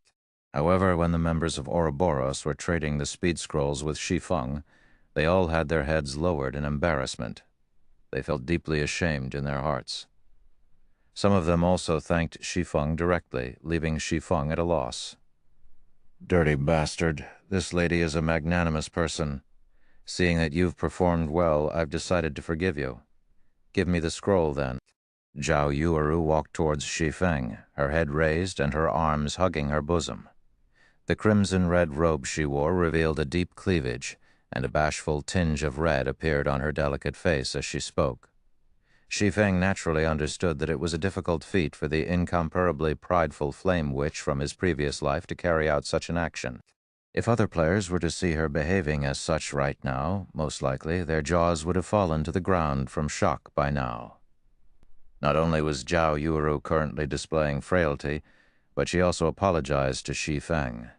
However, when the members of Ouroboros were trading the speed scrolls with Shi Feng, they all had their heads lowered in embarrassment. They felt deeply ashamed in their hearts. Some of them also thanked Shi Feng directly, leaving Shi Feng at a loss. Dirty bastard, this lady is a magnanimous person. Seeing that you've performed well, I've decided to forgive you. Give me the scroll, then. Zhao Yueru walked towards Shi Feng, her head raised and her arms hugging her bosom. The crimson-red robe she wore revealed a deep cleavage, and a bashful tinge of red appeared on her delicate face as she spoke. Shi Feng naturally understood that it was a difficult feat for the incomparably prideful flame witch from his previous life to carry out such an action. If other players were to see her behaving as such right now, most likely their jaws would have fallen to the ground from shock by now. Not only was Zhao Yueru currently displaying frailty, but she also apologized to Shi Feng.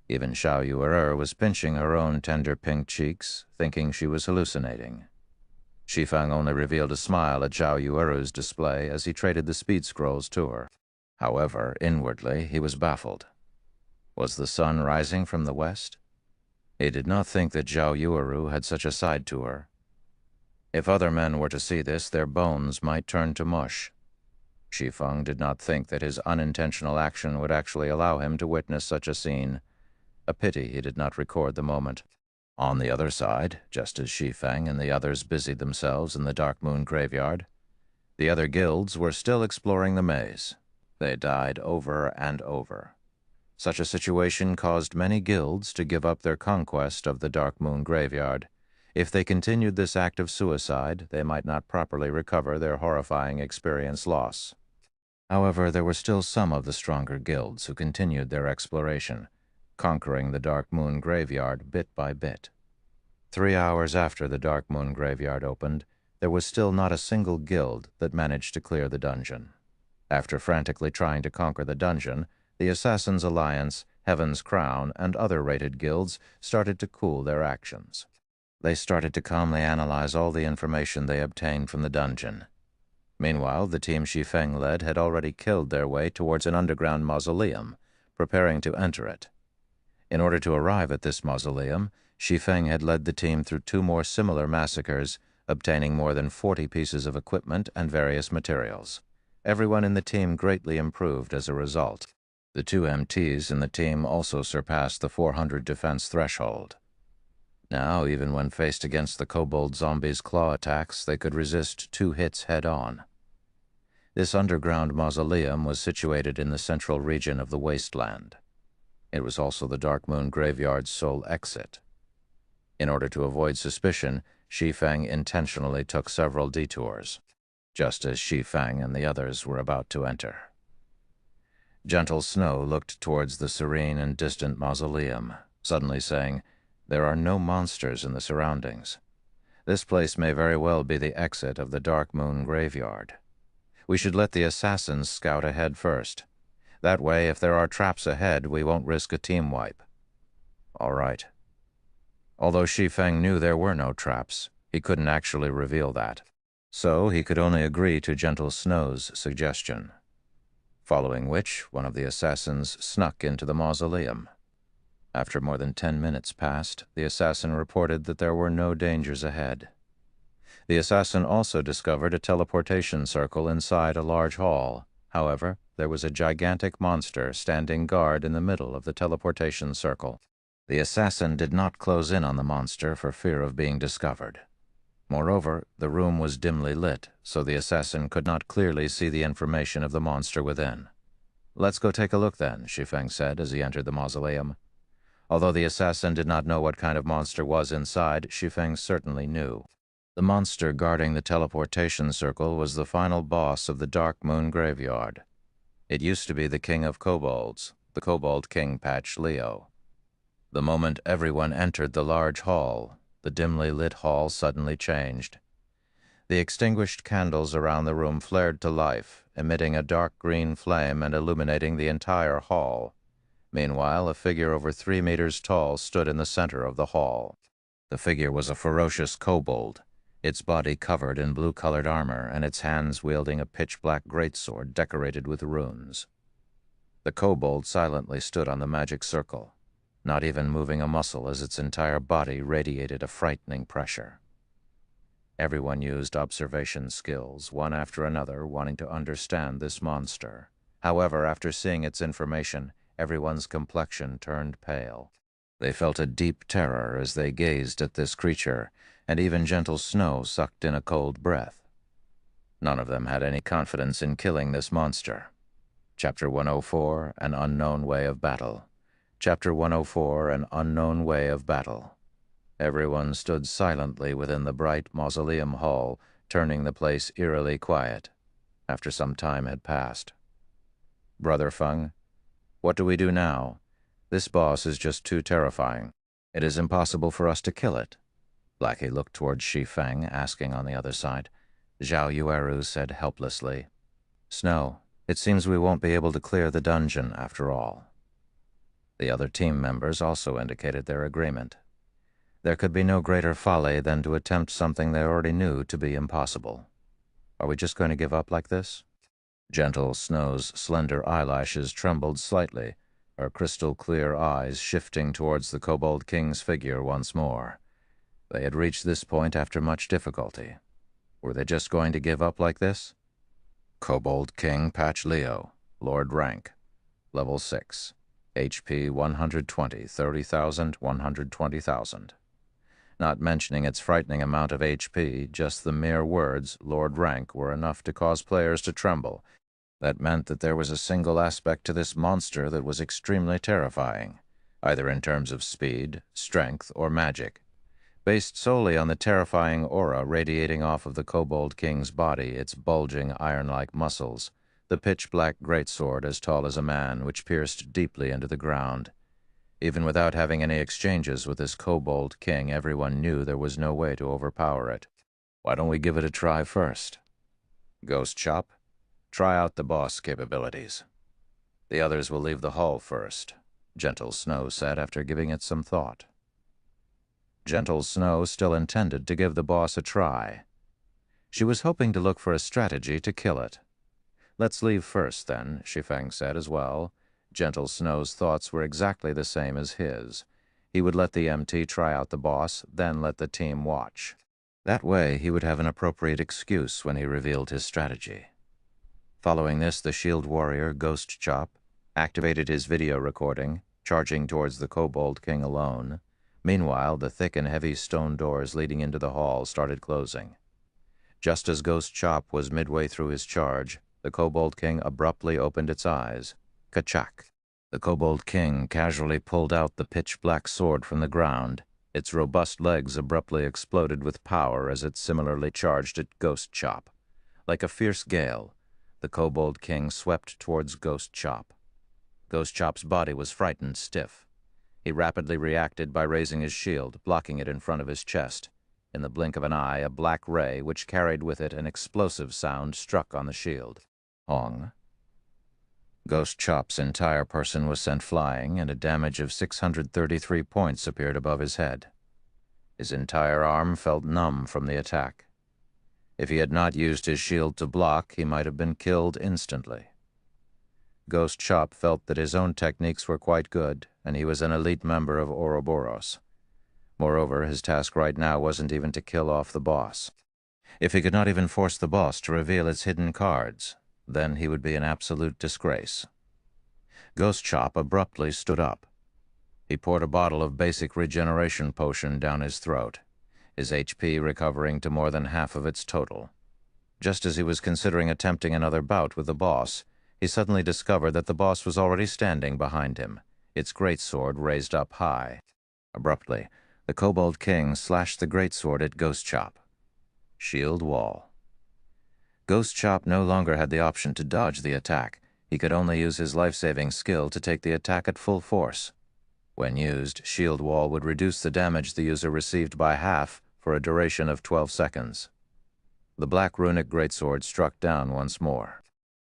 Even Zhao Yueru was pinching her own tender pink cheeks, thinking she was hallucinating. Shi Feng only revealed a smile at Zhao Yueru's display as he traded the speed scrolls to her. However, inwardly, he was baffled. Was the sun rising from the west? He did not think that Zhao Yueru had such a side to her. If other men were to see this, their bones might turn to mush. Shi Feng did not think that his unintentional action would actually allow him to witness such a scene. A pity he did not record the moment. On the other side, just as Shi Feng and the others busied themselves in the Dark Moon graveyard, the other guilds were still exploring the maze. They died over and over. Such a situation caused many guilds to give up their conquest of the Dark Moon graveyard. If they continued this act of suicide, they might not properly recover their horrifying experience loss. However, there were still some of the stronger guilds who continued their exploration, conquering the Dark Moon graveyard bit by bit. 3 hours after the Dark Moon graveyard opened, there was still not a single guild that managed to clear the dungeon. After frantically trying to conquer the dungeon, the Assassin's Alliance, Heaven's Crown, and other rated guilds started to cool their actions. They started to calmly analyze all the information they obtained from the dungeon. Meanwhile, the team Shi Feng led had already killed their way towards an underground mausoleum, preparing to enter it. In order to arrive at this mausoleum, Shi Feng had led the team through 2 more similar massacres, obtaining more than 40 pieces of equipment and various materials. Everyone in the team greatly improved as a result. The 2 MTs in the team also surpassed the 400 defense threshold. Now, even when faced against the kobold zombies' claw attacks, they could resist 2 hits head-on. This underground mausoleum was situated in the central region of the wasteland. It was also the Dark Moon graveyard's sole exit. In order to avoid suspicion, Shi Feng intentionally took several detours, just as Shi Feng and the others were about to enter. Gentle Snow looked towards the serene and distant mausoleum, suddenly saying, "There are no monsters in the surroundings. This place may very well be the exit of the Dark Moon graveyard. We should let the assassins scout ahead first. That way, if there are traps ahead, we won't risk a team wipe." All right. Although Shi Feng knew there were no traps, he couldn't actually reveal that. So he could only agree to Gentle Snow's suggestion. Following which, one of the assassins snuck into the mausoleum. After more than 10 minutes passed, the assassin reported that there were no dangers ahead. The assassin also discovered a teleportation circle inside a large hall. However, there was a gigantic monster standing guard in the middle of the teleportation circle. The assassin did not close in on the monster for fear of being discovered. Moreover, the room was dimly lit, so the assassin could not clearly see the information of the monster within. "Let's go take a look then," Shi Feng said as he entered the mausoleum. Although the assassin did not know what kind of monster was inside, Shi Feng certainly knew. The monster guarding the teleportation circle was the final boss of the Dark Moon graveyard. It used to be the king of kobolds, the Kobold King Patch Leo. The moment everyone entered the large hall, the dimly lit hall suddenly changed. The extinguished candles around the room flared to life, emitting a dark green flame and illuminating the entire hall. Meanwhile, a figure over 3 meters tall stood in the center of the hall. The figure was a ferocious kobold, its body covered in blue-colored armor and its hands wielding a pitch-black greatsword decorated with runes. The kobold silently stood on the magic circle, not even moving a muscle as its entire body radiated a frightening pressure. Everyone used observation skills, one after another, wanting to understand this monster. However, after seeing its information, everyone's complexion turned pale. They felt a deep terror as they gazed at this creature, and even gentle Snow sucked in a cold breath. None of them had any confidence in killing this monster. Chapter 104, An Unknown Way of Battle. Chapter 104, An Unknown Way of Battle. Everyone stood silently within the bright mausoleum hall, turning the place eerily quiet, after some time had passed. Brother Feng, what do we do now? This boss is just too terrifying. It is impossible for us to kill it. Blackie looked towards Shi Feng, asking on the other side. Zhao Yueru said helplessly, Snow, it seems we won't be able to clear the dungeon after all. The other team members also indicated their agreement. There could be no greater folly than to attempt something they already knew to be impossible. Are we just going to give up like this? Gentle Snow's slender eyelashes trembled slightly, her crystal-clear eyes shifting towards the Kobold King's figure once more. They had reached this point after much difficulty. Were they just going to give up like this? Kobold King Patch Leo, Lord Rank, Level 6, HP 120, 30,000, 120,000. Not mentioning its frightening amount of HP, just the mere words, Lord Rank, were enough to cause players to tremble. That meant that there was a single aspect to this monster that was extremely terrifying, either in terms of speed, strength, or magic. Based solely on the terrifying aura radiating off of the Kobold King's body, its bulging iron-like muscles, the pitch-black greatsword as tall as a man which pierced deeply into the ground. Even without having any exchanges with this Kobold King, everyone knew there was no way to overpower it. Why don't we give it a try first? Ghost Chop, try out the boss capabilities. The others will leave the hall first, Gentle Snow said after giving it some thought. Gentle Snow still intended to give the boss a try. She was hoping to look for a strategy to kill it. Let's leave first, then, Shi Feng said as well. Gentle Snow's thoughts were exactly the same as his. He would let the MT try out the boss, then let the team watch. That way, he would have an appropriate excuse when he revealed his strategy. Following this, the shield warrior, Ghost Chop, activated his video recording, charging towards the Kobold King alone. Meanwhile, the thick and heavy stone doors leading into the hall started closing. Just as Ghost Chop was midway through his charge, the Kobold King abruptly opened its eyes. Kachak! The Kobold King casually pulled out the pitch-black sword from the ground. Its robust legs abruptly exploded with power as it similarly charged at Ghost Chop. Like a fierce gale, the Kobold King swept towards Ghost Chop. Ghost Chop's body was frightened stiff. He rapidly reacted by raising his shield, blocking it in front of his chest. In the blink of an eye, a black ray, which carried with it an explosive sound, struck on the shield. Hong. Ghost Chop's entire person was sent flying, and a damage of 633 points appeared above his head. His entire arm felt numb from the attack. If he had not used his shield to block, he might have been killed instantly. Ghost Chop felt that his own techniques were quite good, and he was an elite member of Ouroboros. Moreover, his task right now wasn't even to kill off the boss. If he could not even force the boss to reveal its hidden cards, then he would be an absolute disgrace. Ghost Chop abruptly stood up. He poured a bottle of basic regeneration potion down his throat, his HP recovering to more than half of its total. Just as he was considering attempting another bout with the boss, he suddenly discovered that the boss was already standing behind him, its greatsword raised up high. Abruptly, the Kobold King slashed the greatsword at Ghost Chop. Shield wall. Ghost Chop no longer had the option to dodge the attack. He could only use his life-saving skill to take the attack at full force. When used, Shield Wall would reduce the damage the user received by half for a duration of 12 seconds. The black runic greatsword struck down once more,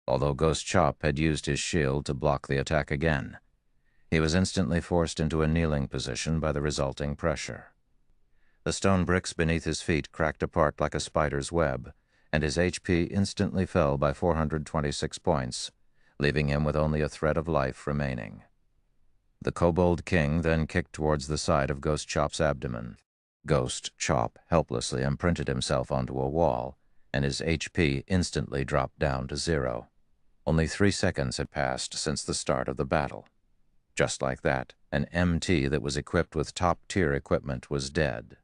although Ghost Chop had used his shield to block the attack again. He was instantly forced into a kneeling position by the resulting pressure. The stone bricks beneath his feet cracked apart like a spider's web, and his HP instantly fell by 426 points, leaving him with only a thread of life remaining. The Kobold King then kicked towards the side of Ghost Chop's abdomen. Ghost Chop helplessly imprinted himself onto a wall, and his HP instantly dropped down to 0. Only 3 seconds had passed since the start of the battle. Just like that, an MT that was equipped with top-tier equipment was dead.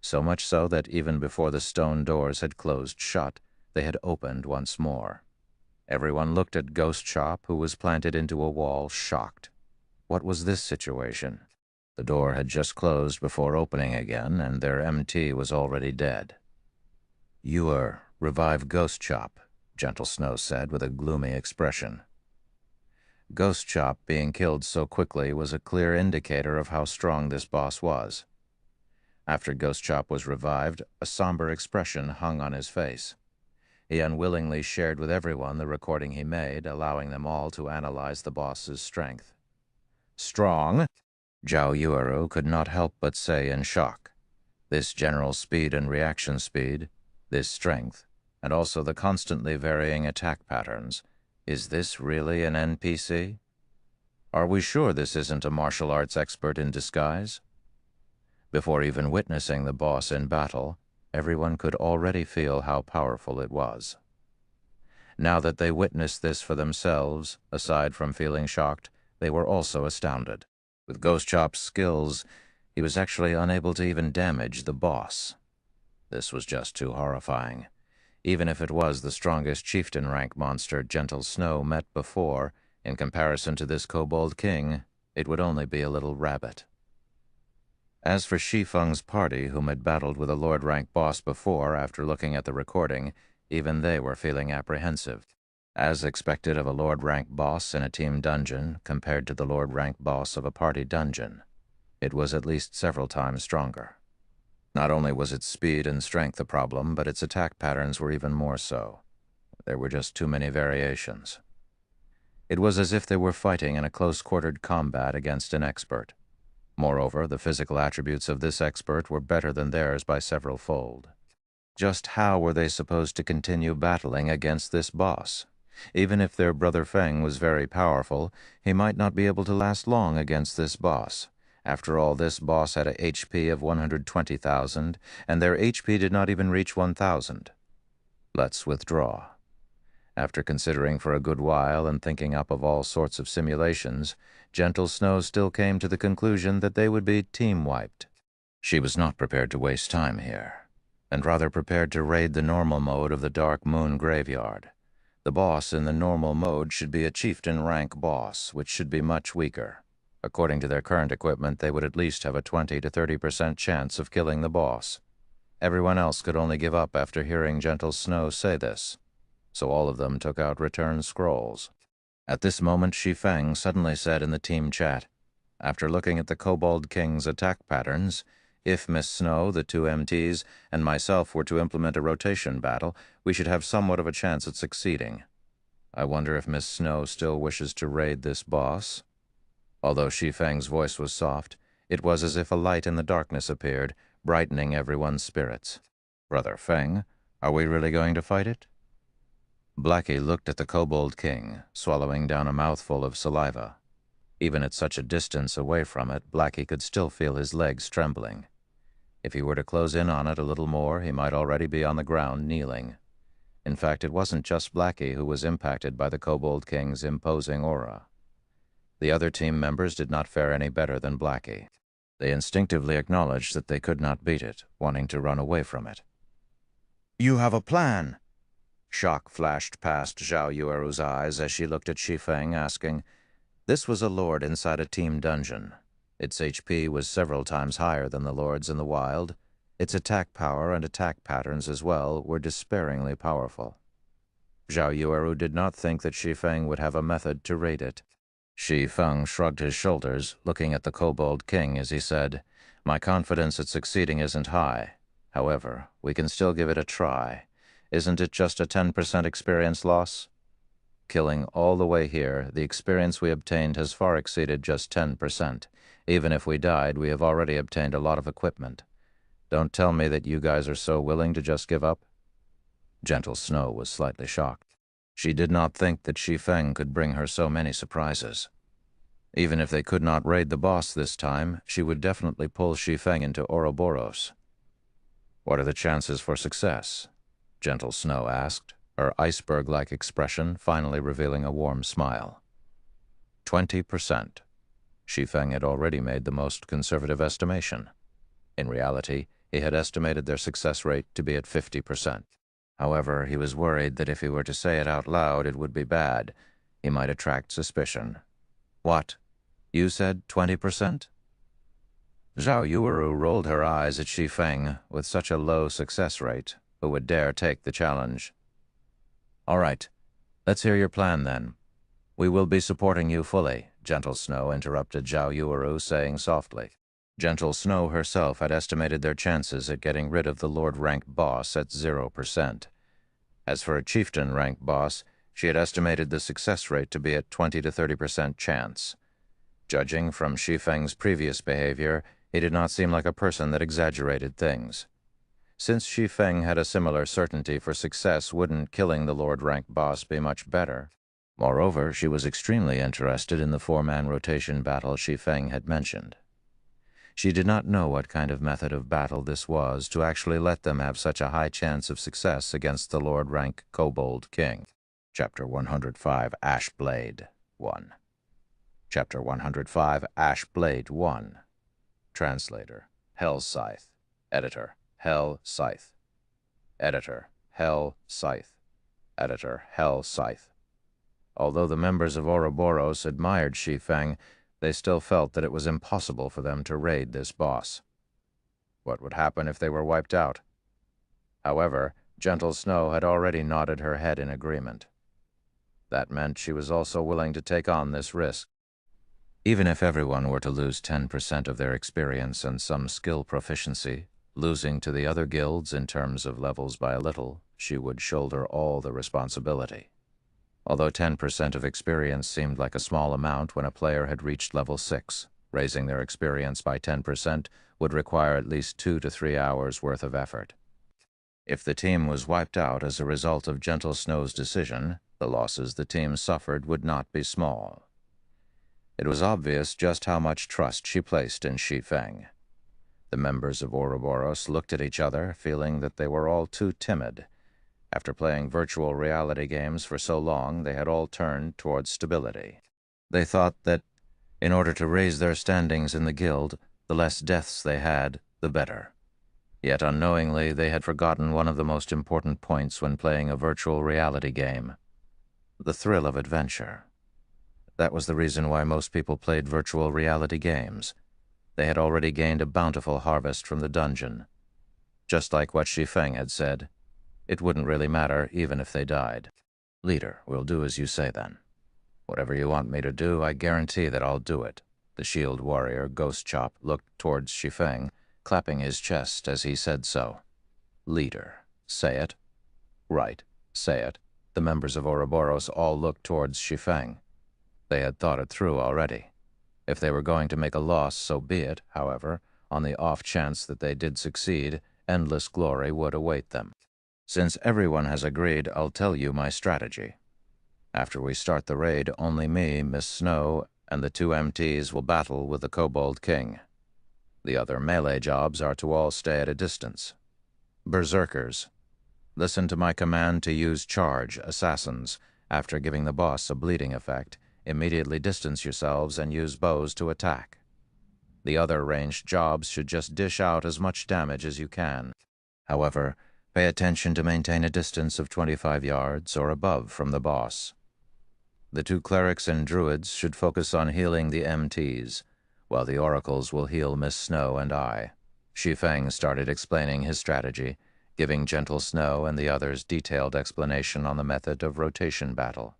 So much so that even before the stone doors had closed shut, they had opened once more. Everyone looked at Ghost Chop, who was planted into a wall, shocked. What was this situation? The door had just closed before opening again, and their MT was already dead. "You revive Ghost Chop," Gentle Snow said with a gloomy expression. Ghost Chop being killed so quickly was a clear indicator of how strong this boss was. After Ghost Chop was revived, a somber expression hung on his face. He unwillingly shared with everyone the recording he made, allowing them all to analyze the boss's strength. "Strong?" Zhao Yueru could not help but say in shock. This general speed and reaction speed, this strength, and also the constantly varying attack patterns. Is this really an NPC? Are we sure this isn't a martial arts expert in disguise? Before even witnessing the boss in battle, everyone could already feel how powerful it was. Now that they witnessed this for themselves, aside from feeling shocked, they were also astounded. With Ghost Chop's skills, he was actually unable to even damage the boss. This was just too horrifying. Even if it was the strongest chieftain rank monster Gentle Snow met before, in comparison to this Kobold King, it would only be a little rabbit. As for Shi Feng's party, whom had battled with a Lord rank boss before, after looking at the recording, even they were feeling apprehensive. As expected of a Lord rank boss in a team dungeon compared to the Lord rank boss of a party dungeon, it was at least several times stronger. Not only was its speed and strength a problem, but its attack patterns were even more so. There were just too many variations. It was as if they were fighting in a close-quartered combat against an expert. Moreover, the physical attributes of this expert were better than theirs by several fold. Just how were they supposed to continue battling against this boss? Even if their brother Feng was very powerful, he might not be able to last long against this boss. After all, this boss had a HP of 120,000, and their HP did not even reach 1,000. Let's withdraw. After considering for a good while and thinking up of all sorts of simulations, Gentle Snow still came to the conclusion that they would be team-wiped. She was not prepared to waste time here, and rather prepared to raid the normal mode of the Dark Moon Graveyard. The boss in the normal mode should be a chieftain rank boss, which should be much weaker. According to their current equipment, they would at least have a 20 to 30% chance of killing the boss. Everyone else could only give up after hearing Gentle Snow say this, so all of them took out return scrolls. At this moment, Shi Feng suddenly said in the team chat, after looking at the Kobold King's attack patterns, if Miss Snow, the 2 MTs, and myself were to implement a rotation battle, we should have somewhat of a chance at succeeding. I wonder if Miss Snow still wishes to raid this boss? Although Shi Feng's voice was soft, it was as if a light in the darkness appeared, brightening everyone's spirits. Brother Feng, are we really going to fight it? Blackie looked at the Kobold King, swallowing down a mouthful of saliva. Even at such a distance away from it, Blackie could still feel his legs trembling. If he were to close in on it a little more, he might already be on the ground kneeling. In fact, it wasn't just Blackie who was impacted by the Kobold King's imposing aura. The other team members did not fare any better than Blackie. They instinctively acknowledged that they could not beat it, wanting to run away from it. "You have a plan!" Shock flashed past Zhao Yueru's eyes as she looked at Shi Feng, asking. This was a lord inside a team dungeon. Its HP was several times higher than the lords in the wild. Its attack power and attack patterns as well were despairingly powerful. Zhao Yueru did not think that Shi Feng would have a method to raid it. Shi Feng shrugged his shoulders, looking at the Kobold King as he said, "My confidence at succeeding isn't high. However, we can still give it a try. Isn't it just a 10% experience loss? Killing all the way here, the experience we obtained has far exceeded just 10%. Even if we died, we have already obtained a lot of equipment. Don't tell me that you guys are so willing to just give up?" Gentle Snow was slightly shocked. She did not think that Shi Feng could bring her so many surprises. Even if they could not raid the boss this time, she would definitely pull Shi Feng into Ouroboros. "What are the chances for success?" Gentle Snow asked, her iceberg-like expression finally revealing a warm smile. 20%. Shi Feng had already made the most conservative estimation. In reality, he had estimated their success rate to be at 50%. However, he was worried that if he were to say it out loud, it would be bad. He might attract suspicion. "What? You said 20%? Zhao Yuuru rolled her eyes at Shi Feng. With such a low success rate, who would dare take the challenge? "All right, let's hear your plan then." "We will be supporting you fully," Gentle Snow interrupted Zhao Yuuru, saying softly. Gentle Snow herself had estimated their chances at getting rid of the Lord-rank boss at 0%. As for a chieftain-rank boss, she had estimated the success rate to be at 20 to 30% chance. Judging from Shi Feng's previous behavior, he did not seem like a person that exaggerated things. Since Shi Feng had a similar certainty for success, wouldn't killing the Lord-rank boss be much better? Moreover, she was extremely interested in the 4-man rotation battle Shi Feng had mentioned. She did not know what kind of method of battle this was to actually let them have such a high chance of success against the Lord-rank Kobold King. Chapter 105, Ashblade 1. Chapter 105, Ashblade 1. Translator, Hell Scythe. Editor, Hell Scythe. Editor, Hell Scythe. Editor, Hell Scythe. Although the members of Ouroboros admired Shi Feng, they still felt that it was impossible for them to raid this boss. What would happen if they were wiped out? However, Gentle Snow had already nodded her head in agreement. That meant she was also willing to take on this risk. Even if everyone were to lose 10% of their experience and some skill proficiency, losing to the other guilds in terms of levels by a little, she would shoulder all the responsibility. Although 10% of experience seemed like a small amount when a player had reached level 6, raising their experience by 10% would require at least 2 to 3 hours worth of effort. If the team was wiped out as a result of Gentle Snow's decision, the losses the team suffered would not be small. It was obvious just how much trust she placed in Shi Feng. The members of Ouroboros looked at each other, feeling that they were all too timid. After playing virtual reality games for so long, they had all turned towards stability. They thought that, in order to raise their standings in the guild, the less deaths they had, the better. Yet unknowingly, they had forgotten one of the most important points when playing a virtual reality game: the thrill of adventure. That was the reason why most people played virtual reality games. They had already gained a bountiful harvest from the dungeon. Just like what Shi Feng had said, it wouldn't really matter even if they died. "Leader, we'll do as you say then. Whatever you want me to do, I guarantee that I'll do it." The shield warrior, Ghost Chop, looked towards Shi Feng, clapping his chest as he said so. "Leader, say it." "Right, say it." The members of Ouroboros all looked towards Shi Feng. They had thought it through already. If they were going to make a loss, so be it, however, on the off chance that they did succeed, endless glory would await them. "Since everyone has agreed, I'll tell you my strategy. After we start the raid, only me, Miss Snow, and the 2 MTs will battle with the Kobold King. The other melee jobs are to all stay at a distance. Berserkers, listen to my command to use charge, assassins. After giving the boss a bleeding effect, immediately distance yourselves and use bows to attack. The other ranged jobs should just dish out as much damage as you can. However, pay attention to maintain a distance of 25 yards or above from the boss. The 2 clerics and druids should focus on healing the MTs, while the oracles will heal Miss Snow and I." Shi Feng started explaining his strategy, giving Gentle Snow and the others detailed explanation on the method of rotation battle.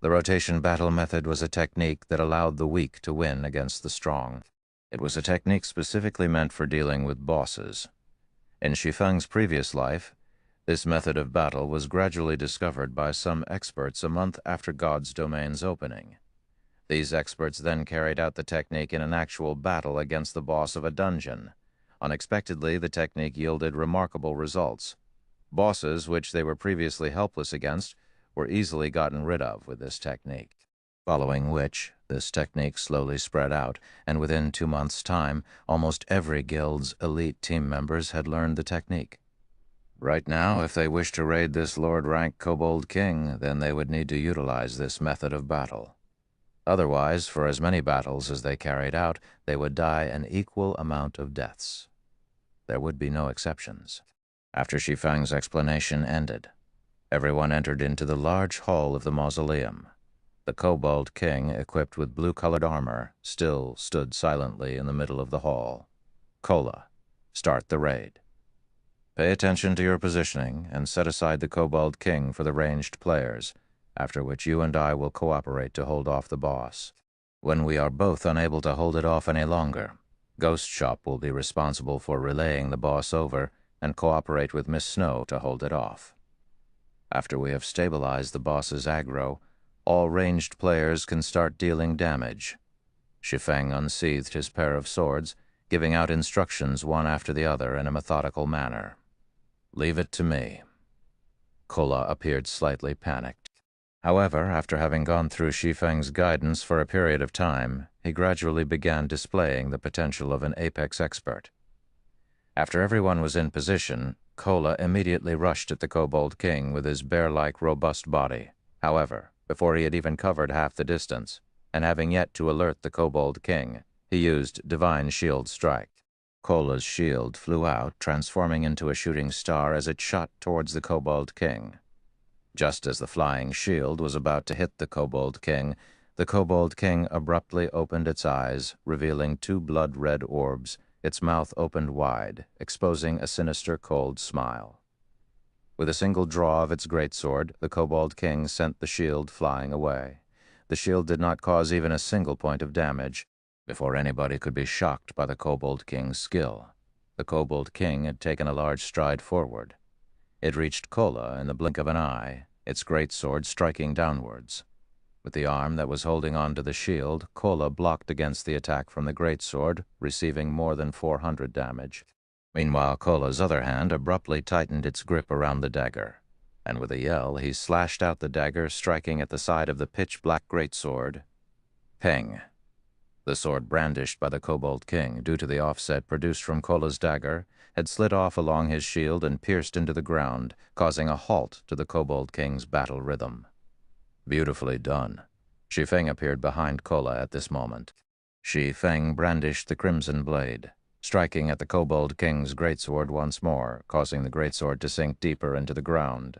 The rotation battle method was a technique that allowed the weak to win against the strong. It was a technique specifically meant for dealing with bosses. In Shi Feng's previous life, this method of battle was gradually discovered by some experts a month after God's domain's opening. These experts then carried out the technique in an actual battle against the boss of a dungeon. Unexpectedly, the technique yielded remarkable results. Bosses, which they were previously helpless against, were easily gotten rid of with this technique. Following which, this technique slowly spread out, and within 2 months' time, almost every guild's elite team members had learned the technique. Right now, if they wish to raid this Lord-rank Kobold King, then they would need to utilize this method of battle. Otherwise, for as many battles as they carried out, they would die an equal amount of deaths. There would be no exceptions. After Shi Feng's explanation ended, everyone entered into the large hall of the mausoleum. The Kobold King, equipped with blue-colored armor, still stood silently in the middle of the hall. Kola, start the raid. Pay attention to your positioning and set aside the Kobold King for the ranged players, after which you and I will cooperate to hold off the boss. When we are both unable to hold it off any longer, Ghost Shop will be responsible for relaying the boss over and cooperate with Miss Snow to hold it off. After we have stabilized the boss's aggro, all ranged players can start dealing damage. Shi Feng unsheathed his pair of swords, giving out instructions one after the other in a methodical manner. Leave it to me. Kola appeared slightly panicked. However, after having gone through Shi Feng's guidance for a period of time, he gradually began displaying the potential of an apex expert. After everyone was in position, Kola immediately rushed at the Kobold King with his bear-like robust body. However, before he had even covered half the distance, and having yet to alert the Kobold King, he used Divine Shield Strike. Kola's shield flew out, transforming into a shooting star as it shot towards the Kobold King. Just as the flying shield was about to hit the Kobold King abruptly opened its eyes, revealing 2 blood-red orbs, its mouth opened wide, exposing a sinister, cold smile. With a single draw of its greatsword, the Kobold King sent the shield flying away. The shield did not cause even a single point of damage. Before anybody could be shocked by the Kobold King's skill, the Kobold King had taken a large stride forward. It reached Kola in the blink of an eye, its greatsword striking downwards. With the arm that was holding on to the shield, Kola blocked against the attack from the greatsword, receiving more than 400 damage. Meanwhile, Kola's other hand abruptly tightened its grip around the dagger, and with a yell, he slashed out the dagger, striking at the side of the pitch-black greatsword. Ping! The sword brandished by the Kobold King, due to the offset produced from Kola's dagger, had slid off along his shield and pierced into the ground, causing a halt to the Kobold King's battle rhythm. Beautifully done. Shi Feng appeared behind Kola at this moment. Shi Feng brandished the crimson blade, striking at the Kobold King's greatsword once more, causing the greatsword to sink deeper into the ground.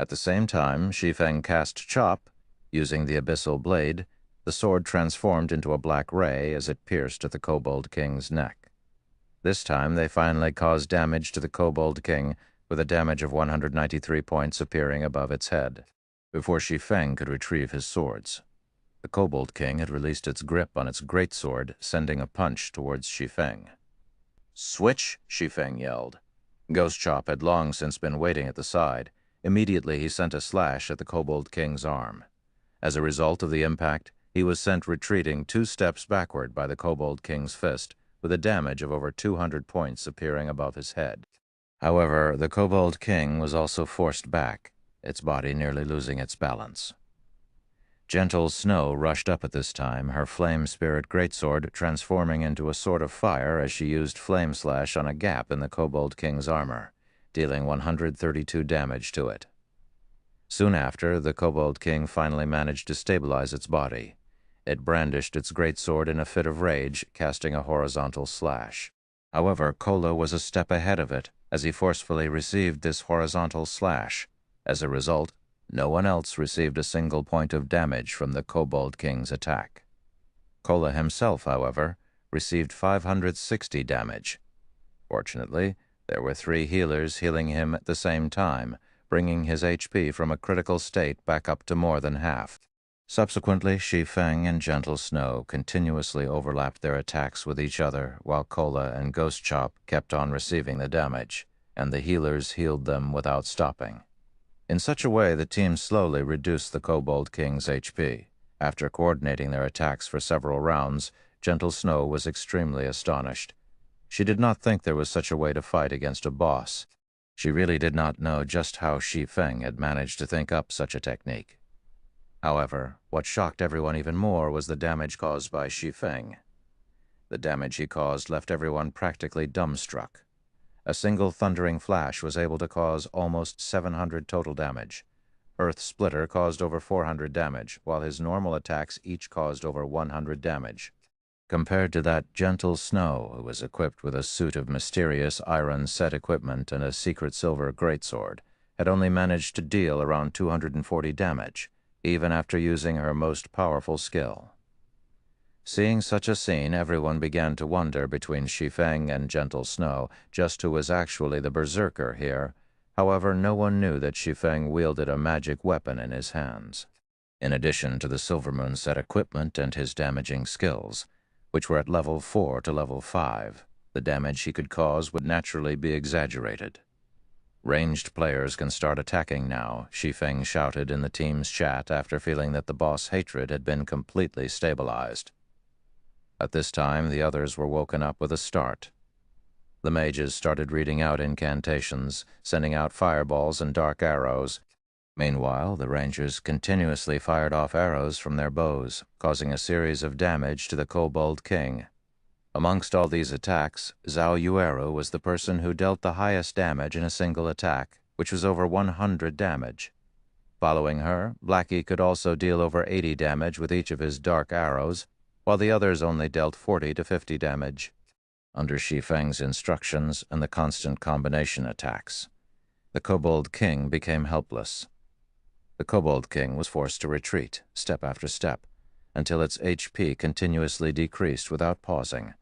At the same time, Shi Feng cast Chop, using the abyssal blade. The sword transformed into a black ray as it pierced at the Kobold King's neck. This time they finally caused damage to the Kobold King, with a damage of 193 points appearing above its head. Before Shi Feng could retrieve his swords, the Kobold King had released its grip on its greatsword, sending a punch towards Shi Feng. "Switch!" Shi Feng yelled. Ghost Chop had long since been waiting at the side. Immediately he sent a slash at the Kobold King's arm. As a result of the impact, he was sent retreating 2 steps backward by the Kobold King's fist, with a damage of over 200 points appearing above his head. However, the Kobold King was also forced back, its body nearly losing its balance. Gentle Snow rushed up at this time, her Flame Spirit greatsword transforming into a sword of fire as she used Flame Slash on a gap in the Kobold King's armor, dealing 132 damage to it. Soon after, the Kobold King finally managed to stabilize its body. It brandished its greatsword in a fit of rage, casting a horizontal slash. However, Kola was a step ahead of it, as he forcefully received this horizontal slash. As a result, no one else received a single point of damage from the Kobold King's attack. Kola himself, however, received 560 damage. Fortunately, there were 3 healers healing him at the same time, bringing his HP from a critical state back up to more than half. Subsequently, Shi Feng and Gentle Snow continuously overlapped their attacks with each other, while Cola and Ghost Chop kept on receiving the damage, and the healers healed them without stopping. In such a way, the team slowly reduced the Kobold King's HP. After coordinating their attacks for several rounds, Gentle Snow was extremely astonished. She did not think there was such a way to fight against a boss. She really did not know just how Shi Feng had managed to think up such a technique. However, what shocked everyone even more was the damage caused by Shi Feng. The damage he caused left everyone practically dumbstruck. A single thundering flash was able to cause almost 700 total damage. Earth Splitter caused over 400 damage, while his normal attacks each caused over 100 damage. Compared to that, Gentle Snow, who was equipped with a suit of mysterious iron set equipment and a secret silver greatsword, had only managed to deal around 240 damage, even after using her most powerful skill. Seeing such a scene, everyone began to wonder between Shi Feng and Gentle Snow just who was actually the berserker here. However, no one knew that Shi Feng wielded a magic weapon in his hands. In addition to the Silvermoon set equipment and his damaging skills, which were at level 4 to level 5, the damage he could cause would naturally be exaggerated. Ranged players can start attacking now, Shi Feng shouted in the team's chat after feeling that the boss hatred had been completely stabilized. At this time, the others were woken up with a start. The mages started reading out incantations, sending out fireballs and dark arrows. Meanwhile, the rangers continuously fired off arrows from their bows, causing a series of damage to the Kobold King. Amongst all these attacks, Zhao Yueru was the person who dealt the highest damage in a single attack, which was over 100 damage. Following her, Blackie could also deal over 80 damage with each of his dark arrows, while the others only dealt 40 to 50 damage. Under Shi Feng's instructions and the constant combination attacks, the Kobold King became helpless. The Kobold King was forced to retreat, step after step, until its HP continuously decreased without pausing.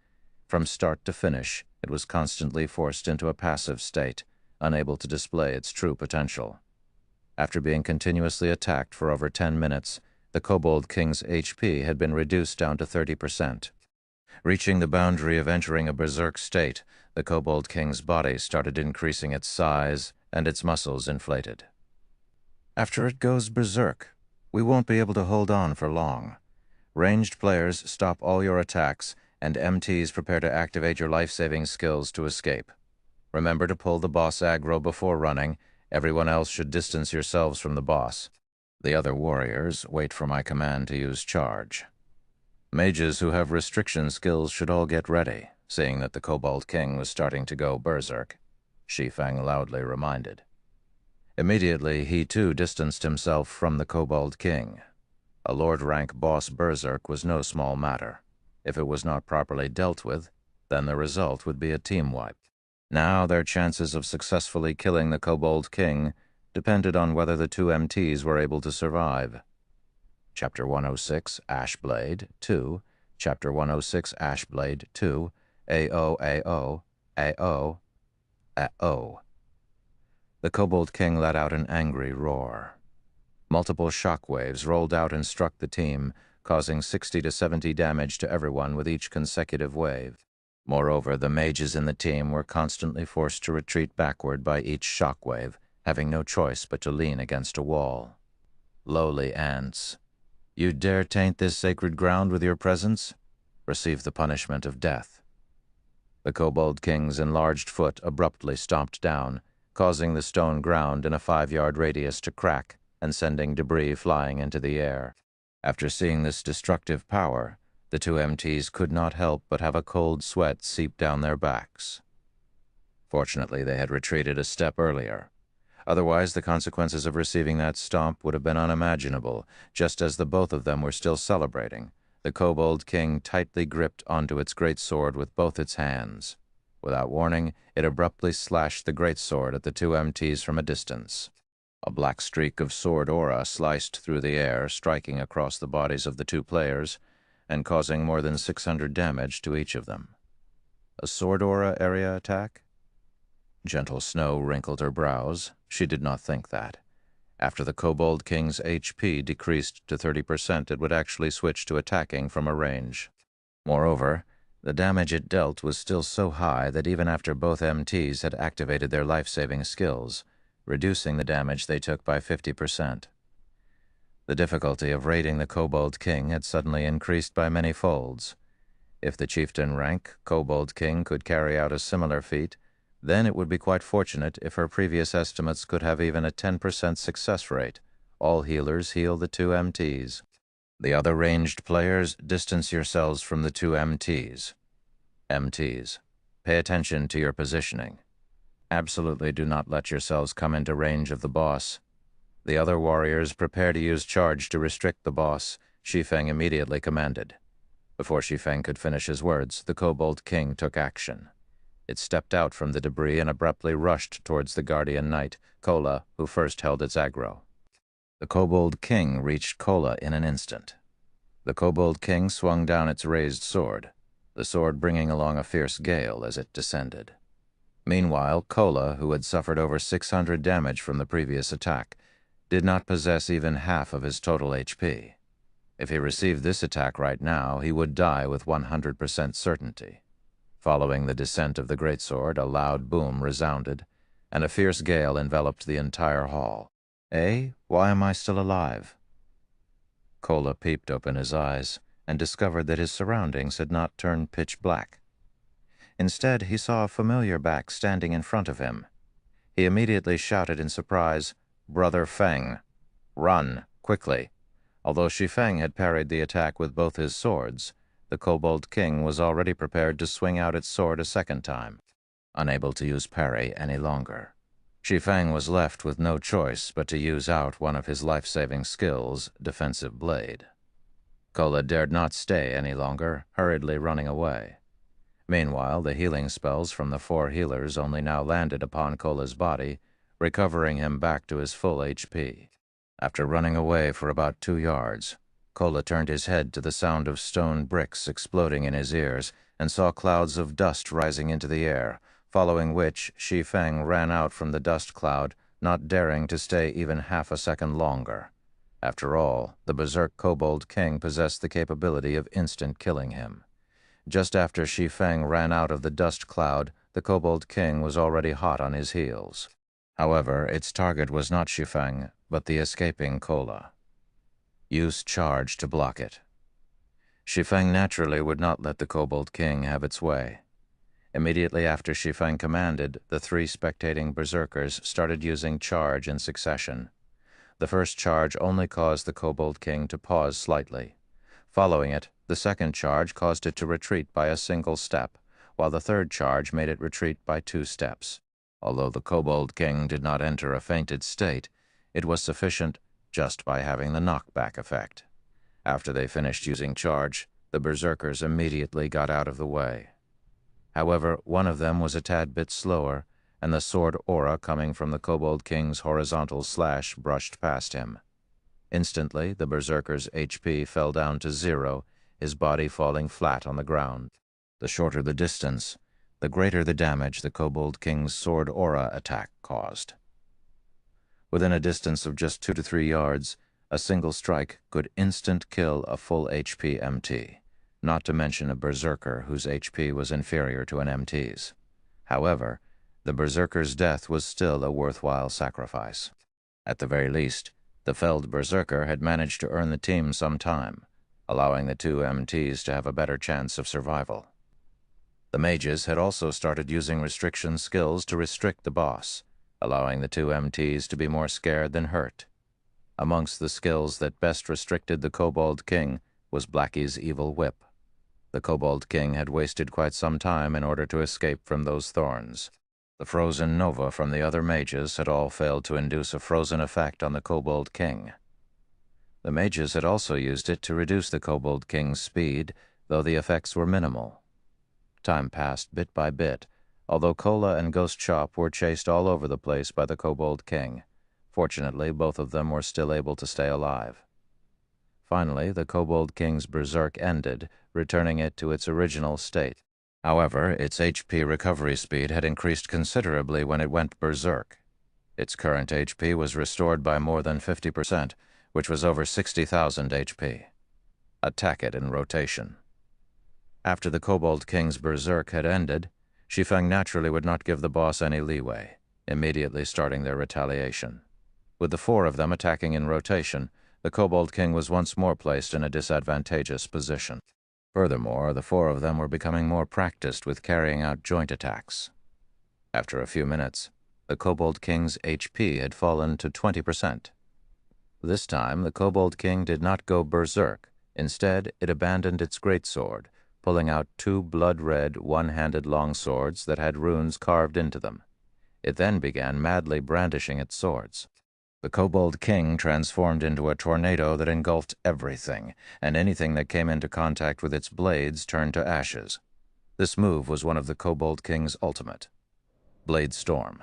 From start to finish, it was constantly forced into a passive state, unable to display its true potential. After being continuously attacked for over 10 minutes, the Kobold King's HP had been reduced down to 30%. Reaching the boundary of entering a berserk state, the Kobold King's body started increasing its size and its muscles inflated. After it goes berserk, we won't be able to hold on for long. Ranged players, stop all your attacks, and MTs prepare to activate your life-saving skills to escape. Remember to pull the boss aggro before running. Everyone else should distance yourselves from the boss. The other warriors wait for my command to use charge. Mages who have restriction skills should all get ready, seeing that the Kobold King was starting to go berserk, Shi Feng loudly reminded. Immediately, he too distanced himself from the Kobold King. A Lord-rank boss berserk was no small matter. If it was not properly dealt with, then the result would be a team wipe. Now their chances of successfully killing the Kobold King depended on whether the two MTs were able to survive. Chapter 106, Ashblade 2, Chapter 106, Ashblade 2, AO, AO, AO, AO. The Kobold King let out an angry roar. Multiple shockwaves rolled out and struck the team, causing 60 to 70 damage to everyone with each consecutive wave. Moreover, the mages in the team were constantly forced to retreat backward by each shockwave, having no choice but to lean against a wall. Lowly ants, you dare taint this sacred ground with your presence? Receive the punishment of death. The Kobold King's enlarged foot abruptly stomped down, causing the stone ground in a 5-yard radius to crack and sending debris flying into the air. After seeing this destructive power, the two MTs could not help but have a cold sweat seep down their backs. Fortunately, they had retreated a step earlier. Otherwise, the consequences of receiving that stomp would have been unimaginable. Just as the both of them were still celebrating, the Kobold King tightly gripped onto its greatsword with both its hands. Without warning, it abruptly slashed the greatsword at the two MTs from a distance. A black streak of sword aura sliced through the air, striking across the bodies of the two players and causing more than 600 damage to each of them. A sword aura area attack? Gentle Snow wrinkled her brows. She did not think that. After the Kobold King's HP decreased to 30%, it would actually switch to attacking from a range. Moreover, the damage it dealt was still so high that even after both MTs had activated their life-saving skills, reducing the damage they took by 50%. The difficulty of raiding the Kobold King had suddenly increased by many folds. If the chieftain rank Kobold King could carry out a similar feat, then it would be quite fortunate if her previous estimates could have even a 10% success rate. All healers heal the 2 MTs. The other ranged players, distance yourselves from the 2 MTs. MTs, pay attention to your positioning. Absolutely do not let yourselves come into range of the boss. The other warriors, prepare to use charge to restrict the boss, Shi Feng immediately commanded. Before Shi Feng could finish his words, the Kobold King took action. It stepped out from the debris and abruptly rushed towards the Guardian Knight, Kola, who first held its aggro. The Kobold King reached Kola in an instant. The Kobold King swung down its raised sword, the sword bringing along a fierce gale as it descended. Meanwhile, Kola, who had suffered over 600 damage from the previous attack, did not possess even half of his total HP. If he received this attack right now, he would die with 100% certainty. Following the descent of the greatsword, a loud boom resounded, and a fierce gale enveloped the entire hall. "Eh? Why am I still alive?" Kola peeped open his eyes and discovered that his surroundings had not turned pitch black. Instead, he saw a familiar back standing in front of him. He immediately shouted in surprise, "Brother Feng! Run, quickly!" Although Shi Feng had parried the attack with both his swords, the Kobold King was already prepared to swing out its sword a second time, unable to use parry any longer. Shi Feng was left with no choice but to use out one of his life-saving skills, Defensive Blade. Kola dared not stay any longer, hurriedly running away. Meanwhile, the healing spells from the 4 healers only now landed upon Kola's body, recovering him back to his full HP. After running away for about 2 yards, Kola turned his head to the sound of stone bricks exploding in his ears and saw clouds of dust rising into the air, following which Shi Feng ran out from the dust cloud, not daring to stay even half a second longer. After all, the Berserk Kobold King possessed the capability of instant killing him. Just after Shi Feng ran out of the dust cloud, the Kobold King was already hot on his heels. However, its target was not Shi Feng, but the escaping Kola. Use charge to block it. Shi Feng naturally would not let the Kobold King have its way. Immediately after Shi Feng commanded, the 3 spectating berserkers started using charge in succession. The first charge only caused the Kobold King to pause slightly. Following it, the second charge caused it to retreat by a single step, while the third charge made it retreat by 2 steps. Although the Kobold King did not enter a fainted state, it was sufficient just by having the knockback effect. After they finished using charge, the berserkers immediately got out of the way. However, one of them was a tad bit slower, and the sword aura coming from the Kobold King's horizontal slash brushed past him. Instantly, the berserker's HP fell down to 0, his body falling flat on the ground. The shorter the distance, the greater the damage the Kobold King's sword aura attack caused. Within a distance of just 2 to 3 yards, a single strike could instant kill a full HP MT, not to mention a berserker whose HP was inferior to an MT's. However, the berserker's death was still a worthwhile sacrifice. At the very least, the felled berserker had managed to earn the team some time, allowing the 2 MTs to have a better chance of survival. The mages had also started using restriction skills to restrict the boss, allowing the 2 MTs to be more scared than hurt. Amongst the skills that best restricted the Kobold King was Blackie's Evil Whip. The Kobold King had wasted quite some time in order to escape from those thorns. The frozen nova from the other mages had all failed to induce a frozen effect on the Kobold King. The mages had also used it to reduce the Kobold King's speed, though the effects were minimal. Time passed bit by bit, although Kola and Ghost Chop were chased all over the place by the Kobold King. Fortunately, both of them were still able to stay alive. Finally, the Kobold King's berserk ended, returning it to its original state. However, its HP recovery speed had increased considerably when it went berserk. Its current HP was restored by more than 50%, which was over 60,000 HP. Attack it in rotation. After the Kobold King's berserk had ended, Shi Feng naturally would not give the boss any leeway, immediately starting their retaliation. With the four of them attacking in rotation, the Kobold King was once more placed in a disadvantageous position. Furthermore, the four of them were becoming more practiced with carrying out joint attacks. After a few minutes, the Kobold King's HP had fallen to 20%. This time, the Kobold King did not go berserk. Instead, it abandoned its greatsword, pulling out two blood-red, one-handed longswords that had runes carved into them. It then began madly brandishing its swords. The Kobold King transformed into a tornado that engulfed everything, and anything that came into contact with its blades turned to ashes. This move was one of the Kobold King's ultimate. Blade Storm.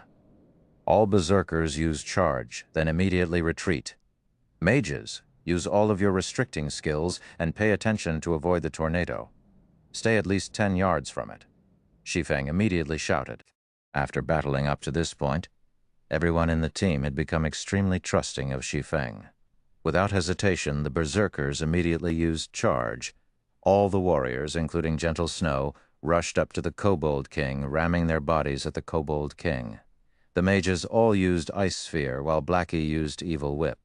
All berserkers use charge, then immediately retreat. Mages, use all of your restricting skills and pay attention to avoid the tornado. Stay at least 10 yards from it. Shi Feng immediately shouted. After battling up to this point, everyone in the team had become extremely trusting of Shi Feng. Without hesitation, the berserkers immediately used charge. All the warriors, including Gentle Snow, rushed up to the Kobold King, ramming their bodies at the Kobold King. The mages all used Ice Sphere, while Blackie used Evil Whip.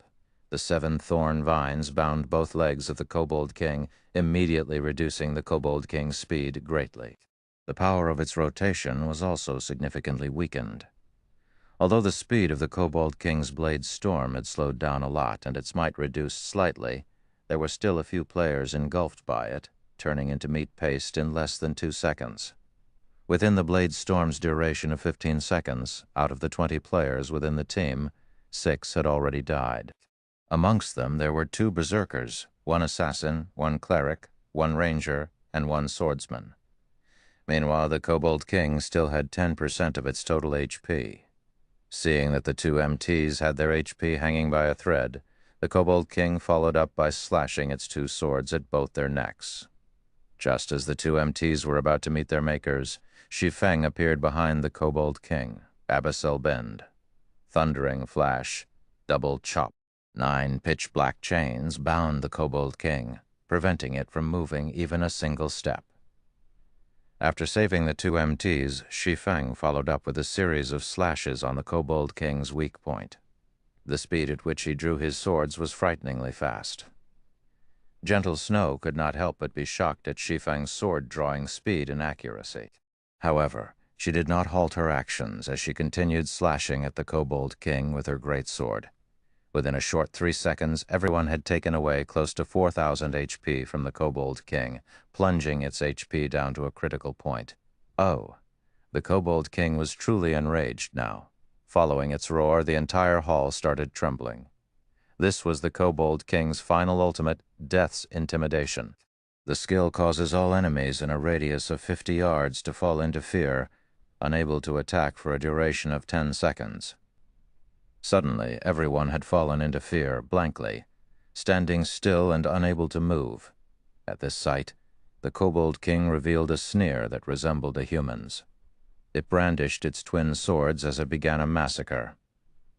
The 7 thorn vines bound both legs of the Kobold King, immediately reducing the Kobold King's speed greatly. The power of its rotation was also significantly weakened. Although the speed of the Kobold King's Blade Storm had slowed down a lot and its might reduced slightly, there were still a few players engulfed by it, turning into meat paste in less than 2 seconds. Within the Blade Storm's duration of 15 seconds, out of the 20 players within the team, 6 had already died. Amongst them there were 2 berserkers, 1 assassin, 1 cleric, 1 ranger, and 1 swordsman. Meanwhile, the Kobold King still had 10% of its total HP. Seeing that the 2 MTs had their HP hanging by a thread, the Kobold King followed up by slashing its 2 swords at both their necks. Just as the 2 MTs were about to meet their makers, Shi Feng appeared behind the Kobold King, Abyssal Bend. Thundering flash, double chop. 9 pitch-black chains bound the Kobold King, preventing it from moving even a single step. After saving the 2 MTs, Shi Feng followed up with a series of slashes on the Kobold King's weak point. The speed at which he drew his swords was frighteningly fast. Gentle Snow could not help but be shocked at Shi Feng's sword-drawing speed and accuracy. However, she did not halt her actions as she continued slashing at the Kobold King with her greatsword. Within a short 3 seconds, everyone had taken away close to 4,000 HP from the Kobold King, plunging its HP down to a critical point. Oh, the Kobold King was truly enraged now. Following its roar, the entire hall started trembling. This was the Kobold King's final ultimate, Death's Intimidation. The skill causes all enemies in a radius of 50 yards to fall into fear, unable to attack for a duration of 10 seconds. Suddenly, everyone had fallen into fear, blankly, standing still and unable to move. At this sight, the Kobold King revealed a sneer that resembled a human's. It brandished its twin swords as it began a massacre.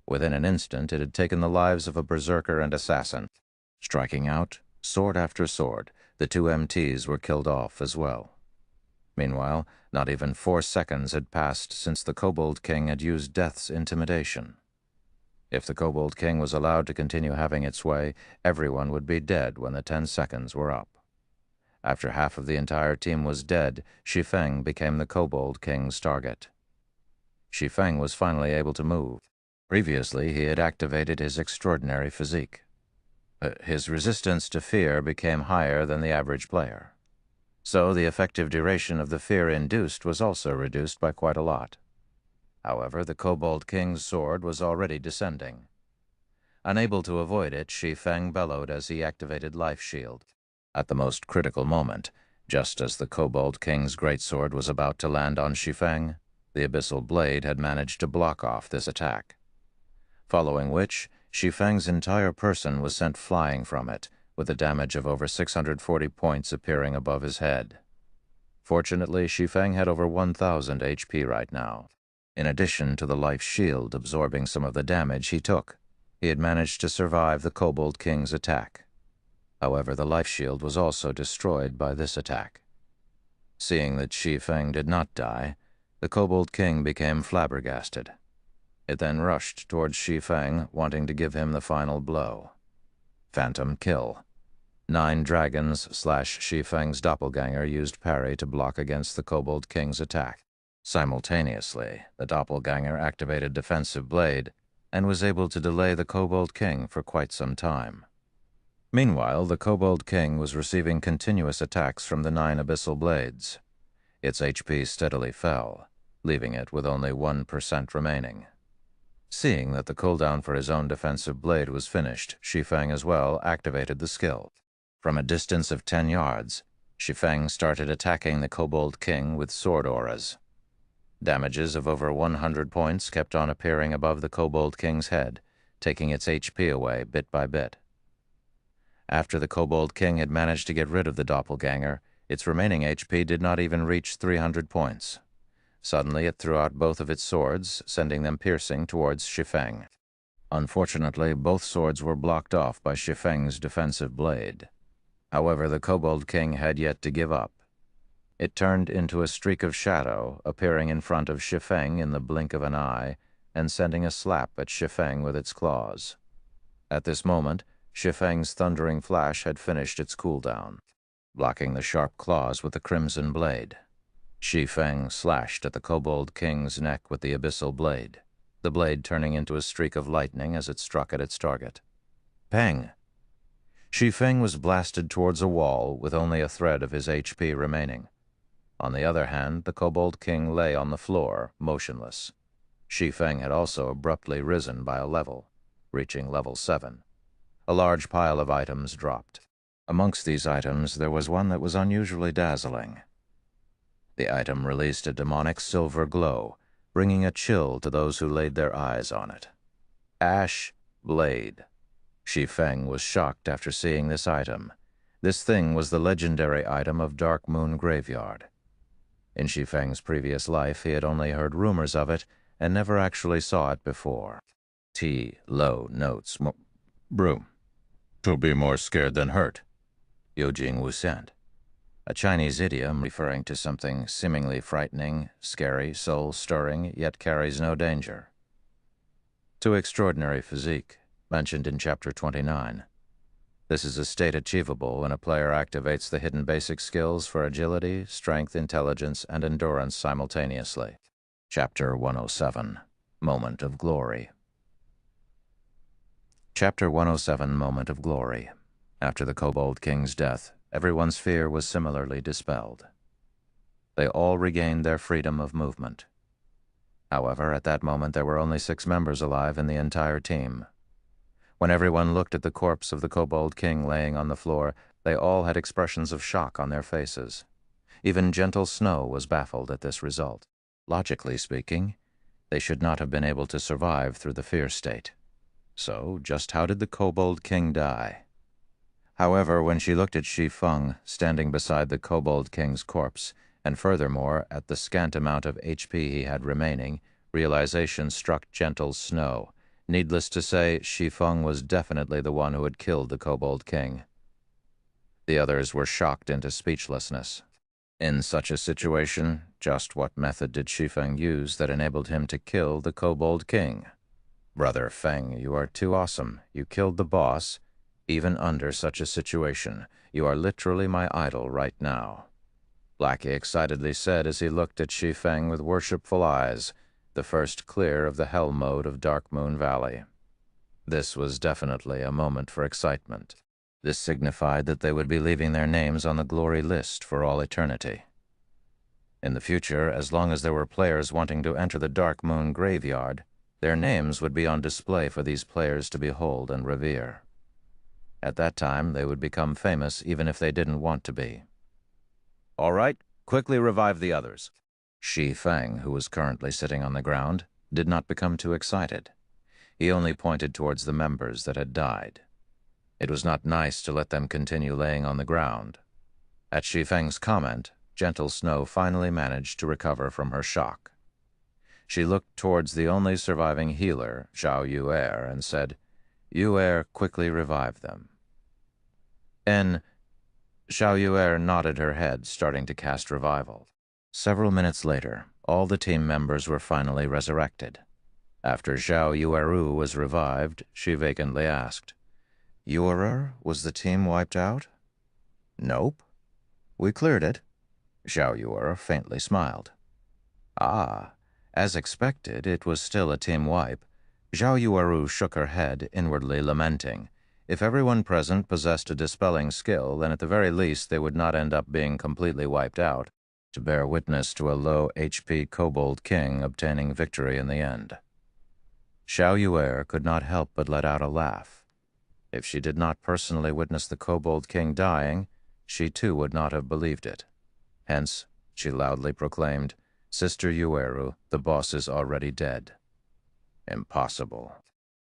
Within an instant, it had taken the lives of a berserker and assassin. Striking out, sword after sword, the 2 MTs were killed off as well. Meanwhile, not even 4 seconds had passed since the Kobold King had used Death's Intimidation. If the Kobold King was allowed to continue having its way, everyone would be dead when the 10 seconds were up. After half of the entire team was dead, Shi Feng became the Kobold King's target. Shi Feng was finally able to move. Previously, he had activated his extraordinary physique. His resistance to fear became higher than the average player. So the effective duration of the fear induced was also reduced by quite a lot. However, the Kobold King's sword was already descending. Unable to avoid it, Shi Feng bellowed as he activated Life Shield. At the most critical moment, just as the Kobold King's greatsword was about to land on Shi Feng, the Abyssal Blade had managed to block off this attack. Following which, Shi Feng's entire person was sent flying from it, with a damage of over 640 points appearing above his head. Fortunately, Shi Feng had over 1,000 HP right now. In addition to the life shield absorbing some of the damage he took, he had managed to survive the Kobold King's attack. However, the life shield was also destroyed by this attack. Seeing that Shi Feng did not die, the Kobold King became flabbergasted. It then rushed towards Shi Feng, wanting to give him the final blow. Phantom kill. 9 dragons / Shi Feng's doppelganger used parry to block against the Kobold King's attack. Simultaneously, the doppelganger activated defensive blade and was able to delay the Kobold King for quite some time. Meanwhile, the Kobold King was receiving continuous attacks from the 9 abyssal blades. Its HP steadily fell, leaving it with only 1% remaining. Seeing that the cooldown for his own defensive blade was finished, Shi Feng as well activated the skill. From a distance of 10 yards, Shi Feng started attacking the Kobold King with sword auras. Damages of over 100 points kept on appearing above the Kobold King's head, taking its HP away bit by bit. After the Kobold King had managed to get rid of the doppelganger, its remaining HP did not even reach 300 points. Suddenly, it threw out both of its swords, sending them piercing towards Shi Feng. Unfortunately, both swords were blocked off by Shi Feng's defensive blade. However, the Kobold King had yet to give up. It turned into a streak of shadow, appearing in front of Shi Feng in the blink of an eye, and sending a slap at Shi Feng with its claws. At this moment, Shi Feng's thundering flash had finished its cooldown, blocking the sharp claws with the crimson blade. Shi Feng slashed at the Kobold King's neck with the abyssal blade, the blade turning into a streak of lightning as it struck at its target. Pang! Shi Feng was blasted towards a wall with only a thread of his HP remaining. On the other hand, the Kobold King lay on the floor, motionless. Shi Feng had also abruptly risen by a level, reaching level 7. A large pile of items dropped. Amongst these items, there was one that was unusually dazzling. The item released a demonic silver glow, bringing a chill to those who laid their eyes on it. Ash Blade. Shi Feng was shocked after seeing this item. This thing was the legendary item of Dark Moon Graveyard. In Shi Feng's previous life, he had only heard rumors of it and never actually saw it before. Low notes. Broom. To be more scared than hurt. Yojing Wuxian. A Chinese idiom referring to something seemingly frightening, scary, soul-stirring, yet carries no danger. To extraordinary physique, mentioned in Chapter 29. This is a state achievable when a player activates the hidden basic skills for agility, strength, intelligence, and endurance simultaneously. Chapter 107. Moment of Glory. Chapter 107, Moment of Glory. After the Kobold King's death, everyone's fear was similarly dispelled. They all regained their freedom of movement. However, at that moment there were only 6 members alive in the entire team. When everyone looked at the corpse of the Kobold King laying on the floor, they all had expressions of shock on their faces. Even Gentle Snow was baffled at this result. Logically speaking, they should not have been able to survive through the fear state. So, just how did the Kobold King die? However, when she looked at Shi Feng standing beside the Kobold King's corpse, and furthermore at the scant amount of HP he had remaining, realization struck Gentle Snow. Needless to say, Shi Feng was definitely the one who had killed the Kobold King. The others were shocked into speechlessness. In such a situation, just what method did Shi Feng use that enabled him to kill the Kobold King? Brother Feng, you are too awesome. You killed the boss. Even under such a situation, you are literally my idol right now. Blackie excitedly said as he looked at Shi Feng with worshipful eyes, the first clear of the hell mode of Dark Moon Valley. This was definitely a moment for excitement. This signified that they would be leaving their names on the glory list for all eternity. In the future, as long as there were players wanting to enter the Dark Moon Graveyard, their names would be on display for these players to behold and revere. At that time, they would become famous even if they didn't want to be. All right, quickly revive the others. Shi Feng, who was currently sitting on the ground, did not become too excited. He only pointed towards the members that had died. It was not nice to let them continue laying on the ground. At Shi Feng's comment, Gentle Snow finally managed to recover from her shock. She looked towards the only surviving healer, Zhao Yu'er, and said, "Yu'er, quickly revive them." Zhao Yu'er nodded her head, starting to cast revival. Several minutes later, all the team members were finally resurrected. After Zhao Yu'eru was revived, she vacantly asked, "Yu'er, was the team wiped out?" "Nope. We cleared it." Zhao Yu'er faintly smiled. "Ah, as expected, it was still a team wipe." Zhao Yu'eru shook her head, inwardly lamenting. If everyone present possessed a dispelling skill, then at the very least they would not end up being completely wiped out, to bear witness to a low HP Kobold King obtaining victory in the end. Zhao Yu'er could not help but let out a laugh. If she did not personally witness the Kobold King dying, she too would not have believed it. Hence, she loudly proclaimed, "Sister Yu'eru, the boss is already dead." "Impossible.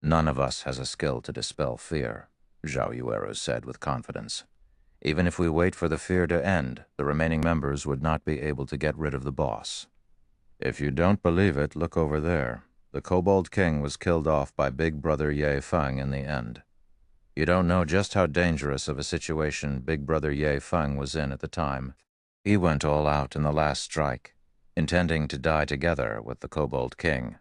None of us has a skill to dispel fear," Zhao Yu'eru said with confidence. "Even if we wait for the fear to end, the remaining members would not be able to get rid of the boss." "If you don't believe it, look over there. The Kobold King was killed off by Big Brother Ye Feng in the end. You don't know just how dangerous of a situation Big Brother Ye Feng was in at the time. He went all out in the last strike, intending to die together with the Kobold King.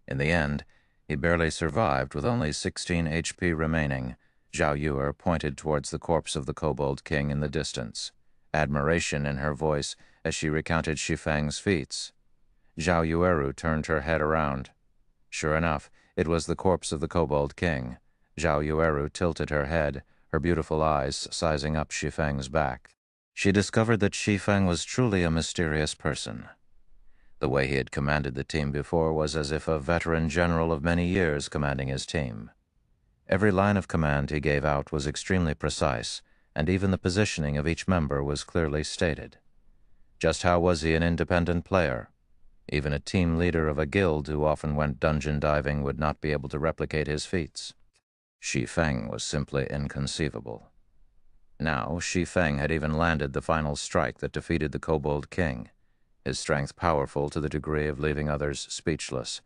In the end, he barely survived with only 16 HP remaining." Zhao Yu'er pointed towards the corpse of the Kobold King in the distance, admiration in her voice as she recounted Shi Feng's feats. Zhao Yu'eru turned her head around. Sure enough, it was the corpse of the Kobold King. Zhao Yu'eru tilted her head, her beautiful eyes sizing up Shi Feng's back. She discovered that Shi Feng was truly a mysterious person. The way he had commanded the team before was as if a veteran general of many years commanding his team. Every line of command he gave out was extremely precise, and even the positioning of each member was clearly stated. Just how was he an independent player? Even a team leader of a guild who often went dungeon diving would not be able to replicate his feats. Shi Feng was simply inconceivable. Now, Shi Feng had even landed the final strike that defeated the Kobold King, his strength powerful to the degree of leaving others speechless.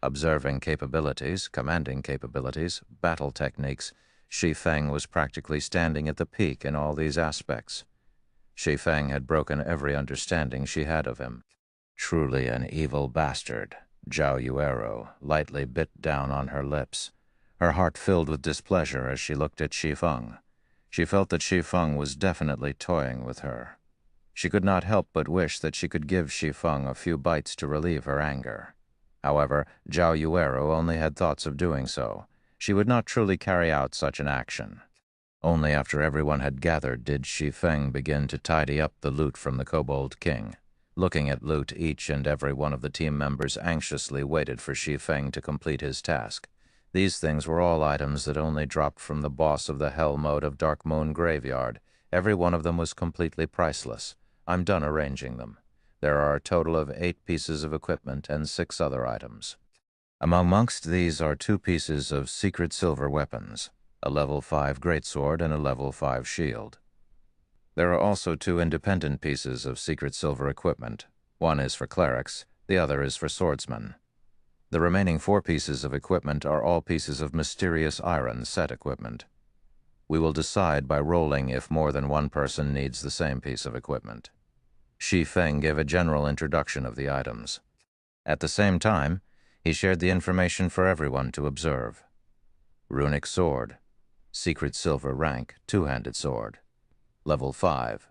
Observing capabilities, commanding capabilities, battle techniques, Shi Feng was practically standing at the peak in all these aspects. Shi Feng had broken every understanding she had of him. Truly an evil bastard, Zhao Yu'eru lightly bit down on her lips. Her heart filled with displeasure as she looked at Shi Feng. She felt that Shi Feng was definitely toying with her. She could not help but wish that she could give Shi Feng a few bites to relieve her anger. However, Zhao Yu'eru only had thoughts of doing so. She would not truly carry out such an action. Only after everyone had gathered did Shi Feng begin to tidy up the loot from the Kobold King. Looking at loot, each and every one of the team members anxiously waited for Shi Feng to complete his task. These things were all items that only dropped from the boss of the Hell Mode of Dark Moon Graveyard. Every one of them was completely priceless. I'm done arranging them. There are a total of 8 pieces of equipment and 6 other items. Amongst these are 2 pieces of secret silver weapons, a level 5 greatsword and a level 5 shield. There are also 2 independent pieces of secret silver equipment. One is for clerics, the other is for swordsmen. The remaining 4 pieces of equipment are all pieces of mysterious iron set equipment. We will decide by rolling if more than one person needs the same piece of equipment. Shi Feng gave a general introduction of the items. At the same time, he shared the information for everyone to observe. Runic sword, secret silver rank, 2-handed sword, level 5.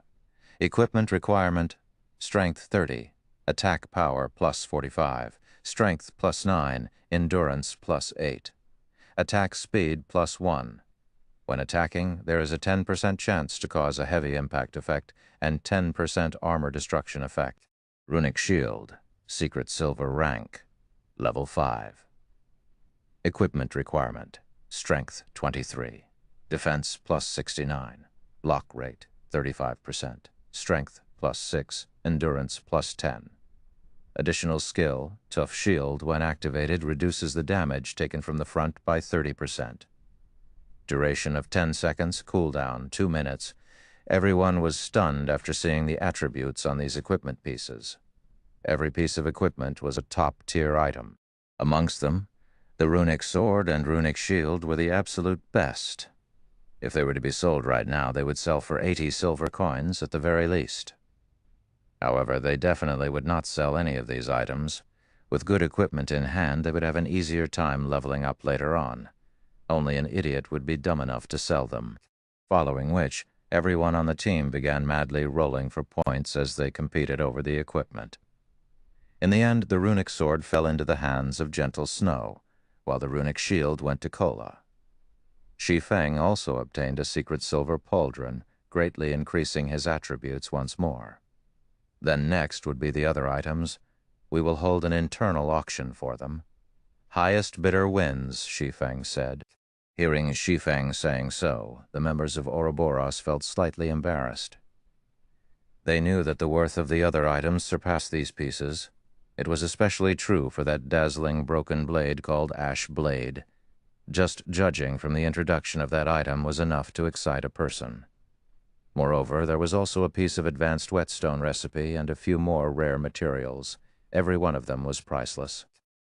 Equipment requirement, strength 30, attack power plus 45, strength plus 9, endurance plus 8, attack speed plus 1. When attacking, there is a 10% chance to cause a heavy impact effect and 10% armor destruction effect. Runic shield, secret silver rank, level 5. Equipment requirement, strength 23, defense plus 69, block rate 35%, strength plus 6, endurance plus 10. Additional skill, tough shield, when activated, reduces the damage taken from the front by 30%. Duration of 10 seconds, cooldown 2 minutes. Everyone was stunned after seeing the attributes on these equipment pieces. Every piece of equipment was a top-tier item. Amongst them, the runic sword and runic shield were the absolute best. If they were to be sold right now, they would sell for 80 silver coins at the very least. However, they definitely would not sell any of these items. With good equipment in hand, they would have an easier time leveling up later on. Only an idiot would be dumb enough to sell them. Following which, everyone on the team began madly rolling for points as they competed over the equipment. In the end, the runic sword fell into the hands of Gentle Snow, while the runic shield went to Kola. Shi Feng also obtained a secret silver pauldron, greatly increasing his attributes once more. Then next would be the other items. We will hold an internal auction for them. Highest bidder wins, Shi Feng said. Hearing Shi Feng saying so, the members of Ouroboros felt slightly embarrassed. They knew that the worth of the other items surpassed these pieces. It was especially true for that dazzling broken blade called Ash Blade. Just judging from the introduction of that item was enough to excite a person. Moreover, there was also a piece of advanced whetstone recipe and a few more rare materials. Every one of them was priceless.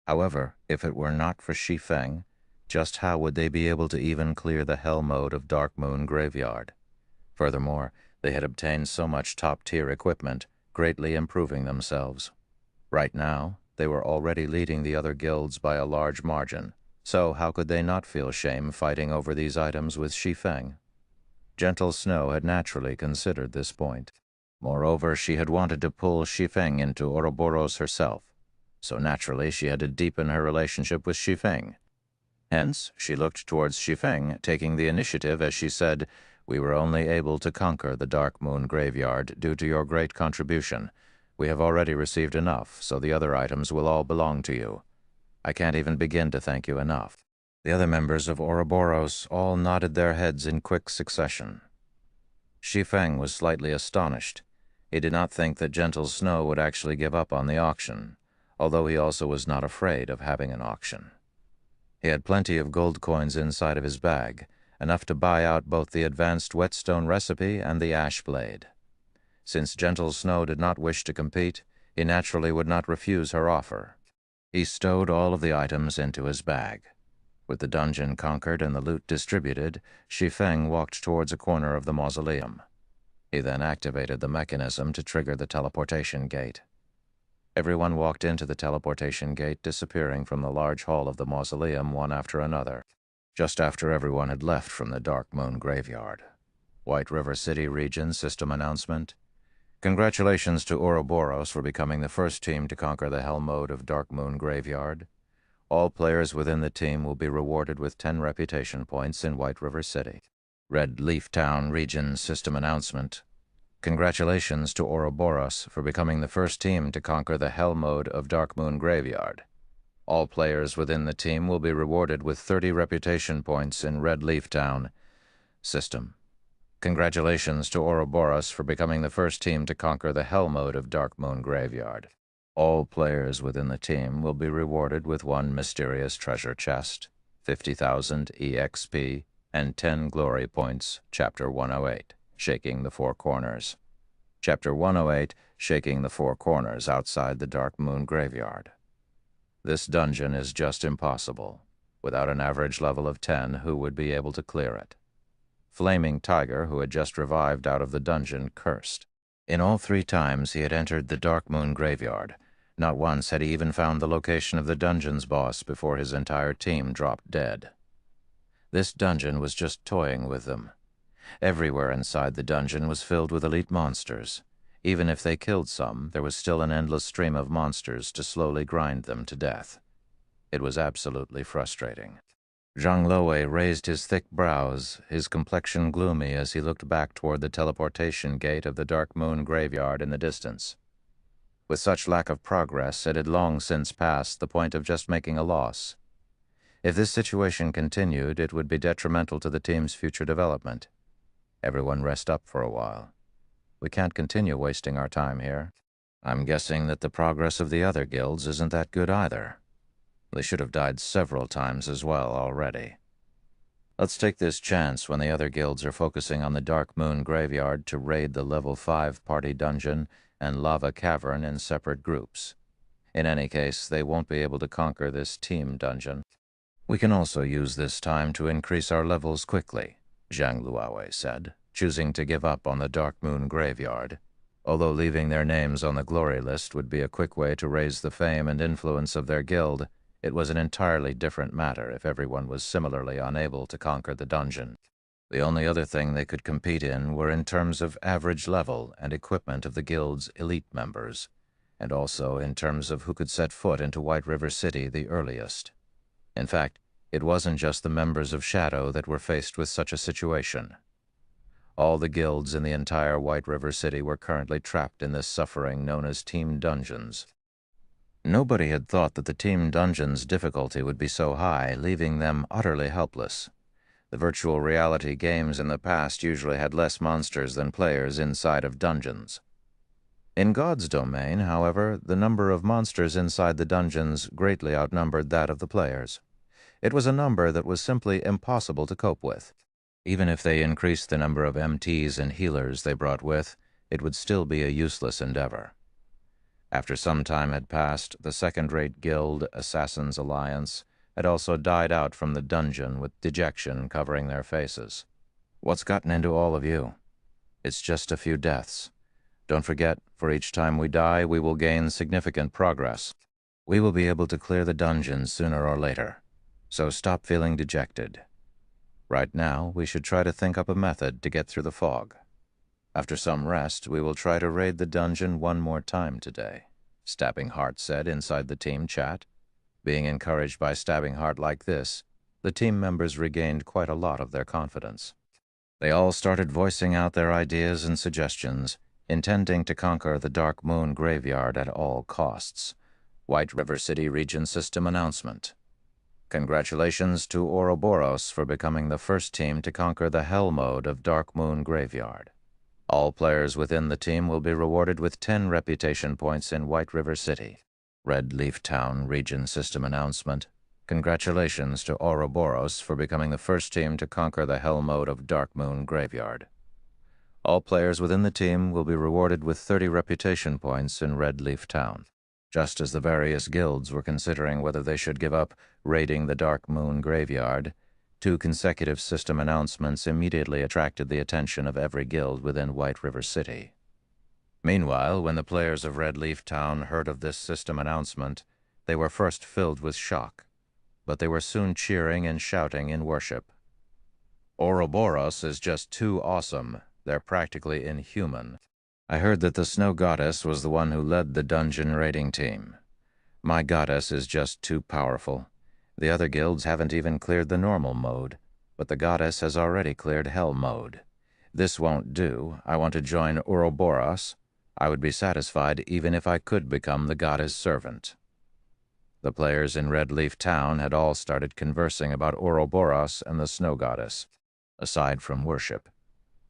However, if it were not for Shi Feng, just how would they be able to even clear the hell mode of Dark Moon Graveyard? Furthermore, they had obtained so much top-tier equipment, greatly improving themselves. Right now, they were already leading the other guilds by a large margin, so how could they not feel shame fighting over these items with Shi Feng? Gentle Snow had naturally considered this point. Moreover, she had wanted to pull Shi Feng into Ouroboros herself, so naturally she had to deepen her relationship with Shi Feng. Hence, she looked towards Shi Feng, taking the initiative as she said, "We were only able to conquer the Dark Moon Graveyard due to your great contribution. We have already received enough, so the other items will all belong to you. I can't even begin to thank you enough." The other members of Ouroboros all nodded their heads in quick succession. Shi Feng was slightly astonished. He did not think that Gentle Snow would actually give up on the auction, although he also was not afraid of having an auction. He had plenty of gold coins inside of his bag, enough to buy out both the advanced whetstone recipe and the ash blade. Since Gentle Snow did not wish to compete, he naturally would not refuse her offer. He stowed all of the items into his bag. With the dungeon conquered and the loot distributed, Shi Feng walked towards a corner of the mausoleum. He then activated the mechanism to trigger the teleportation gate. Everyone walked into the teleportation gate, disappearing from the large hall of the mausoleum one after another, just after everyone had left from the Dark Moon Graveyard. White River City Region System Announcement. Congratulations to Ouroboros for becoming the first team to conquer the hell mode of Dark Moon Graveyard. All players within the team will be rewarded with 10 reputation points in White River City. Red Leaf Town Region System Announcement. Congratulations to Ouroboros for becoming the first team to conquer the hell mode of Dark Moon Graveyard. All players within the team will be rewarded with 30 reputation points in Red Leaf Town System. Congratulations to Ouroboros for becoming the first team to conquer the hell mode of Dark Moon Graveyard. All players within the team will be rewarded with 1 mysterious treasure chest, 50,000 EXP, and 10 glory points, Chapter 108, Shaking the Four Corners. Chapter 108, Shaking the Four Corners outside the Dark Moon Graveyard. This dungeon is just impossible. Without an average level of 10, who would be able to clear it? Flaming Tiger, who had just revived out of the dungeon, cursed. In all 3 times he had entered the Dark Moon Graveyard, not once had he even found the location of the dungeon's boss before his entire team dropped dead. This dungeon was just toying with them. Everywhere inside the dungeon was filled with elite monsters. Even if they killed some, there was still an endless stream of monsters to slowly grind them to death. It was absolutely frustrating. Zhang Loei raised his thick brows, his complexion gloomy as he looked back toward the teleportation gate of the Dark Moon Graveyard in the distance. With such lack of progress, it had long since passed the point of just making a loss. If this situation continued, it would be detrimental to the team's future development. Everyone rest up for a while. We can't continue wasting our time here. I'm guessing that the progress of the other guilds isn't that good either. They should have died several times as well already. Let's take this chance when the other guilds are focusing on the Dark Moon Graveyard to raid the Level 5 Party Dungeon and Lava Cavern in separate groups. In any case, they won't be able to conquer this team dungeon. We can also use this time to increase our levels quickly, Zhang Luaowei said, choosing to give up on the Dark Moon Graveyard. Although leaving their names on the glory list would be a quick way to raise the fame and influence of their guild, it was an entirely different matter if everyone was similarly unable to conquer the dungeon. The only other thing they could compete in were in terms of average level and equipment of the guild's elite members, and also in terms of who could set foot into White River City the earliest. In fact, it wasn't just the members of Shadow that were faced with such a situation. All the guilds in the entire White River City were currently trapped in this suffering known as team dungeons. Nobody had thought that the team dungeon's difficulty would be so high, leaving them utterly helpless. The virtual reality games in the past usually had less monsters than players inside of dungeons. In God's domain, however, the number of monsters inside the dungeons greatly outnumbered that of the players. It was a number that was simply impossible to cope with. Even if they increased the number of MTs and healers they brought with, it would still be a useless endeavor. After some time had passed, the second-rate guild, Assassin's Alliance, had also died out from the dungeon with dejection covering their faces. What's gotten into all of you? It's just a few deaths. Don't forget, for each time we die, we will gain significant progress. We will be able to clear the dungeon sooner or later, so stop feeling dejected. Right now, we should try to think up a method to get through the fog. After some rest, we will try to raid the dungeon one more time today, Stabbing Heart said inside the team chat. Being encouraged by Stabbing Heart like this, the team members regained quite a lot of their confidence. They all started voicing out their ideas and suggestions, intending to conquer the Dark Moon Graveyard at all costs. White River City Region System announcement. Congratulations to Ouroboros for becoming the first team to conquer the Hell mode of Dark Moon Graveyard. All players within the team will be rewarded with 10 reputation points in White River City. Red Leaf Town Region System announcement. Congratulations to Ouroboros for becoming the first team to conquer the Hell mode of Dark Moon Graveyard. All players within the team will be rewarded with 30 reputation points in Red Leaf Town. Just as the various guilds were considering whether they should give up raiding the Dark Moon Graveyard, 2 consecutive system announcements immediately attracted the attention of every guild within White River City. Meanwhile, when the players of Red Leaf Town heard of this system announcement, they were first filled with shock, but they were soon cheering and shouting in worship. Ouroboros is just too awesome. They're practically inhuman. I heard that the Snow Goddess was the one who led the dungeon raiding team. My goddess is just too powerful. The other guilds haven't even cleared the normal mode, but the goddess has already cleared Hell mode. This won't do. I want to join Ouroboros. I would be satisfied even if I could become the goddess' servant. The players in Red Leaf Town had all started conversing about Ouroboros and the Snow Goddess. Aside from worship,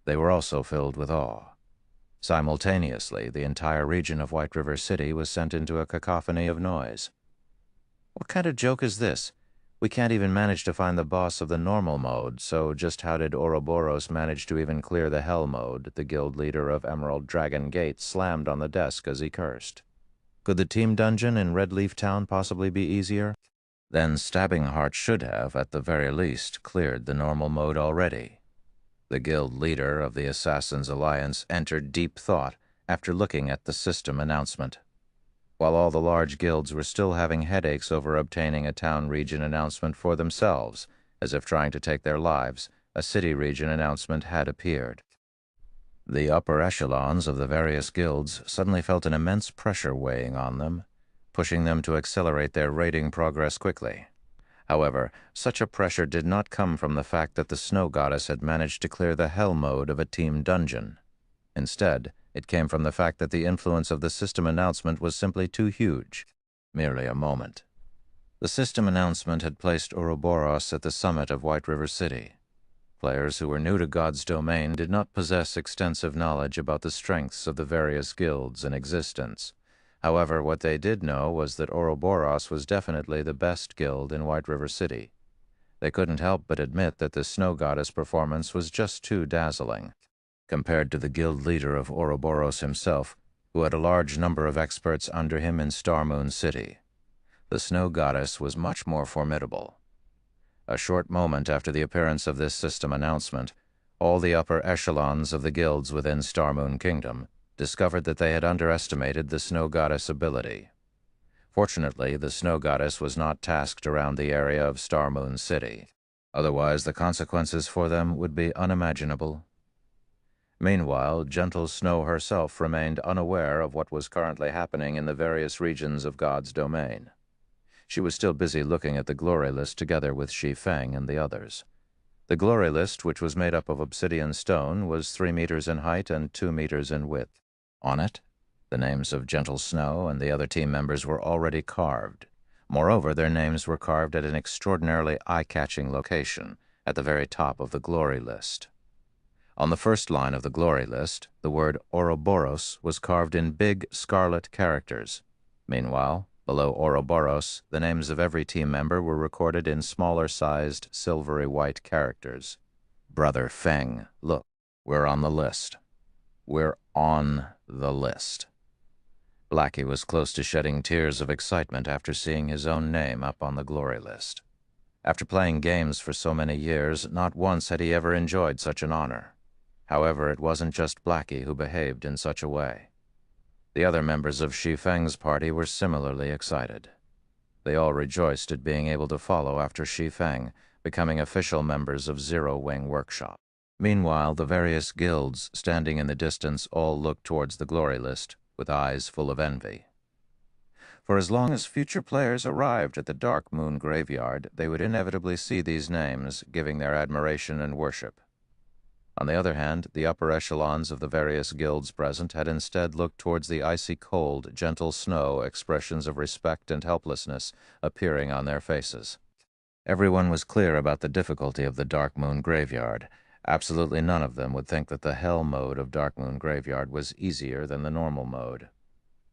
they were also filled with awe. Simultaneously, the entire region of White River City was sent into a cacophony of noise. What kind of joke is this? We can't even manage to find the boss of the normal mode, so just how did Ouroboros manage to even clear the Hell mode? The guild leader of Emerald Dragon Gate slammed on the desk as he cursed. Could the team dungeon in Red Leaf Town possibly be easier? Then Stabbing Heart should have, at the very least, cleared the normal mode already. The guild leader of the Assassin's Alliance entered deep thought after looking at the system announcement. While all the large guilds were still having headaches over obtaining a town region announcement for themselves, as if trying to take their lives, a city region announcement had appeared. The upper echelons of the various guilds suddenly felt an immense pressure weighing on them, pushing them to accelerate their raiding progress quickly. However, such a pressure did not come from the fact that the Snow Goddess had managed to clear the Hell mode of a team dungeon. Instead, it came from the fact that the influence of the system announcement was simply too huge. Merely a moment. The system announcement had placed Ouroboros at the summit of White River City. Players who were new to God's domain did not possess extensive knowledge about the strengths of the various guilds in existence. However, what they did know was that Ouroboros was definitely the best guild in White River City. They couldn't help but admit that the snow goddess performance was just too dazzling, compared to the guild leader of Ouroboros himself, who had a large number of experts under him in Star Moon City. The snow goddess was much more formidable. A short moment after the appearance of this system announcement, all the upper echelons of the guilds within Star Moon Kingdom discovered that they had underestimated the snow goddess' ability. Fortunately, the snow goddess was not tasked around the area of Star Moon City. Otherwise, the consequences for them would be unimaginable. Meanwhile, Gentle Snow herself remained unaware of what was currently happening in the various regions of God's domain. She was still busy looking at the glory list together with Shi Feng and the others. The glory list, which was made up of obsidian stone, was 3 meters in height and 2 meters in width. On it, the names of Gentle Snow and the other team members were already carved. Moreover, their names were carved at an extraordinarily eye-catching location, at the very top of the glory list. On the first line of the glory list, the word Ouroboros was carved in big scarlet characters. Meanwhile, below Ouroboros, the names of every team member were recorded in smaller-sized, silvery white characters. Brother Feng, look, we're on the list. We're on the list. Blackie was close to shedding tears of excitement after seeing his own name up on the glory list. After playing games for so many years, not once had he ever enjoyed such an honor. However, it wasn't just Blackie who behaved in such a way. The other members of Shi Feng's party were similarly excited. They all rejoiced at being able to follow after Shi Feng, becoming official members of Zero Wing Workshop. Meanwhile, the various guilds standing in the distance all looked towards the glory list with eyes full of envy. For as long as future players arrived at the Dark Moon Graveyard, they would inevitably see these names, giving their admiration and worship. On the other hand, the upper echelons of the various guilds present had instead looked towards the icy cold, gentle snow, expressions of respect and helplessness appearing on their faces. Everyone was clear about the difficulty of the Dark Moon Graveyard. Absolutely none of them would think that the Hell mode of Dark Moon Graveyard was easier than the normal mode.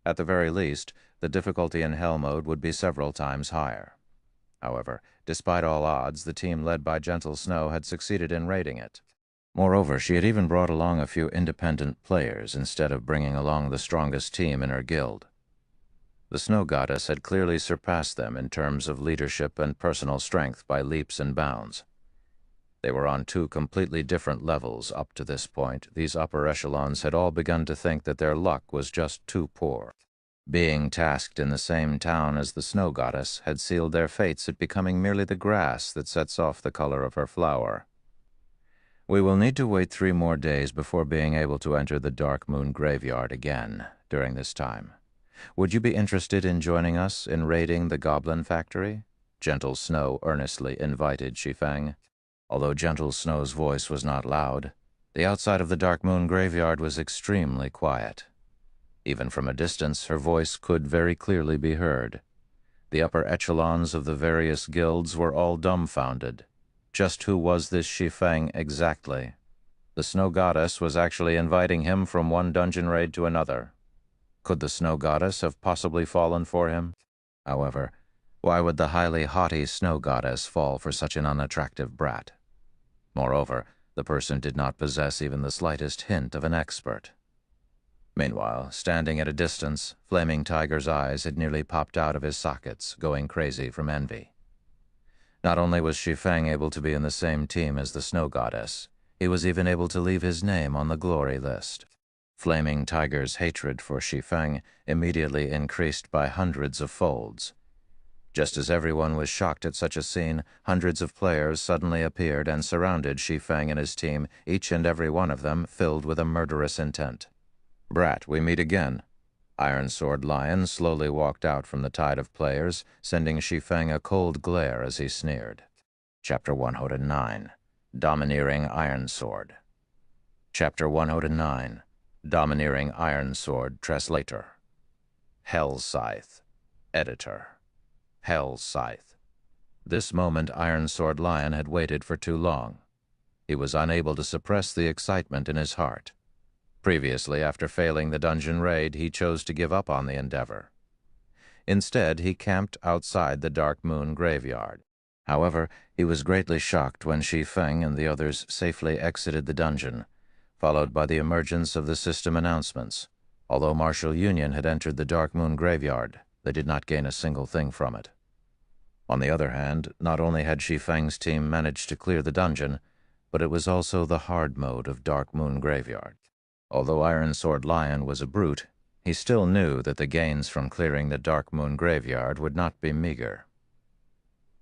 At the very least, the difficulty in Hell mode would be several times higher. However, despite all odds, the team led by Gentle Snow had succeeded in raiding it. Moreover, she had even brought along a few independent players instead of bringing along the strongest team in her guild. The Snow Goddess had clearly surpassed them in terms of leadership and personal strength by leaps and bounds. They were on 2 completely different levels up to this point. These upper echelons had all begun to think that their luck was just too poor. Being tasked in the same town as the Snow Goddess had sealed their fates at becoming merely the grass that sets off the color of her flower. We will need to wait 3 more days before being able to enter the Dark Moon Graveyard again during this time. Would you be interested in joining us in raiding the Goblin Factory? Gentle Snow earnestly invited Shi Feng. Although Gentle Snow's voice was not loud, the outside of the Dark Moon Graveyard was extremely quiet. Even from a distance, her voice could very clearly be heard. The upper echelons of the various guilds were all dumbfounded. Just who was this Shi Feng exactly? The Snow Goddess was actually inviting him from one dungeon raid to another. Could the Snow Goddess have possibly fallen for him? However, why would the highly haughty Snow Goddess fall for such an unattractive brat? Moreover, the person did not possess even the slightest hint of an expert. Meanwhile, standing at a distance, Flaming Tiger's eyes had nearly popped out of his sockets, going crazy from envy. Not only was Shi Feng able to be in the same team as the Snow Goddess, he was even able to leave his name on the glory list. Flaming Tiger's hatred for Shi Feng immediately increased by hundreds of folds. Just as everyone was shocked at such a scene, hundreds of players suddenly appeared and surrounded Shi Feng and his team, each and every one of them filled with a murderous intent. "Brat, we meet again." Iron Sword Lion slowly walked out from the tide of players, sending Shi Feng a cold glare as he sneered. Chapter 109. Domineering Iron Sword. Chapter 109. Domineering Iron Sword Translator. Hell Scythe. Editor. Hell Scythe. This moment Iron Sword Lion had waited for too long. He was unable to suppress the excitement in his heart. Previously, after failing the dungeon raid, he chose to give up on the endeavor. Instead, he camped outside the Dark Moon Graveyard. However, he was greatly shocked when Shi Feng and the others safely exited the dungeon, followed by the emergence of the system announcements. Although Martial Union had entered the Dark Moon graveyard, they did not gain a single thing from it. On the other hand, not only had Shi Feng's team managed to clear the dungeon, but it was also the hard mode of Dark Moon Graveyard. Although Iron Sword Lion was a brute, he still knew that the gains from clearing the Dark Moon Graveyard would not be meager.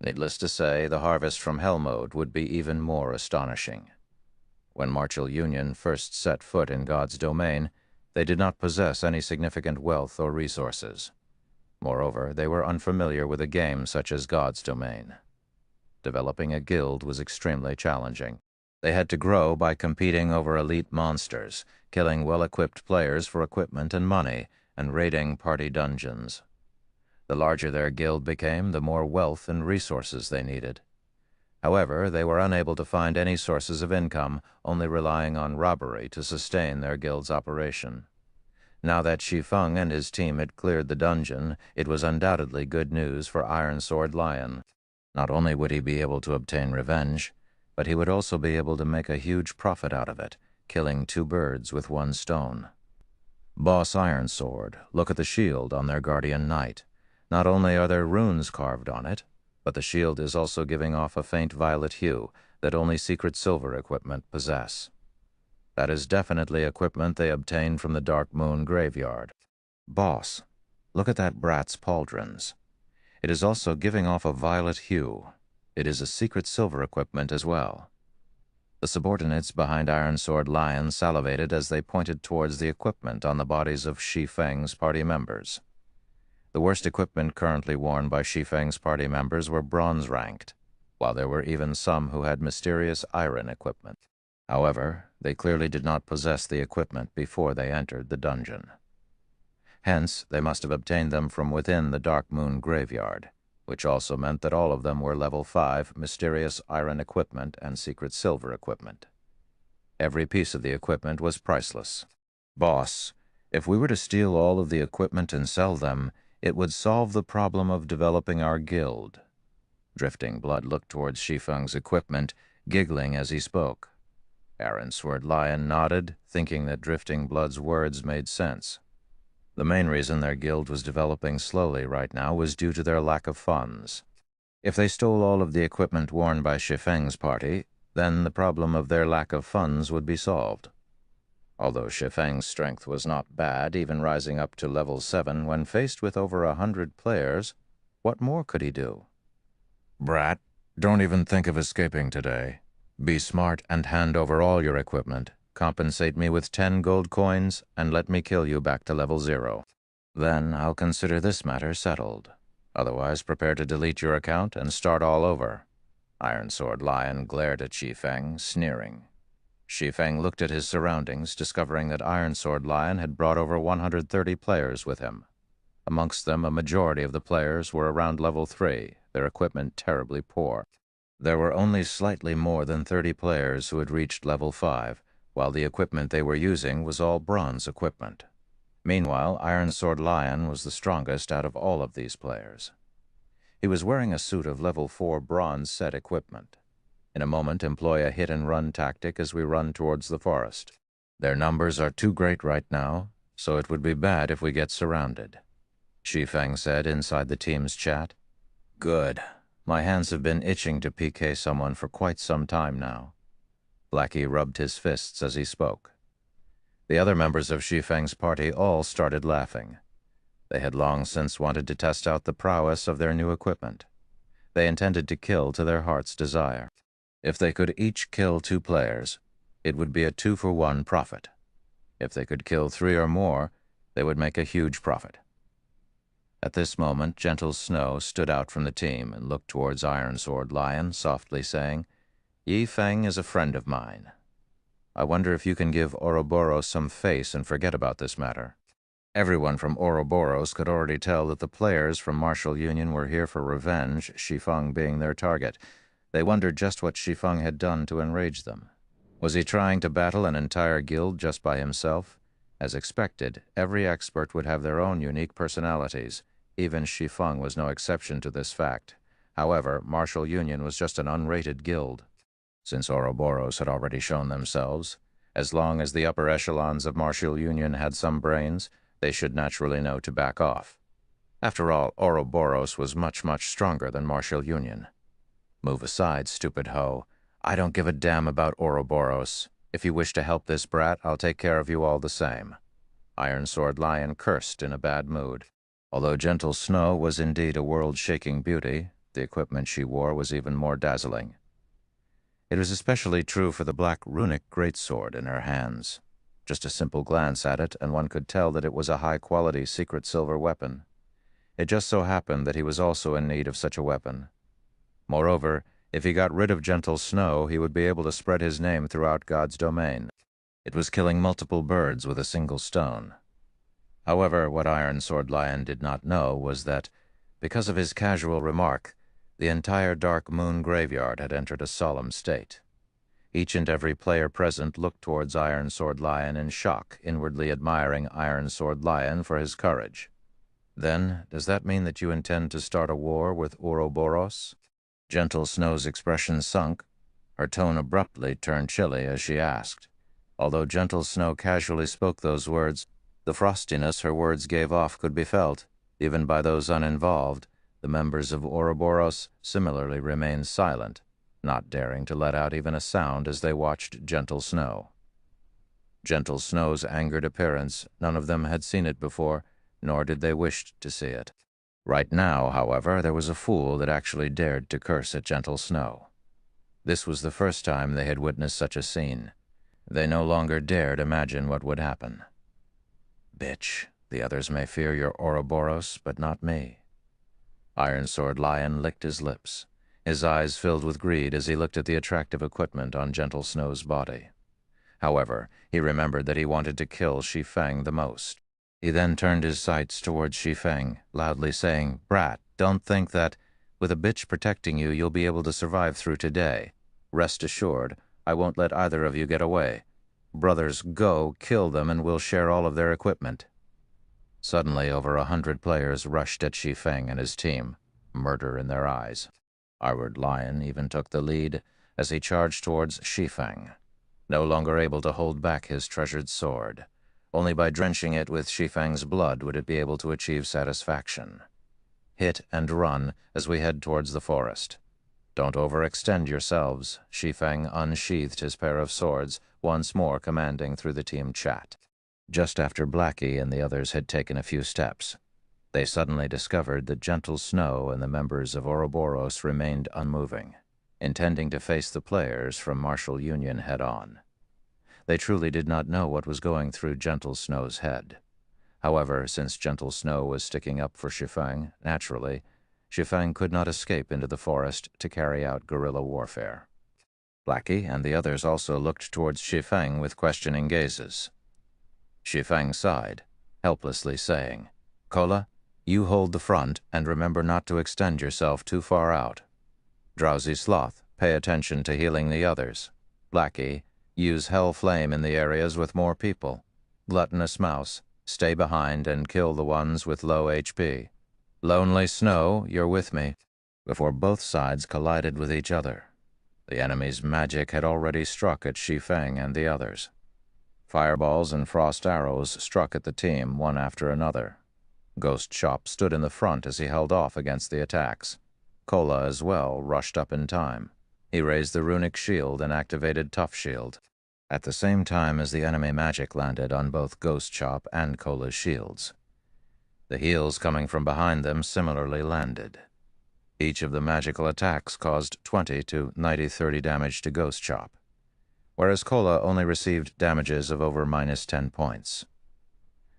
Needless to say, the harvest from Hell mode would be even more astonishing. When Martial Union first set foot in God's domain, they did not possess any significant wealth or resources. Moreover, they were unfamiliar with a game such as God's domain. Developing a guild was extremely challenging. They had to grow by competing over elite monsters, killing well-equipped players for equipment and money, and raiding party dungeons. The larger their guild became, the more wealth and resources they needed. However, they were unable to find any sources of income, only relying on robbery to sustain their guild's operation. Now that Shi Feng and his team had cleared the dungeon, it was undoubtedly good news for Iron Sword Lion. Not only would he be able to obtain revenge, but he would also be able to make a huge profit out of it, killing two birds with one stone. Boss Iron Sword, look at the shield on their guardian knight. Not only are there runes carved on it, but the shield is also giving off a faint violet hue that only secret silver equipment possess. That is definitely equipment they obtained from the Dark Moon graveyard. Boss, look at that brat's pauldrons. It is also giving off a violet hue. It is a secret silver equipment as well. The subordinates behind Iron Sword Lion salivated as they pointed towards the equipment on the bodies of Shi Feng's party members. The worst equipment currently worn by Shi Feng's party members were bronze-ranked, while there were even some who had mysterious iron equipment. However, they clearly did not possess the equipment before they entered the dungeon. Hence, they must have obtained them from within the Dark Moon graveyard, which also meant that all of them were level 5 mysterious iron equipment and secret silver equipment. Every piece of the equipment was priceless. Boss, if we were to steal all of the equipment and sell them, it would solve the problem of developing our guild. Drifting Blood looked towards Shi Feng's equipment, giggling as he spoke. Iron Sword Lion nodded, thinking that Drifting Blood's words made sense. The main reason their guild was developing slowly right now was due to their lack of funds. If they stole all of the equipment worn by Shi Feng's party, then the problem of their lack of funds would be solved. Although Shi Feng's strength was not bad, even rising up to level 7 when faced with over 100 players, what more could he do? Brat, don't even think of escaping today. Be smart and hand over all your equipment. Compensate me with 10 gold coins and let me kill you back to level 0. Then I'll consider this matter settled. Otherwise, prepare to delete your account and start all over. Iron Sword Lion glared at Shi Feng, sneering. Shi Feng looked at his surroundings, discovering that Iron Sword Lion had brought over 130 players with him. Amongst them, a majority of the players were around level 3, their equipment terribly poor. There were only slightly more than 30 players who had reached level 5, while the equipment they were using was all bronze equipment. Meanwhile, Iron Sword Lion was the strongest out of all of these players. He was wearing a suit of level 4 bronze set equipment. In a moment, employ a hit-and-run tactic as we run towards the forest. Their numbers are too great right now, so it would be bad if we get surrounded. Shi Feng said inside the team's chat. Good. My hands have been itching to PK someone for quite some time now. Blackie rubbed his fists as he spoke. The other members of Shi Feng's party all started laughing. They had long since wanted to test out the prowess of their new equipment. They intended to kill to their heart's desire. If they could each kill 2 players, it would be a 2-for-1 profit. If they could kill 3 or more, they would make a huge profit. At this moment, Gentle Snow stood out from the team and looked towards Iron Sword Lion, softly saying, Yi Feng is a friend of mine. I wonder if you can give Ouroboros some face and forget about this matter. Everyone from Ouroboros could already tell that the players from Martial Union were here for revenge, Shi Feng being their target. They wondered just what Shi Feng had done to enrage them. Was he trying to battle an entire guild just by himself? As expected, every expert would have their own unique personalities. Even Shi Feng was no exception to this fact. However, Martial Union was just an unrated guild. Since Ouroboros had already shown themselves, as long as the upper echelons of Martial Union had some brains, they should naturally know to back off. After all, Ouroboros was much, much stronger than Martial Union. Move aside, stupid hoe. I don't give a damn about Ouroboros. If you wish to help this brat, I'll take care of you all the same. Iron Sword Lion cursed in a bad mood. Although Gentle Snow was indeed a world-shaking beauty, the equipment she wore was even more dazzling. It was especially true for the black runic greatsword in her hands. Just a simple glance at it, and one could tell that it was a high-quality secret silver weapon. It just so happened that he was also in need of such a weapon. Moreover, if he got rid of Gentle Snow, he would be able to spread his name throughout God's domain. It was killing multiple birds with a single stone. However, what Iron Sword Lion did not know was that, because of his casual remark, the entire Dark Moon graveyard had entered a solemn state. Each and every player present looked towards Iron Sword Lion in shock, inwardly admiring Iron Sword Lion for his courage. Then, does that mean that you intend to start a war with Ouroboros? Gentle Snow's expression sunk. Her tone abruptly turned chilly as she asked. Although Gentle Snow casually spoke those words, the frostiness her words gave off could be felt, even by those uninvolved. The members of Ouroboros similarly remained silent, not daring to let out even a sound as they watched Gentle Snow. Gentle Snow's angered appearance, none of them had seen it before, nor did they wish to see it. Right now, however, there was a fool that actually dared to curse at Gentle Snow. This was the first time they had witnessed such a scene. They no longer dared imagine what would happen. Bitch, the others may fear your Ouroboros, but not me. Iron Sword Lion licked his lips. His eyes filled with greed as he looked at the attractive equipment on Gentle Snow's body. However, he remembered that he wanted to kill Shi Feng the most. He then turned his sights towards Shi Feng, loudly saying, "Brat, don't think that, with a bitch protecting you, you'll be able to survive through today. Rest assured, I won't let either of you get away. Brothers, go, kill them, and we'll share all of their equipment." Suddenly, over 100 players rushed at Shi Feng and his team, murder in their eyes. Iron Lion even took the lead as he charged towards Shi Feng, no longer able to hold back his treasured sword. Only by drenching it with Shi Feng's blood would it be able to achieve satisfaction. Hit and run as we head towards the forest. Don't overextend yourselves. Shi Feng unsheathed his pair of swords, once more commanding through the team chat. Just after Blackie and the others had taken a few steps, they suddenly discovered that Gentle Snow and the members of Ouroboros remained unmoving, intending to face the players from Martial Union head-on. They truly did not know what was going through Gentle Snow's head. However, since Gentle Snow was sticking up for Shi Feng, naturally, Shi Feng could not escape into the forest to carry out guerrilla warfare. Blackie and the others also looked towards Shi Feng with questioning gazes. Shi Feng sighed, helplessly saying, "Kola, you hold the front and remember not to extend yourself too far out. Drowsy Sloth, pay attention to healing the others. Blackie, use Hell Flame in the areas with more people. Gluttonous Mouse, stay behind and kill the ones with low HP. Lonely Snow, you're with me." Before both sides collided with each other, the enemy's magic had already struck at Shi Feng and the others. Fireballs and frost arrows struck at the team one after another. Ghost Chop stood in the front as he held off against the attacks. Kola as well rushed up in time. He raised the runic shield and activated Tough Shield, at the same time as the enemy magic landed on both Ghost Chop and Kola's shields. The heals coming from behind them similarly landed. Each of the magical attacks caused 20 to 90-30 damage to Ghost Chop, whereas Kola only received damages of over -10 points.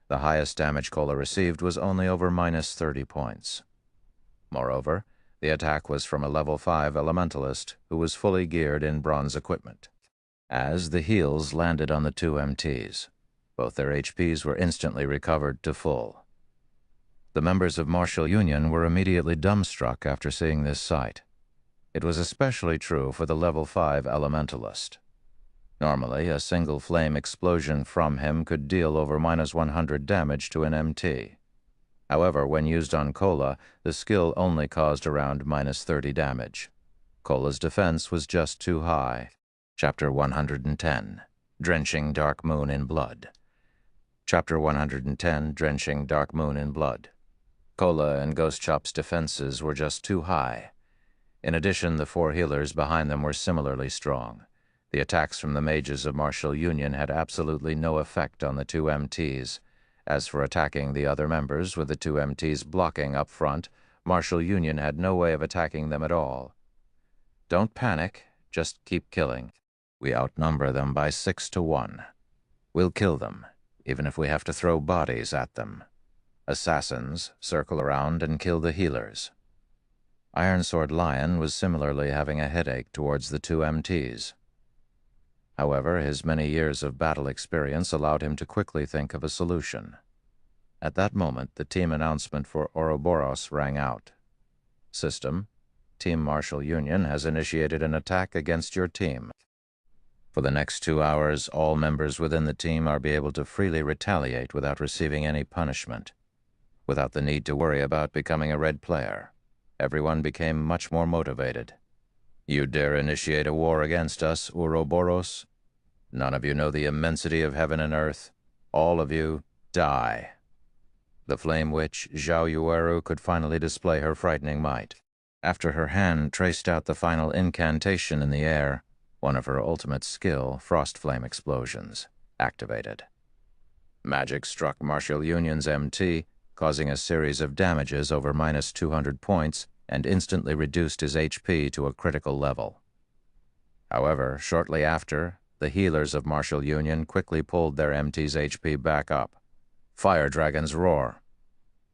The highest damage Kola received was only over -30 points. Moreover, the attack was from a level 5 elementalist who was fully geared in bronze equipment. As the heals landed on the two MTs, both their HPs were instantly recovered to full. The members of Martial Union were immediately dumbstruck after seeing this sight. It was especially true for the level 5 elementalist. Normally, a single flame explosion from him could deal over -100 damage to an MT. However, when used on Kola, the skill only caused around -30 damage. Kola's defense was just too high. Chapter 110, Drenching Dark Moon in Blood. Chapter 110, Drenching Dark Moon in Blood. Kola and Ghost Chop's defenses were just too high. In addition, the 4 healers behind them were similarly strong. The attacks from the mages of Martial Union had absolutely no effect on the 2 MTs. As for attacking the other members with the 2 MTs blocking up front, Martial Union had no way of attacking them at all. Don't panic, just keep killing. We outnumber them by 6 to 1. We'll kill them, even if we have to throw bodies at them. Assassins, circle around and kill the healers. Ironsword Lion was similarly having a headache towards the 2 MTs. However, his many years of battle experience allowed him to quickly think of a solution. At that moment, the team announcement for Ouroboros rang out. System: Team Martial Union has initiated an attack against your team. For the next 2 hours, all members within the team are be able to freely retaliate without receiving any punishment, without the need to worry about becoming a red player. Everyone became much more motivated. You dare initiate a war against us, Ouroboros? None of you know the immensity of heaven and earth. All of you, die. The flame witch, Zhao Yueru, could finally display her frightening might. After her hand traced out the final incantation in the air, one of her ultimate skill, Frost Flame Explosions, activated. Magic struck Martial Union's MT, causing a series of damages over -200 points, and instantly reduced his HP to a critical level. However, shortly after, the healers of Martial Union quickly pulled their MT's HP back up. Fire Dragon's Roar.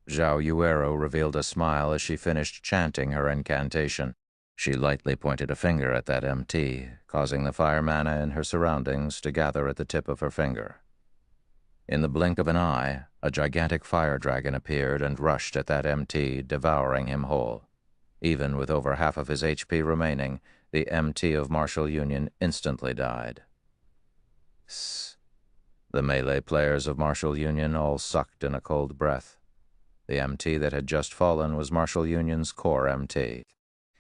Zhao Yueru revealed a smile as she finished chanting her incantation. She lightly pointed a finger at that MT, causing the fire mana in her surroundings to gather at the tip of her finger. In the blink of an eye, a gigantic fire dragon appeared and rushed at that MT, devouring him whole. Even with over half of his HP remaining, the MT of Martial Union instantly died. Sss. The melee players of Martial Union all sucked in a cold breath. The MT that had just fallen was Martial Union's core MT.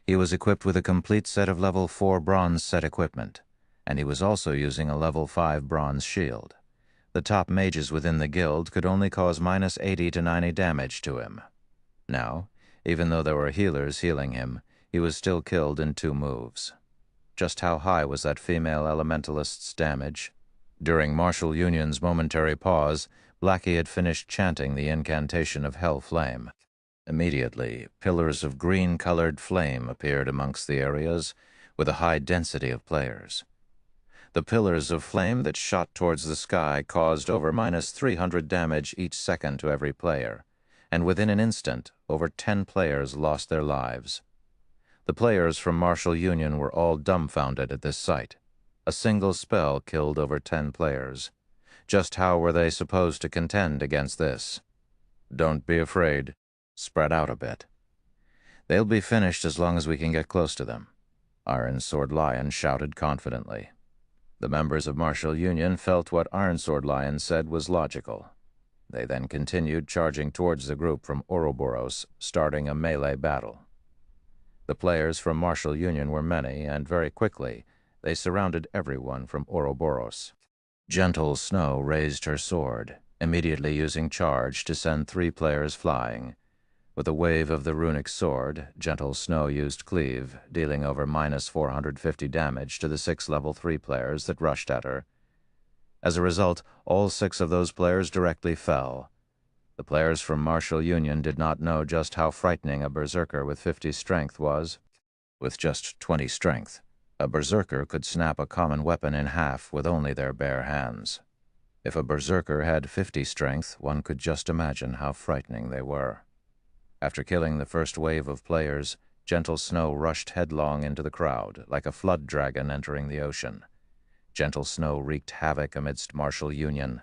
He was equipped with a complete set of level 4 bronze set equipment, and he was also using a level 5 bronze shield. The top mages within the guild could only cause -80 to 90 damage to him. Now, even though there were healers healing him, he was still killed in 2 moves. Just how high was that female elementalist's damage? During Martial Union's momentary pause, Blackie had finished chanting the incantation of Hell Flame. Immediately, pillars of green-colored flame appeared amongst the areas, with a high density of players. The pillars of flame that shot towards the sky caused over -300 damage each second to every player, and within an instant, over 10 players lost their lives. The players from Martial Union were all dumbfounded at this sight. A single spell killed over 10 players. Just how were they supposed to contend against this? Don't be afraid. Spread out a bit. They'll be finished as long as we can get close to them, Ironsword Lion shouted confidently. The members of Martial Union felt what Ironsword Lion said was logical. They then continued charging towards the group from Ouroboros, starting a melee battle. The players from Martial Union were many, and very quickly, they surrounded everyone from Ouroboros. Gentle Snow raised her sword, immediately using charge to send 3 players flying. With a wave of the runic sword, Gentle Snow used cleave, dealing over -450 damage to the 6 level 3 players that rushed at her. As a result, all 6 of those players directly fell. The players from Martial Union did not know just how frightening a berserker with 50 strength was. With just 20 strength, a berserker could snap a common weapon in half with only their bare hands. If a berserker had 50 strength, one could just imagine how frightening they were. After killing the first wave of players, Gentle Snow rushed headlong into the crowd, like a flood dragon entering the ocean. Gentle Snow wreaked havoc amidst Martial Union.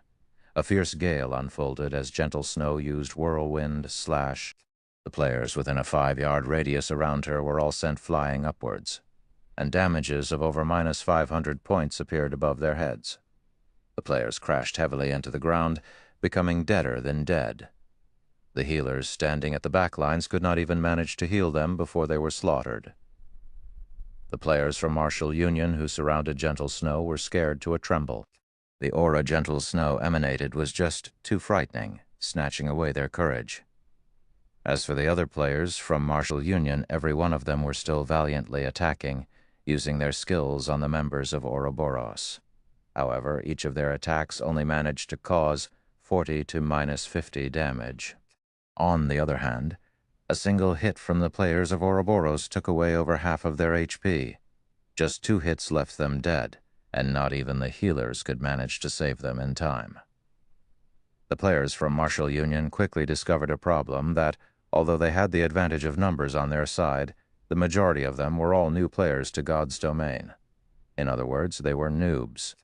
A fierce gale unfolded as Gentle Snow used whirlwind slash. The players within a 5-yard radius around her were all sent flying upwards, and damages of over -500 points appeared above their heads. The players crashed heavily into the ground, becoming deader than dead. The healers standing at the back lines could not even manage to heal them before they were slaughtered. The players from Martial Union who surrounded Gentle Snow were scared to a tremble. The aura Gentle Snow emanated was just too frightening, snatching away their courage. As for the other players from Martial Union, every one of them were still valiantly attacking, using their skills on the members of Ouroboros. However, each of their attacks only managed to cause 40 to -50 damage. On the other hand, a single hit from the players of Ouroboros took away over half of their HP. Just 2 hits left them dead, and not even the healers could manage to save them in time. The players from Martial Union quickly discovered a problem that, although they had the advantage of numbers on their side, the majority of them were all new players to God's domain. In other words, they were noobs.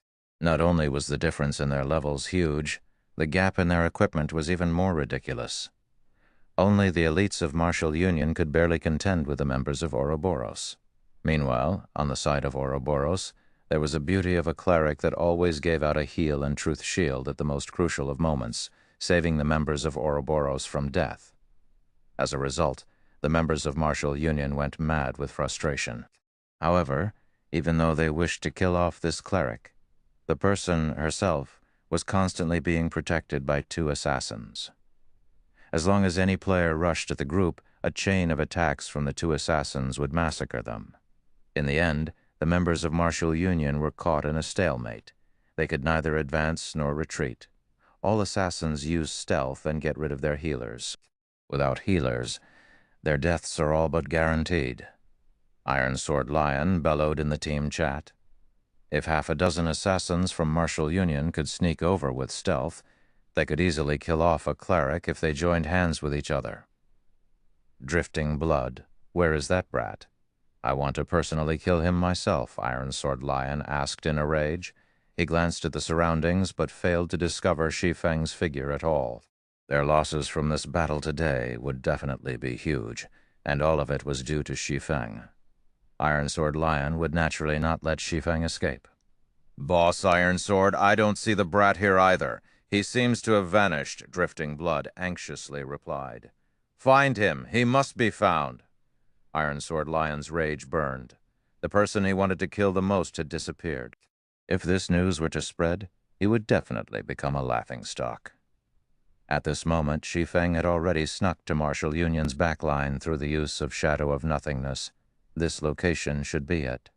Not only was the difference in their levels huge, the gap in their equipment was even more ridiculous. Only the elites of Martial Union could barely contend with the members of Ouroboros. Meanwhile, on the side of Ouroboros, there was a beauty of a cleric that always gave out a heal and truth shield at the most crucial of moments, saving the members of Ouroboros from death. As a result, the members of Martial Union went mad with frustration. However, even though they wished to kill off this cleric, the person herself was constantly being protected by 2 assassins. As long as any player rushed at the group, a chain of attacks from the 2 assassins would massacre them. In the end, the members of Martial Union were caught in a stalemate. They could neither advance nor retreat. All assassins use stealth and get rid of their healers. Without healers, their deaths are all but guaranteed. Iron Sword Lion bellowed in the team chat. If half a dozen assassins from Martial Union could sneak over with stealth, they could easily kill off a cleric if they joined hands with each other. Drifting Blood, where is that brat? I want to personally kill him myself, Iron Sword Lion asked in a rage. He glanced at the surroundings but failed to discover Shi Feng's figure at all. Their losses from this battle today would definitely be huge, and all of it was due to Shi Feng. Iron Sword Lion would naturally not let Shi Feng escape. Boss Iron Sword, I don't see the brat here either. He seems to have vanished, Drifting Blood anxiously replied. Find him. He must be found. Iron Sword Lion's rage burned. The person he wanted to kill the most had disappeared. If this news were to spread, he would definitely become a laughingstock. At this moment, Shi Feng had already snuck to Martial Union's backline through the use of Shadow of Nothingness. This location should be it.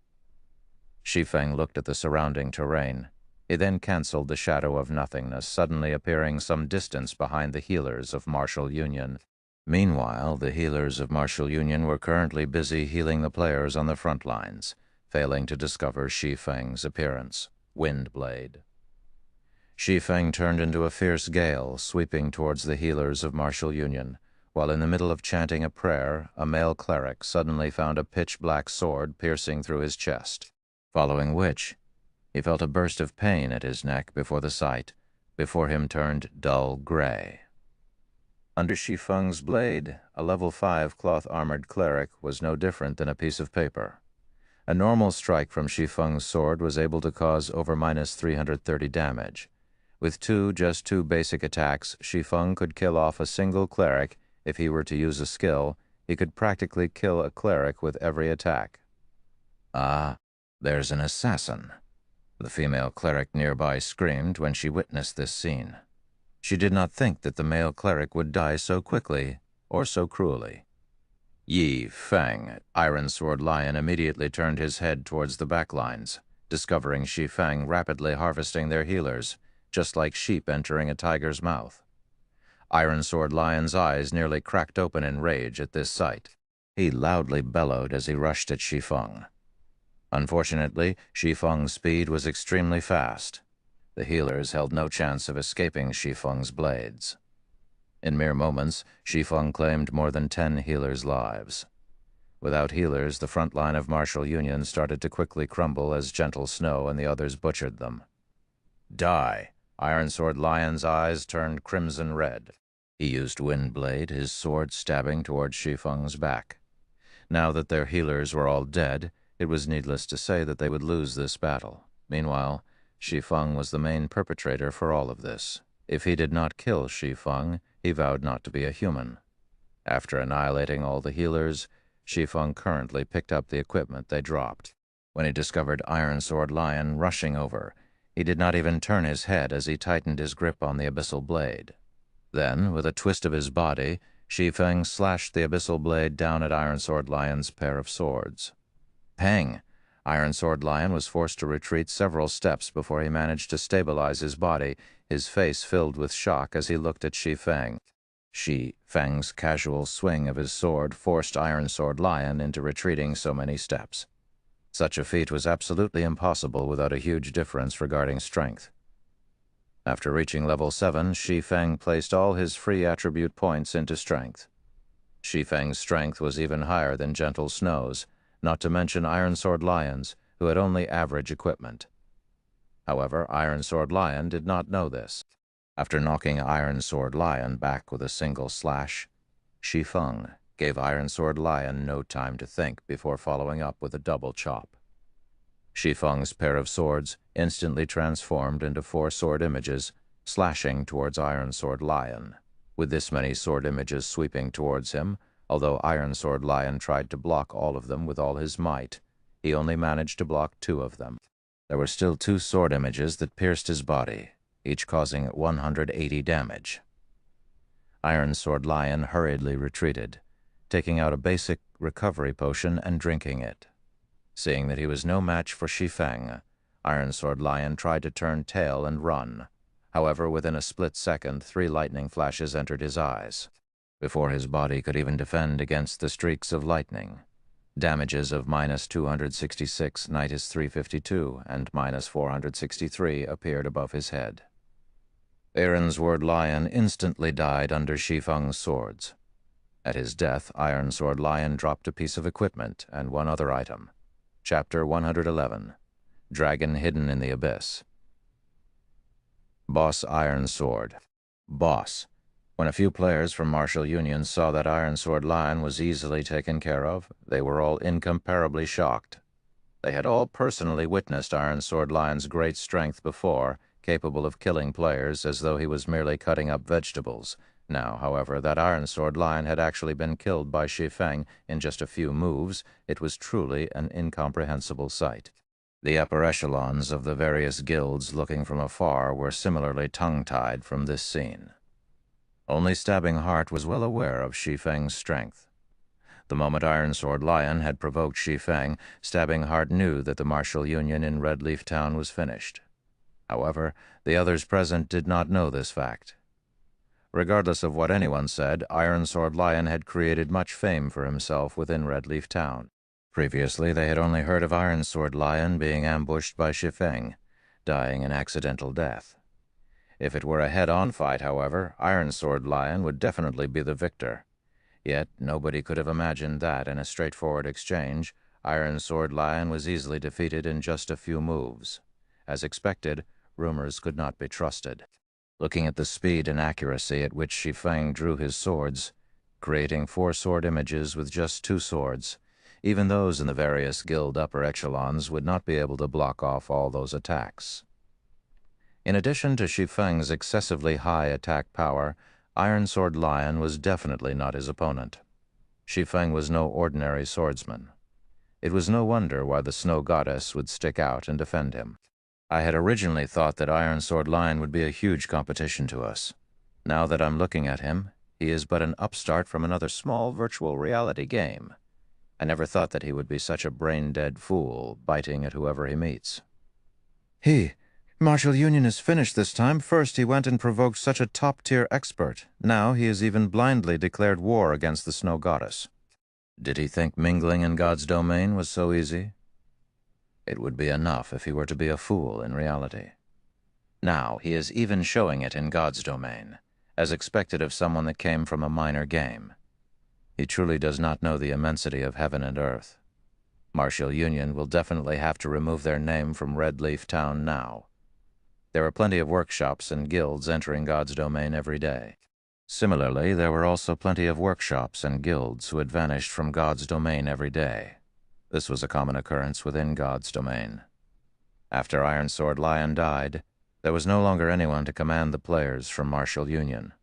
Shi Feng looked at the surrounding terrain. He then canceled the Shadow of Nothingness, suddenly appearing some distance behind the healers of Martial Union. Meanwhile, the healers of Martial Union were currently busy healing the players on the front lines, failing to discover Shi Feng's appearance. Windblade. Shi Feng turned into a fierce gale, sweeping towards the healers of Martial Union. While in the middle of chanting a prayer, a male cleric suddenly found a pitch-black sword piercing through his chest, following which he felt a burst of pain at his neck before the sight before him turned dull gray. Under Shi Feng's blade, a level 5 cloth-armored cleric was no different than a piece of paper. A normal strike from Shi Feng's sword was able to cause over -330 damage. With just two basic attacks, Shi Feng could kill off a single cleric. If he were to use a skill, he could practically kill a cleric with every attack. Ah, there's an assassin. The female cleric nearby screamed when she witnessed this scene. She did not think that the male cleric would die so quickly or so cruelly. Yi Feng, Iron Sword Lion, immediately turned his head towards the back lines, discovering Shi Feng rapidly harvesting their healers, just like sheep entering a tiger's mouth. Iron Sword Lion's eyes nearly cracked open in rage at this sight. He loudly bellowed as he rushed at Shi Feng. Unfortunately, Shi Feng's speed was extremely fast. The healers held no chance of escaping Shi Feng's blades. In mere moments, Shi Feng claimed more than 10 healers' lives. Without healers, the front line of Martial Union started to quickly crumble as Gentle Snow and the others butchered them. Die! Iron Sword Lion's eyes turned crimson red. He used Windblade, his sword stabbing toward Shi Feng's back. Now that their healers were all dead, it was needless to say that they would lose this battle. Meanwhile, Shi Feng was the main perpetrator for all of this. If he did not kill Shi Feng, he vowed not to be a human. After annihilating all the healers, Shi Feng currently picked up the equipment they dropped. When he discovered Iron Sword Lion rushing over, he did not even turn his head as he tightened his grip on the abyssal blade. Then, with a twist of his body, Shi Feng slashed the abyssal blade down at Iron Sword Lion's pair of swords. Pang! Iron Sword Lion was forced to retreat several steps before he managed to stabilize his body, his face filled with shock as he looked at Shi Feng. Shi Feng's casual swing of his sword forced Iron Sword Lion into retreating so many steps. Such a feat was absolutely impossible without a huge difference regarding strength. After reaching level 7, Shi Feng placed all his free attribute points into strength. Shi Feng's strength was even higher than Gentle Snow's, not to mention Iron Sword Lion's, who had only average equipment. However, Iron Sword Lion did not know this. After knocking Iron Sword Lion back with a single slash, Shi Feng gave Iron Sword Lion no time to think before following up with a double chop. Shi Feng's pair of swords instantly transformed into 4 sword images, slashing towards Iron Sword Lion. With this many sword images sweeping towards him, although Iron Sword Lion tried to block all of them with all his might, he only managed to block 2 of them. There were still 2 sword images that pierced his body, each causing 180 damage. Iron Sword Lion hurriedly retreated, taking out a basic recovery potion and drinking it. Seeing that he was no match for Shi Feng, Iron Sword Lion tried to turn tail and run. However, within a split second, 3 lightning flashes entered his eyes. Before his body could even defend against the streaks of lightning, damages of -266, -352, and -463 appeared above his head. Iron Sword Lion instantly died under Shi Feng's swords. At his death, Iron Sword Lion dropped a piece of equipment and 1 other item. Chapter 111. Dragon Hidden in the Abyss. Boss Iron Sword. Boss. When a few players from Martial Union saw that Iron Sword Lion was easily taken care of, they were all incomparably shocked. They had all personally witnessed Iron Sword Lion's great strength before, capable of killing players as though he was merely cutting up vegetables. Now, however, that Iron Sword Lion had actually been killed by Shi Feng in just a few moves, it was truly an incomprehensible sight. The upper echelons of the various guilds looking from afar were similarly tongue-tied from this scene. Only Stabbing Heart was well aware of Shi Feng's strength. The moment Iron Sword Lion had provoked Shi Feng, Stabbing Heart knew that the Martial Union in Red Leaf Town was finished. However, the others present did not know this fact. Regardless of what anyone said, Iron Sword Lion had created much fame for himself within Red Leaf Town. Previously, they had only heard of Iron Sword Lion being ambushed by Shi Feng, dying an accidental death. If it were a head-on fight, however, Iron Sword Lion would definitely be the victor. Yet nobody could have imagined that in a straightforward exchange, Iron Sword Lion was easily defeated in just a few moves. As expected, rumors could not be trusted. Looking at the speed and accuracy at which Shi Feng drew his swords, creating 4 sword images with just 2 swords, even those in the various guild upper echelons would not be able to block off all those attacks. In addition to Shi Feng's excessively high attack power, Iron Sword Lion was definitely not his opponent. Shi Feng was no ordinary swordsman. It was no wonder why the Snow Goddess would stick out and defend him. I had originally thought that Iron Sword Lion would be a huge competition to us. Now that I'm looking at him, he is but an upstart from another small virtual reality game. I never thought that he would be such a brain-dead fool, biting at whoever he meets. Martial Union is finished this time. First he went and provoked such a top-tier expert. Now he has even blindly declared war against the Snow Goddess. Did he think mingling in God's domain was so easy? It would be enough if he were to be a fool in reality. Now he is even showing it in God's domain, as expected of someone that came from a minor game. He truly does not know the immensity of heaven and earth. Martial Union will definitely have to remove their name from Red Leaf Town now. There are plenty of workshops and guilds entering God's domain every day. Similarly, there were also plenty of workshops and guilds who had vanished from God's domain every day. This was a common occurrence within God's domain. After Iron Sword Lion died, there was no longer anyone to command the players from Martial Union.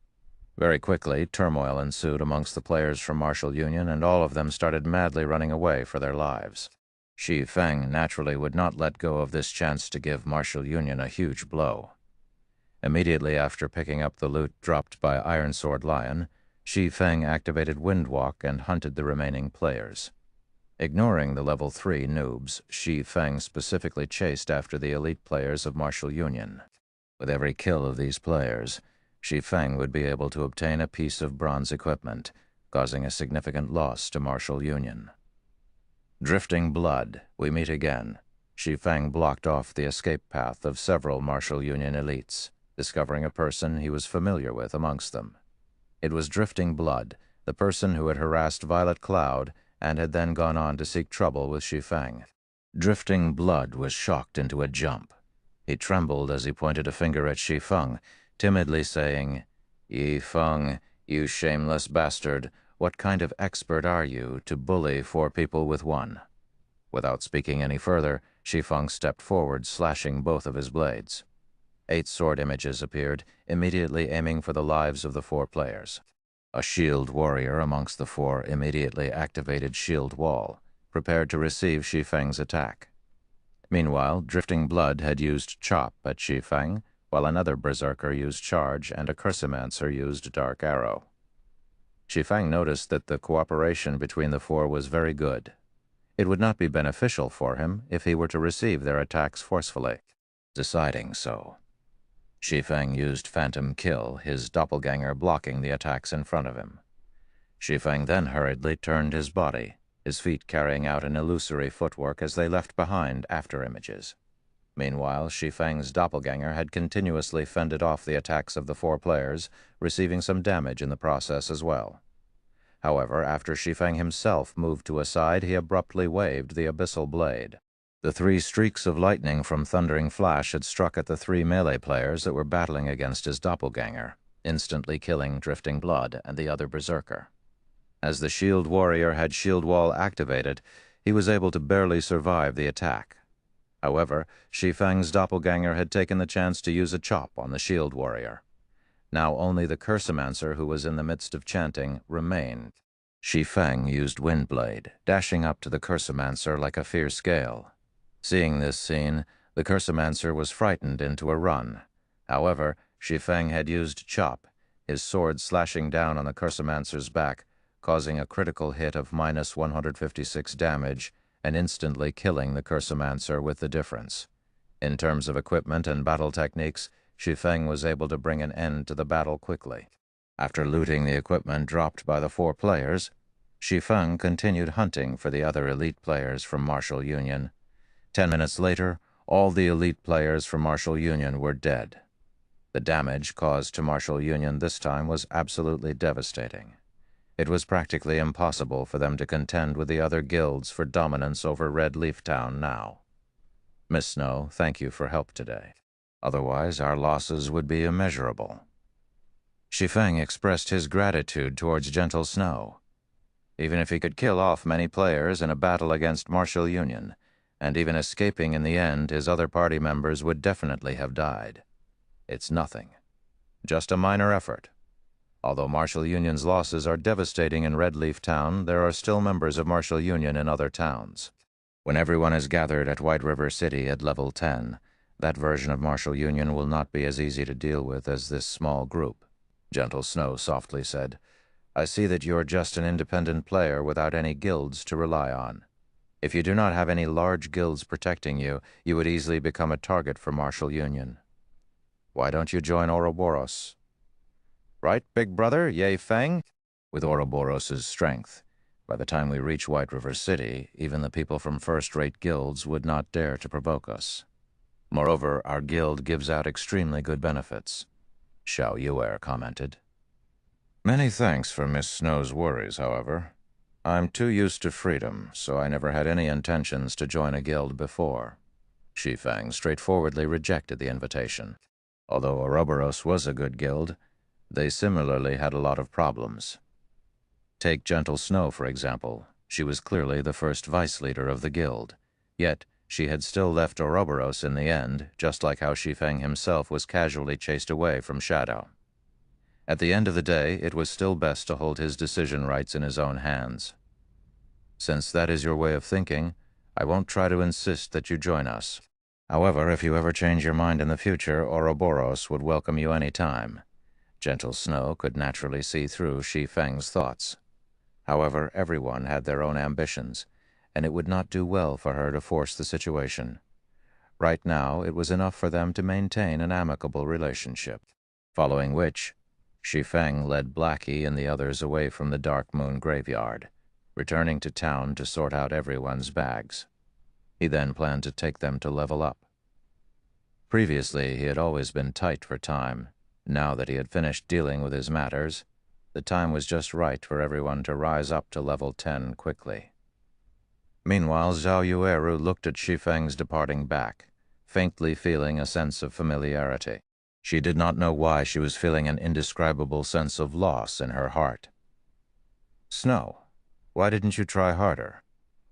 Very quickly, turmoil ensued amongst the players from Martial Union, and all of them started madly running away for their lives. Shi Feng naturally would not let go of this chance to give Martial Union a huge blow. Immediately after picking up the loot dropped by Iron Sword Lion, Shi Feng activated Windwalk and hunted the remaining players. Ignoring the level 3 noobs, Shi Feng specifically chased after the elite players of Martial Union. With every kill of these players, Shi Feng would be able to obtain a piece of bronze equipment, causing a significant loss to Martial Union. Drifting Blood, we meet again. Shi Feng blocked off the escape path of several Martial Union elites, discovering a person he was familiar with amongst them. It was Drifting Blood, the person who had harassed Violet Cloud and had then gone on to seek trouble with Shi Feng. Drifting Blood was shocked into a jump. He trembled as he pointed a finger at Shi Feng, timidly saying, "Yi Feng, you shameless bastard, what kind of expert are you to bully 4 people with 1? Without speaking any further, Shi Feng stepped forward, slashing both of his blades. 8 sword images appeared, immediately aiming for the lives of the 4 players. A shield warrior amongst the 4 immediately activated Shield Wall, prepared to receive Shi Feng's attack. Meanwhile, Drifting Blood had used Chop at Shi Feng, while another Berserker used Charge and a Cursomancer used Dark Arrow. Shi Feng noticed that the cooperation between the 4 was very good. It would not be beneficial for him if he were to receive their attacks forcefully. Deciding so, Shi Feng used Phantom Kill, his doppelganger blocking the attacks in front of him. Shi Feng then hurriedly turned his body, his feet carrying out an illusory footwork as they left behind after images. Meanwhile, Shi Feng's doppelganger had continuously fended off the attacks of the 4 players, receiving some damage in the process as well. However, after Shi Feng himself moved to a side, he abruptly waved the Abyssal Blade. The 3 streaks of lightning from Thundering Flash had struck at the 3 melee players that were battling against his doppelganger, instantly killing Drifting Blood and the other Berserker. As the Shield Warrior had Shield Wall activated, he was able to barely survive the attack. However, Shi Feng's doppelganger had taken the chance to use a chop on the Shield Warrior. Now only the Cursomancer, who was in the midst of chanting, remained. Shi Feng used Windblade, dashing up to the Cursomancer like a fierce gale. Seeing this scene, the Cursomancer was frightened into a run. However, Shi Feng had used Chop, his sword slashing down on the Cursomancer's back, causing a critical hit of minus 156 damage and instantly killing the Cursomancer with the difference. In terms of equipment and battle techniques, Shi Feng was able to bring an end to the battle quickly. After looting the equipment dropped by the 4 players, Shi Feng continued hunting for the other elite players from Martial Union. 10 minutes later, all the elite players from Martial Union were dead. The damage caused to Martial Union this time was absolutely devastating. It was practically impossible for them to contend with the other guilds for dominance over Red Leaf Town now. Miss Snow, thank you for help today. Otherwise, our losses would be immeasurable. Shi Feng expressed his gratitude towards Gentle Snow. Even if he could kill off many players in a battle against Martial Union, and even escaping in the end, his other party members would definitely have died. It's nothing. Just a minor effort. Although Martial Union's losses are devastating in Red Leaf Town, there are still members of Martial Union in other towns. When everyone is gathered at White River City at level 10, that version of Martial Union will not be as easy to deal with as this small group. Gentle Snow softly said, I see that you're just an independent player without any guilds to rely on. If you do not have any large guilds protecting you, you would easily become a target for Martial Union. Why don't you join Ouroboros? Right, big brother, Ye Feng? With Ouroboros' strength, by the time we reach White River City, even the people from first-rate guilds would not dare to provoke us. Moreover, our guild gives out extremely good benefits, Xiao Yuer commented. Many thanks for Miss Snow's worries, however. I'm too used to freedom, so I never had any intentions to join a guild before. Shi Feng straightforwardly rejected the invitation. Although Ouroboros was a good guild, they similarly had a lot of problems. Take Gentle Snow, for example. She was clearly the first vice leader of the guild, yet she had still left Ouroboros in the end, just like how Shi Feng himself was casually chased away from Shadow. At the end of the day, it was still best to hold his decision rights in his own hands. Since that is your way of thinking, I won't try to insist that you join us. However, if you ever change your mind in the future, Ouroboros would welcome you any time. Gentle Snow could naturally see through Shi Feng's thoughts. However, everyone had their own ambitions, and it would not do well for her to force the situation. Right now, it was enough for them to maintain an amicable relationship. Following which, Shi Feng led Blackie and the others away from the Dark Moon graveyard, returning to town to sort out everyone's bags. He then planned to take them to level up. Previously, he had always been tight for time. Now that he had finished dealing with his matters, the time was just right for everyone to rise up to level 10 quickly. Meanwhile, Zhao Yueru looked at Shi Feng's departing back, faintly feeling a sense of familiarity. She did not know why she was feeling an indescribable sense of loss in her heart. Snow, why didn't you try harder?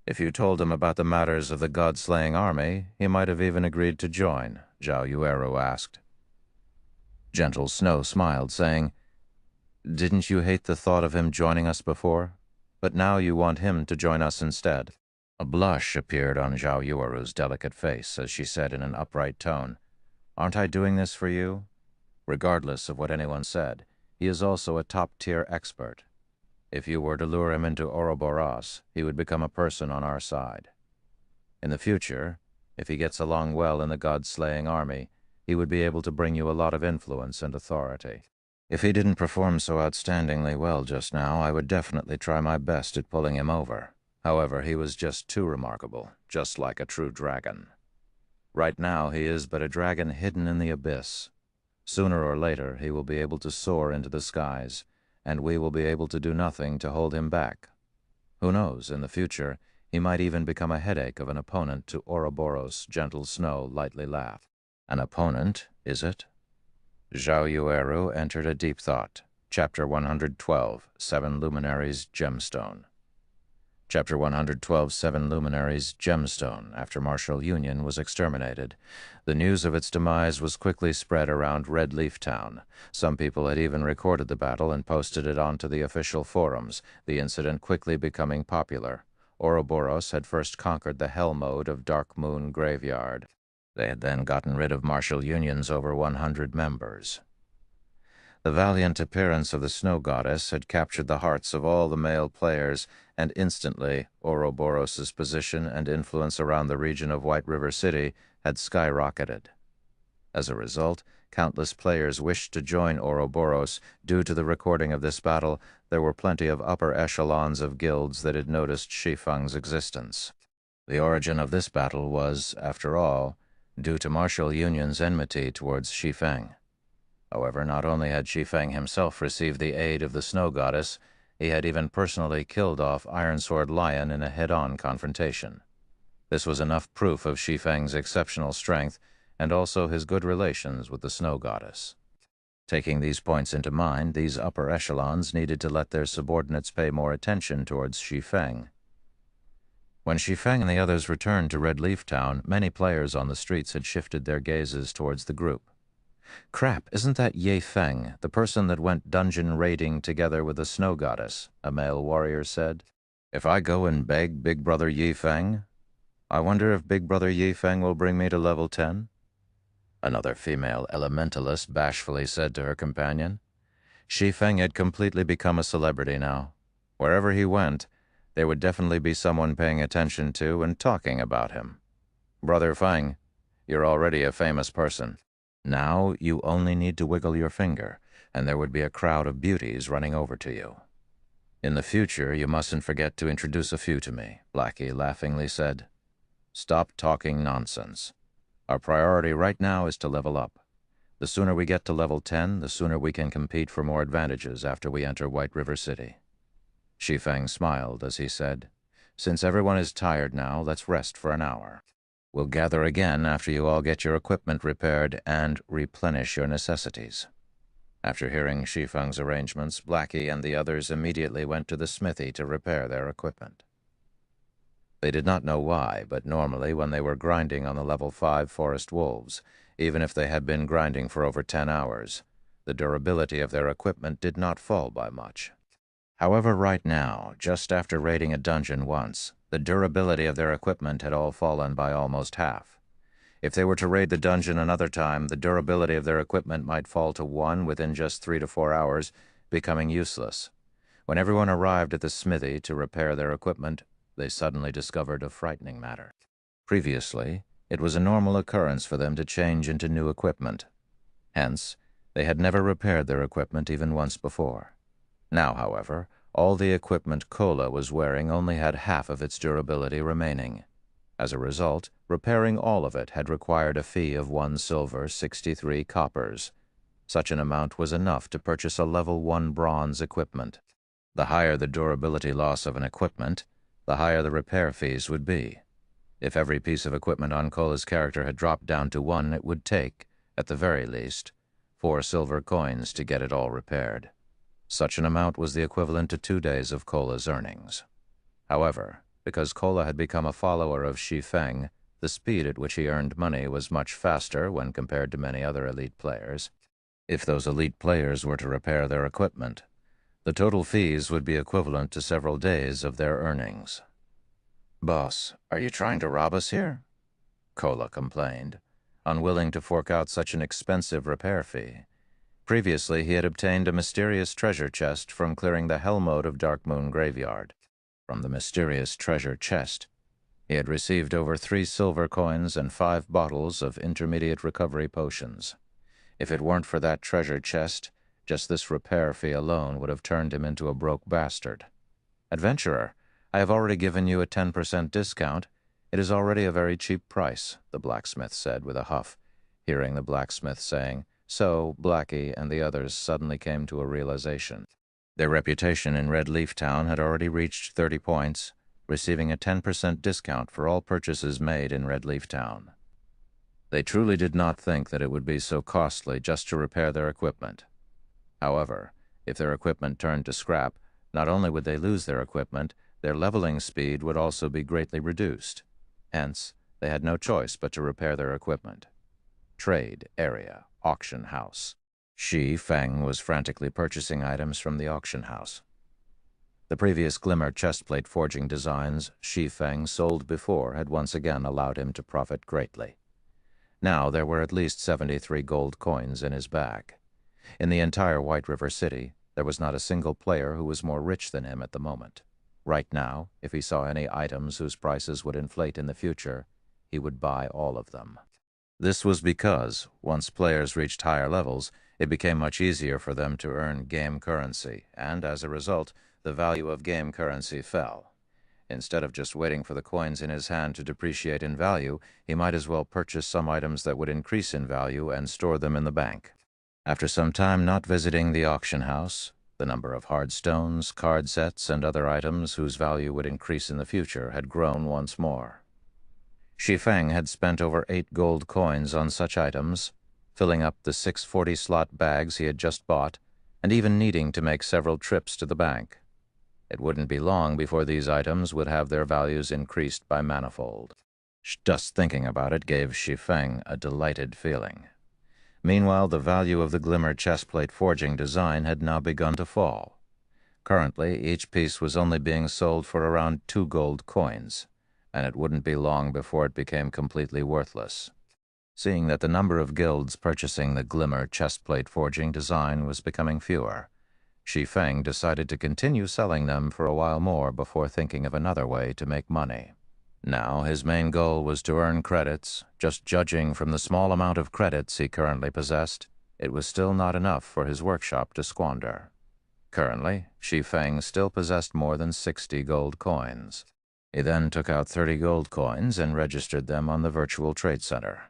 If you told him about the matters of the god-slaying army, he might have even agreed to join, Zhao Yueru asked. Gentle Snow smiled, saying, "Didn't you hate the thought of him joining us before? But now you want him to join us instead." A blush appeared on Zhao Yueru's delicate face as she said in an upright tone, "Aren't I doing this for you?" Regardless of what anyone said, he is also a top-tier expert. If you were to lure him into Ouroboros, he would become a person on our side. In the future, if he gets along well in the god-slaying army, he would be able to bring you a lot of influence and authority. If he didn't perform so outstandingly well just now, I would definitely try my best at pulling him over. However, he was just too remarkable, just like a true dragon. Right now, he is but a dragon hidden in the abyss. Sooner or later, he will be able to soar into the skies, and we will be able to do nothing to hold him back. Who knows, in the future, he might even become a headache of an opponent to Ouroboros. Gentle Snow lightly laughed. An opponent, is it? Zhao Yueru entered a deep thought. Chapter 112, 7 Luminaries Gemstone. Chapter 112, 7 Luminaries Gemstone. After Martial Union was exterminated, the news of its demise was quickly spread around Red Leaf Town. Some people had even recorded the battle and posted it onto the official forums, the incident quickly becoming popular. Ouroboros had first conquered the Hell Mode of Dark Moon Graveyard. They had then gotten rid of Martial Union's over 100 members. The valiant appearance of the Snow Goddess had captured the hearts of all the male players, and instantly Ouroboros' position and influence around the region of White River City had skyrocketed. As a result, countless players wished to join Ouroboros. Due to the recording of this battle, there were plenty of upper echelons of guilds that had noticed Shi Feng's existence. The origin of this battle was, after all, due to Martial Union's enmity towards Shi Feng. However, not only had Shi Feng himself received the aid of the Snow Goddess, he had even personally killed off Ironsword Lion in a head-on confrontation. This was enough proof of Shi Feng's exceptional strength and also his good relations with the Snow Goddess. Taking these points into mind, these upper echelons needed to let their subordinates pay more attention towards Shi Feng. When Shi Feng and the others returned to Red Leaf Town, many players on the streets had shifted their gazes towards the group. "Crap, isn't that Ye Feng, the person that went dungeon raiding together with the Snow Goddess?" a male warrior said. "If I go and beg Big Brother Ye Feng, I wonder if Big Brother Ye Feng will bring me to level 10? Another female elementalist bashfully said to her companion. Shi Feng had completely become a celebrity now. Wherever he went, there would definitely be someone paying attention to and talking about him. Brother Feng, you're already a famous person. Now you only need to wiggle your finger, and there would be a crowd of beauties running over to you. In the future, you mustn't forget to introduce a few to me," Blackie laughingly said. "Stop talking nonsense. Our priority right now is to level up. The sooner we get to level 10, the sooner we can compete for more advantages after we enter White River City." Shi Feng smiled as he said, "Since everyone is tired now, let's rest for an hour. We'll gather again after you all get your equipment repaired and replenish your necessities." After hearing Shi Feng's arrangements, Blackie and the others immediately went to the smithy to repair their equipment. They did not know why, but normally when they were grinding on the level 5 forest wolves, even if they had been grinding for over 10 hours, the durability of their equipment did not fall by much. However, right now, just after raiding a dungeon once, the durability of their equipment had all fallen by almost half. If they were to raid the dungeon another time, the durability of their equipment might fall to 1 within just 3 to 4 hours, becoming useless. When everyone arrived at the smithy to repair their equipment, they suddenly discovered a frightening matter. Previously, it was a normal occurrence for them to change into new equipment. Hence, they had never repaired their equipment even once before. Now, however, all the equipment Kola was wearing only had half of its durability remaining. As a result, repairing all of it had required a fee of 1 silver, 63 coppers. Such an amount was enough to purchase a level 1 bronze equipment. The higher the durability loss of an equipment, the higher the repair fees would be. If every piece of equipment on Kola's character had dropped down to 1, it would take, at the very least, 4 silver coins to get it all repaired. Such an amount was the equivalent to 2 days of Kola's earnings. However, because Kola had become a follower of Shi Feng, the speed at which he earned money was much faster when compared to many other elite players. If those elite players were to repair their equipment, the total fees would be equivalent to several days of their earnings. "Boss, are you trying to rob us here?" Kola complained, unwilling to fork out such an expensive repair fee. Previously, he had obtained a mysterious treasure chest from clearing the Hell Mode of Dark Moon Graveyard. From the mysterious treasure chest, he had received over 3 silver coins and 5 bottles of intermediate recovery potions. If it weren't for that treasure chest, just this repair fee alone would have turned him into a broke bastard. "Adventurer, I have already given you a 10% discount. It is already a very cheap price," the blacksmith said with a huff. Hearing the blacksmith saying so, Blackie and the others suddenly came to a realization. Their reputation in Red Leaf Town had already reached 30 points, receiving a 10% discount for all purchases made in Red Leaf Town. They truly did not think that it would be so costly just to repair their equipment. However, if their equipment turned to scrap, not only would they lose their equipment, their leveling speed would also be greatly reduced. Hence, they had no choice but to repair their equipment. Trade area, auction house. Shi Feng was frantically purchasing items from the auction house. The previous glimmer chestplate forging designs Shi Feng sold before had once again allowed him to profit greatly. Now there were at least 73 gold coins in his bag. In the entire White River City, there was not a single player who was more rich than him at the moment. Right now, if he saw any items whose prices would inflate in the future, he would buy all of them. This was because, once players reached higher levels, it became much easier for them to earn game currency, and as a result, the value of game currency fell. Instead of just waiting for the coins in his hand to depreciate in value, he might as well purchase some items that would increase in value and store them in the bank. After some time not visiting the auction house, the number of hard stones, card sets, and other items whose value would increase in the future had grown once more. Shi Feng had spent over 8 gold coins on such items, filling up the 640-slot bags he had just bought, and even needing to make several trips to the bank. It wouldn't be long before these items would have their values increased by manifold. Just thinking about it gave Shi Feng a delighted feeling. Meanwhile, the value of the glimmer chestplate forging design had now begun to fall. Currently, each piece was only being sold for around 2 gold coins, and it wouldn't be long before it became completely worthless. Seeing that the number of guilds purchasing the glimmer chestplate forging design was becoming fewer, Shi Feng decided to continue selling them for a while more before thinking of another way to make money. Now his main goal was to earn credits. Just judging from the small amount of credits he currently possessed, it was still not enough for his workshop to squander. Currently, Shi Feng still possessed more than 60 gold coins. He then took out 30 gold coins and registered them on the virtual trade center.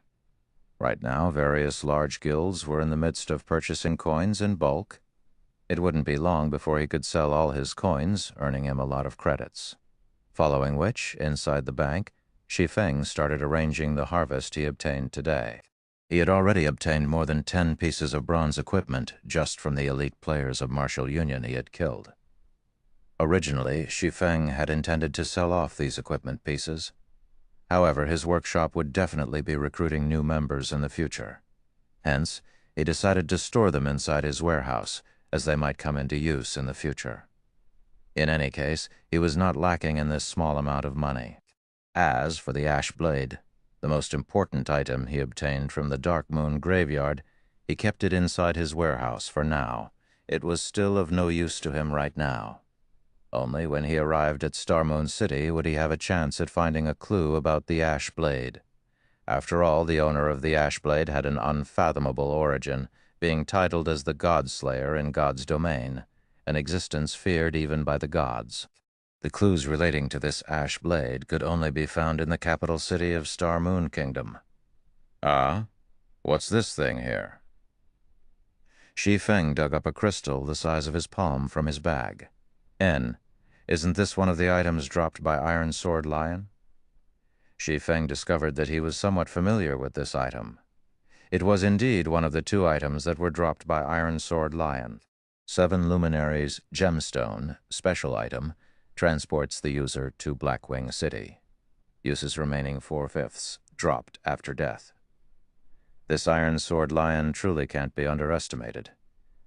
Right now, various large guilds were in the midst of purchasing coins in bulk. It wouldn't be long before he could sell all his coins, earning him a lot of credits. Following which, inside the bank, Shi Feng started arranging the harvest he obtained today. He had already obtained more than 10 pieces of bronze equipment just from the elite players of Martial Union he had killed. Originally, Shi Feng had intended to sell off these equipment pieces. However, his workshop would definitely be recruiting new members in the future. Hence, He decided to store them inside his warehouse, as they might come into use in the future. In any case, he was not lacking in this small amount of money. As for the ash blade, the most important item he obtained from the Dark Moon graveyard, he kept it inside his warehouse for now. It was still of no use to him right now. Only when he arrived at Star Moon City would he have a chance at finding a clue about the ash blade. After all, the owner of the ash blade had an unfathomable origin, being titled as the God-Slayer in God's domain, an existence feared even by the gods. The clues relating to this ash blade could only be found in the capital city of Star Moon Kingdom. Ah? What's this thing here? Shi Feng dug up a crystal the size of his palm from his bag. Isn't this one of the items dropped by Iron Sword Lion? Shi Feng discovered that he was somewhat familiar with this item. It was indeed one of the 2 items that were dropped by Iron Sword Lion. 7 Luminaries Gemstone, special item, transports the user to Blackwing City. Uses remaining 4/5, dropped after death. This Iron Sword Lion truly can't be underestimated.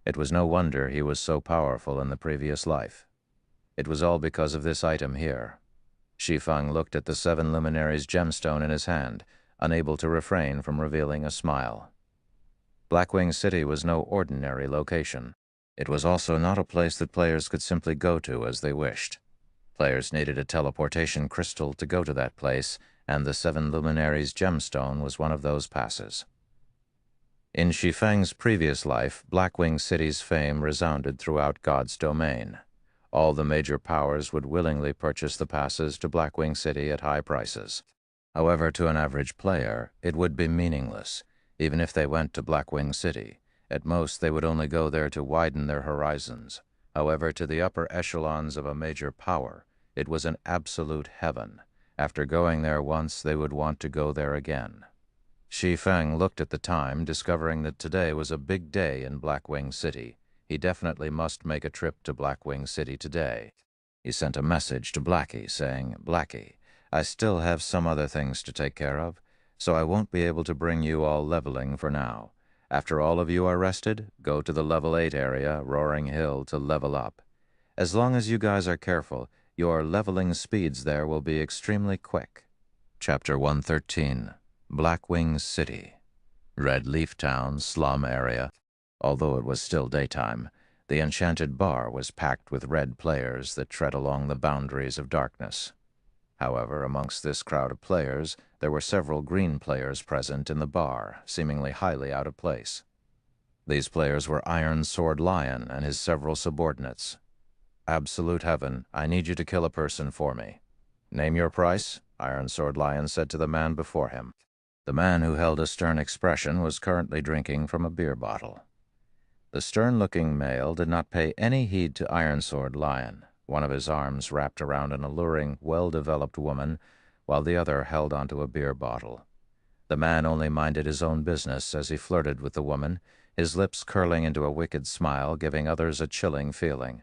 It was no wonder he was so powerful in the previous life. It was all because of this item here. Shi Feng looked at the 7 Luminaries gemstone in his hand, unable to refrain from revealing a smile. Blackwing City was no ordinary location. It was also not a place that players could simply go to as they wished. Players needed a teleportation crystal to go to that place, and the 7 Luminaries gemstone was one of those passes. In Shi Feng's previous life, Blackwing City's fame resounded throughout God's domain. All the major powers would willingly purchase the passes to Blackwing City at high prices. However, to an average player, it would be meaningless, even if they went to Blackwing City. At most, they would only go there to widen their horizons. However, to the upper echelons of a major power, it was an absolute heaven. After going there once, they would want to go there again. Shi Feng looked at the time, discovering that today was a big day in Blackwing City. He definitely must make a trip to Blackwing City today. He sent a message to Blackie saying, "Blackie, I still have some other things to take care of, so I won't be able to bring you all leveling for now. After all of you are rested, go to the level 8 area, Roaring Hill, to level up. As long as you guys are careful, your leveling speeds there will be extremely quick." Chapter 113, Blackwing City. Red Leaf Town, slum area. Although it was still daytime, the enchanted bar was packed with red players that tread along the boundaries of darkness. However, amongst this crowd of players, there were several green players present in the bar, seemingly highly out of place. These players were Iron Sword Lion and his several subordinates. "Absolute heaven, I need you to kill a person for me." "Name your price," Iron Sword Lion said to the man before him. The man, who held a stern expression, was currently drinking from a beer bottle. The stern-looking male did not pay any heed to Iron Sword Lion, one of his arms wrapped around an alluring, well-developed woman, while the other held onto a beer bottle. The man only minded his own business as he flirted with the woman, his lips curling into a wicked smile, giving others a chilling feeling.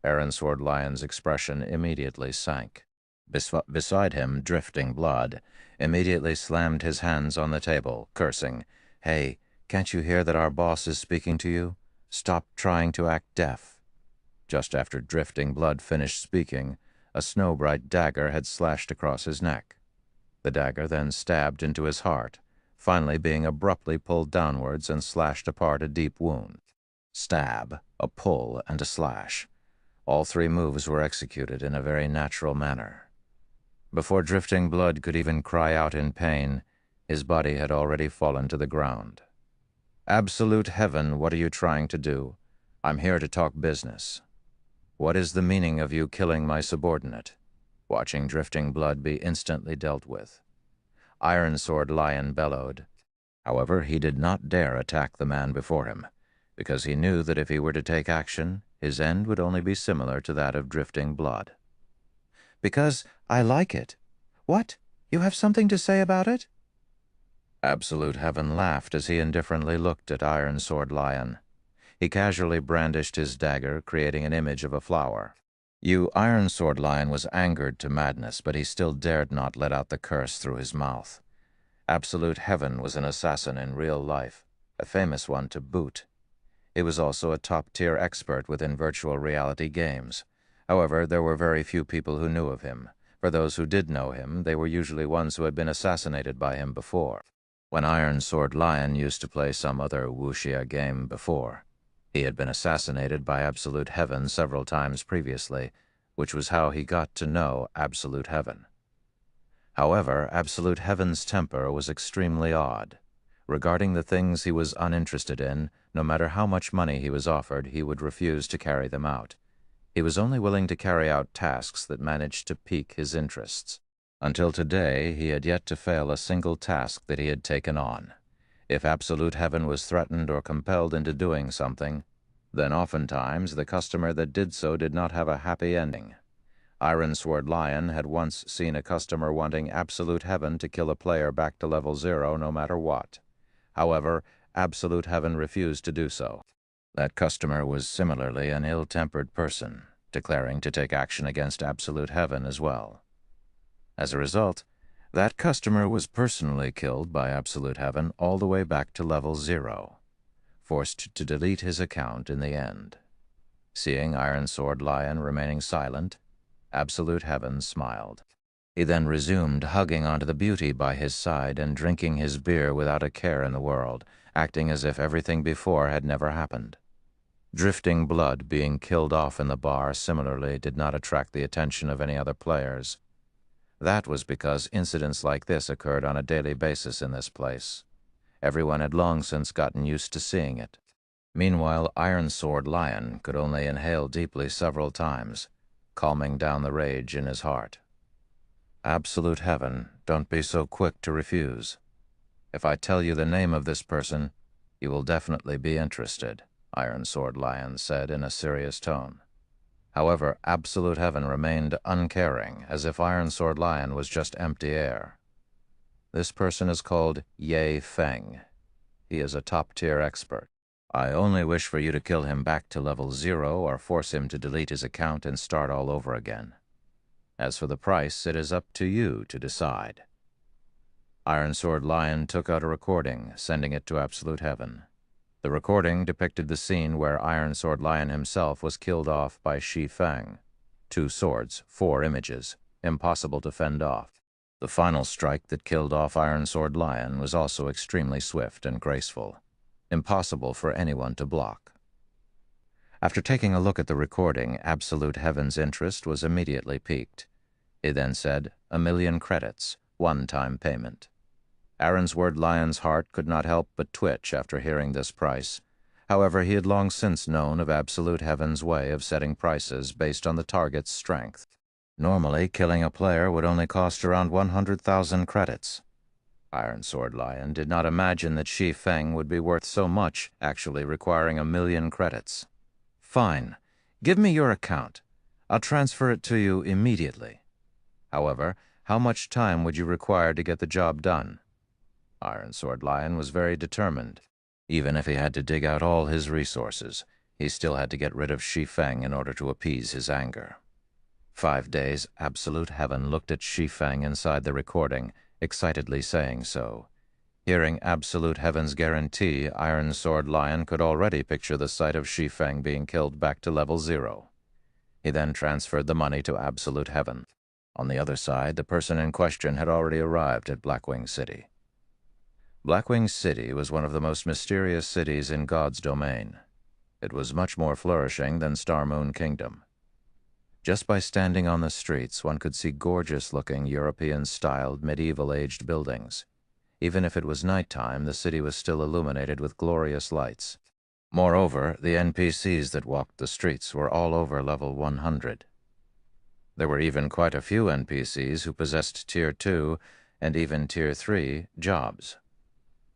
Iron Sword Lion's expression immediately sank. Beside him, Drifting Blood immediately slammed his hands on the table, cursing, "Hey, can't you hear that our boss is speaking to you? Stop trying to act deaf." Just after Drifting Blood finished speaking, a snow-bright dagger had slashed across his neck. The dagger then stabbed into his heart, finally being abruptly pulled downwards and slashed apart a deep wound. Stab, a pull, and a slash. All 3 moves were executed in a very natural manner. Before Drifting Blood could even cry out in pain, his body had already fallen to the ground. "Absolute heaven, what are you trying to do? I'm here to talk business. What is the meaning of you killing my subordinate?" Watching Drifting Blood be instantly dealt with, Iron Sword Lion bellowed. However, he did not dare attack the man before him, because he knew that if he were to take action, his end would only be similar to that of Drifting Blood. "Because I like it. What? You have something to say about it?" Absolute Heaven laughed as he indifferently looked at Iron Sword Lion. He casually brandished his dagger, creating an image of a flower. Iron Sword Lion was angered to madness, but he still dared not let out the curse through his mouth. Absolute Heaven was an assassin in real life. a famous one to boot. He was also a top-tier expert within virtual reality games. However, there were very few people who knew of him. For those who did know him, they were usually ones who had been assassinated by him before. When Iron Sword Lion used to play some other wuxia game before, he had been assassinated by Absolute Heaven several times previously, which was how he got to know Absolute Heaven. However, Absolute Heaven's temper was extremely odd. Regarding the things he was uninterested in, no matter how much money he was offered, he would refuse to carry them out. He was only willing to carry out tasks that managed to pique his interests. Until today, he had yet to fail a single task that he had taken on. If Absolute Heaven was threatened or compelled into doing something, then oftentimes the customer that did so did not have a happy ending. Iron Sword Lion had once seen a customer wanting Absolute Heaven to kill a player back to level 0 no matter what. However, Absolute Heaven refused to do so. That customer was similarly an ill-tempered person, declaring to take action against Absolute Heaven as well. As a result, that customer was personally killed by Absolute Heaven all the way back to level 0, forced to delete his account in the end. Seeing Iron Sword Lion remaining silent, Absolute Heaven smiled. He then resumed hugging onto the beauty by his side and drinking his beer without a care in the world, acting as if everything before had never happened. Drifting Blood being killed off in the bar similarly did not attract the attention of any other players. That was because incidents like this occurred on a daily basis in this place. Everyone had long since gotten used to seeing it. Meanwhile, Iron Sword Lion could only inhale deeply several times, calming down the rage in his heart. Absolute Heaven, don't be so quick to refuse. If I tell you the name of this person, you will definitely be interested, Iron Sword Lion said in a serious tone. However, Absolute Heaven remained uncaring, as if Iron Sword Lion was just empty air. This person is called Shi Feng. He is a top-tier expert. I only wish for you to kill him back to level 0 or force him to delete his account and start all over again. As for the price, it is up to you to decide. Iron Sword Lion took out a recording, sending it to Absolute Heaven. The recording depicted the scene where Iron Sword Lion himself was killed off by Shi Feng. 2 swords, 4 images, impossible to fend off. The final strike that killed off Iron Sword Lion was also extremely swift and graceful, impossible for anyone to block. After taking a look at the recording, Absolute Heaven's interest was immediately piqued. He then said, 1,000,000 credits, one-time payment. Iron Sword Lion's heart could not help but twitch after hearing this price. However, he had long since known of Absolute Heaven's way of setting prices based on the target's strength. Normally, killing a player would only cost around 100,000 credits. Iron Sword Lion did not imagine that Shi Feng would be worth so much, actually requiring 1,000,000 credits. Fine. Give me your account. I'll transfer it to you immediately. However, how much time would you require to get the job done? Iron Sword Lion was very determined. Even if he had to dig out all his resources, he still had to get rid of Shi Feng in order to appease his anger. 5 days, Absolute Heaven looked at Shi Feng inside the recording, excitedly saying so. Hearing Absolute Heaven's guarantee, Iron Sword Lion could already picture the sight of Shi Feng being killed back to level 0. He then transferred the money to Absolute Heaven. On the other side, the person in question had already arrived at Blackwing City. Blackwing City was one of the most mysterious cities in God's domain. It was much more flourishing than Star Moon Kingdom. Just by standing on the streets, one could see gorgeous-looking European-styled medieval-aged buildings. Even if it was nighttime, the city was still illuminated with glorious lights. Moreover, the NPCs that walked the streets were all over level 100. There were even quite a few NPCs who possessed Tier 2 and even Tier 3 jobs.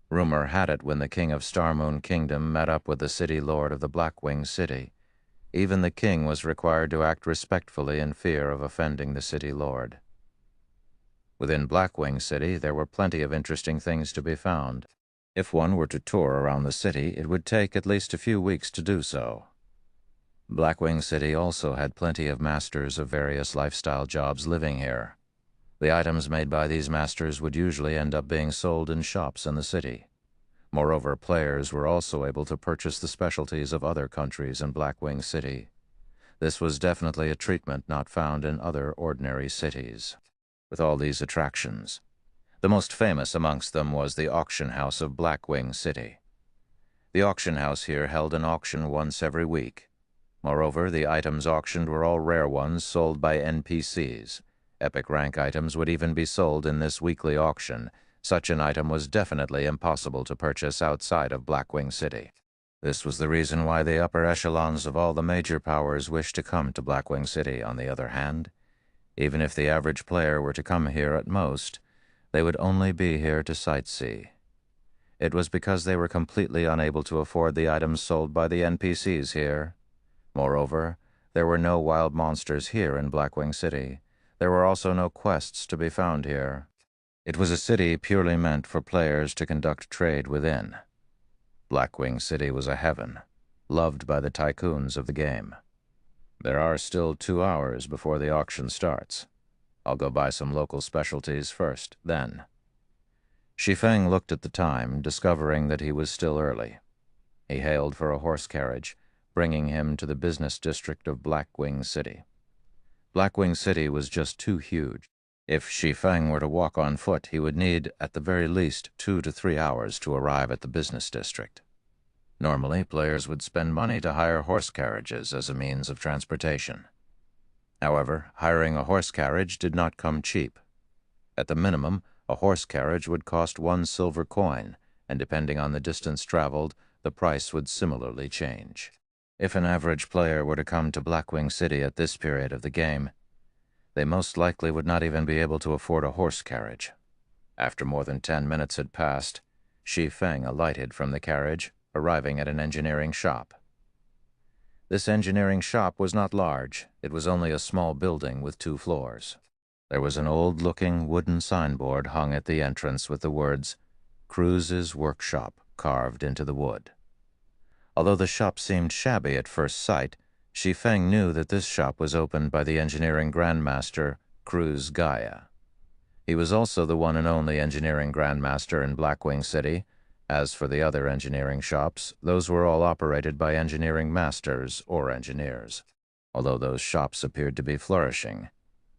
Rumor had it when the king of Star Moon Kingdom met up with the city lord of the Blackwing City, even the king was required to act respectfully in fear of offending the city lord. Within Blackwing City, there were plenty of interesting things to be found. If one were to tour around the city, it would take at least a few weeks to do so. Blackwing City also had plenty of masters of various lifestyle jobs living here. The items made by these masters would usually end up being sold in shops in the city. Moreover, players were also able to purchase the specialties of other countries in Blackwing City. This was definitely a treatment not found in other ordinary cities. With all these attractions, the most famous amongst them was the auction house of Blackwing City. The auction house here held an auction once every week. Moreover, the items auctioned were all rare ones sold by NPCs. Epic rank items would even be sold in this weekly auction. Such an item was definitely impossible to purchase outside of Blackwing City. This was the reason why the upper echelons of all the major powers wished to come to Blackwing City. On the other hand, even if the average player were to come here at most, they would only be here to sightsee. It was because they were completely unable to afford the items sold by the NPCs here. Moreover, there were no wild monsters here in Blackwing City. There were also no quests to be found here. It was a city purely meant for players to conduct trade within. Blackwing City was a heaven, loved by the tycoons of the game. There are still 2 hours before the auction starts. I'll go buy some local specialties first, then. Shi Feng looked at the time, discovering that he was still early. He hailed for a horse carriage, bringing him to the business district of Blackwing City. Blackwing City was just too huge. If Shi Feng were to walk on foot, he would need, at the very least, 2 to 3 hours to arrive at the business district. Normally, players would spend money to hire horse carriages as a means of transportation. However, hiring a horse carriage did not come cheap. At the minimum, a horse carriage would cost 1 silver coin, and depending on the distance traveled, the price would similarly change. If an average player were to come to Blackwing City at this period of the game, they most likely would not even be able to afford a horse carriage. After more than 10 minutes had passed, Shi Feng alighted from the carriage, arriving at an engineering shop. This engineering shop was not large. It was only a small building with 2 floors. There was an old-looking wooden signboard hung at the entrance with the words, "Cruz's Workshop," carved into the wood. Although the shop seemed shabby at first sight, Shi Feng knew that this shop was opened by the engineering grandmaster, Cruz Gaia. He was also the one and only engineering grandmaster in Blackwing City. As for the other engineering shops, those were all operated by engineering masters or engineers. Although those shops appeared to be flourishing,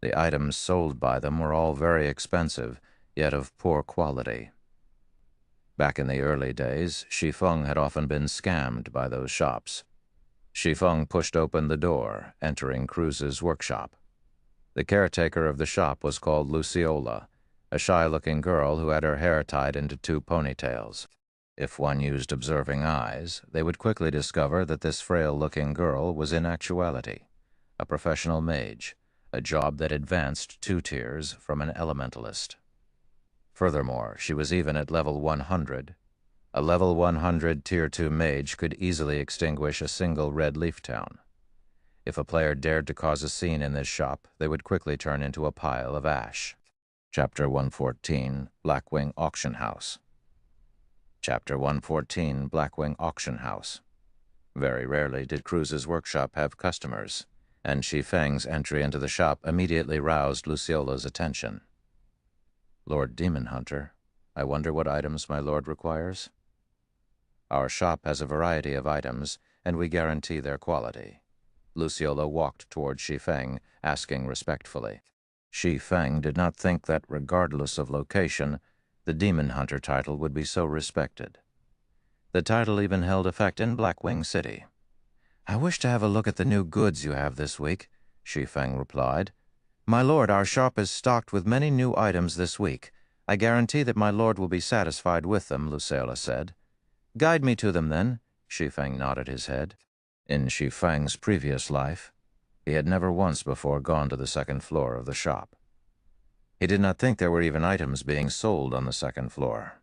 the items sold by them were all very expensive, yet of poor quality. Back in the early days, Shi Feng had often been scammed by those shops. Shi Feng pushed open the door, entering Cruz's workshop. The caretaker of the shop was called Luciola, a shy-looking girl who had her hair tied into 2 ponytails. If one used observing eyes, they would quickly discover that this frail-looking girl was in actuality a professional mage, a job that advanced 2 tiers from an elementalist. Furthermore, she was even at level 100. A level 100 Tier 2 mage could easily extinguish a single red leaf town. If a player dared to cause a scene in this shop, they would quickly turn into a pile of ash. Chapter 114, Blackwing Auction House. Chapter 114, Blackwing Auction House. Very rarely did Cruz's workshop have customers, and Shi Feng's entry into the shop immediately roused Luciola's attention. "Lord Demon Hunter, I wonder what items my lord requires?" "Our shop has a variety of items, and we guarantee their quality." Luciola walked toward Shi Feng, asking respectfully. Shi Feng did not think that, regardless of location, the Demon Hunter title would be so respected. The title even held effect in Blackwing City. "I wish to have a look at the new goods you have this week," Shi Feng replied. "My lord, our shop is stocked with many new items this week. I guarantee that my lord will be satisfied with them," Luciola said. "Guide me to them, then." Shi Feng nodded his head. In Shi Feng's previous life, he had never once before gone to the 2nd floor of the shop. He did not think there were even items being sold on the 2nd floor.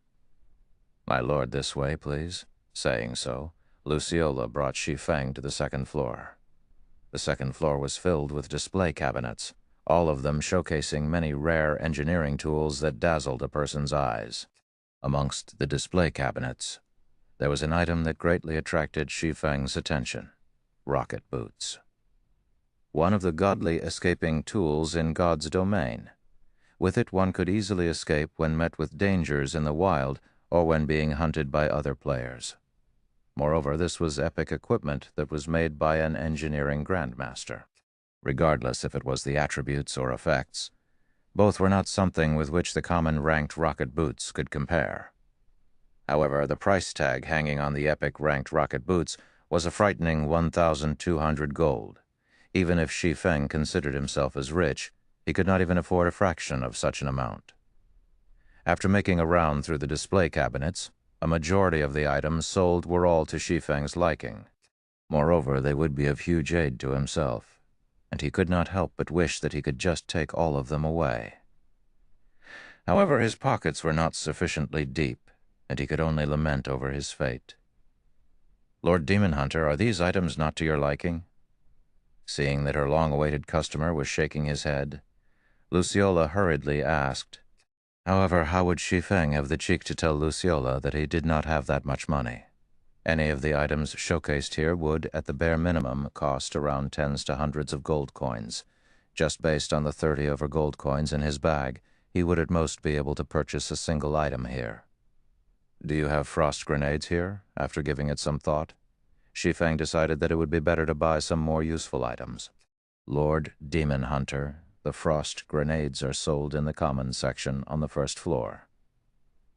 "My lord, this way, please." Saying so, Luciola brought Shi Feng to the 2nd floor. The 2nd floor was filled with display cabinets, all of them showcasing many rare engineering tools that dazzled a person's eyes. Amongst the display cabinets, there was an item that greatly attracted Shi Feng's attention: rocket boots. One of the godly escaping tools in God's domain. With it, one could easily escape when met with dangers in the wild or when being hunted by other players. Moreover, this was epic equipment that was made by an engineering grandmaster. Regardless if it was the attributes or effects, both were not something with which the common ranked rocket boots could compare. However, the price tag hanging on the epic ranked rocket boots was a frightening 1,200 gold. Even if Shi Feng considered himself as rich, he could not even afford a fraction of such an amount. After making a round through the display cabinets, a majority of the items sold were all to Shi Feng's liking. Moreover, they would be of huge aid to himself, and he could not help but wish that he could just take all of them away. However, his pockets were not sufficiently deep, and he could only lament over his fate. "Lord Demon Hunter, are these items not to your liking?" Seeing that her long-awaited customer was shaking his head, Luciola hurriedly asked. However, how would Shi Feng have the cheek to tell Luciola that he did not have that much money? Any of the items showcased here would, at the bare minimum, cost around tens to hundreds of gold coins. Just based on the 30 over gold coins in his bag, he would at most be able to purchase a single item here. "Do you have frost grenades here?" After giving it some thought, Shi Feng decided that it would be better to buy some more useful items. "Lord Demon Hunter, the frost grenades are sold in the common section on the first floor.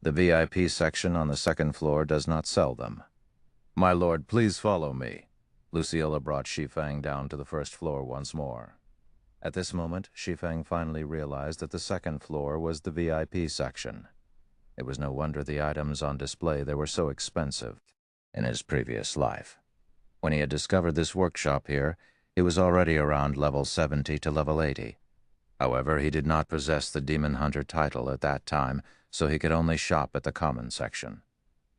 The VIP section on the second floor does not sell them." "My lord, please follow me." Luciola brought Shi Feng down to the first floor once more. At this moment, Shi Feng finally realized that the second floor was the VIP section. It was no wonder the items on display there were so expensive. In his previous life, when he had discovered this workshop here, he was already around level 70 to level 80. However, he did not possess the Demon Hunter title at that time, so he could only shop at the common section.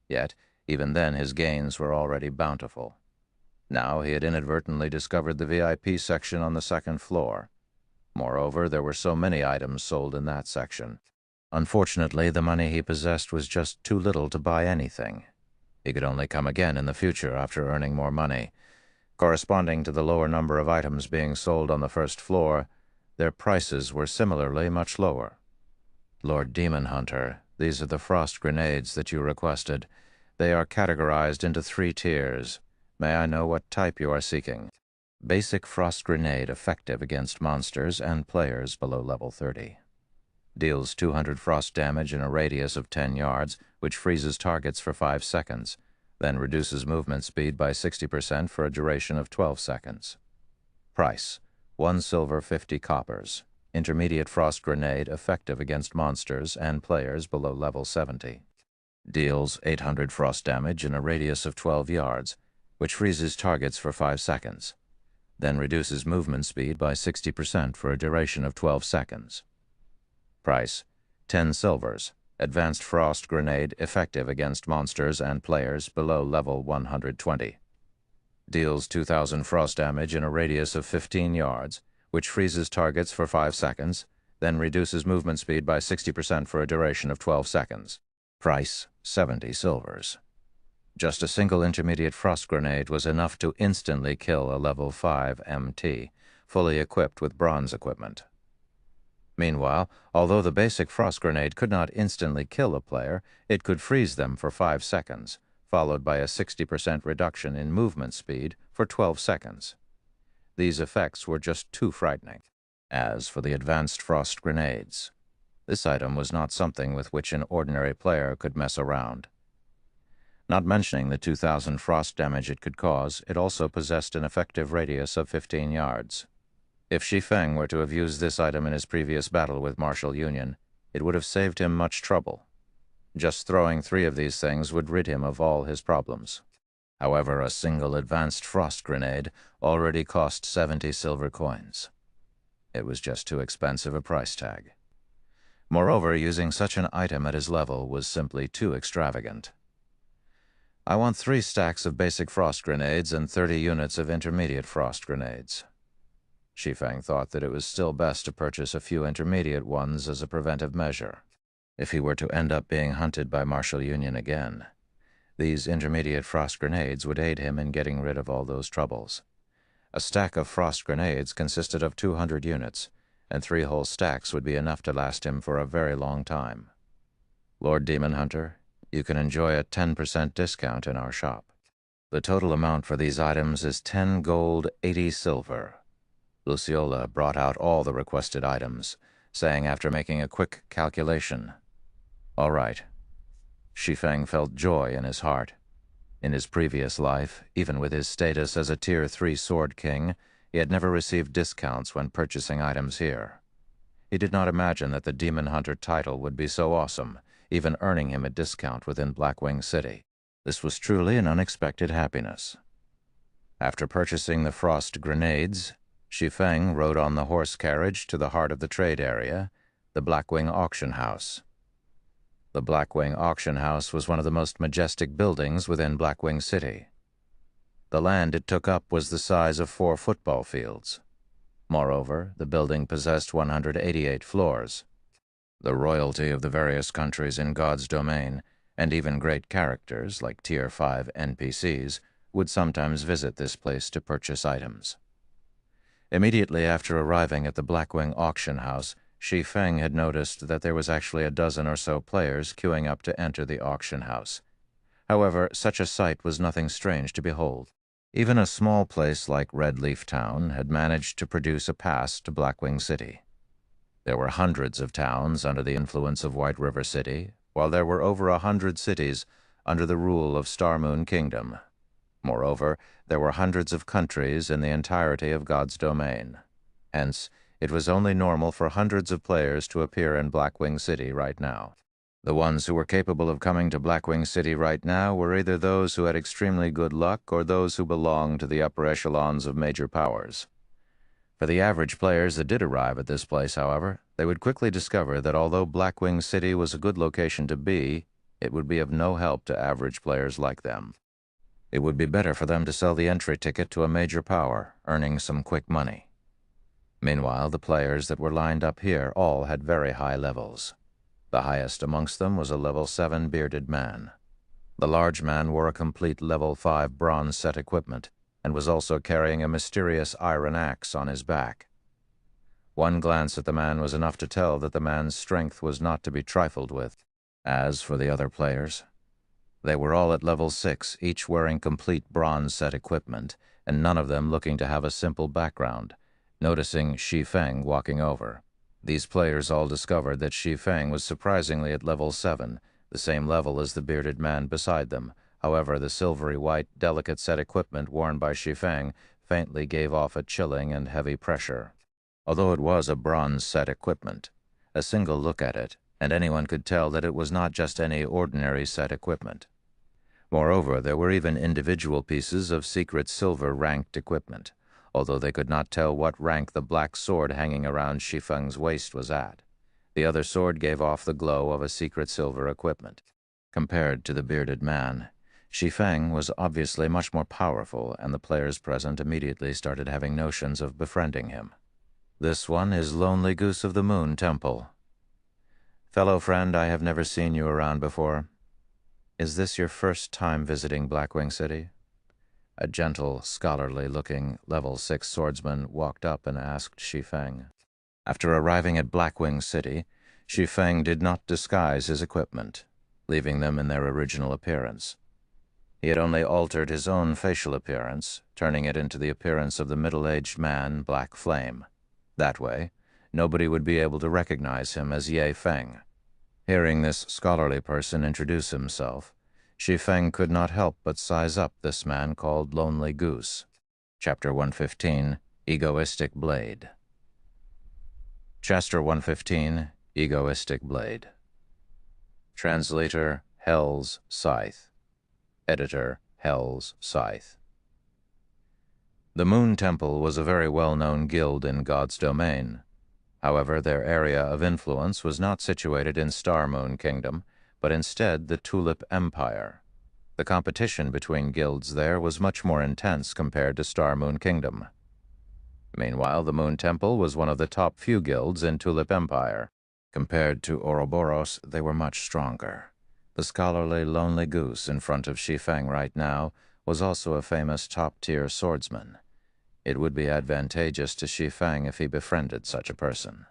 Yet, even then his gains were already bountiful. Now he had inadvertently discovered the VIP section on the second floor. Moreover, there were so many items sold in that section. Unfortunately, the money he possessed was just too little to buy anything. He could only come again in the future after earning more money. Corresponding to the lower number of items being sold on the first floor, their prices were similarly much lower. "Lord Demon Hunter, these are the frost grenades that you requested. They are categorized into 3 tiers. May I know what type you are seeking?" Basic frost grenade effective against monsters and players below level 30. Deals 200 frost damage in a radius of 10 yards, which freezes targets for 5 seconds, then reduces movement speed by 60% for a duration of 12 seconds. Price: 1 silver 50 coppers. Intermediate frost grenade effective against monsters and players below level 70. Deals 800 frost damage in a radius of 12 yards, which freezes targets for 5 seconds, then reduces movement speed by 60% for a duration of 12 seconds. Price: 10 silvers. Advanced frost grenade effective against monsters and players below level 120. Deals 2,000 frost damage in a radius of 15 yards, which freezes targets for 5 seconds, then reduces movement speed by 60% for a duration of 12 seconds. Price: 70 silvers. Just a single intermediate frost grenade was enough to instantly kill a level 5 MT, fully equipped with bronze equipment. Meanwhile, although the basic frost grenade could not instantly kill a player, it could freeze them for 5 seconds, followed by a 60% reduction in movement speed for 12 seconds. These effects were just too frightening. As for the advanced frost grenades, this item was not something with which an ordinary player could mess around. Not mentioning the 2,000 frost damage it could cause, it also possessed an effective radius of 15 yards. If Shi Feng were to have used this item in his previous battle with Martial Union, it would have saved him much trouble. Just throwing 3 of these things would rid him of all his problems. However, a single advanced frost grenade already cost 70 silver coins. It was just too expensive a price tag. Moreover, using such an item at his level was simply too extravagant. "I want 3 stacks of basic frost grenades and 30 units of intermediate frost grenades." Shi Feng thought that it was still best to purchase a few intermediate ones as a preventive measure. If he were to end up being hunted by Martial Union again, these intermediate frost grenades would aid him in getting rid of all those troubles. A stack of frost grenades consisted of 200 units, and 3 whole stacks would be enough to last him for a very long time. "Lord Demon Hunter, You can enjoy a 10% discount in our shop. The total amount for these items is 10 gold, 80 silver. Luciola brought out all the requested items, saying after making a quick calculation, "All right." Shi Feng felt joy in his heart. In his previous life, even with his status as a Tier 3 Sword King, he had never received discounts when purchasing items here. He did not imagine that the Demon Hunter title would be so awesome, even earning him a discount within Blackwing City. This was truly an unexpected happiness. After purchasing the frost grenades, Shi Feng rode on the horse carriage to the heart of the trade area, the Blackwing Auction House. The Blackwing Auction House was one of the most majestic buildings within Blackwing City. The land it took up was the size of 4 football fields. Moreover, the building possessed 188 floors. The royalty of the various countries in God's domain, and even great characters like Tier 5 NPCs, would sometimes visit this place to purchase items. Immediately after arriving at the Blackwing Auction House, Shi Feng had noticed that there was actually a dozen or so players queuing up to enter the auction house. However, such a sight was nothing strange to behold. Even a small place like Red Leaf Town had managed to produce a pass to Blackwing City. There were hundreds of towns under the influence of White River City, while there were over 100 cities under the rule of Star Moon Kingdom. Moreover, there were hundreds of countries in the entirety of God's domain. Hence, it was only normal for hundreds of players to appear in Blackwing City right now. The ones who were capable of coming to Blackwing City right now were either those who had extremely good luck or those who belonged to the upper echelons of major powers. For the average players that did arrive at this place, however, they would quickly discover that although Blackwing City was a good location to be, it would be of no help to average players like them. It would be better for them to sell the entry ticket to a major power, earning some quick money. Meanwhile, the players that were lined up here all had very high levels. The highest amongst them was a level 7 bearded man. The large man wore a complete level 5 bronze set equipment, and was also carrying a mysterious iron axe on his back. One glance at the man was enough to tell that the man's strength was not to be trifled with. As for the other players, they were all at level 6, each wearing complete bronze set equipment, and none of them looking to have a simple background. Noticing Shi Feng walking over, these players all discovered that Shi Feng was surprisingly at level 7, the same level as the bearded man beside them. However, the silvery white, delicate set equipment worn by Shi Feng faintly gave off a chilling and heavy pressure. Although it was a bronze set equipment, a single look at it, and anyone could tell that it was not just any ordinary set equipment. Moreover, there were even individual pieces of secret silver ranked equipment, although they could not tell what rank the black sword hanging around Shi Feng's waist was at. The other sword gave off the glow of a secret silver equipment. Compared to the bearded man, Shi Feng was obviously much more powerful, and the players present immediately started having notions of befriending him. "This one is Lonely Goose of the Moon Temple. Fellow friend, I have never seen you around before. Is this your first time visiting Blackwing City?" A gentle, scholarly-looking level 6 swordsman walked up and asked Shi Feng. After arriving at Blackwing City, Shi Feng did not disguise his equipment, leaving them in their original appearance. He had only altered his own facial appearance, turning it into the appearance of the middle-aged man, Black Flame. That way, nobody would be able to recognize him as Ye Feng. Hearing this scholarly person introduce himself, Shi Feng could not help but size up this man called Lonely Goose. Chapter 115, Egoistic Blade. Chapter 115, Egoistic Blade. Translator, Hell's Scythe. Editor, Hell's Scythe. The Moon Temple was a very well-known guild in God's domain. However, their area of influence was not situated in Star Moon Kingdom, but instead the Tulip Empire. The competition between guilds there was much more intense compared to Star Moon Kingdom. Meanwhile, the Moon Temple was one of the top few guilds in Tulip Empire. Compared to Ouroboros, they were much stronger. The scholarly Lonely Goose in front of Shi Feng right now was also a famous top-tier swordsman. It would be advantageous to Shi Feng if he befriended such a person.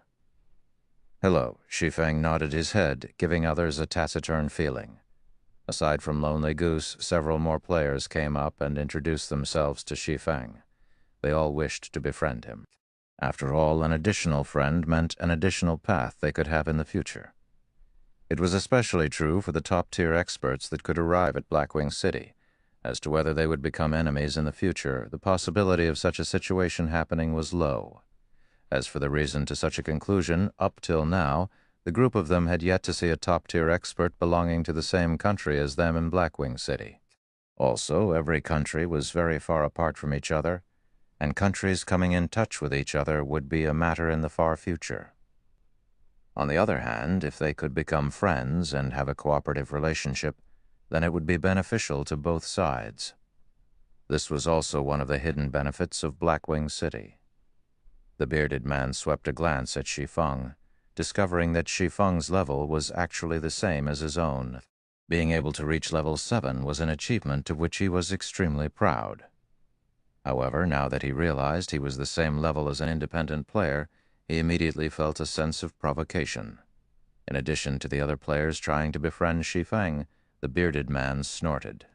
"Hello," Shi Feng nodded his head, giving others a taciturn feeling. Aside from Lonely Goose, several more players came up and introduced themselves to Shi Feng. They all wished to befriend him. After all, an additional friend meant an additional path they could have in the future. It was especially true for the top-tier experts that could arrive at Blackwing City. As to whether they would become enemies in the future, the possibility of such a situation happening was low. As for the reason to such a conclusion, up till now, the group of them had yet to see a top-tier expert belonging to the same country as them in Blackwing City. Also, every country was very far apart from each other, and countries coming in touch with each other would be a matter in the far future. On the other hand, if they could become friends and have a cooperative relationship, then it would be beneficial to both sides. This was also one of the hidden benefits of Blackwing City. The bearded man swept a glance at Shi Feng, discovering that Shi Feng's level was actually the same as his own. Being able to reach level 7 was an achievement of which he was extremely proud. However, now that he realized he was the same level as an independent player, he immediately felt a sense of provocation. In addition to the other players trying to befriend Shi Feng, the bearded man snorted.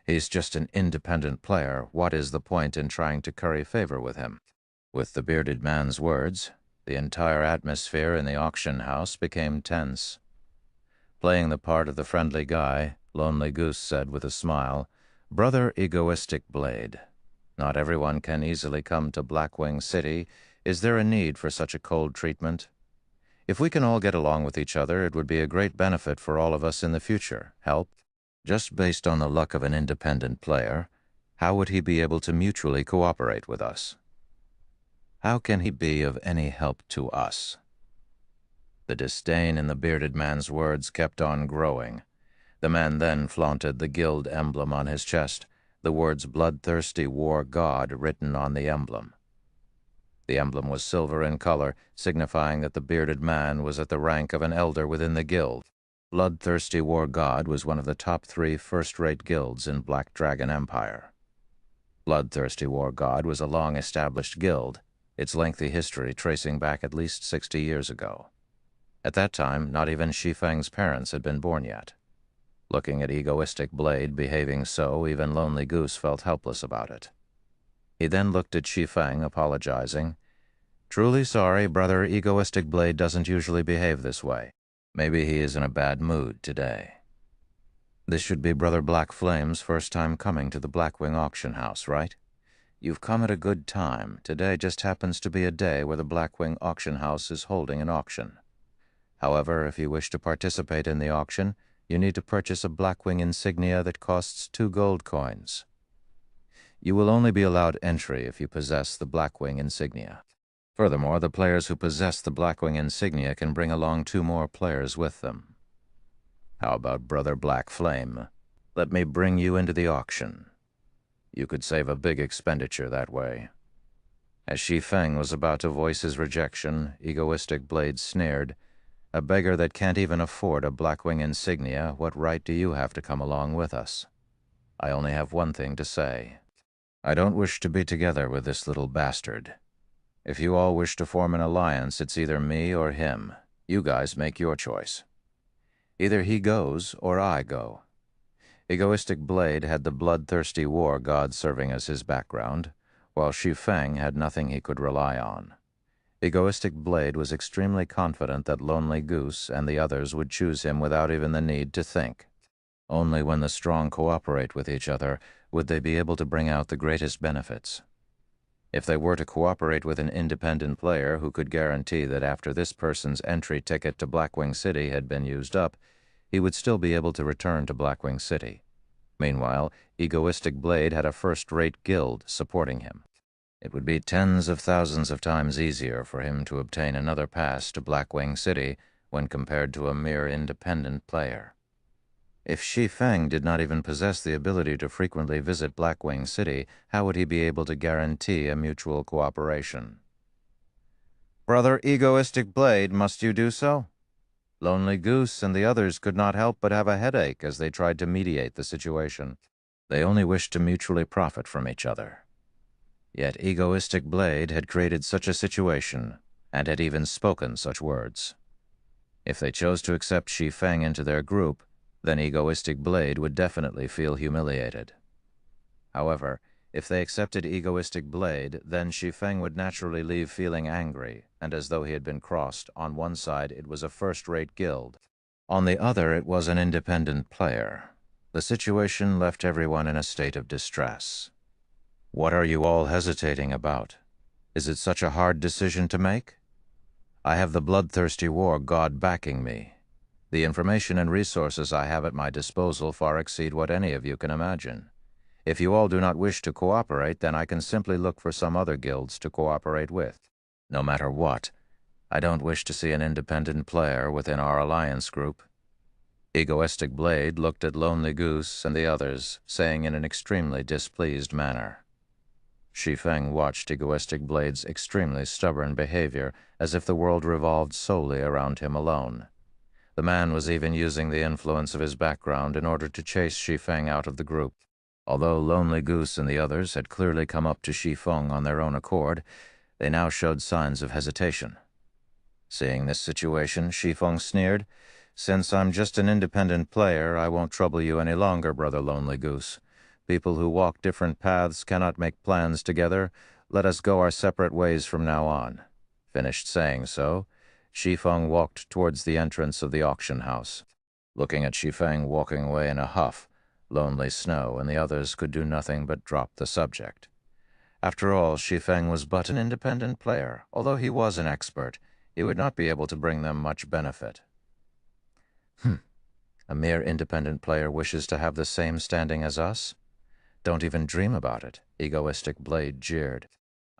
He's just an independent player. What is the point in trying to curry favor with him? With the bearded man's words, the entire atmosphere in the auction house became tense. Playing the part of the friendly guy, Lonely Goose said with a smile, "Brother Egoistic Blade, not everyone can easily come to Blackwing City. Is there a need for such a cold treatment? If we can all get along with each other, it would be a great benefit for all of us in the future. Help? Just based on the luck of an independent player, how would he be able to mutually cooperate with us? How can he be of any help to us?" The disdain in the bearded man's words kept on growing. The man then flaunted the guild emblem on his chest, the words "Bloodthirsty War God" written on the emblem. The emblem was silver in color, signifying that the bearded man was at the rank of an elder within the guild. Bloodthirsty War God was one of the top 3 first-rate guilds in Black Dragon Empire. Bloodthirsty War God was a long-established guild, its lengthy history tracing back at least 60 years ago. At that time, not even Shi Feng's parents had been born yet. Looking at Egoistic Blade behaving so, even Lonely Goose felt helpless about it. He then looked at Shi Feng, apologizing. "Truly sorry, Brother Egoistic Blade doesn't usually behave this way. Maybe he is in a bad mood today." "This should be Brother Black Flame's first time coming to the Blackwing auction house, right? You've come at a good time. Today just happens to be a day where the Blackwing auction house is holding an auction. However, if you wish to participate in the auction, you need to purchase a Blackwing insignia that costs 2 gold coins. You will only be allowed entry if you possess the Blackwing insignia. Furthermore, the players who possess the Blackwing insignia can bring along 2 more players with them. How about Brother Black Flame? Let me bring you into the auction. You could save a big expenditure that way." As Shi Feng was about to voice his rejection, Egoistic Blade sneered, "A beggar that can't even afford a Blackwing insignia, what right do you have to come along with us? I only have one thing to say. I don't wish to be together with this little bastard. If you all wish to form an alliance, it's either me or him. You guys make your choice. Either he goes or I go." Egoistic Blade had the bloodthirsty war god serving as his background, while Shi Feng had nothing he could rely on. Egoistic Blade was extremely confident that Lonely Goose and the others would choose him without even the need to think. Only when the strong cooperate with each other would they be able to bring out the greatest benefits. If they were to cooperate with an independent player who could guarantee that after this person's entry ticket to Blackwing City had been used up, he would still be able to return to Blackwing City. Meanwhile, Egoistic Blade had a first-rate guild supporting him. It would be tens of thousands of times easier for him to obtain another pass to Blackwing City when compared to a mere independent player. If Shi Feng did not even possess the ability to frequently visit Blackwing City, how would he be able to guarantee a mutual cooperation? "Brother Egoistic Blade, must you do so?" Lonely Goose and the others could not help but have a headache as they tried to mediate the situation. They only wished to mutually profit from each other. Yet Egoistic Blade had created such a situation, and had even spoken such words. If they chose to accept Shi Feng into their group, then Egoistic Blade would definitely feel humiliated. However, if they accepted Egoistic Blade, then Shi Feng would naturally leave feeling angry, and as though he had been crossed. On one side, it was a first-rate guild. On the other, it was an independent player. The situation left everyone in a state of distress. What are you all hesitating about? Is it such a hard decision to make? I have the bloodthirsty war god backing me. The information and resources I have at my disposal far exceed what any of you can imagine. If you all do not wish to cooperate, then I can simply look for some other guilds to cooperate with. No matter what, I don't wish to see an independent player within our alliance group. Egoistic Blade looked at Lonely Goose and the others, saying in an extremely displeased manner. Shi Feng watched Egoistic Blade's extremely stubborn behavior as if the world revolved solely around him alone. The man was even using the influence of his background in order to chase Shi Feng out of the group. Although Lonely Goose and the others had clearly come up to Shi Feng on their own accord, they now showed signs of hesitation. Seeing this situation, Shi Feng sneered, "Since I'm just an independent player, I won't trouble you any longer, Brother Lonely Goose. People who walk different paths cannot make plans together. Let us go our separate ways from now on." Finished saying so, Shi Feng walked towards the entrance of the auction house. Looking at Shi Feng walking away in a huff, Lonely Snow and the others could do nothing but drop the subject. After all, Shi Feng was but an independent player. Although he was an expert, he would not be able to bring them much benefit. A mere independent player wishes to have the same standing as us? Don't even dream about it, Egoistic Blade jeered.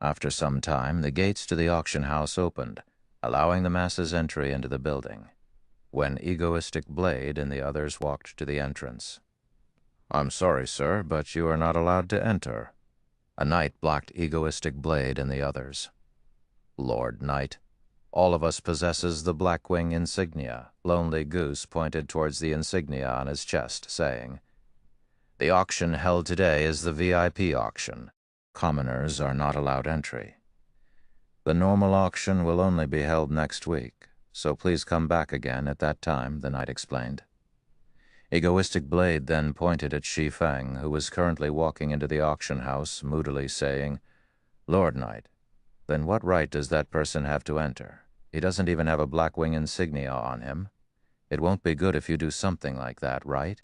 After some time, the gates to the auction house opened, allowing the masses entry into the building, when Egoistic Blade and the others walked to the entrance. "I'm sorry, sir, but you are not allowed to enter." A knight blocked Egoistic Blade and the others. "Lord Knight, all of us possesses the Blackwing insignia." Lonely Goose pointed towards the insignia on his chest, saying, "The auction held today is the VIP auction. Commoners are not allowed entry. The normal auction will only be held next week, so please come back again at that time," the knight explained. Egoistic Blade then pointed at Shi Feng, who was currently walking into the auction house, moodily saying, "Lord Knight, then what right does that person have to enter? He doesn't even have a Blackwing insignia on him. It won't be good if you do something like that, right?"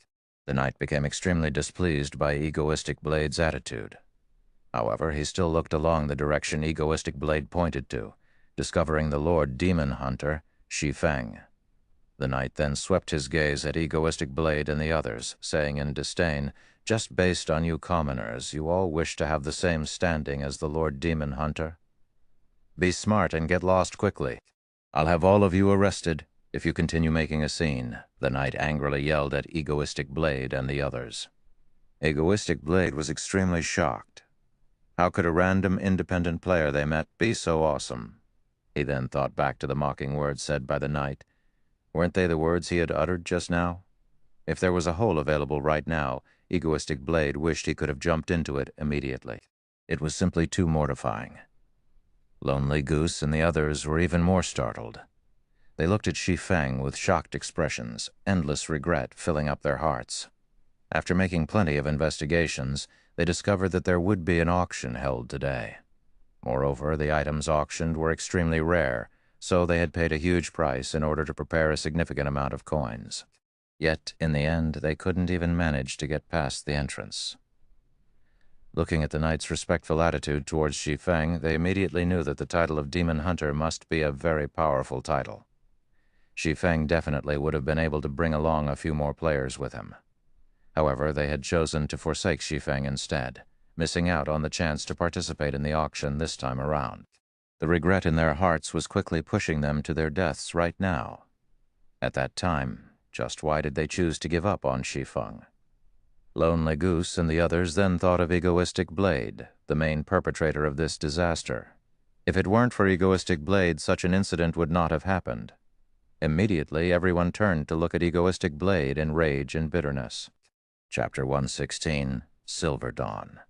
The knight became extremely displeased by Egoistic Blade's attitude. However, he still looked along the direction Egoistic Blade pointed to, discovering the Lord Demon Hunter, Shi Feng. The knight then swept his gaze at Egoistic Blade and the others, saying in disdain, "Just based on you commoners, you all wish to have the same standing as the Lord Demon Hunter? Be smart and get lost quickly. I'll have all of you arrested if you continue making a scene," the knight angrily yelled at Egoistic Blade and the others. Egoistic Blade was extremely shocked. How could a random independent player they met be so awesome? He then thought back to the mocking words said by the knight. Weren't they the words he had uttered just now? If there was a hole available right now, Egoistic Blade wished he could have jumped into it immediately. It was simply too mortifying. Lonely Goose and the others were even more startled. They looked at Shi Feng with shocked expressions, endless regret filling up their hearts. After making plenty of investigations, they discovered that there would be an auction held today. Moreover, the items auctioned were extremely rare, so they had paid a huge price in order to prepare a significant amount of coins. Yet, in the end, they couldn't even manage to get past the entrance. Looking at the knight's respectful attitude towards Shi Feng, they immediately knew that the title of Demon Hunter must be a very powerful title. Shi Feng definitely would have been able to bring along a few more players with him. However, they had chosen to forsake Shi Feng instead, missing out on the chance to participate in the auction this time around. The regret in their hearts was quickly pushing them to their deaths right now. At that time, just why did they choose to give up on Shi Feng? Lonely Goose and the others then thought of Egoistic Blade, the main perpetrator of this disaster. If it weren't for Egoistic Blade, such an incident would not have happened. Immediately, everyone turned to look at Egoistic Blade in rage and bitterness. Chapter 116, Silver Dawn.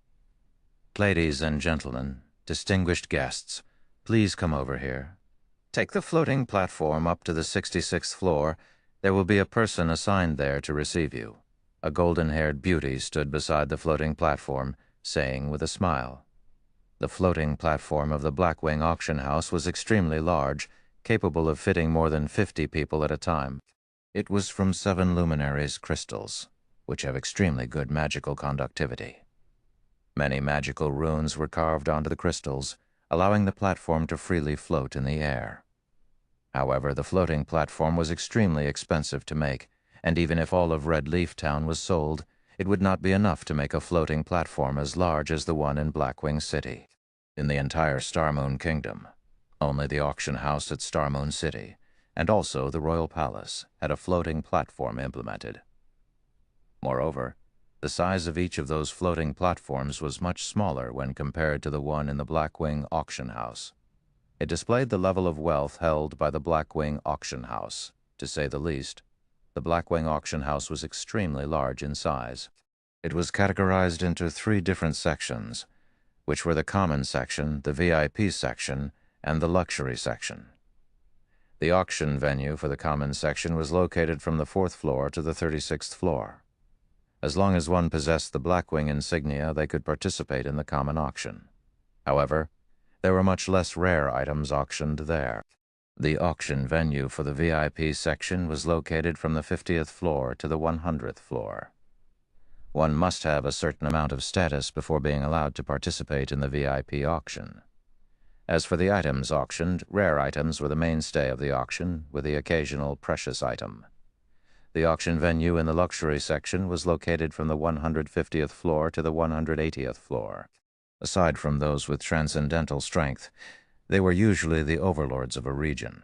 Ladies and gentlemen, distinguished guests, please come over here. Take the floating platform up to the 66th floor There will be a person assigned there to receive you. A golden-haired beauty stood beside the floating platform, saying with a smile. The floating platform of the Blackwing auction house was extremely large, capable of fitting more than 50 people at a time. It was from 7 luminaries crystals, which have extremely good magical conductivity. Many magical runes were carved onto the crystals, allowing the platform to freely float in the air. However, the floating platform was extremely expensive to make, and even if all of Red Leaf Town was sold, it would not be enough to make a floating platform as large as the one in Blackwing City. In the entire Starmoon Kingdom, only the auction house at Starmoon City, and also the Royal Palace, had a floating platform implemented. Moreover, the size of each of those floating platforms was much smaller when compared to the one in the Blackwing auction house. It displayed the level of wealth held by the Blackwing auction house. To say the least, the Blackwing auction house was extremely large in size. It was categorized into 3 different sections, which were the common section, the VIP section, and the luxury section. The auction venue for the common section was located from the 4th floor to the 36th floor. As long as one possessed the Blackwing insignia, they could participate in the common auction. However, there were much less rare items auctioned there. The auction venue for the VIP section was located from the 50th floor to the 100th floor. One must have a certain amount of status before being allowed to participate in the VIP auction. As for the items auctioned, rare items were the mainstay of the auction, with the occasional precious item. The auction venue in the luxury section was located from the 150th floor to the 180th floor. Aside from those with transcendental strength, they were usually the overlords of a region.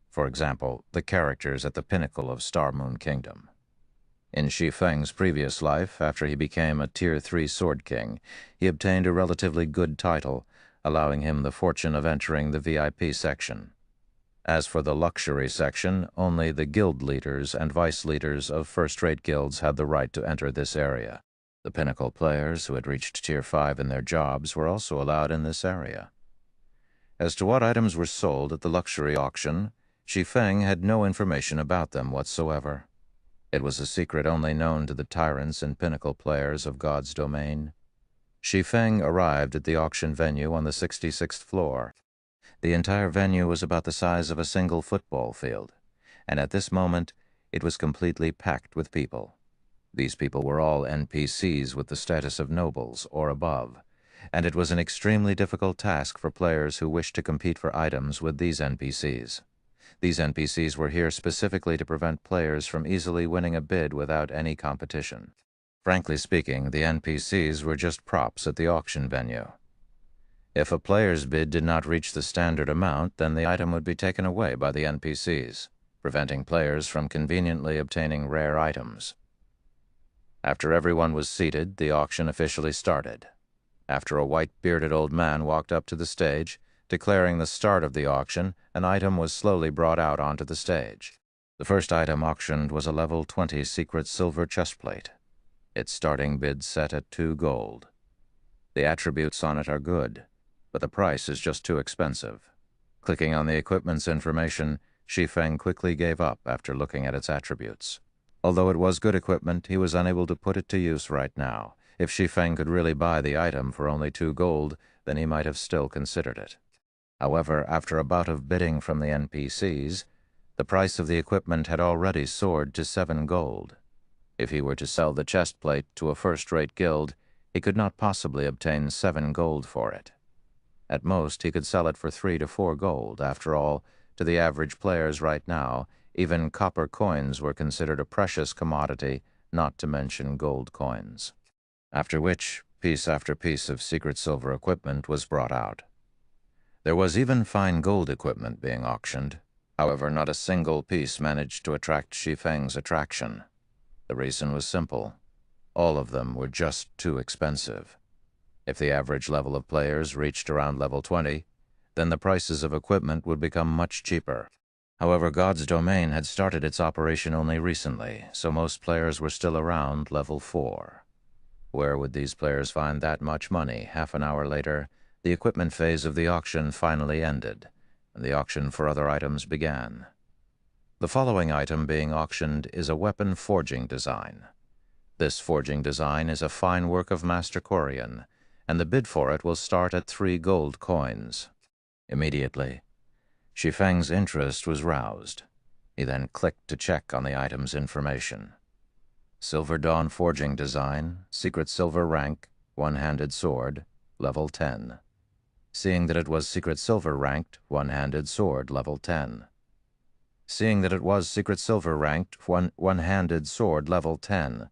For example, the characters at the pinnacle of Starmoon Kingdom. In Shi Feng's previous life, after he became a Tier 3 Sword King, he obtained a relatively good title, allowing him the fortune of entering the VIP section. As for the luxury section, only the guild leaders and vice leaders of first-rate guilds had the right to enter this area. The pinnacle players who had reached Tier 5 in their jobs were also allowed in this area. As to what items were sold at the luxury auction, Shi Feng had no information about them whatsoever. It was a secret only known to the tyrants and pinnacle players of God's domain. Shi Feng arrived at the auction venue on the 66th floor. The entire venue was about the size of a single football field, and at this moment it was completely packed with people. These people were all NPCs with the status of nobles or above, and it was an extremely difficult task for players who wished to compete for items with these NPCs. These NPCs were here specifically to prevent players from easily winning a bid without any competition. Frankly speaking, the NPCs were just props at the auction venue. If a player's bid did not reach the standard amount, then the item would be taken away by the NPCs, preventing players from conveniently obtaining rare items. After everyone was seated, the auction officially started. After a white-bearded old man walked up to the stage, declaring the start of the auction, an item was slowly brought out onto the stage. The first item auctioned was a level 20 secret silver chestplate. Its starting bid set at 2 gold. The attributes on it are good, but the price is just too expensive. Clicking on the equipment's information, Shi Feng quickly gave up after looking at its attributes. Although it was good equipment, he was unable to put it to use right now. If Shi Feng could really buy the item for only 2 gold, then he might have still considered it. However, after a bout of bidding from the NPCs, the price of the equipment had already soared to 7 gold. If he were to sell the chestplate to a first-rate guild, he could not possibly obtain 7 gold for it. At most, he could sell it for 3 to 4 gold. After all, to the average players right now, even copper coins were considered a precious commodity, not to mention gold coins. After which, piece after piece of secret silver equipment was brought out. There was even fine gold equipment being auctioned. However, not a single piece managed to attract Shi Feng's attraction. The reason was simple. All of them were just too expensive. If the average level of players reached around level 20, then the prices of equipment would become much cheaper. However, God's domain had started its operation only recently, so most players were still around level 4. Where would these players find that much money? Half an hour later, the equipment phase of the auction finally ended, and the auction for other items began. The following item being auctioned is a weapon forging design. This forging design is a fine work of Master Quarian, and the bid for it will start at 3 gold coins. Immediately, Shi Feng's interest was roused. He then clicked to check on the item's information. Silver Dawn Forging Design, Secret Silver Rank, One-Handed Sword, Level 10. Seeing that it was Secret Silver Ranked, One-Handed Sword, Level 10. Seeing that it was Secret Silver Ranked, One-Handed Sword, Level 10.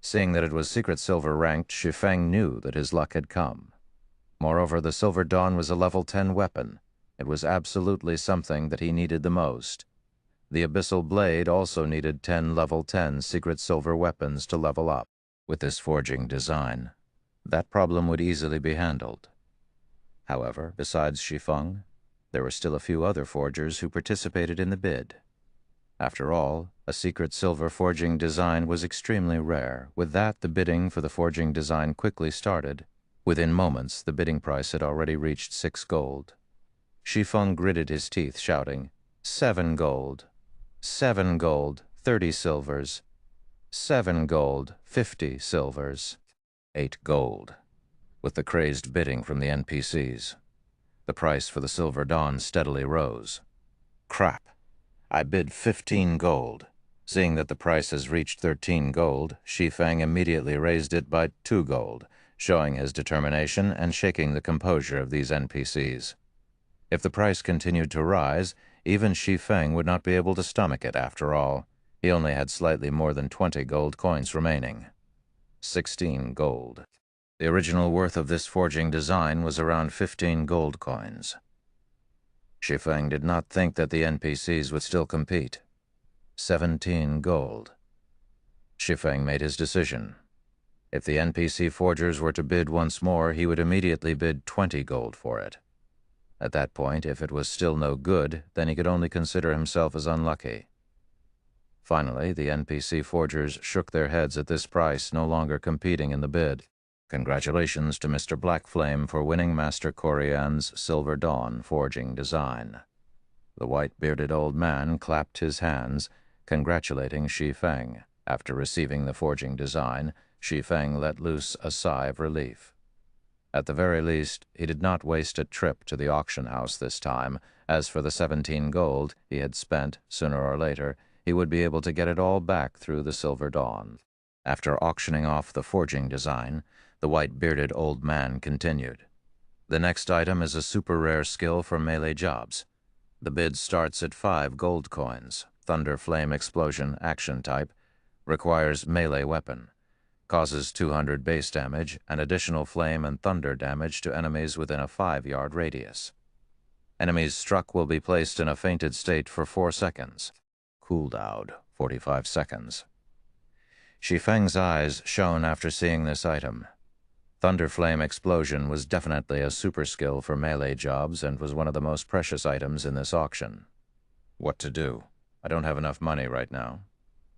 Seeing that it was Secret Silver Ranked, Shi Feng knew that his luck had come. Moreover, the Silver Dawn was a Level 10 weapon. It was absolutely something that he needed the most. The Abyssal Blade also needed 10 Level 10 Secret Silver weapons to level up. With this forging design, that problem would easily be handled. However, besides Shi Feng, there were still a few other forgers who participated in the bid. After all, a secret silver forging design was extremely rare. With that, the bidding for the forging design quickly started. Within moments, the bidding price had already reached 6 gold. Shi Feng gritted his teeth, shouting, 7 gold. 7 gold, 30 silvers. 7 gold, 50 silvers. 8 gold. With the crazed bidding from the NPCs, the price for the Silver Dawn steadily rose. Crap. I bid 15 gold. Seeing that the price has reached 13 gold, Shi Feng immediately raised it by 2 gold, showing his determination and shaking the composure of these NPCs. If the price continued to rise, even Shi Feng would not be able to stomach it after all. He only had slightly more than 20 gold coins remaining. 16 gold. The original worth of this forging design was around 15 gold coins. Shi Feng did not think that the NPCs would still compete. 17 gold. Shi Feng made his decision. If the NPC forgers were to bid once more, he would immediately bid 20 gold for it. At that point, if it was still no good, then he could only consider himself as unlucky. Finally, the NPC forgers shook their heads at this price, no longer competing in the bid. Congratulations to Mr. Blackflame for winning Master Quarian's Silver Dawn forging design. The white-bearded old man clapped his hands, congratulating Shi Feng. After receiving the forging design, Shi Feng let loose a sigh of relief. At the very least, he did not waste a trip to the auction house this time. As for the 17 gold he had spent, sooner or later, he would be able to get it all back through the Silver Dawn. After auctioning off the forging design, the white-bearded old man continued. The next item is a super-rare skill for melee jobs. The bid starts at 5 gold coins. Thunder Flame Explosion action type. Requires melee weapon. Causes 200 base damage and additional flame and thunder damage to enemies within a 5-yard radius. Enemies struck will be placed in a fainted state for 4 seconds. Cooldown, 45 seconds. Shi Feng's eyes shone after seeing this item. Thunder Flame Explosion was definitely a super skill for melee jobs and was one of the most precious items in this auction. What to do? I don't have enough money right now.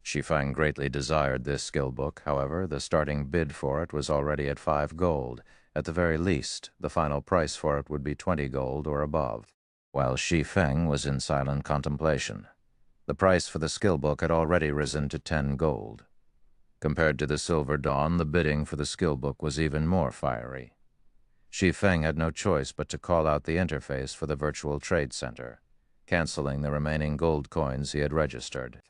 Shi Feng greatly desired this skill book. However, the starting bid for it was already at 5 gold. At the very least, the final price for it would be 20 gold or above. While Shi Feng was in silent contemplation, the price for the skill book had already risen to 10 gold. Compared to the Silver Dawn, the bidding for the skill book was even more fiery. Shi Feng had no choice but to call out the interface for the virtual trade center, canceling the remaining gold coins he had registered.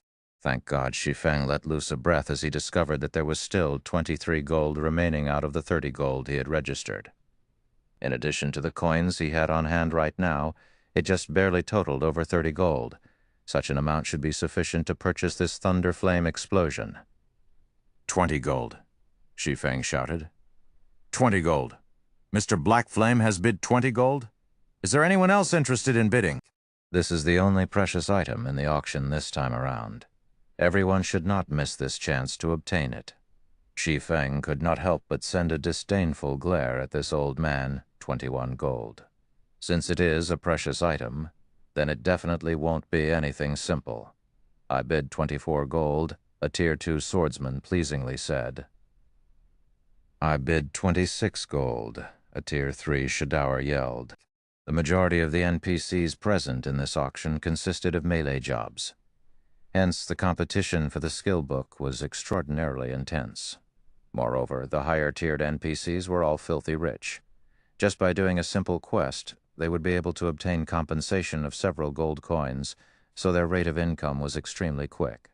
Thank God Shi Feng let loose a breath as he discovered that there was still 23 gold remaining out of the 30 gold he had registered. In addition to the coins he had on hand right now, it just barely totaled over 30 gold. Such an amount should be sufficient to purchase this Thunder Flame Explosion. 20 gold, Shi Feng shouted. 20 gold. Mr. Blackflame has bid 20 gold? Is there anyone else interested in bidding? This is the only precious item in the auction this time around. Everyone should not miss this chance to obtain it. Shi Feng could not help but send a disdainful glare at this old man, 21 gold. Since it is a precious item, then it definitely won't be anything simple. I bid 24 gold, a Tier 2 swordsman pleasingly said. I bid 26 gold, a Tier 3 Shadowr yelled. The majority of the NPCs present in this auction consisted of melee jobs. Hence, the competition for the skill book was extraordinarily intense. Moreover, the higher-tiered NPCs were all filthy rich. Just by doing a simple quest, they would be able to obtain compensation of several gold coins, so their rate of income was extremely quick.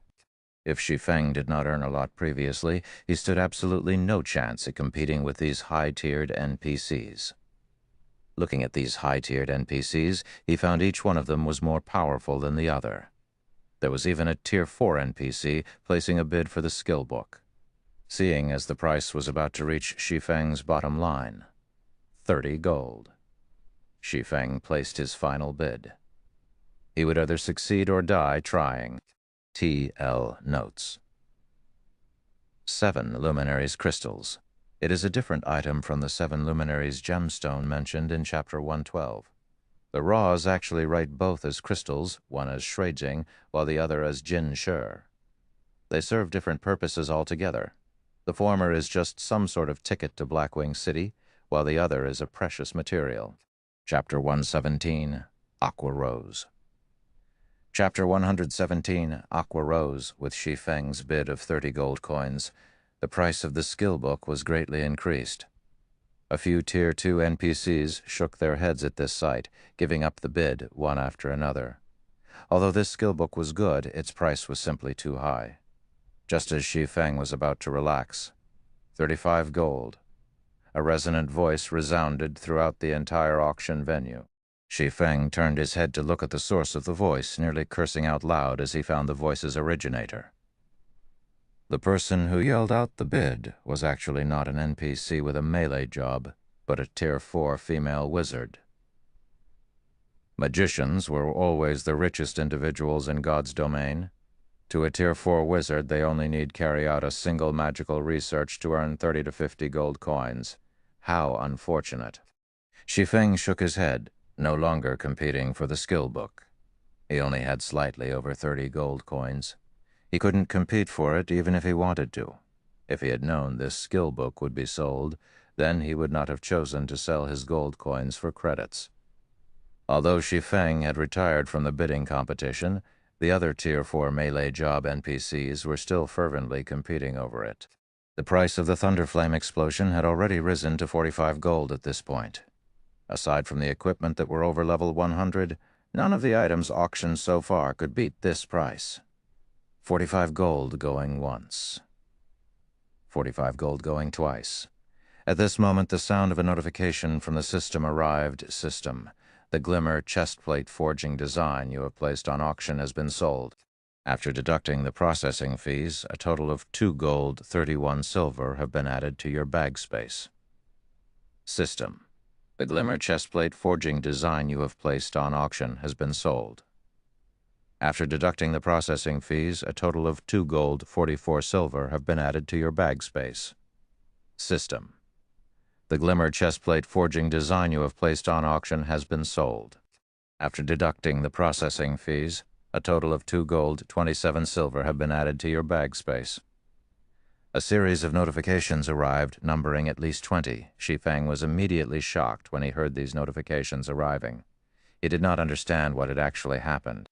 If Shi Feng did not earn a lot previously, he stood absolutely no chance at competing with these high-tiered NPCs. Looking at these high-tiered NPCs, he found each one of them was more powerful than the other. There was even a Tier 4 NPC placing a bid for the skill book. Seeing as the price was about to reach Shi Feng's bottom line, 30 gold. Shi Feng placed his final bid. He would either succeed or die trying. T.L. notes. 7 Luminaries Crystals. It is a different item from the 7 Luminaries gemstone mentioned in Chapter 112. The Raws actually write both as crystals, one as shuijing, while the other as jin shi. They serve different purposes altogether. The former is just some sort of ticket to Blackwing City, while the other is a precious material. Chapter 117, Aqua Rose. Chapter 117, Aqua Rose, with Shi Feng's bid of 30 gold coins. The price of the skill book was greatly increased. A few Tier 2 NPCs shook their heads at this sight, giving up the bid one after another. Although this skill book was good, its price was simply too high. Just as Shi Feng was about to relax, 35 gold. A resonant voice resounded throughout the entire auction venue. Shi Feng turned his head to look at the source of the voice, nearly cursing out loud as he found the voice's originator. The person who yelled out the bid was actually not an NPC with a melee job, but a Tier 4 female wizard. Magicians were always the richest individuals in God's domain. To a Tier 4 wizard, they only need carry out a single magical research to earn 30 to 50 gold coins. How unfortunate. Shi Feng shook his head, no longer competing for the skill book. He only had slightly over 30 gold coins. He couldn't compete for it even if he wanted to. If he had known this skill book would be sold, then he would not have chosen to sell his gold coins for credits. Although Shi Feng had retired from the bidding competition, the other Tier 4 melee job NPCs were still fervently competing over it. The price of the Thunderflame explosion had already risen to 45 gold at this point. Aside from the equipment that were over level 100, none of the items auctioned so far could beat this price. 45 gold going once. 45 gold going twice. At this moment, the sound of a notification from the system arrived. System. The Glimmer chestplate forging design you have placed on auction has been sold. After deducting the processing fees, a total of 2 gold, 31 silver have been added to your bag space. System. The Glimmer chestplate forging design you have placed on auction has been sold. After deducting the processing fees, a total of 2 gold, 44 silver have been added to your bag space. System. The Glimmer chestplate forging design you have placed on auction has been sold. After deducting the processing fees, a total of 2 gold, 27 silver have been added to your bag space. A series of notifications arrived, numbering at least 20. Shi Feng was immediately shocked when he heard these notifications arriving. He did not understand what had actually happened.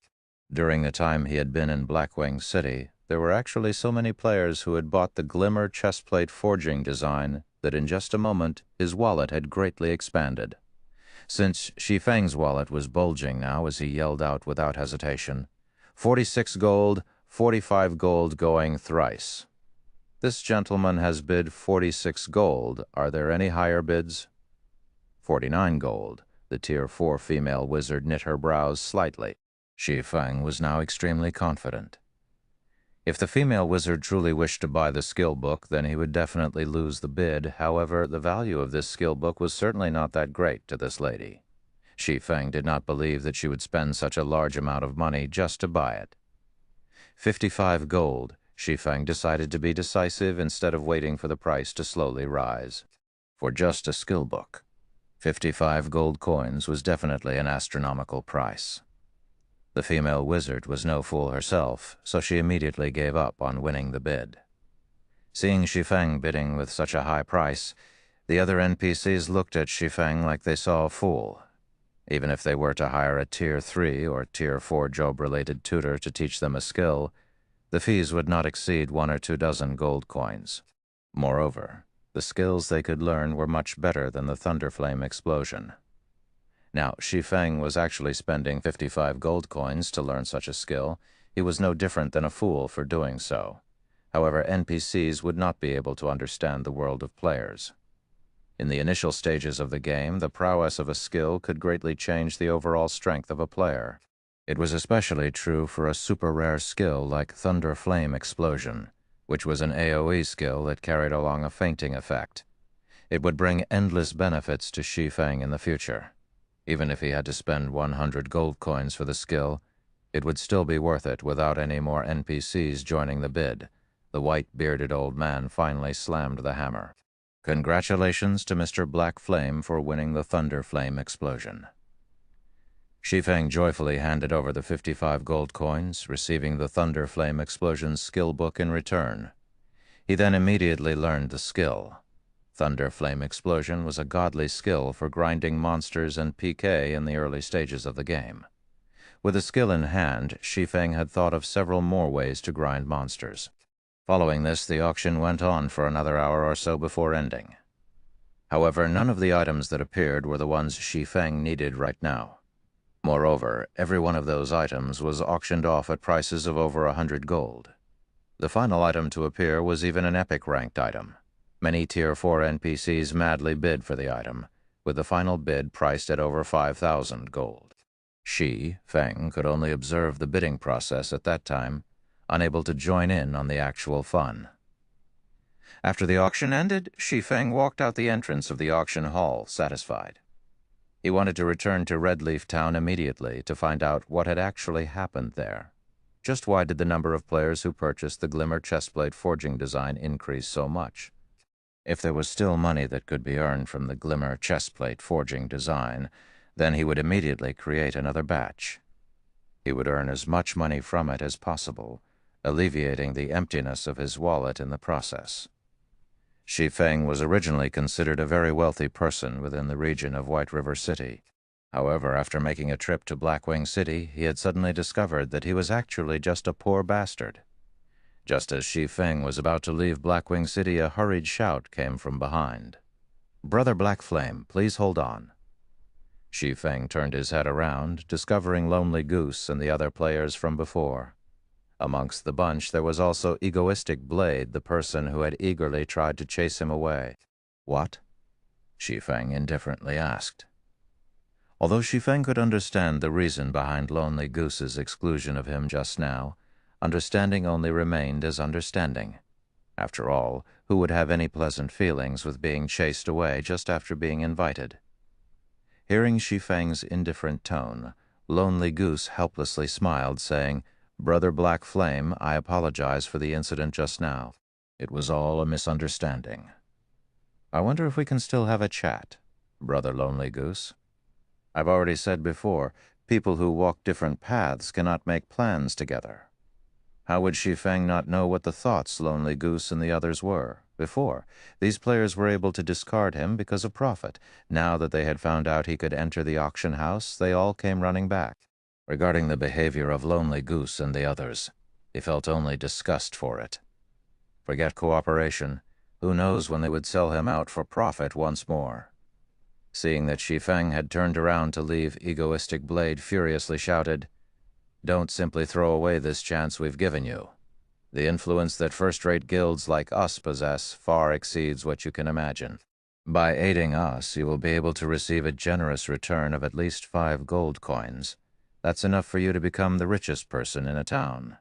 During the time he had been in Blackwing City, there were actually so many players who had bought the Glimmer chestplate forging design that in just a moment his wallet had greatly expanded. Since Shi Feng's wallet was bulging now as he yelled out without hesitation, 46 gold, 45 gold going thrice. This gentleman has bid 46 gold. Are there any higher bids? 49 gold. The Tier 4 female wizard knit her brows slightly. Shi Feng was now extremely confident. If the female wizard truly wished to buy the skill book, then he would definitely lose the bid. However, the value of this skill book was certainly not that great to this lady. Shi Feng did not believe that she would spend such a large amount of money just to buy it. 55 gold. Shi Feng decided to be decisive instead of waiting for the price to slowly rise. For just a skill book, 55 gold coins was definitely an astronomical price. The female wizard was no fool herself, so she immediately gave up on winning the bid. Seeing Shi Feng bidding with such a high price, the other NPCs looked at Shi Feng like they saw a fool. Even if they were to hire a Tier 3 or Tier 4 job-related tutor to teach them a skill, the fees would not exceed 1 or 2 dozen gold coins. Moreover, the skills they could learn were much better than the Thunderflame explosion. Now, Shi Feng was actually spending 55 gold coins to learn such a skill. He was no different than a fool for doing so. However, NPCs would not be able to understand the world of players. In the initial stages of the game, the prowess of a skill could greatly change the overall strength of a player. It was especially true for a super rare skill like Thunder Flame Explosion, which was an AoE skill that carried along a fainting effect. It would bring endless benefits to Shi Feng in the future. Even if he had to spend 100 gold coins for the skill, it would still be worth it without any more NPCs joining the bid. The white-bearded old man finally slammed the hammer. Congratulations to Mr. Black Flame for winning the Thunder Flame Explosion. Shi Feng joyfully handed over the 55 gold coins, receiving the Thunder Flame Explosion skill book in return. He then immediately learned the skill. Thunder Flame Explosion was a godly skill for grinding monsters and PK in the early stages of the game. With the skill in hand, Shi Feng had thought of several more ways to grind monsters. Following this, the auction went on for another hour or so before ending. However, none of the items that appeared were the ones Shi Feng needed right now. Moreover, every one of those items was auctioned off at prices of over 100 gold. The final item to appear was even an epic-ranked item. Many Tier 4 NPCs madly bid for the item, with the final bid priced at over 5,000 gold. Shi Feng could only observe the bidding process at that time, unable to join in on the actual fun. After the auction ended, Shi Feng walked out the entrance of the auction hall, satisfied. He wanted to return to Redleaf Town immediately to find out what had actually happened there. Just why did the number of players who purchased the Glimmer chestplate forging design increase so much? If there was still money that could be earned from the Glimmer chestplate forging design, then he would immediately create another batch. He would earn as much money from it as possible, alleviating the emptiness of his wallet in the process. Shi Feng was originally considered a very wealthy person within the region of White River City. However, after making a trip to Blackwing City, he had suddenly discovered that he was actually just a poor bastard. Just as Shi Feng was about to leave Blackwing City, a hurried shout came from behind. "Brother Black Flame, please hold on." Shi Feng turned his head around, discovering Lonely Goose and the other players from before. Amongst the bunch there was also Egoistic Blade, the person who had eagerly tried to chase him away. "What?" Shi Feng indifferently asked. Although Shi Feng could understand the reason behind Lonely Goose's exclusion of him just now, understanding only remained as understanding. After all, who would have any pleasant feelings with being chased away just after being invited? Hearing Shi Feng's indifferent tone, Lonely Goose helplessly smiled, saying, "Brother Black Flame, I apologize for the incident just now. It was all a misunderstanding. I wonder if we can still have a chat, Brother Lonely Goose. I've already said before, people who walk different paths cannot make plans together. How would Shi Feng not know what the thoughts Lonely Goose and the others were? Before, these players were able to discard him because of profit. Now that they had found out he could enter the auction house, they all came running back. Regarding the behavior of Lonely Goose and the others, he felt only disgust for it. Forget cooperation. Who knows when they would sell him out for profit once more? Seeing that Shi Feng had turned around to leave, Egoistic Blade furiously shouted, "Don't simply throw away this chance we've given you. The influence that first-rate guilds like us possess far exceeds what you can imagine. By aiding us, you will be able to receive a generous return of at least 5 gold coins. That's enough for you to become the richest person in a town.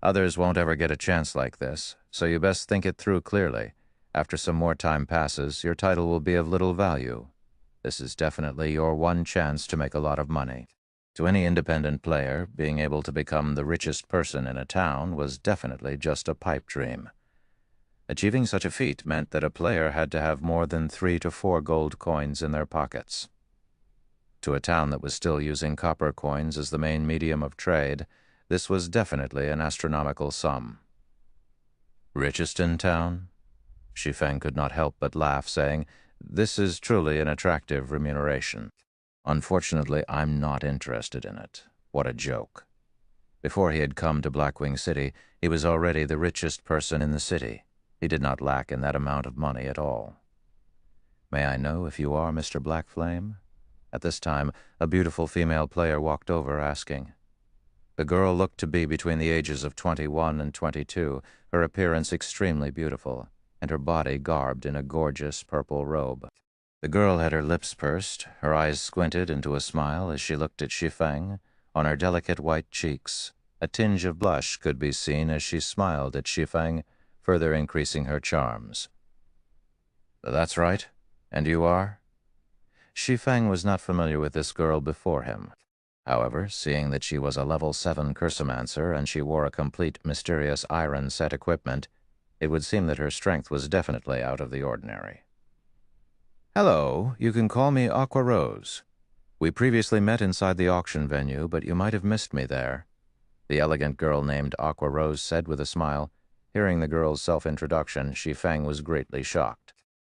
Others won't ever get a chance like this, so you best think it through clearly. After some more time passes, your title will be of little value. This is definitely your one chance to make a lot of money." To any independent player, being able to become the richest person in a town was definitely just a pipe dream. Achieving such a feat meant that a player had to have more than 3 to 4 gold coins in their pockets. To a town that was still using copper coins as the main medium of trade, this was definitely an astronomical sum. "Richest in town?" Shi Feng could not help but laugh, saying, "This is truly an attractive remuneration." Unfortunately, I'm not interested in it. What a joke. Before he had come to Blackwing City, he was already the richest person in the city. He did not lack in that amount of money at all. May I know if you are Mr. Blackflame? At this time, a beautiful female player walked over, asking. The girl looked to be between the ages of 21 and 22, her appearance extremely beautiful, and her body garbed in a gorgeous purple robe. The girl had her lips pursed, her eyes squinted into a smile as she looked at Shi Feng. On her delicate white cheeks, a tinge of blush could be seen as she smiled at Shi Feng, further increasing her charms. That's right. And you are? Shi Feng was not familiar with this girl before him. However, seeing that she was a level 7 cursomancer and she wore a complete mysterious iron set equipment, it would seem that her strength was definitely out of the ordinary. Hello, you can call me Aqua Rose. We previously met inside the auction venue, but you might have missed me there, the elegant girl named Aqua Rose said with a smile. Hearing the girl's self-introduction, Shi Feng was greatly shocked.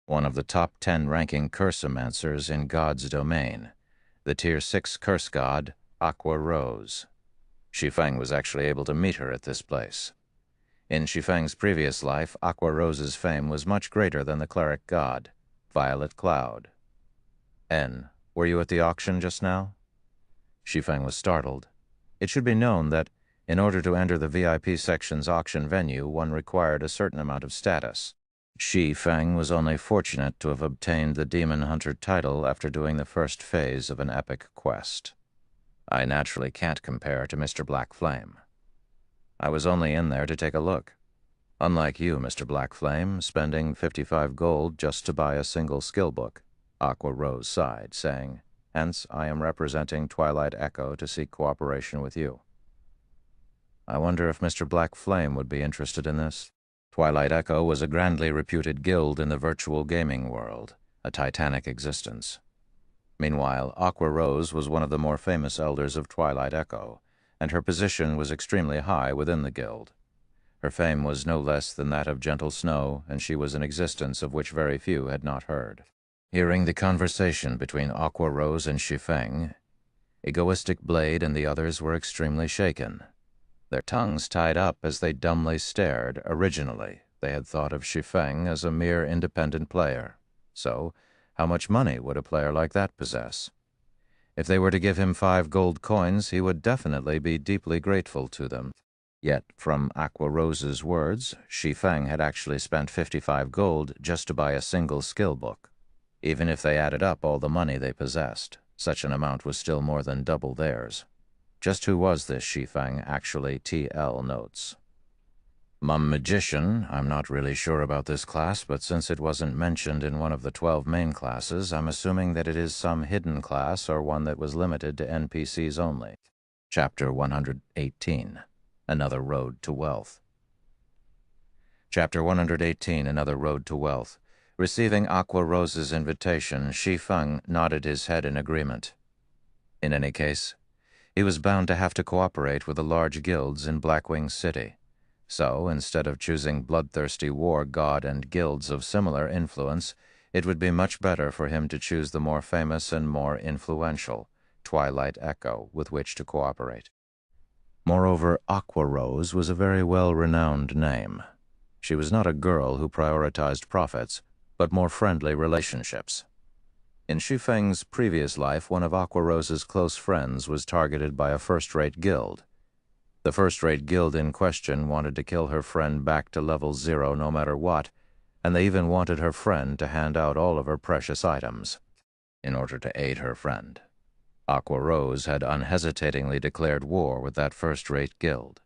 One of the top 10 ranking cursomancers in God's domain, the Tier 6 curse god, Aqua Rose. Shi Feng was actually able to meet her at this place. In Shi Feng's previous life, Aqua Rose's fame was much greater than the cleric god, Violet Cloud. N. Were you at the auction just now? Shi Feng was startled. It should be known that, in order to enter the VIP section's auction venue, one required a certain amount of status. Shi Feng was only fortunate to have obtained the Demon Hunter title after doing the first phase of an epic quest. I naturally can't compare to Mr. Blackflame. I was only in there to take a look. Unlike you, Mr. Blackflame, spending 55 gold just to buy a single skill book, Aqua Rose sighed, saying, hence I am representing Twilight Echo to seek cooperation with you. I wonder if Mr. Blackflame would be interested in this. Twilight Echo was a grandly reputed guild in the virtual gaming world, a titanic existence. Meanwhile, Aqua Rose was one of the more famous elders of Twilight Echo, and her position was extremely high within the guild. Her fame was no less than that of Gentle Snow, and she was an existence of which very few had not heard. Hearing the conversation between Aqua Rose and Shi Feng, Egoistic Blade and the others were extremely shaken. Their tongues tied up as they dumbly stared. Originally, they had thought of Shi Feng as a mere independent player. So, how much money would a player like that possess? If they were to give him 5 gold coins, he would definitely be deeply grateful to them. Yet, from Aqua Rose's words, Shi Feng had actually spent 55 gold just to buy a single skill book. Even if they added up all the money they possessed, such an amount was still more than double theirs. Just who was this Shi Feng actually? TL notes. Mum Magician, I'm not really sure about this class, but since it wasn't mentioned in one of the 12 main classes, I'm assuming that it is some hidden class or one that was limited to NPCs only. Chapter 118. Another Road to Wealth. Chapter 118, Another Road to Wealth. Receiving Aqua Rose's invitation, Shi Feng nodded his head in agreement. In any case, he was bound to have to cooperate with the large guilds in Blackwing City. So, instead of choosing bloodthirsty war god and guilds of similar influence, it would be much better for him to choose the more famous and more influential Twilight Echo with which to cooperate. Moreover, Aqua Rose was a very well-renowned name. She was not a girl who prioritized profits, but more friendly relationships. In Shi Feng's previous life, one of Aqua Rose's close friends was targeted by a first-rate guild. The first-rate guild in question wanted to kill her friend back to level 0 no matter what, and they even wanted her friend to hand out all of her precious items in order to aid her friend. Aqua Rose had unhesitatingly declared war with that first-rate guild.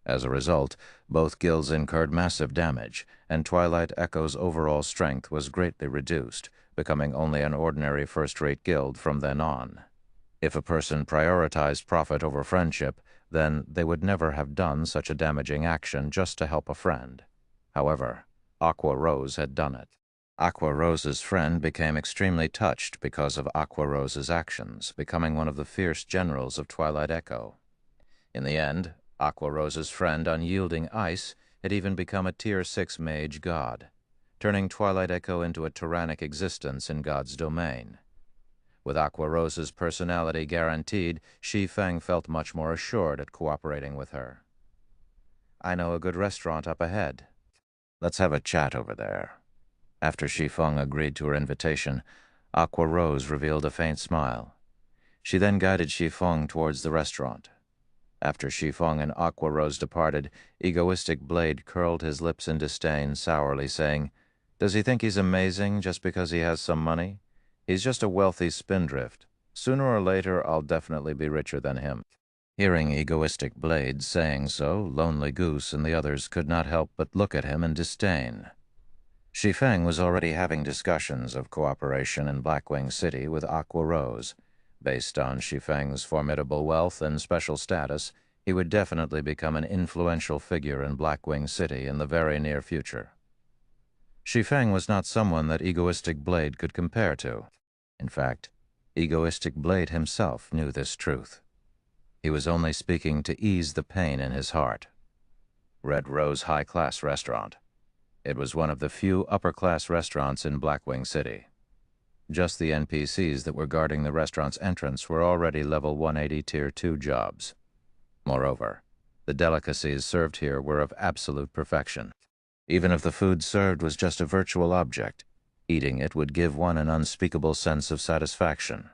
As a result, both guilds incurred massive damage, and Twilight Echo's overall strength was greatly reduced, becoming only an ordinary first-rate guild from then on. If a person prioritized profit over friendship, then they would never have done such a damaging action just to help a friend. However, Aqua Rose had done it. Aqua Rose's friend became extremely touched because of Aqua Rose's actions, becoming one of the fierce generals of Twilight Echo. In the end, Aqua Rose's friend, Unyielding Ice, had even become a Tier 6 mage god, turning Twilight Echo into a tyrannic existence in God's domain. With Aqua Rose's personality guaranteed, Shi Feng felt much more assured at cooperating with her. "I know a good restaurant up ahead. Let's have a chat over there." After Shi Feng agreed to her invitation, Aqua Rose revealed a faint smile. She then guided Shi Feng towards the restaurant. After Shi Feng and Aqua Rose departed, egoistic Blade curled his lips in disdain, sourly saying, "Does he think he's amazing just because he has some money? He's just a wealthy spindrift. Sooner or later, I'll definitely be richer than him." Hearing egoistic Blade saying so, Lonely Goose and the others could not help but look at him in disdain. Shi Feng was already having discussions of cooperation in Blackwing City with Aqua Rose. Based on Shi Feng's formidable wealth and special status, he would definitely become an influential figure in Blackwing City in the very near future. Shi Feng was not someone that egoistic Blade could compare to. In fact, egoistic Blade himself knew this truth. He was only speaking to ease the pain in his heart. Red Rose High-Class Restaurant. It was one of the few upper-class restaurants in Blackwing City. Just the NPCs that were guarding the restaurant's entrance were already level 180 Tier 2 jobs. Moreover, the delicacies served here were of absolute perfection. Even if the food served was just a virtual object, eating it would give one an unspeakable sense of satisfaction.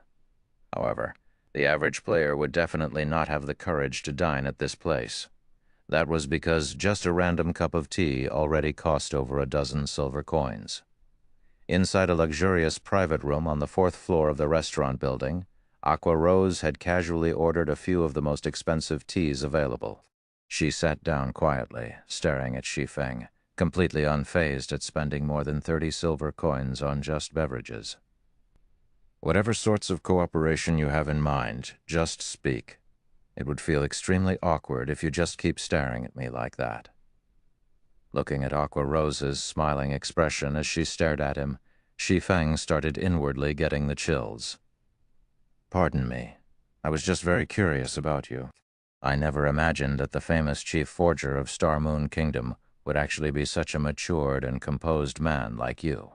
However, the average player would definitely not have the courage to dine at this place. That was because just a random cup of tea already cost over a dozen silver coins. Inside a luxurious private room on the 4th floor of the restaurant building, Aqua Rose had casually ordered a few of the most expensive teas available. She sat down quietly, staring at Shi Feng, completely unfazed at spending more than 30 silver coins on just beverages. "Whatever sorts of cooperation you have in mind, just speak. It would feel extremely awkward if you just keep staring at me like that." Looking at Aqua Rose's smiling expression as she stared at him, Shi Feng started inwardly getting the chills. "Pardon me. I was just very curious about you. I never imagined that the famous chief forger of Star Moon Kingdom would actually be such a matured and composed man like you.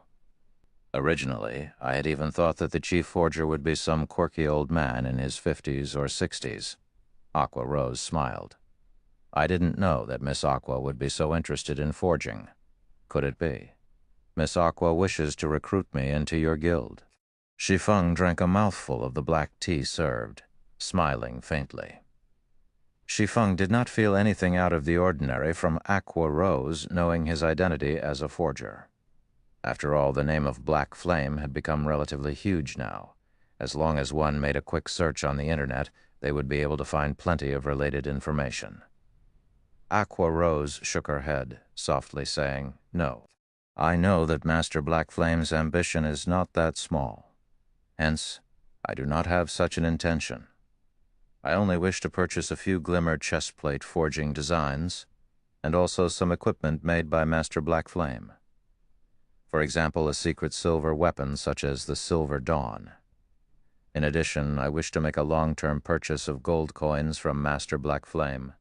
Originally, I had even thought that the chief forger would be some quirky old man in his 50s or 60s. Aqua Rose smiled. "I didn't know that Miss Aqua would be so interested in forging. Could it be? Miss Aqua wishes to recruit me into your guild." Shi Feng drank a mouthful of the black tea served, smiling faintly. Shi Feng did not feel anything out of the ordinary from Aqua Rose knowing his identity as a forger. After all, the name of Black Flame had become relatively huge now. As long as one made a quick search on the internet, they would be able to find plenty of related information. Aqua Rose shook her head, softly saying, "No. I know that Master Black Flame's ambition is not that small. Hence, I do not have such an intention. I only wish to purchase a few glimmer chestplate forging designs, and also some equipment made by Master Black Flame. For example, a secret silver weapon such as the Silver Dawn. In addition, I wish to make a long-term purchase of gold coins from Master Black Flame.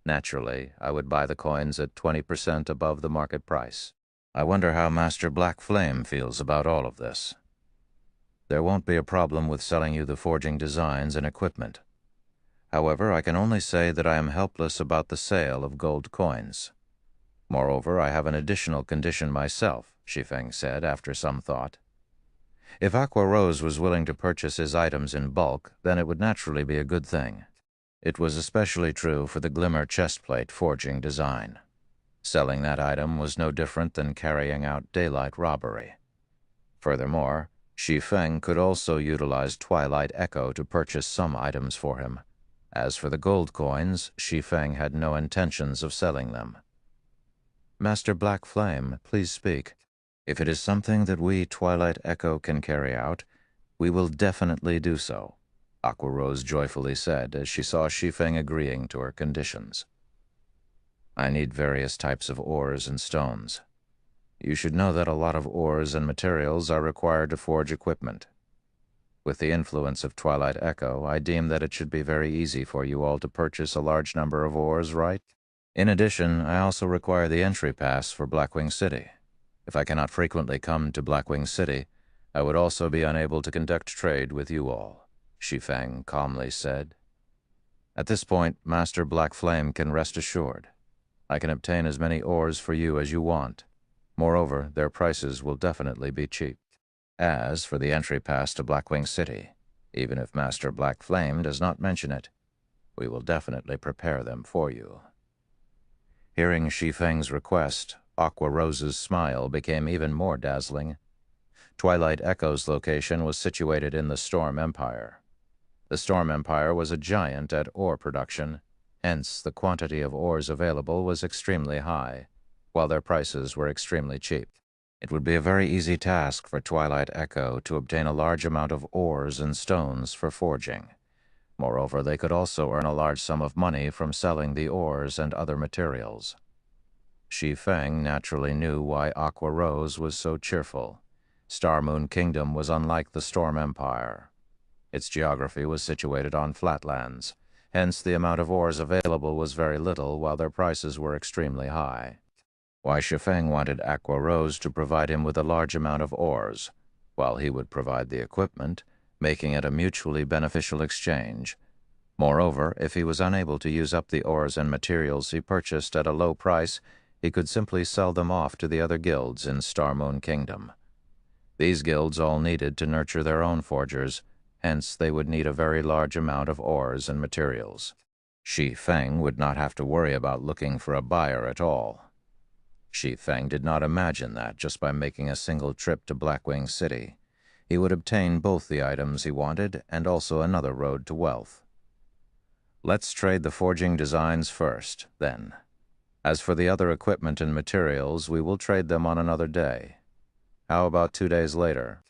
Naturally, I would buy the coins at 20% above the market price. I wonder how Master Black Flame feels about all of this. There won't be a problem with selling you the forging designs and equipment. However, I can only say that I am helpless about the sale of gold coins. Moreover, I have an additional condition myself," Shi Feng said after some thought. If Aqua Rose was willing to purchase his items in bulk, then it would naturally be a good thing. It was especially true for the glimmer chestplate forging design. Selling that item was no different than carrying out daylight robbery. Furthermore, Shi Feng could also utilize Twilight Echo to purchase some items for him. As for the gold coins, Shi Feng had no intentions of selling them. "Master Black Flame, please speak. If it is something that we, Twilight Echo, can carry out, we will definitely do so," Aqua Rose joyfully said as she saw Shi Feng agreeing to her conditions. "I need various types of ores and stones. You should know that a lot of ores and materials are required to forge equipment. With the influence of Twilight Echo, I deem that it should be very easy for you all to purchase a large number of ores, right? In addition, I also require the entry pass for Blackwing City. If I cannot frequently come to Blackwing City, I would also be unable to conduct trade with you all, Shi Feng calmly said. At this point, Master Black Flame can rest assured. I can obtain as many ores for you as you want. Moreover, their prices will definitely be cheap. As for the entry pass to Blackwing City, even if Master Black Flame does not mention it, we will definitely prepare them for you. Hearing Shi Feng's request, Aqua Rose's smile became even more dazzling. Twilight Echo's location was situated in the Storm Empire. The Storm Empire was a giant at ore production, hence the quantity of ores available was extremely high, while their prices were extremely cheap. It would be a very easy task for Twilight Echo to obtain a large amount of ores and stones for forging. Moreover, they could also earn a large sum of money from selling the ores and other materials. Shi Feng naturally knew why Aqua Rose was so cheerful. Star Moon Kingdom was unlike the Storm Empire. Its geography was situated on flatlands, hence the amount of ores available was very little while their prices were extremely high. Why Shi Feng wanted Aqua Rose to provide him with a large amount of ores, while he would provide the equipment, making it a mutually beneficial exchange. Moreover, if he was unable to use up the ores and materials he purchased at a low price, he could simply sell them off to the other guilds in Star Moon Kingdom. These guilds all needed to nurture their own forgers, hence they would need a very large amount of ores and materials. Shi Feng would not have to worry about looking for a buyer at all. Shi Feng did not imagine that just by making a single trip to Blackwing City, he would obtain both the items he wanted and also another road to wealth. Let's trade the forging designs first, then. As for the other equipment and materials, we will trade them on another day. How about 2 days later?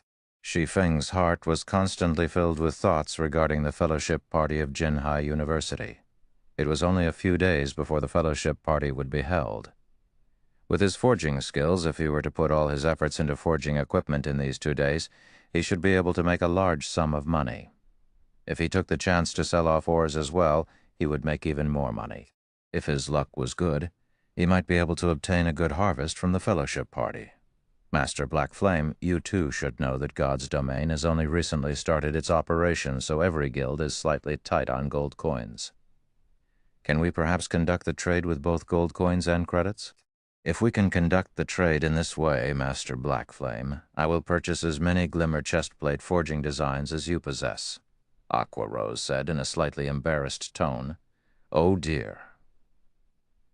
Shi Feng's heart was constantly filled with thoughts regarding the fellowship party of Jinhai University. It was only a few days before the fellowship party would be held. With his forging skills, if he were to put all his efforts into forging equipment in these 2 days, he should be able to make a large sum of money. If he took the chance to sell off ores as well, he would make even more money. If his luck was good, he might be able to obtain a good harvest from the fellowship party. Master Black Flame, you too should know that God's Domain has only recently started its operation, so every guild is slightly tight on gold coins. Can we perhaps conduct the trade with both gold coins and credits? If we can conduct the trade in this way, Master Black Flame, I will purchase as many glimmer chestplate forging designs as you possess, Aqua Rose said in a slightly embarrassed tone. Oh dear.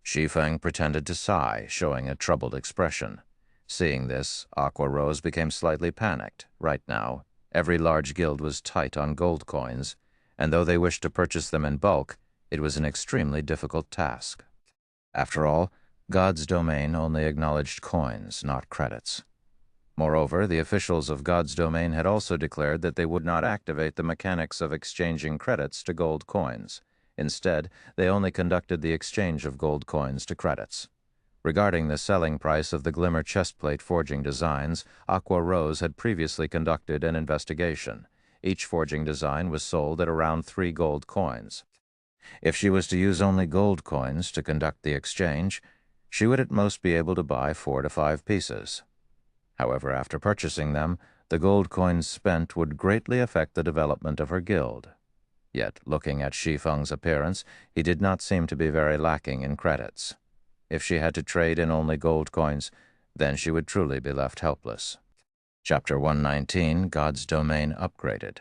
Shi Feng pretended to sigh, showing a troubled expression. Seeing this, Aqua Rose became slightly panicked. Right now, every large guild was tight on gold coins, and though they wished to purchase them in bulk, it was an extremely difficult task. After all, God's Domain only acknowledged coins, not credits. Moreover, the officials of God's Domain had also declared that they would not activate the mechanics of exchanging credits to gold coins. Instead, they only conducted the exchange of gold coins to credits. Regarding the selling price of the glimmer chestplate forging designs, Aqua Rose had previously conducted an investigation. Each forging design was sold at around 3 gold coins. If she was to use only gold coins to conduct the exchange, she would at most be able to buy 4 to 5 pieces. However, after purchasing them, the gold coins spent would greatly affect the development of her guild. Yet, looking at Shi Feng's appearance, he did not seem to be very lacking in credits. If she had to trade in only gold coins, then she would truly be left helpless. Chapter 119, God's Domain Upgraded.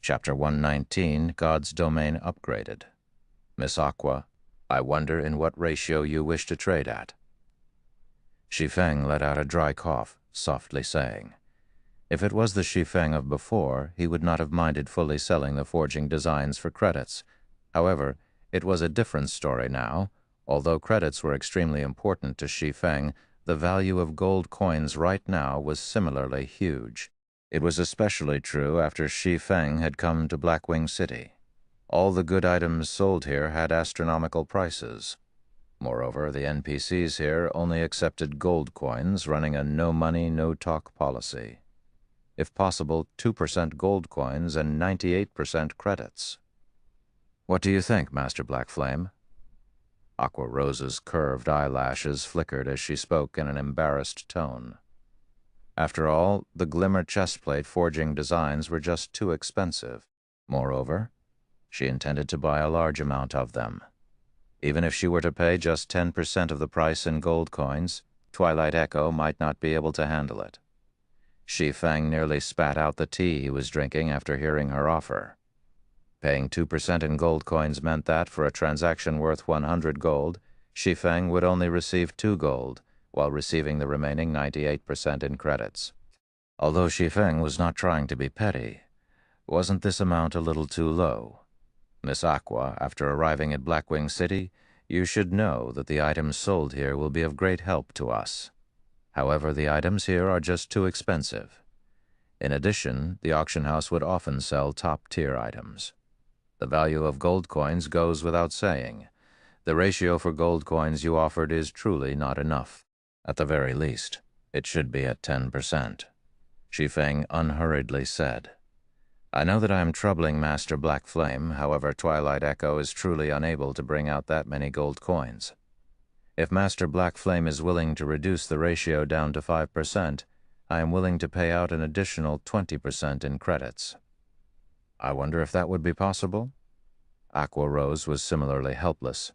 Chapter 119, God's Domain Upgraded. Miss Aqua, I wonder in what ratio you wish to trade at. Shi Feng let out a dry cough, softly saying, if it was the Shi Feng of before, he would not have minded fully selling the forging designs for credits. However, it was a different story now. Although credits were extremely important to Shi Feng, the value of gold coins right now was similarly huge. It was especially true after Shi Feng had come to Blackwing City. All the good items sold here had astronomical prices. Moreover, the NPCs here only accepted gold coins, running a no-money, no-talk policy. If possible, 2% gold coins and 98% credits. What do you think, Master Black Flame? Aqua Rose's curved eyelashes flickered as she spoke in an embarrassed tone. After all, the glimmer chestplate forging designs were just too expensive. Moreover, she intended to buy a large amount of them. Even if she were to pay just 10% of the price in gold coins, Twilight Echo might not be able to handle it. Shi Feng nearly spat out the tea he was drinking after hearing her offer. Paying 2% in gold coins meant that, for a transaction worth 100 gold, Shi Feng would only receive 2 gold, while receiving the remaining 98% in credits. Although Shi Feng was not trying to be petty, wasn't this amount a little too low? Miss Aqua, after arriving at Blackwing City, you should know that the items sold here will be of great help to us. However, the items here are just too expensive. In addition, the auction house would often sell top-tier items. The value of gold coins goes without saying. The ratio for gold coins you offered is truly not enough. At the very least, it should be at 10%. Shi Feng unhurriedly said. I know that I am troubling Master Black Flame, however, Twilight Echo is truly unable to bring out that many gold coins. If Master Black Flame is willing to reduce the ratio down to 5%, I am willing to pay out an additional 20% in credits. I wonder if that would be possible? Aqua Rose was similarly helpless.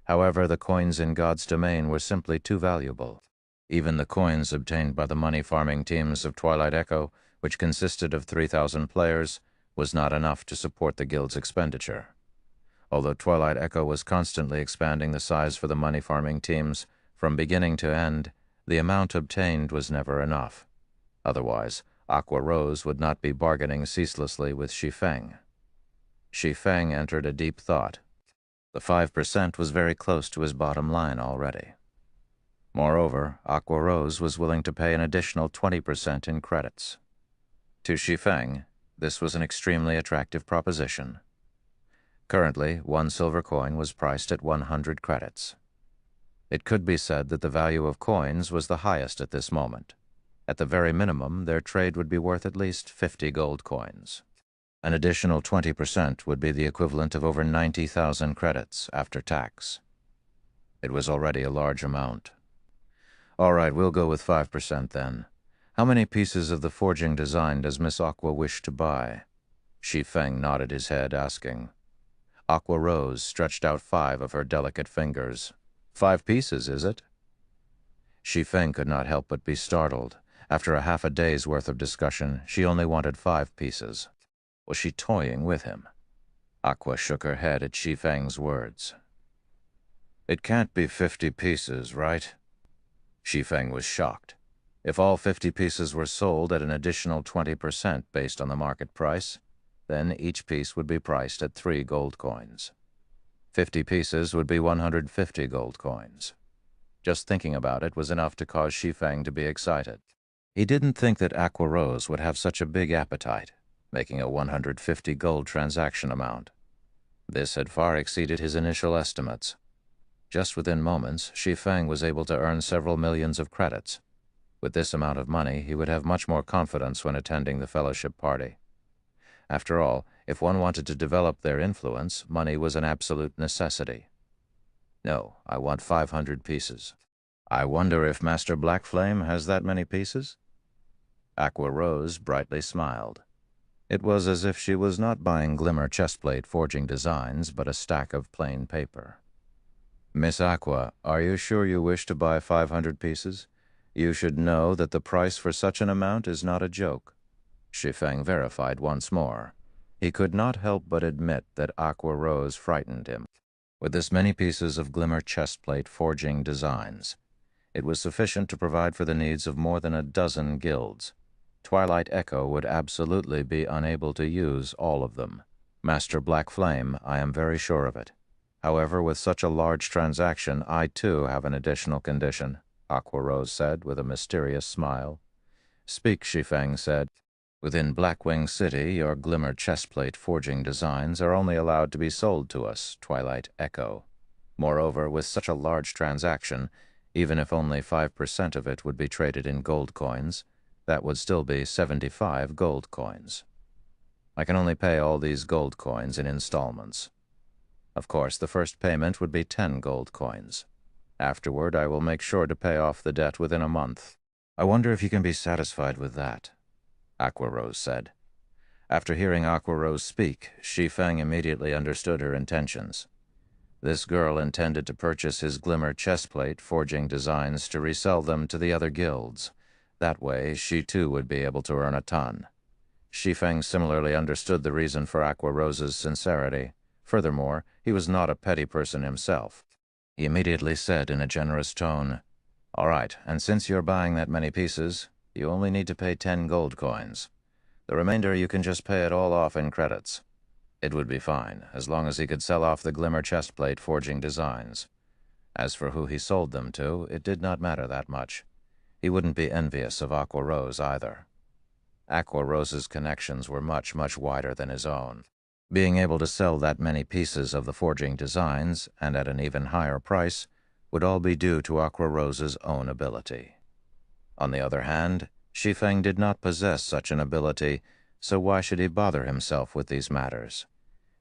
However, the coins in God's domain were simply too valuable. Even the coins obtained by the money-farming teams of Twilight Echo, which consisted of 3,000 players, was not enough to support the guild's expenditure. Although Twilight Echo was constantly expanding the size for the money-farming teams, from beginning to end, the amount obtained was never enough. Otherwise, Aqua Rose would not be bargaining ceaselessly with Shi Feng. Shi Feng entered a deep thought. The 5% was very close to his bottom line already. Moreover, Aqua Rose was willing to pay an additional 20% in credits. To Shi Feng, this was an extremely attractive proposition. Currently, 1 silver coin was priced at 100 credits. It could be said that the value of coins was the highest at this moment. At the very minimum, their trade would be worth at least 50 gold coins. An additional 20% would be the equivalent of over 90,000 credits after tax. It was already a large amount. All right, we'll go with 5% then. How many pieces of the forging design does Miss Aqua wish to buy? Shi Feng nodded his head, asking. Aqua Rose stretched out 5 of her delicate fingers. 5 pieces, is it? Shi Feng could not help but be startled. After a half a day's worth of discussion, she only wanted 5 pieces. Was she toying with him? Aqua shook her head at Shi Feng's words. It can't be 50 pieces, right? Shi Feng was shocked. If all 50 pieces were sold at an additional 20% based on the market price, then each piece would be priced at 3 gold coins. 50 pieces would be 150 gold coins. Just thinking about it was enough to cause Shi Feng to be excited. He didn't think that Aqua Rose would have such a big appetite, making a 150 gold transaction amount. This had far exceeded his initial estimates. Just within moments, Shi Feng was able to earn several millions of credits. With this amount of money, he would have much more confidence when attending the fellowship party. After all, if one wanted to develop their influence, money was an absolute necessity. No, I want 500 pieces. I wonder if Master Black Flame has that many pieces? Aqua Rose brightly smiled. It was as if she was not buying glimmer chestplate forging designs, but a stack of plain paper. Miss Aqua, are you sure you wish to buy 500 pieces? You should know that the price for such an amount is not a joke. Shi Feng verified once more. He could not help but admit that Aqua Rose frightened him. With this many pieces of glimmer chestplate forging designs, it was sufficient to provide for the needs of more than a dozen guilds. Twilight Echo would absolutely be unable to use all of them. Master Black Flame, I am very sure of it. However, with such a large transaction, I too have an additional condition, Aqua Rose said with a mysterious smile. Speak, Shi Feng said. Within Blackwing City, your glimmer chestplate forging designs are only allowed to be sold to us, Twilight Echo. Moreover, with such a large transaction, even if only 5% of it would be traded in gold coins, that would still be 75 gold coins. I can only pay all these gold coins in installments. Of course, the first payment would be 10 gold coins. Afterward, I will make sure to pay off the debt within a month. I wonder if you can be satisfied with that, Aquarose said. After hearing Aquarose speak, Shi Feng immediately understood her intentions. This girl intended to purchase his glimmer chestplate forging designs to resell them to the other guilds. That way, she too would be able to earn a ton. Shi Feng similarly understood the reason for Aquarose's sincerity. Furthermore, he was not a petty person himself. He immediately said in a generous tone, "All right, and since you're buying that many pieces, you only need to pay 10 gold coins. The remainder you can just pay it all off in credits." It would be fine, as long as he could sell off the glimmer chestplate forging designs. As for who he sold them to, it did not matter that much. He wouldn't be envious of Aquarose either. Aquarose's connections were much, much wider than his own. Being able to sell that many pieces of the forging designs, and at an even higher price, would all be due to Aquarose's own ability. On the other hand, Shi Feng did not possess such an ability, so why should he bother himself with these matters?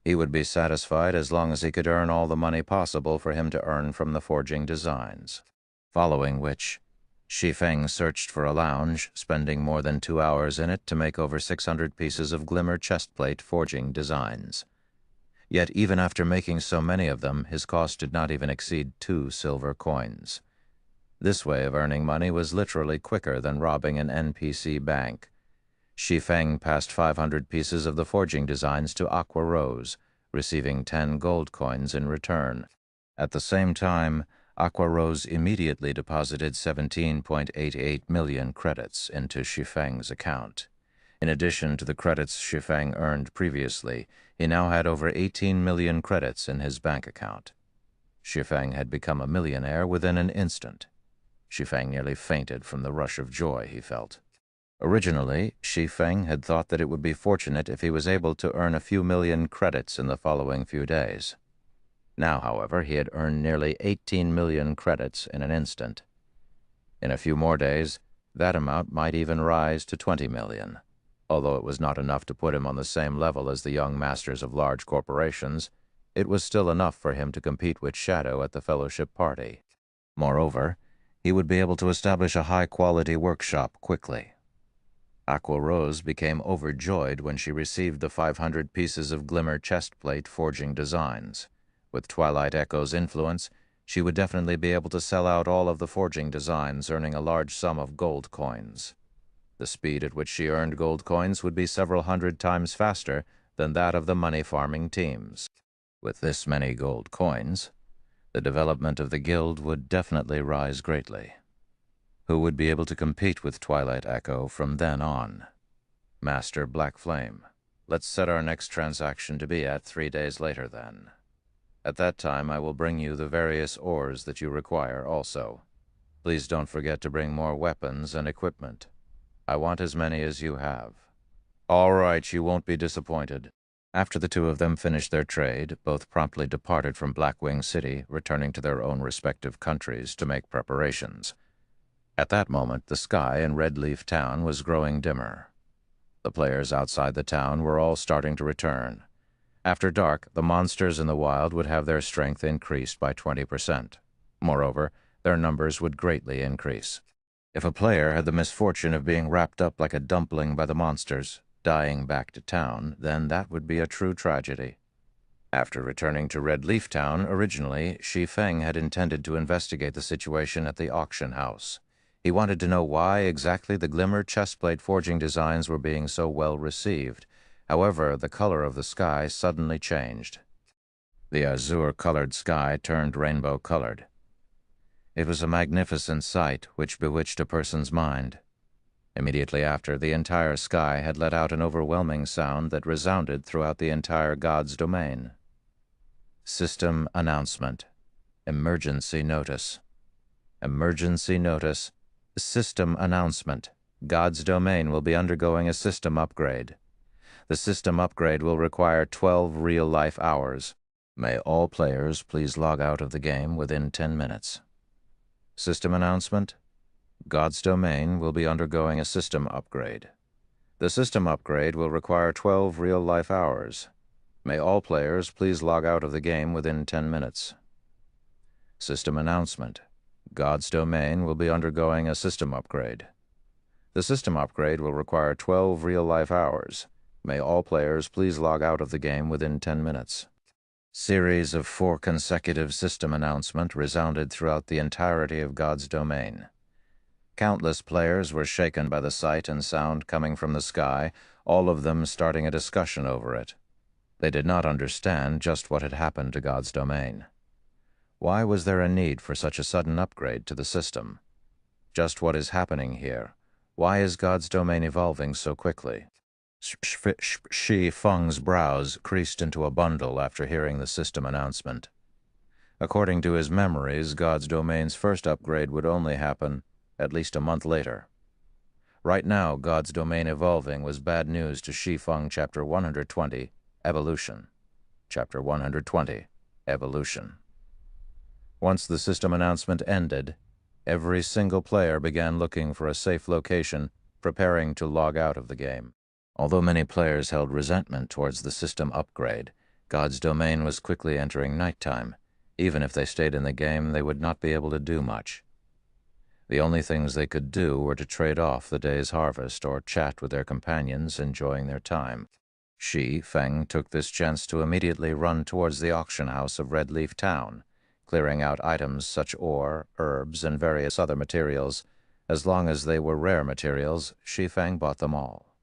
He would be satisfied as long as he could earn all the money possible for him to earn from the forging designs. Following which, Shi Feng searched for a lounge, spending more than 2 hours in it to make over 600 pieces of glimmer chestplate forging designs. Yet even after making so many of them, his cost did not even exceed 2 silver coins. This way of earning money was literally quicker than robbing an NPC bank. Shi Feng passed 500 pieces of the forging designs to Aquarose, receiving 10 gold coins in return. At the same time, Aquarose immediately deposited 17.88 million credits into Shi Feng's account. In addition to the credits Shi Feng earned previously, he now had over 18 million credits in his bank account. Shi Feng had become a millionaire within an instant. Shi Feng nearly fainted from the rush of joy he felt. Originally, Shi Feng had thought that it would be fortunate if he was able to earn a few million credits in the following few days. Now, however, he had earned nearly 18 million credits in an instant. In a few more days, that amount might even rise to 20 million. Although it was not enough to put him on the same level as the young masters of large corporations, it was still enough for him to compete with Shadow at the Fellowship Party. Moreover, he would be able to establish a high-quality workshop quickly. Aquarose became overjoyed when she received the 500 pieces of glimmer chestplate forging designs. With Twilight Echo's influence, she would definitely be able to sell out all of the forging designs, earning a large sum of gold coins. The speed at which she earned gold coins would be several hundred times faster than that of the money-farming teams. With this many gold coins, the development of the guild would definitely rise greatly. Who would be able to compete with Twilight Echo from then on? Master Black Flame. Let's set our next transaction to be at 3 days later, then. At that time, I will bring you the various ores that you require also. Please don't forget to bring more weapons and equipment. I want as many as you have. All right, you won't be disappointed. After the two of them finished their trade, both promptly departed from Blackwing City, returning to their own respective countries to make preparations. At that moment, the sky in Red Leaf Town was growing dimmer. The players outside the town were all starting to return. After dark, the monsters in the wild would have their strength increased by 20%. Moreover, their numbers would greatly increase. If a player had the misfortune of being wrapped up like a dumpling by the monsters, dying back to town, then that would be a true tragedy. After returning to Red Leaf Town, originally, Shi Feng had intended to investigate the situation at the auction house. He wanted to know why exactly the glimmer chestplate forging designs were being so well received. However, the color of the sky suddenly changed. The azure-colored sky turned rainbow-colored. It was a magnificent sight which bewitched a person's mind. Immediately after, the entire sky had let out an overwhelming sound that resounded throughout the entire God's domain. System announcement. Emergency notice. Emergency notice. System announcement. God's domain will be undergoing a system upgrade. The system upgrade will require 12 real-life hours. May all players please log out of the game within 10 minutes. System announcement. God's domain will be undergoing a system upgrade. The system upgrade will require 12 real-life hours. May all players please log out of the game within 10 minutes. System announcement. God's domain will be undergoing a system upgrade. The system upgrade will require 12 real-life hours. May all players please log out of the game within 10 minutes. Series of 4 consecutive system announcements resounded throughout the entirety of God's domain. Countless players were shaken by the sight and sound coming from the sky, all of them starting a discussion over it. They did not understand just what had happened to God's domain. Why was there a need for such a sudden upgrade to the system? Just what is happening here? Why is God's domain evolving so quickly? Shi Feng's brows creased into a bundle after hearing the system announcement. According to his memories, God's domain's first upgrade would only happen at least a month later. Right now, God's domain evolving was bad news to Shi Feng. Chapter 120, Evolution. Chapter 120, Evolution. Once the system announcement ended, every single player began looking for a safe location, preparing to log out of the game. Although many players held resentment towards the system upgrade, God's domain was quickly entering nighttime. Even if they stayed in the game, they would not be able to do much. The only things they could do were to trade off the day's harvest or chat with their companions, enjoying their time. Shi Feng took this chance to immediately run towards the auction house of Red Leaf Town, clearing out items such ore, herbs, and various other materials. As long as they were rare materials, Shi Feng bought them all.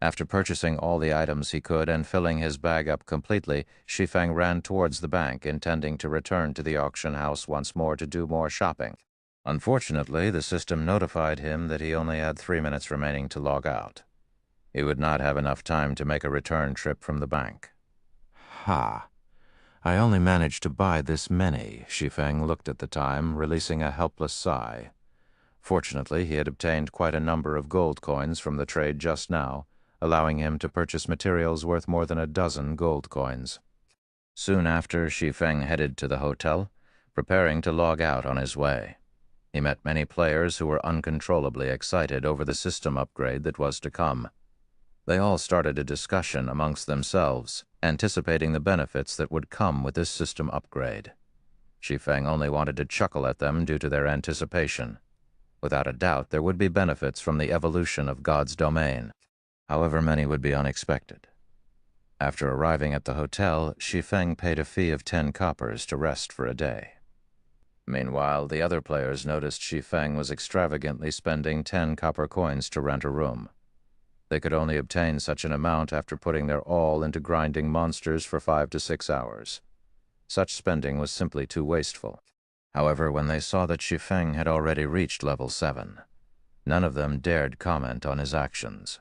After purchasing all the items he could and filling his bag up completely, Shi Feng ran towards the bank, intending to return to the auction house once more to do more shopping. Unfortunately, the system notified him that he only had 3 minutes remaining to log out. He would not have enough time to make a return trip from the bank. Ha! I only managed to buy this many. Shi Feng looked at the time, releasing a helpless sigh. Fortunately, he had obtained quite a number of gold coins from the trade just now, allowing him to purchase materials worth more than a dozen gold coins. Soon after, Shi Feng headed to the hotel, preparing to log out on his way. He met many players who were uncontrollably excited over the system upgrade that was to come. They all started a discussion amongst themselves, anticipating the benefits that would come with this system upgrade. Shi Feng only wanted to chuckle at them due to their anticipation. Without a doubt, there would be benefits from the evolution of God's domain. However, many would be unexpected. After arriving at the hotel, Shi Feng paid a fee of 10 coppers to rest for a day. Meanwhile, the other players noticed Shi Feng was extravagantly spending 10 copper coins to rent a room. They could only obtain such an amount after putting their all into grinding monsters for 5 to 6 hours. Such spending was simply too wasteful. However, when they saw that Shi Feng had already reached level 7, none of them dared comment on his actions.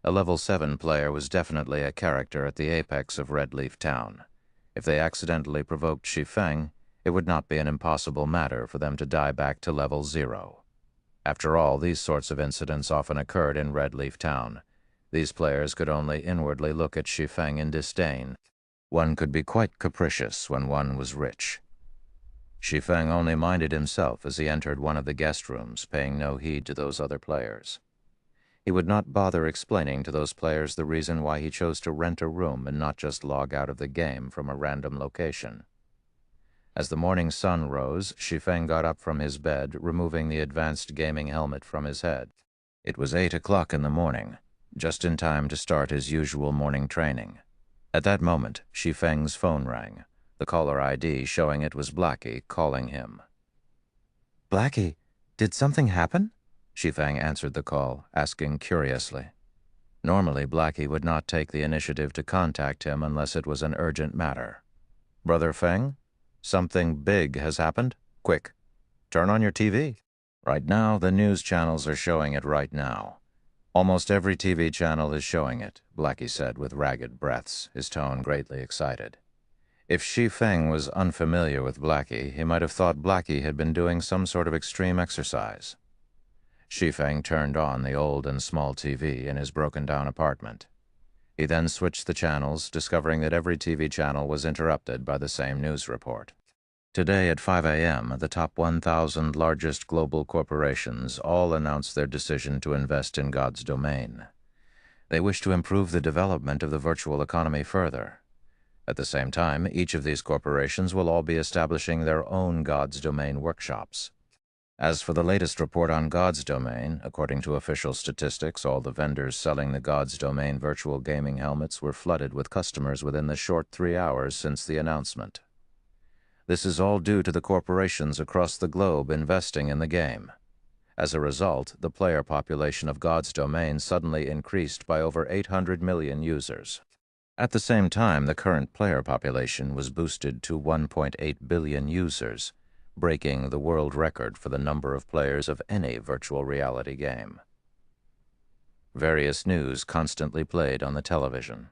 A level 7 player was definitely a character at the apex of Red Leaf Town. If they accidentally provoked Shi Feng, it would not be an impossible matter for them to die back to level 0. After all, these sorts of incidents often occurred in Red Leaf Town. These players could only inwardly look at Shi Feng in disdain. One could be quite capricious when one was rich. Shi Feng only minded himself as he entered one of the guest rooms, paying no heed to those other players. He would not bother explaining to those players the reason why he chose to rent a room and not just log out of the game from a random location. As the morning sun rose, Shi Feng got up from his bed, removing the advanced gaming helmet from his head. It was 8 o'clock in the morning, just in time to start his usual morning training. At that moment, Shi Feng's phone rang, the caller ID showing it was Blackie calling him. "Blackie, did something happen?" Shi Feng answered the call, asking curiously. Normally, Blackie would not take the initiative to contact him unless it was an urgent matter. "Brother Feng? Something big has happened? Quick, turn on your TV." Right now, the news channels are showing it right now. Almost every TV channel is showing it, Blackie said with ragged breaths, his tone greatly excited. If Shi Feng was unfamiliar with Blackie, he might have thought Blackie had been doing some sort of extreme exercise. Shi Feng turned on the old and small TV in his broken-down apartment. He then switched the channels, discovering that every TV channel was interrupted by the same news report. Today at 5 a.m., the top 1,000 largest global corporations all announced their decision to invest in God's domain. They wish to improve the development of the virtual economy further. At the same time, each of these corporations will all be establishing their own God's domain workshops. As for the latest report on God's Domain, according to official statistics, all the vendors selling the God's Domain virtual gaming helmets were flooded with customers within the short 3 hours since the announcement. This is all due to the corporations across the globe investing in the game. As a result, the player population of God's Domain suddenly increased by over 800 million users. At the same time, the current player population was boosted to 1.8 billion users, breaking the world record for the number of players of any virtual reality game. Various news constantly played on the television.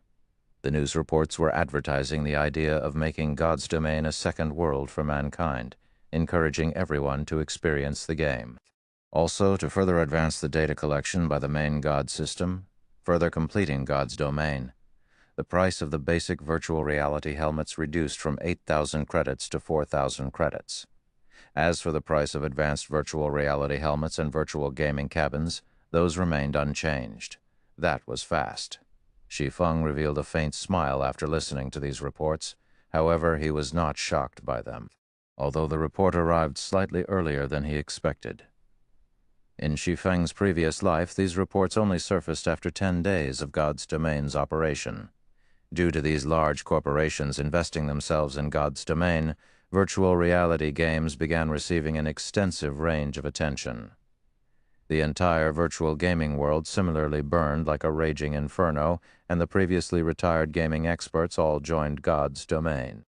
The news reports were advertising the idea of making God's Domain a second world for mankind, encouraging everyone to experience the game. Also, to further advance the data collection by the main God system, further completing God's Domain, the price of the basic virtual reality helmets reduced from 8,000 credits to 4,000 credits. As for the price of advanced virtual reality helmets and virtual gaming cabins, those remained unchanged. That was fast. Shi Feng revealed a faint smile after listening to these reports. However, he was not shocked by them, although the report arrived slightly earlier than he expected. In Shi Feng's previous life, these reports only surfaced after 10 days of God's Domain's operation. Due to these large corporations investing themselves in God's Domain, virtual reality games began receiving an extensive range of attention. The entire virtual gaming world similarly burned like a raging inferno, and the previously retired gaming experts all joined God's Domain.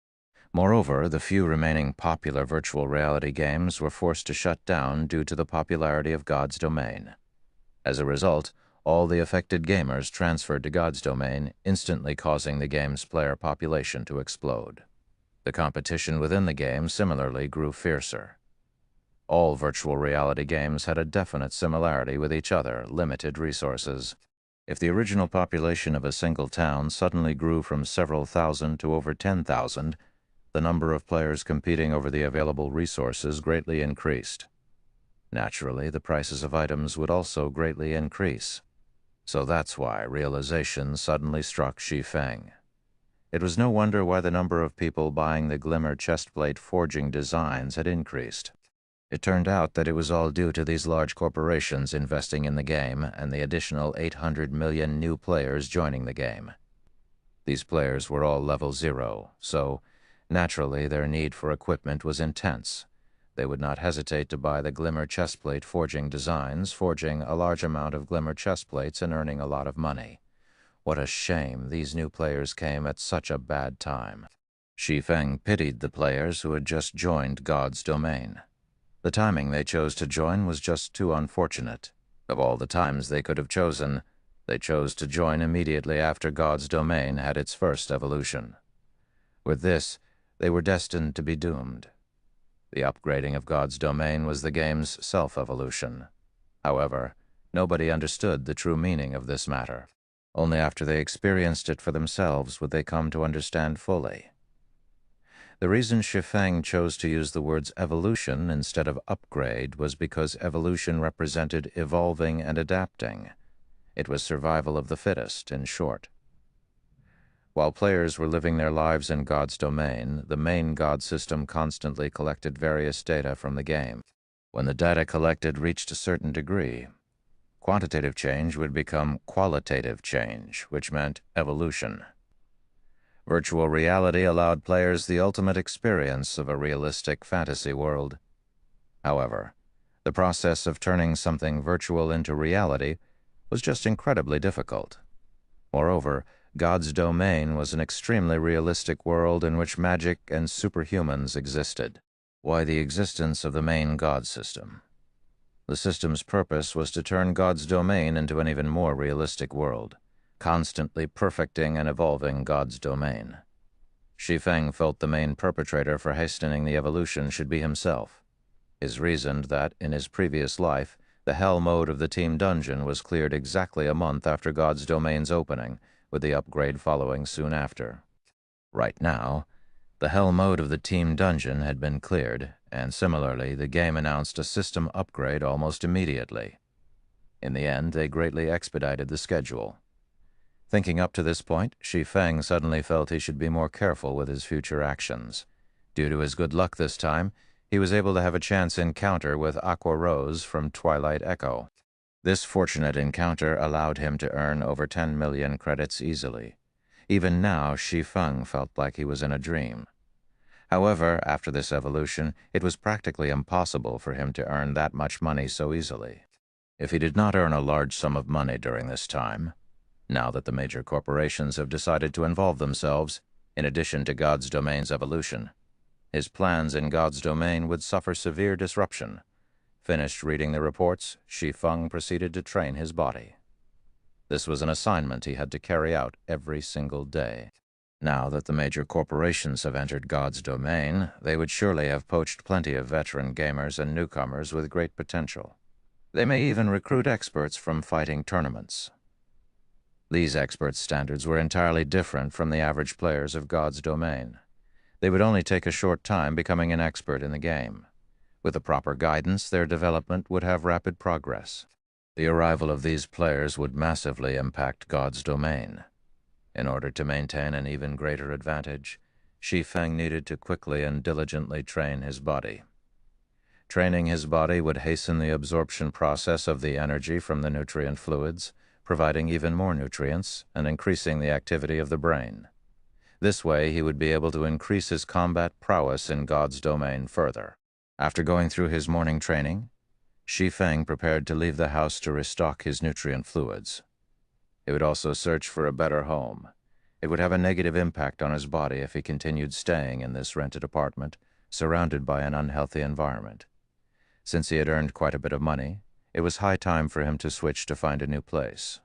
Moreover, the few remaining popular virtual reality games were forced to shut down due to the popularity of God's Domain. As a result, all the affected gamers transferred to God's Domain, instantly causing the game's player population to explode. The competition within the game similarly grew fiercer. All virtual reality games had a definite similarity with each other: limited resources. If the original population of a single town suddenly grew from several thousand to over 10,000, the number of players competing over the available resources greatly increased. Naturally, the prices of items would also greatly increase. So that's why realization suddenly struck Shi Feng. It was no wonder why the number of people buying the Glimmer chestplate forging designs had increased. It turned out that it was all due to these large corporations investing in the game and the additional 800 million new players joining the game. These players were all level 0, so naturally their need for equipment was intense. They would not hesitate to buy the Glimmer chestplate forging designs, forging a large amount of Glimmer chestplates and earning a lot of money. What a shame these new players came at such a bad time. Shi Feng pitied the players who had just joined God's Domain. The timing they chose to join was just too unfortunate. Of all the times they could have chosen, they chose to join immediately after God's Domain had its first evolution. With this, they were destined to be doomed. The upgrading of God's Domain was the game's self-evolution. However, nobody understood the true meaning of this matter. Only after they experienced it for themselves would they come to understand fully. The reason Shi Feng chose to use the words evolution instead of upgrade was because evolution represented evolving and adapting. It was survival of the fittest, in short. While players were living their lives in God's Domain, the main God system constantly collected various data from the game. When the data collected reached a certain degree, quantitative change would become qualitative change, which meant evolution. Virtual reality allowed players the ultimate experience of a realistic fantasy world. However, the process of turning something virtual into reality was just incredibly difficult. Moreover, God's Domain was an extremely realistic world in which magic and superhumans existed. Why the existence of the main God system? The system's purpose was to turn God's Domain into an even more realistic world, constantly perfecting and evolving God's Domain. Shi Feng felt the main perpetrator for hastening the evolution should be himself. He reasoned that, in his previous life, the Hell mode of the Team Dungeon was cleared exactly a month after God's Domain's opening, with the upgrade following soon after. Right now, the Hell mode of the Team Dungeon had been cleared, and similarly, the game announced a system upgrade almost immediately. In the end, they greatly expedited the schedule. Thinking up to this point, Shi Feng suddenly felt he should be more careful with his future actions. Due to his good luck this time, he was able to have a chance encounter with Aqua Rose from Twilight Echo. This fortunate encounter allowed him to earn over 10 million credits easily. Even now, Shi Feng felt like he was in a dream. However, after this evolution, it was practically impossible for him to earn that much money so easily. If he did not earn a large sum of money during this time, now that the major corporations have decided to involve themselves, in addition to God's Domain's evolution, his plans in God's Domain would suffer severe disruption. Finished reading the reports, Shi Feng proceeded to train his body. This was an assignment he had to carry out every single day. Now that the major corporations have entered God's Domain, they would surely have poached plenty of veteran gamers and newcomers with great potential. They may even recruit experts from fighting tournaments. These experts' standards were entirely different from the average players of God's Domain. They would only take a short time becoming an expert in the game. With the proper guidance, their development would have rapid progress. The arrival of these players would massively impact God's Domain. In order to maintain an even greater advantage, Shi Feng needed to quickly and diligently train his body. Training his body would hasten the absorption process of the energy from the nutrient fluids, providing even more nutrients and increasing the activity of the brain. This way, he would be able to increase his combat prowess in God's Domain further. After going through his morning training, Shi Feng prepared to leave the house to restock his nutrient fluids. He would also search for a better home. It would have a negative impact on his body if he continued staying in this rented apartment, surrounded by an unhealthy environment. Since he had earned quite a bit of money, it was high time for him to switch to find a new place.